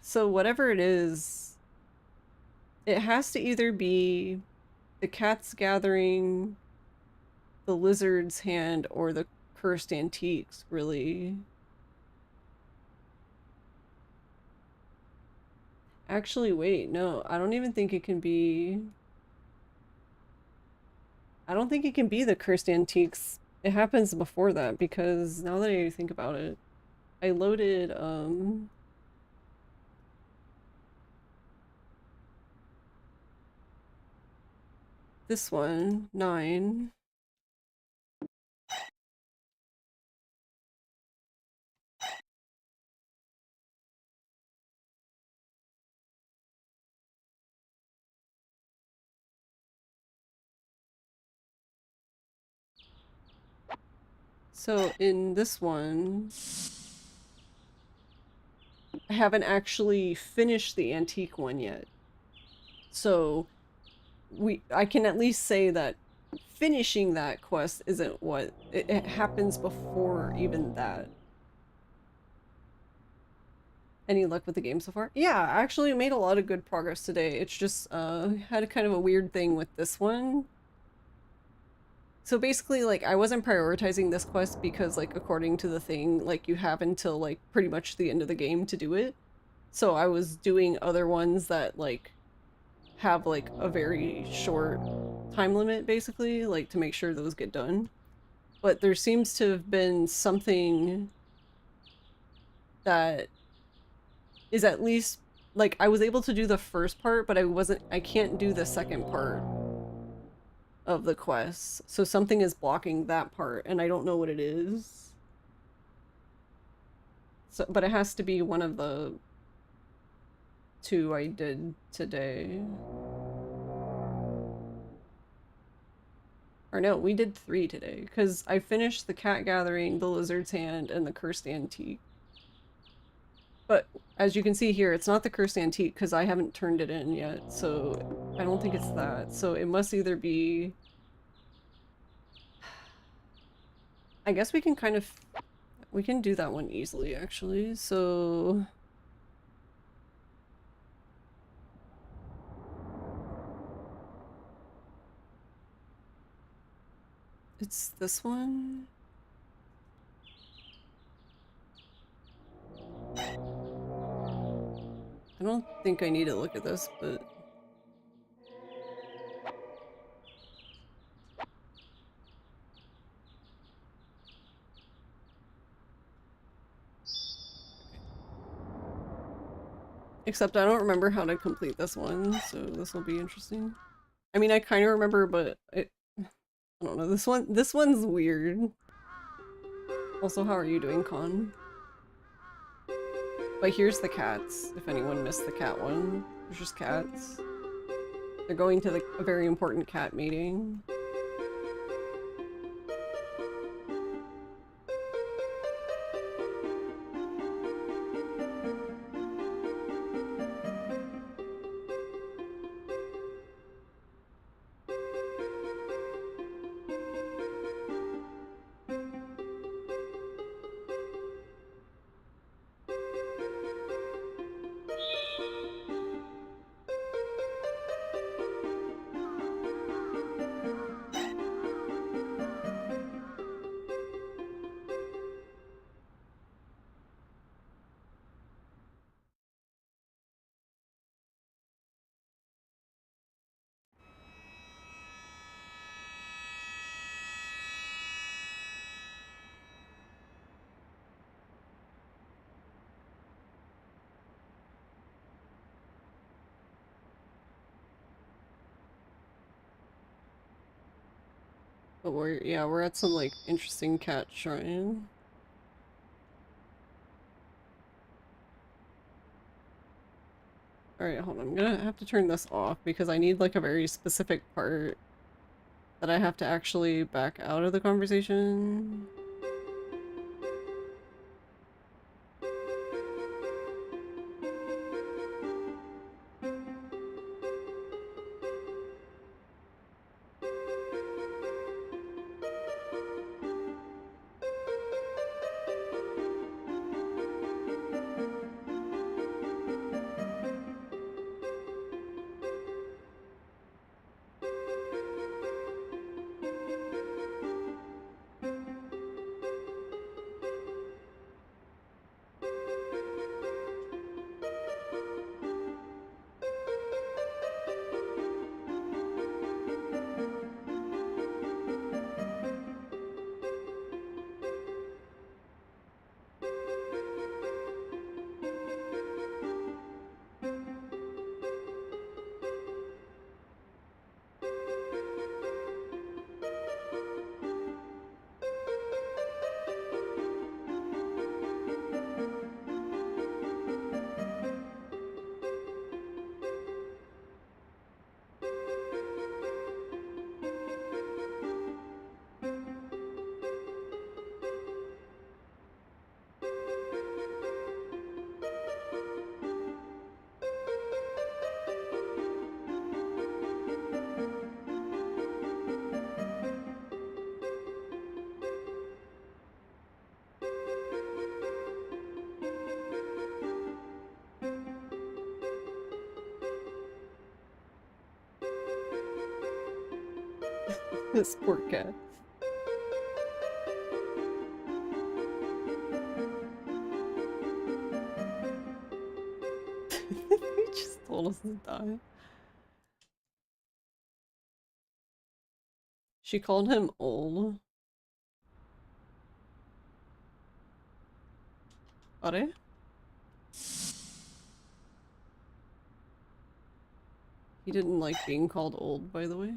so whatever it is, it has to either be the cat's gathering, the lizard's hand, or the cursed antiques, really. Actually, wait, no, I don't even think it can be... I don't think it can be the cursed antiques. It happens before that, because now that I think about it, I loaded, this one, 9. So in this one, I haven't actually finished the antique one yet. So I can at least say that finishing that quest isn't what it happens before even that. Any luck with the game so far? Yeah, I actually made a lot of good progress today. It's just had a kind of a weird thing with this one. So basically, like, I wasn't prioritizing this quest because, like, according to the thing, like, you have until, like, pretty much the end of the game to do it. So I was doing other ones that, like, have, like, a very short time limit, basically, like, to make sure those get done. But there seems to have been something that is at least, like, I was able to do the first part, but I can't do the second part of the quest. So something is blocking that part, and I don't know what it is. So, but it has to be one of the 2 I did today. Or no, we did 3 today, because I finished the cat gathering, the lizard's hand, and the cursed antique. But as you can see here, it's not the cursed antique because I haven't turned it in yet, so I don't think it's that. So it must either be... I guess we can kind of... We can do that one easily, actually. So... It's this one? I don't think I need to look at this, but... Except I don't remember how to complete this one, so this will be interesting. I mean, I kind of remember, but I don't know. This one's weird. Also, how are you doing, Con? But here's the cats, if anyone missed the cat one. There's just cats. They're going to a very important cat meeting. But we're at some like interesting cat shrine. Alright, hold on. I'm gonna have to turn this off because I need like a very specific part that I have to actually back out of the conversation. This poor cat. He just told us to die. She called him old. Are? He didn't like being called old, by the way.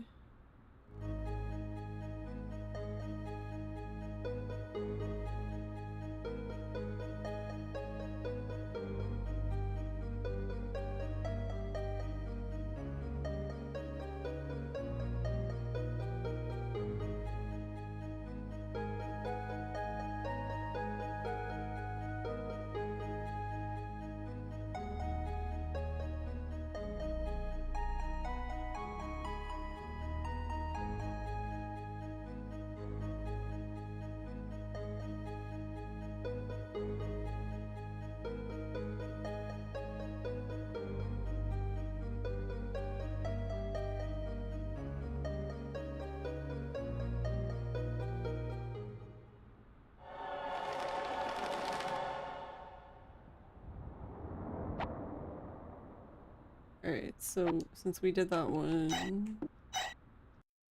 Alright, so since we did that one,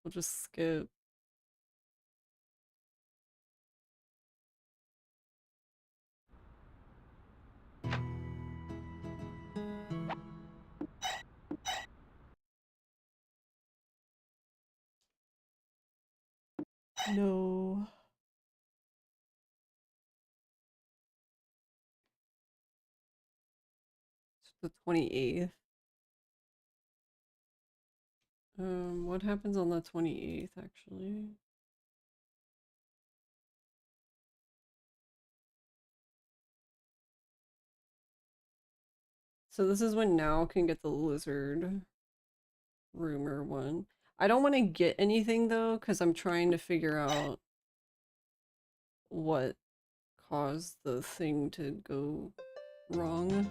we'll just skip. No. It's the 28th. What happens on the 28th actually? So this is when Now can get the lizard rumor one. I don't want to get anything though, because I'm trying to figure out what caused the thing to go wrong.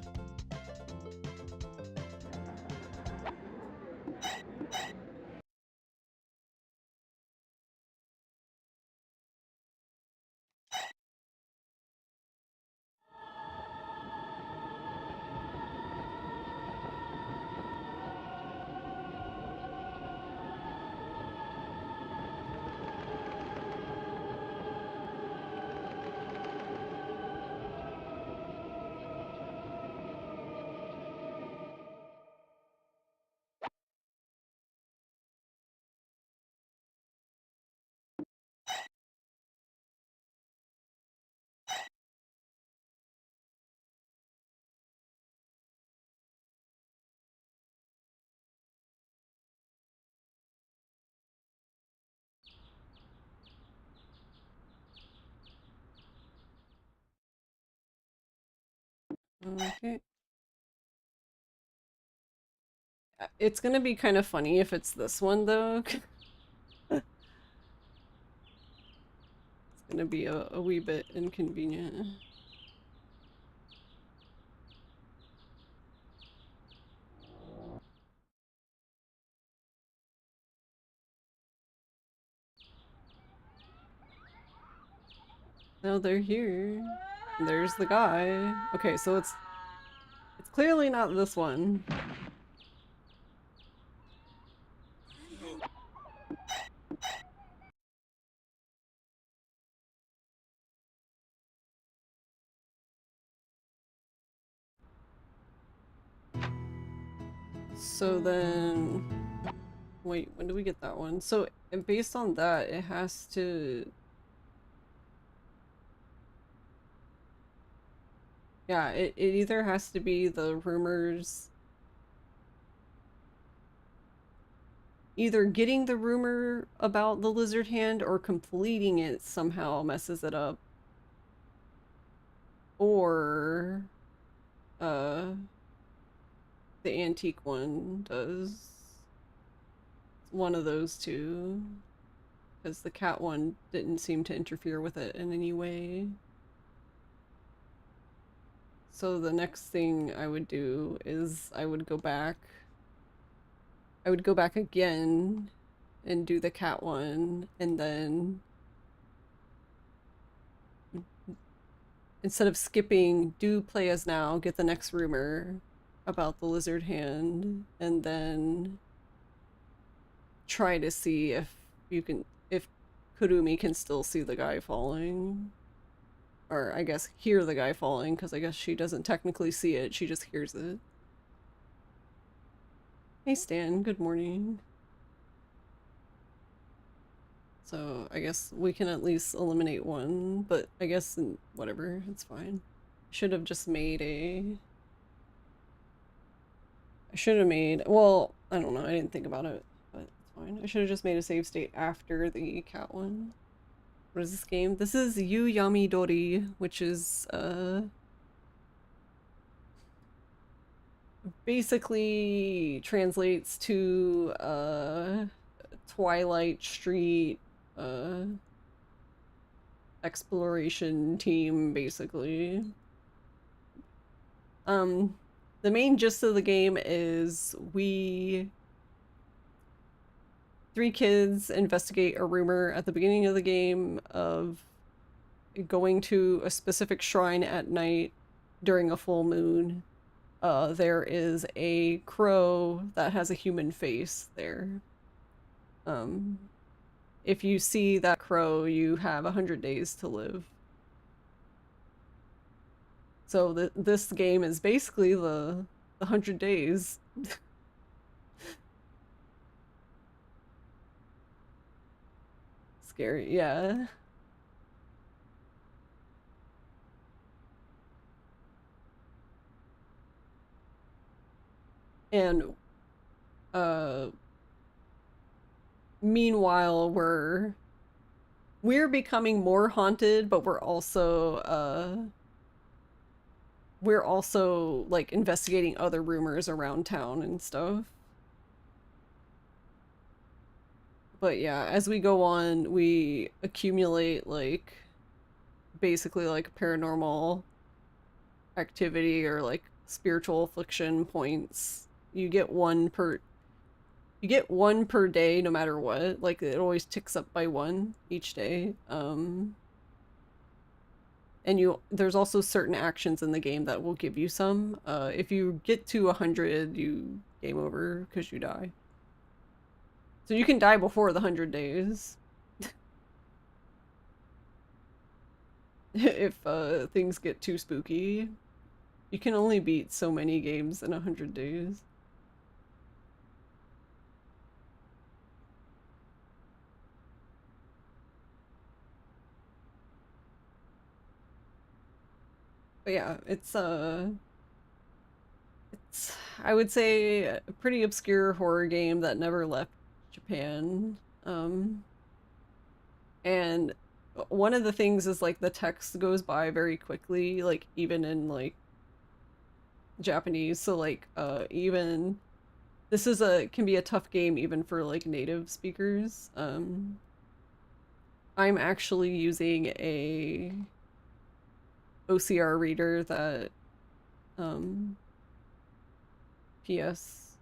Okay. It's gonna be kind of funny if it's this one though. It's gonna be a wee bit inconvenient. No, they're here. There's the guy. Okay, so it's clearly not this one. So then, wait, when do we get that one? So and based on that, it has to, yeah, it either has to be the rumors, either getting the rumor about the lizard hand or completing it somehow messes it up. Or, uh, the antique one does. One of those two. Because the cat one didn't seem to interfere with it in any way. So the next thing I would do is I would go back again and do the cat one, and then instead of skipping, do play as Now, get the next rumor about the lizard hand, and then try to see if Kurumi can still see the guy falling. Or I guess hear the guy falling, because I guess she doesn't technically see it, she just hears it. Hey Stan, good morning. So I guess we can at least eliminate one, but I guess whatever, it's fine. Should have just made I should have made, well, I don't know, I didn't think about it, but it's fine. I should have just made a save state after the cat one. What is this game? This is Yuuyami Doori, which is, basically translates to, Twilight Street, exploration team, basically. The main gist of the game is three kids investigate a rumor at the beginning of the game of going to a specific shrine at night during a full moon there is a crow that has a human face there. Um, if you see that crow, you have 100 days to live. So this game is basically the 100 days. Scary, yeah. And uh meanwhile we're becoming more haunted, but we're also like investigating other rumors around town and stuff. But yeah, as we go on, we accumulate like basically like paranormal activity or like spiritual affliction points. You get one per day no matter what. Like it always ticks up by one each day. And there's also certain actions in the game that will give you some. If you get to 100, you game over because you die. So you can die before the 100 days. If things get too spooky. You can only beat so many games in 100 days. But yeah, it's I would say a pretty obscure horror game that never left Japan. And one of the things is like the text goes by very quickly, like even in like Japanese. So like even this is a can be a tough game even for like native speakers. I'm actually using a OCR reader that PS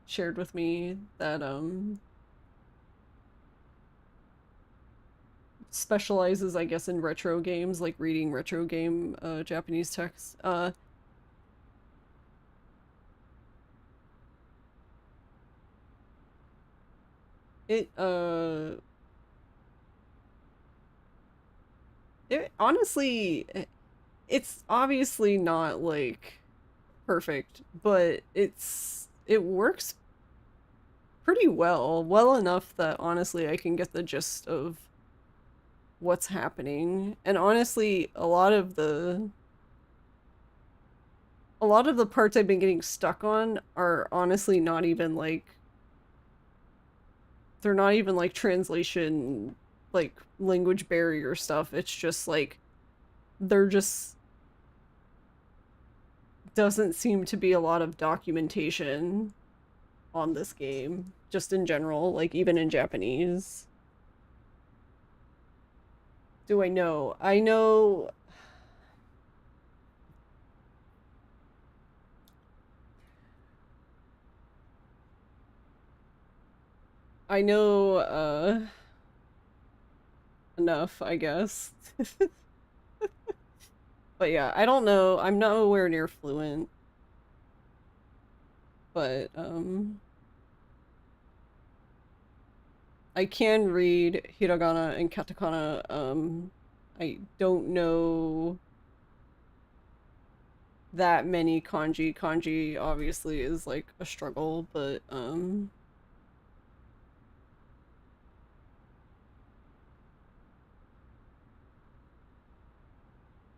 shared with me that specializes, I guess, in retro games, like reading retro game Japanese text. It it honestly it's obviously not like perfect, but it works pretty well enough that honestly I can get the gist of what's happening. And honestly, a lot of the parts I've been getting stuck on are honestly not even like they're not even like translation like language barrier stuff. It's just like there just doesn't seem to be a lot of documentation on this game just in general, like even in Japanese. Do I know? I know enough, I guess. But yeah, I don't know. I'm nowhere near fluent. But I can read hiragana and katakana. I don't know that many kanji. Kanji obviously is like a struggle, but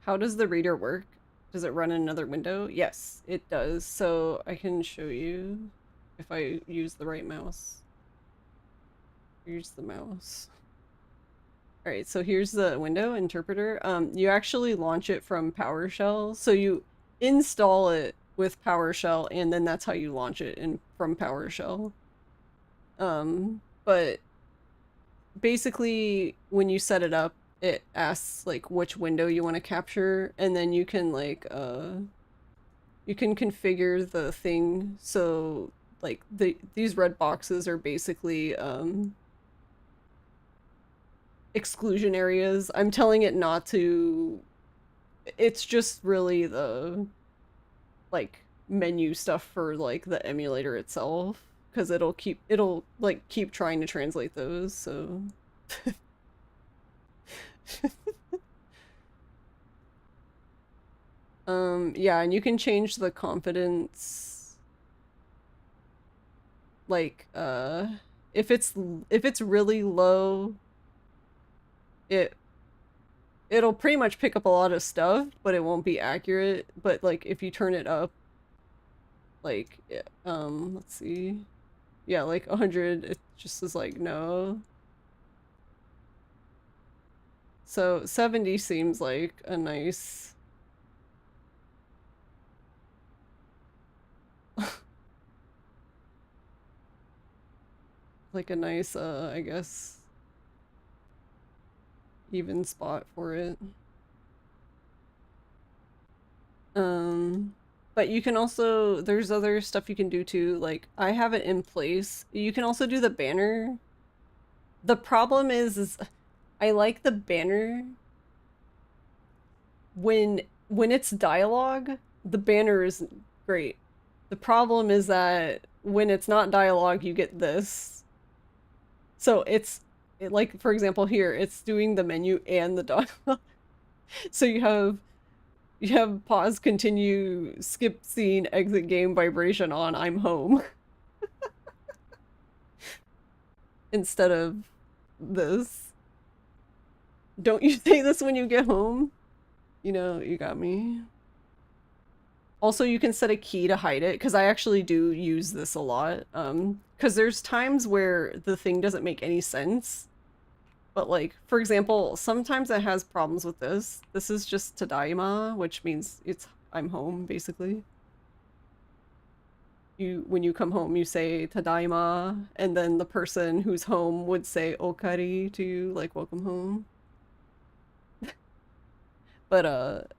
how does the reader work? Does it run in another window? Yes, it does. So I can show you if I use the right mouse. Here's the mouse. All right, so here's the window interpreter. You actually launch it from PowerShell. So you install it with PowerShell, and then that's how you launch it from PowerShell. But basically, when you set it up, it asks like which window you want to capture, and then you can like you can configure the thing so like these red boxes are basically exclusion areas. I'm telling it not to. It's just really like menu stuff for like the emulator itself, because it'll like keep trying to translate those, so yeah, and you can change the confidence, like if it's really low, it it'll pretty much pick up a lot of stuff, but it won't be accurate. But like if you turn it up, like let's see, yeah, like 100, it just is like no. So 70 seems like a nice like a nice I guess even spot for it. But you can also, there's other stuff you can do too. Like I have it in place. You can also do the banner. The problem is I like the banner when it's dialogue, the banner is great. The problem is that when it's not dialogue, you get this. So like for example here, it's doing the menu and the dialogue. So you have pause, continue, skip scene, exit game, vibration on, I'm home. Instead of this. Don't you say this when you get home? You know, you got me. Also, you can set a key to hide it, because I actually do use this a lot. Because there's times where the thing doesn't make any sense. But like, for example, sometimes it has problems with this. This is just Tadaima, which means I'm home, basically. When you come home, you say Tadaima, and then the person who's home would say Okari to you, like, welcome home. But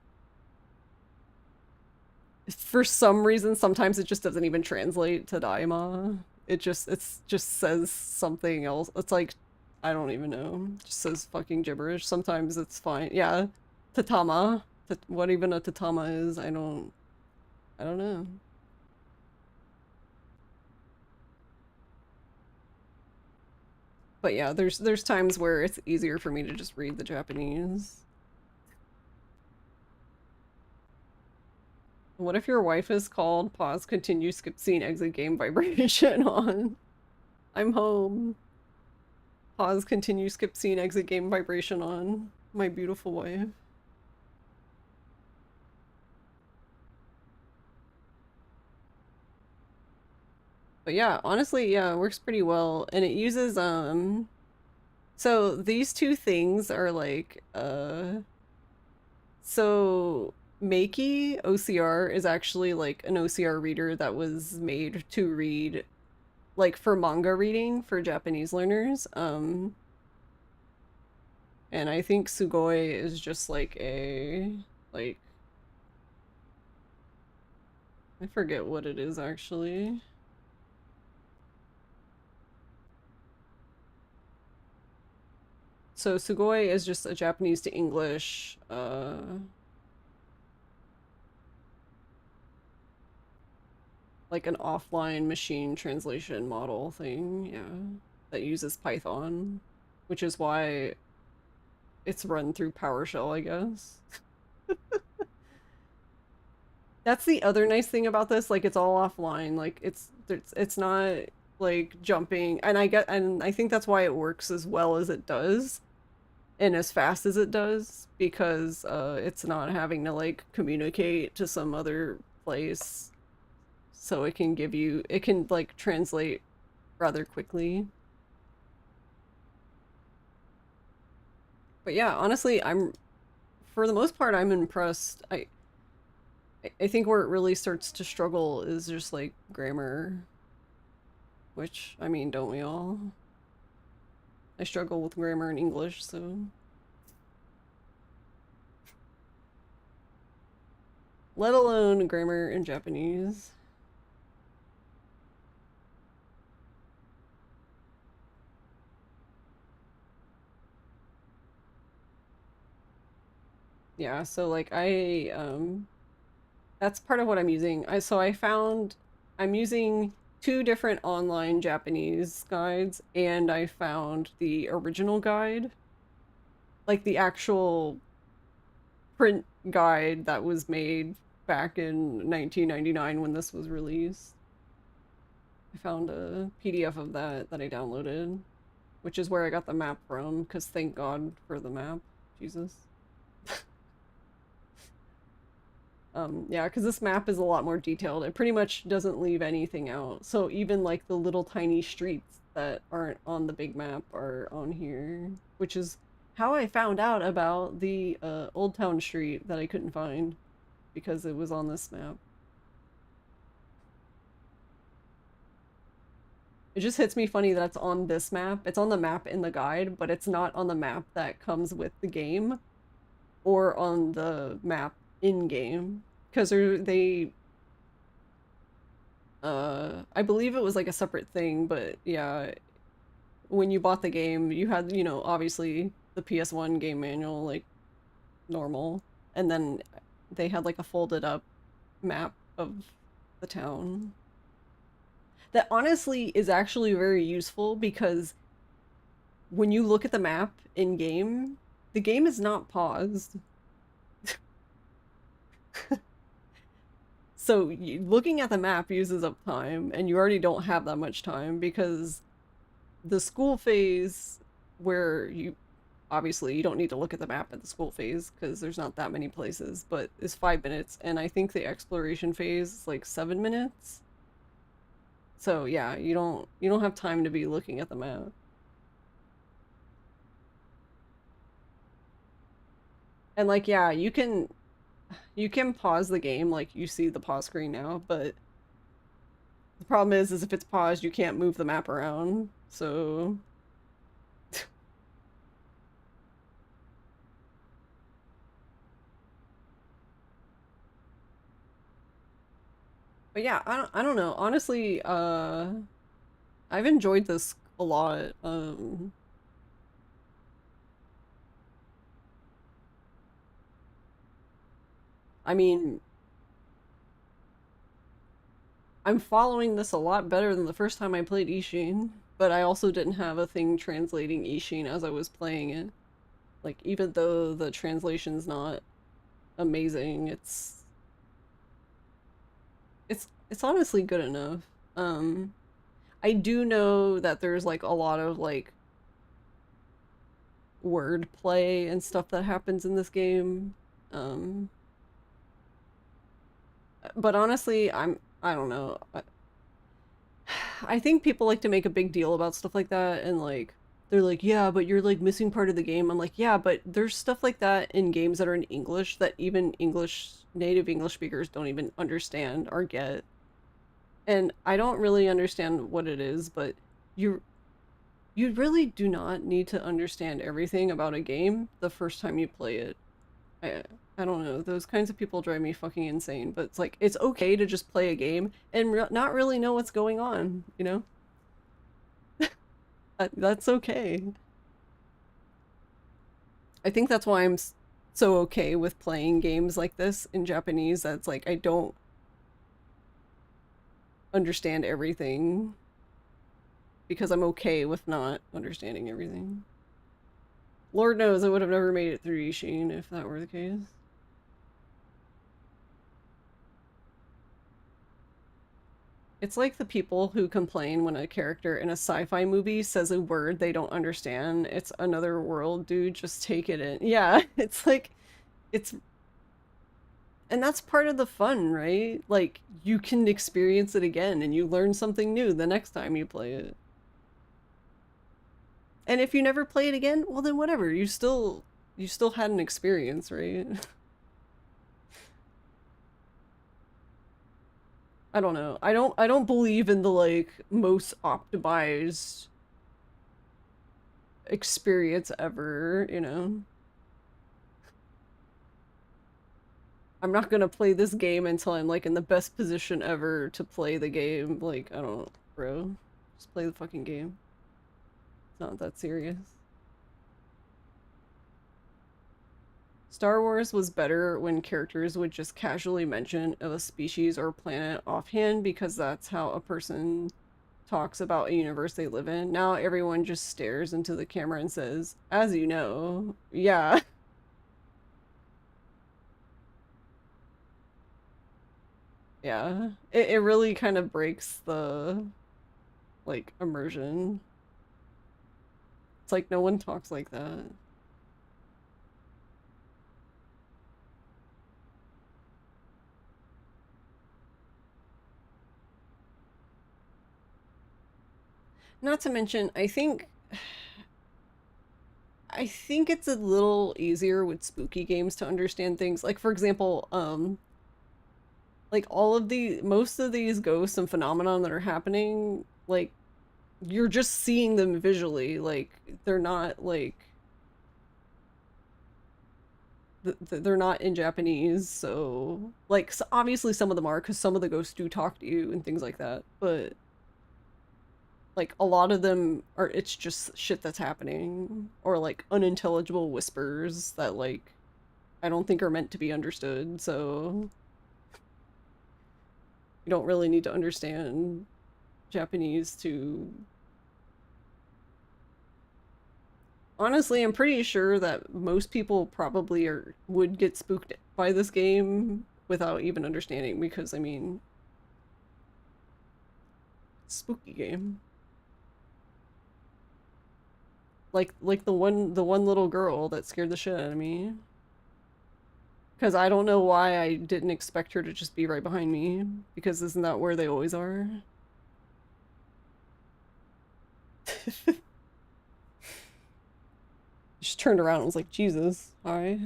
for some reason, sometimes it just doesn't even translate to Daima. It just says something else. It's like, I don't even know. It just says fucking gibberish. Sometimes it's fine. Yeah, tatama. What even a tatama is, I don't know. But yeah, there's times where it's easier for me to just read the Japanese. What if your wife is called pause, continue, skip scene, exit game, vibration on? I'm home. Pause, continue, skip scene, exit game, vibration on. My beautiful wife. But yeah, honestly, yeah, it works pretty well. And it uses, so these two things are like, so Makey OCR is actually like an OCR reader that was made to read, like for manga reading for Japanese learners. And I think Sugoi is just like like, I forget what it is actually. So Sugoi is just a Japanese to English, like an offline machine translation model thing, yeah, that uses Python, which is why it's run through PowerShell, I guess. That's the other nice thing about this, like it's all offline, like it's not like jumping, and I think that's why it works as well as it does and as fast as it does, because it's not having to like communicate to some other place, so it can like translate rather quickly. But yeah, honestly, for the most part, I'm impressed. I think where it really starts to struggle is just like grammar, which, I mean, don't we all? I struggle with grammar in English, so. Let alone grammar in Japanese. Yeah, so like That's part of what I'm using. I found I'm using two different online Japanese guides, and I found the original guide, like the actual print guide that was made back in 1999 when this was released. I found a PDF of that I downloaded, which is where I got the map from, because thank God for the map. Jesus. Yeah, because this map is a lot more detailed. It pretty much doesn't leave anything out. So even like the little tiny streets that aren't on the big map are on here, which is how I found out about the Old Town Street that I couldn't find because it was on this map. It just hits me funny that it's on this map. It's on the map in the guide, but it's not on the map that comes with the game or on the map in-game. Because they I believe it was like a separate thing, but yeah, when you bought the game, you had, you know, obviously the PS1 game manual, like normal, and then they had like a folded up map of the town. That honestly is actually very useful because when you look at the map in game, the game is not paused. So looking at the map uses up time, and you already don't have that much time because the school phase, where you obviously you don't need to look at the map at the school phase because there's not that many places, but is 5 minutes, and I think the exploration phase is like 7 minutes. So yeah, you don't have time to be looking at the map. And like yeah, you can pause the game, like you see the pause screen now, but the problem is if it's paused, you can't move the map around. So but yeah, I don't know. Honestly, I've enjoyed this a lot. I mean, I'm following this a lot better than the first time I played Ishin, but I also didn't have a thing translating Ishin as I was playing it. Like, even though the translation's not amazing, it's honestly good enough. Um, I do know that there's like a lot of like word play and stuff that happens in this game. Um, but honestly, I don't know. I think people like to make a big deal about stuff like that, and like they're like, yeah, but you're like missing part of the game. I'm like, yeah, but there's stuff like that in games that are in English that even native English speakers don't even understand or get. And I don't really understand what it is, but you you really do not need to understand everything about a game the first time you play it. I I don't know. Those kinds of people drive me fucking insane. But it's like it's okay to just play a game and not really know what's going on. You know, that's okay. I think that's why I'm so okay with playing games like this in Japanese. That's like I don't understand everything because I'm okay with not understanding everything. Lord knows I would have never made it through Ishin if that were the case. It's like the people who complain when a character in a sci-fi movie says a word they don't understand. It's another world, dude. Just take it in. Yeah, it's like, it's, and that's part of the fun, right? Like, you can experience it again and you learn something new the next time you play it. And if you never play it again, well then whatever. You still had an experience, right? I don't know. I don't believe in the like most optimized experience ever, you know. I'm not gonna play this game until I'm like in the best position ever to play the game. Like, I don't, bro. Just play the fucking game. It's not that serious. Star Wars was better when characters would just casually mention of a species or planet offhand because that's how a person talks about a universe they live in. Now everyone just stares into the camera and says, as you know, yeah. Yeah. It really kind of breaks the, like, immersion. It's like no one talks like that. Not to mention, I think it's a little easier with spooky games to understand things. Like for example, like all of the most of these ghosts and phenomenon that are happening, like you're just seeing them visually. Like they're not like they're not in Japanese, so like so obviously some of them are because some of the ghosts do talk to you and things like that, but like a lot of them are it's just shit that's happening or like unintelligible whispers that like I don't think are meant to be understood, so you don't really need to understand Japanese to honestly, I'm pretty sure that most people probably would get spooked by this game without even understanding because I mean, spooky game. Like the one little girl that scared the shit out of me. Cuz I don't know why I didn't expect her to just be right behind me because isn't that where they always are? Just turned around and was like, "Jesus, hi."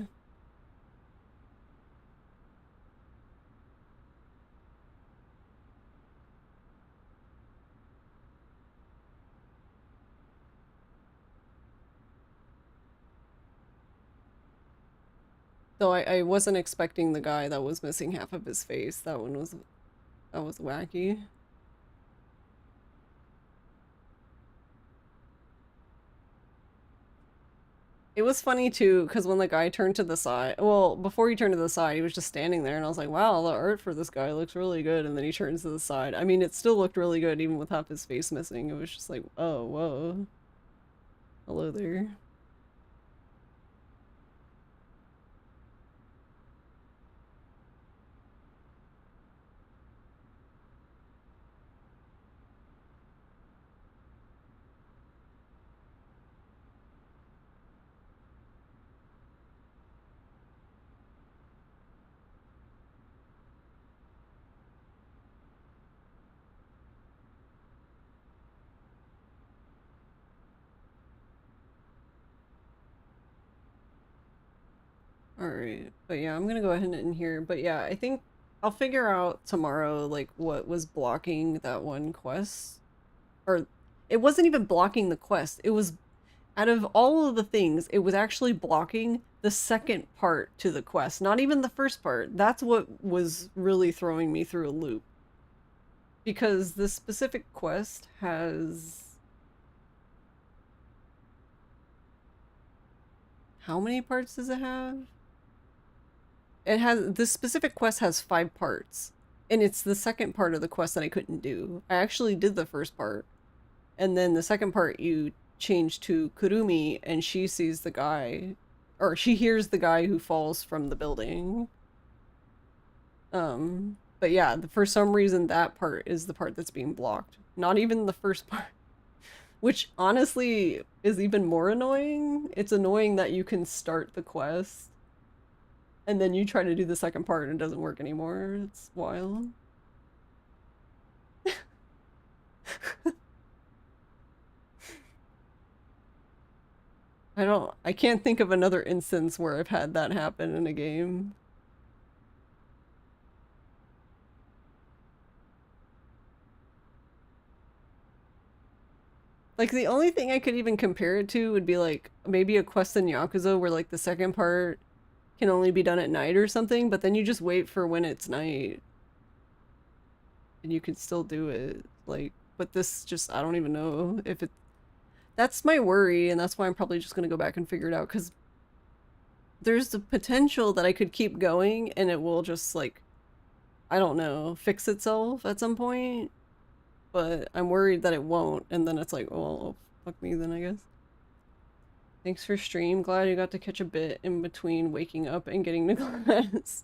Though I wasn't expecting the guy that was missing half of his face. That was wacky. It was funny too, because when the guy turned to the side, well, before he turned to the side, he was just standing there, and I was like, wow, the art for this guy looks really good. And then he turns to the side. I mean, it still looked really good, even with half his face missing. It was just like, oh, whoa. Hello there. Alright. But yeah, I'm gonna go ahead and end here. But yeah, I think I'll figure out tomorrow, like, what was blocking that one quest. Or, it wasn't even blocking the quest. It was out of all of the things, it was actually blocking the second part to the quest, not even the first part. That's what was really throwing me through a loop. Because this specific quest has... How many parts does it have? This specific quest has 5 parts. And it's the second part of the quest that I couldn't do. I actually did the first part. And then the second part you change to Kurumi and she sees the guy, or she hears the guy who falls from the building. But yeah, for some reason that part is the part that's being blocked. Not even the first part. Which honestly is even more annoying. It's annoying that you can start the quest and then you try to do the second part and it doesn't work anymore. It's wild. I can't think of another instance where I've had that happen in a game. Like, the only thing I could even compare it to would be, like, maybe a quest in Yakuza where, like, the second part can only be done at night or something, but then you just wait for when it's night. And you can still do it. Like, but this just, I don't even know if it... That's my worry, and that's why I'm probably just gonna go back and figure it out, because there's the potential that I could keep going and it will just like, I don't know, fix itself at some point. But I'm worried that it won't, and then it's like, well, fuck me then, I guess. Thanks for stream. Glad you got to catch a bit in between waking up and getting to class.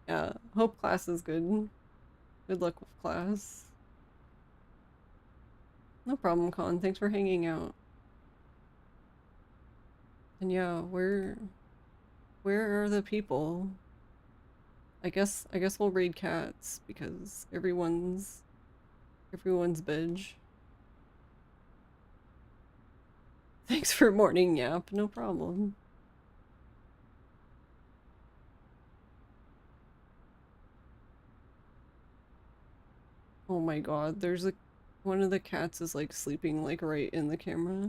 Yeah, hope class is good. Good luck with class. No problem, Con. Thanks for hanging out. And yeah, where are the people? I guess we'll raid cats because everyone's bitch. Thanks for morning yap, no problem. Oh my god, there's one of the cats is like sleeping like right in the camera.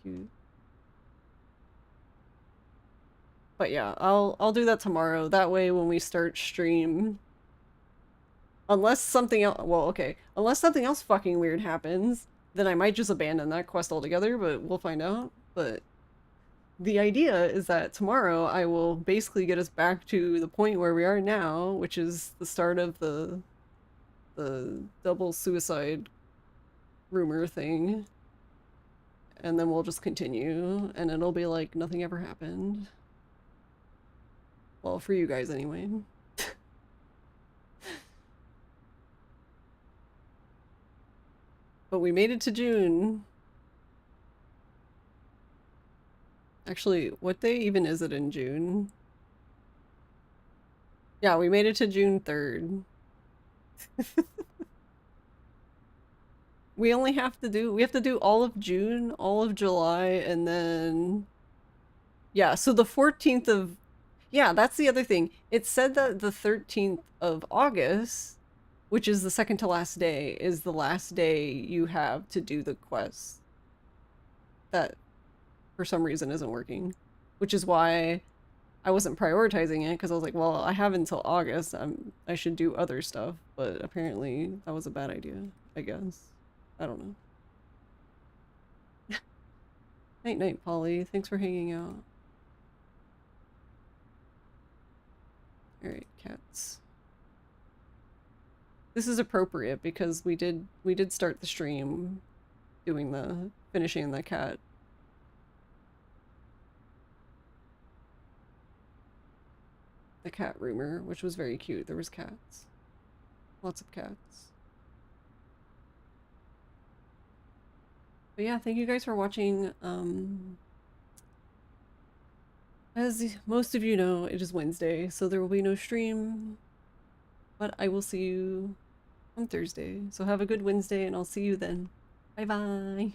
Cute. But yeah, I'll do that tomorrow. That way when we start stream, unless something else, well, okay, unless something else fucking weird happens, then I might just abandon that quest altogether, but we'll find out. But the idea is that tomorrow I will basically get us back to the point where we are now, which is the start of the double suicide rumor thing. And then we'll just continue, and it'll be like nothing ever happened. Well, for you guys anyway. But we made it to June. Actually, what day even is it in June? Yeah, we made it to June 3rd. We have to do all of June, all of July, and then yeah, so the 14th of, yeah, that's the other thing. It said that the 13th of August, which is the second to last day, is the last day you have to do the quest. That for some reason isn't working, which is why I wasn't prioritizing it, because I was like, well, I have until August. I should do other stuff, but apparently that was a bad idea, I guess. I don't know. Night night, Polly. Thanks for hanging out. Alright, cats. This is appropriate because we did start the stream doing finishing the cat. The cat rumor, which was very cute. There was cats. Lots of cats. But yeah, thank you guys for watching. As most of you know, it is Wednesday, so there will be no stream. But I will see you on Thursday. So have a good Wednesday, and I'll see you then. Bye bye.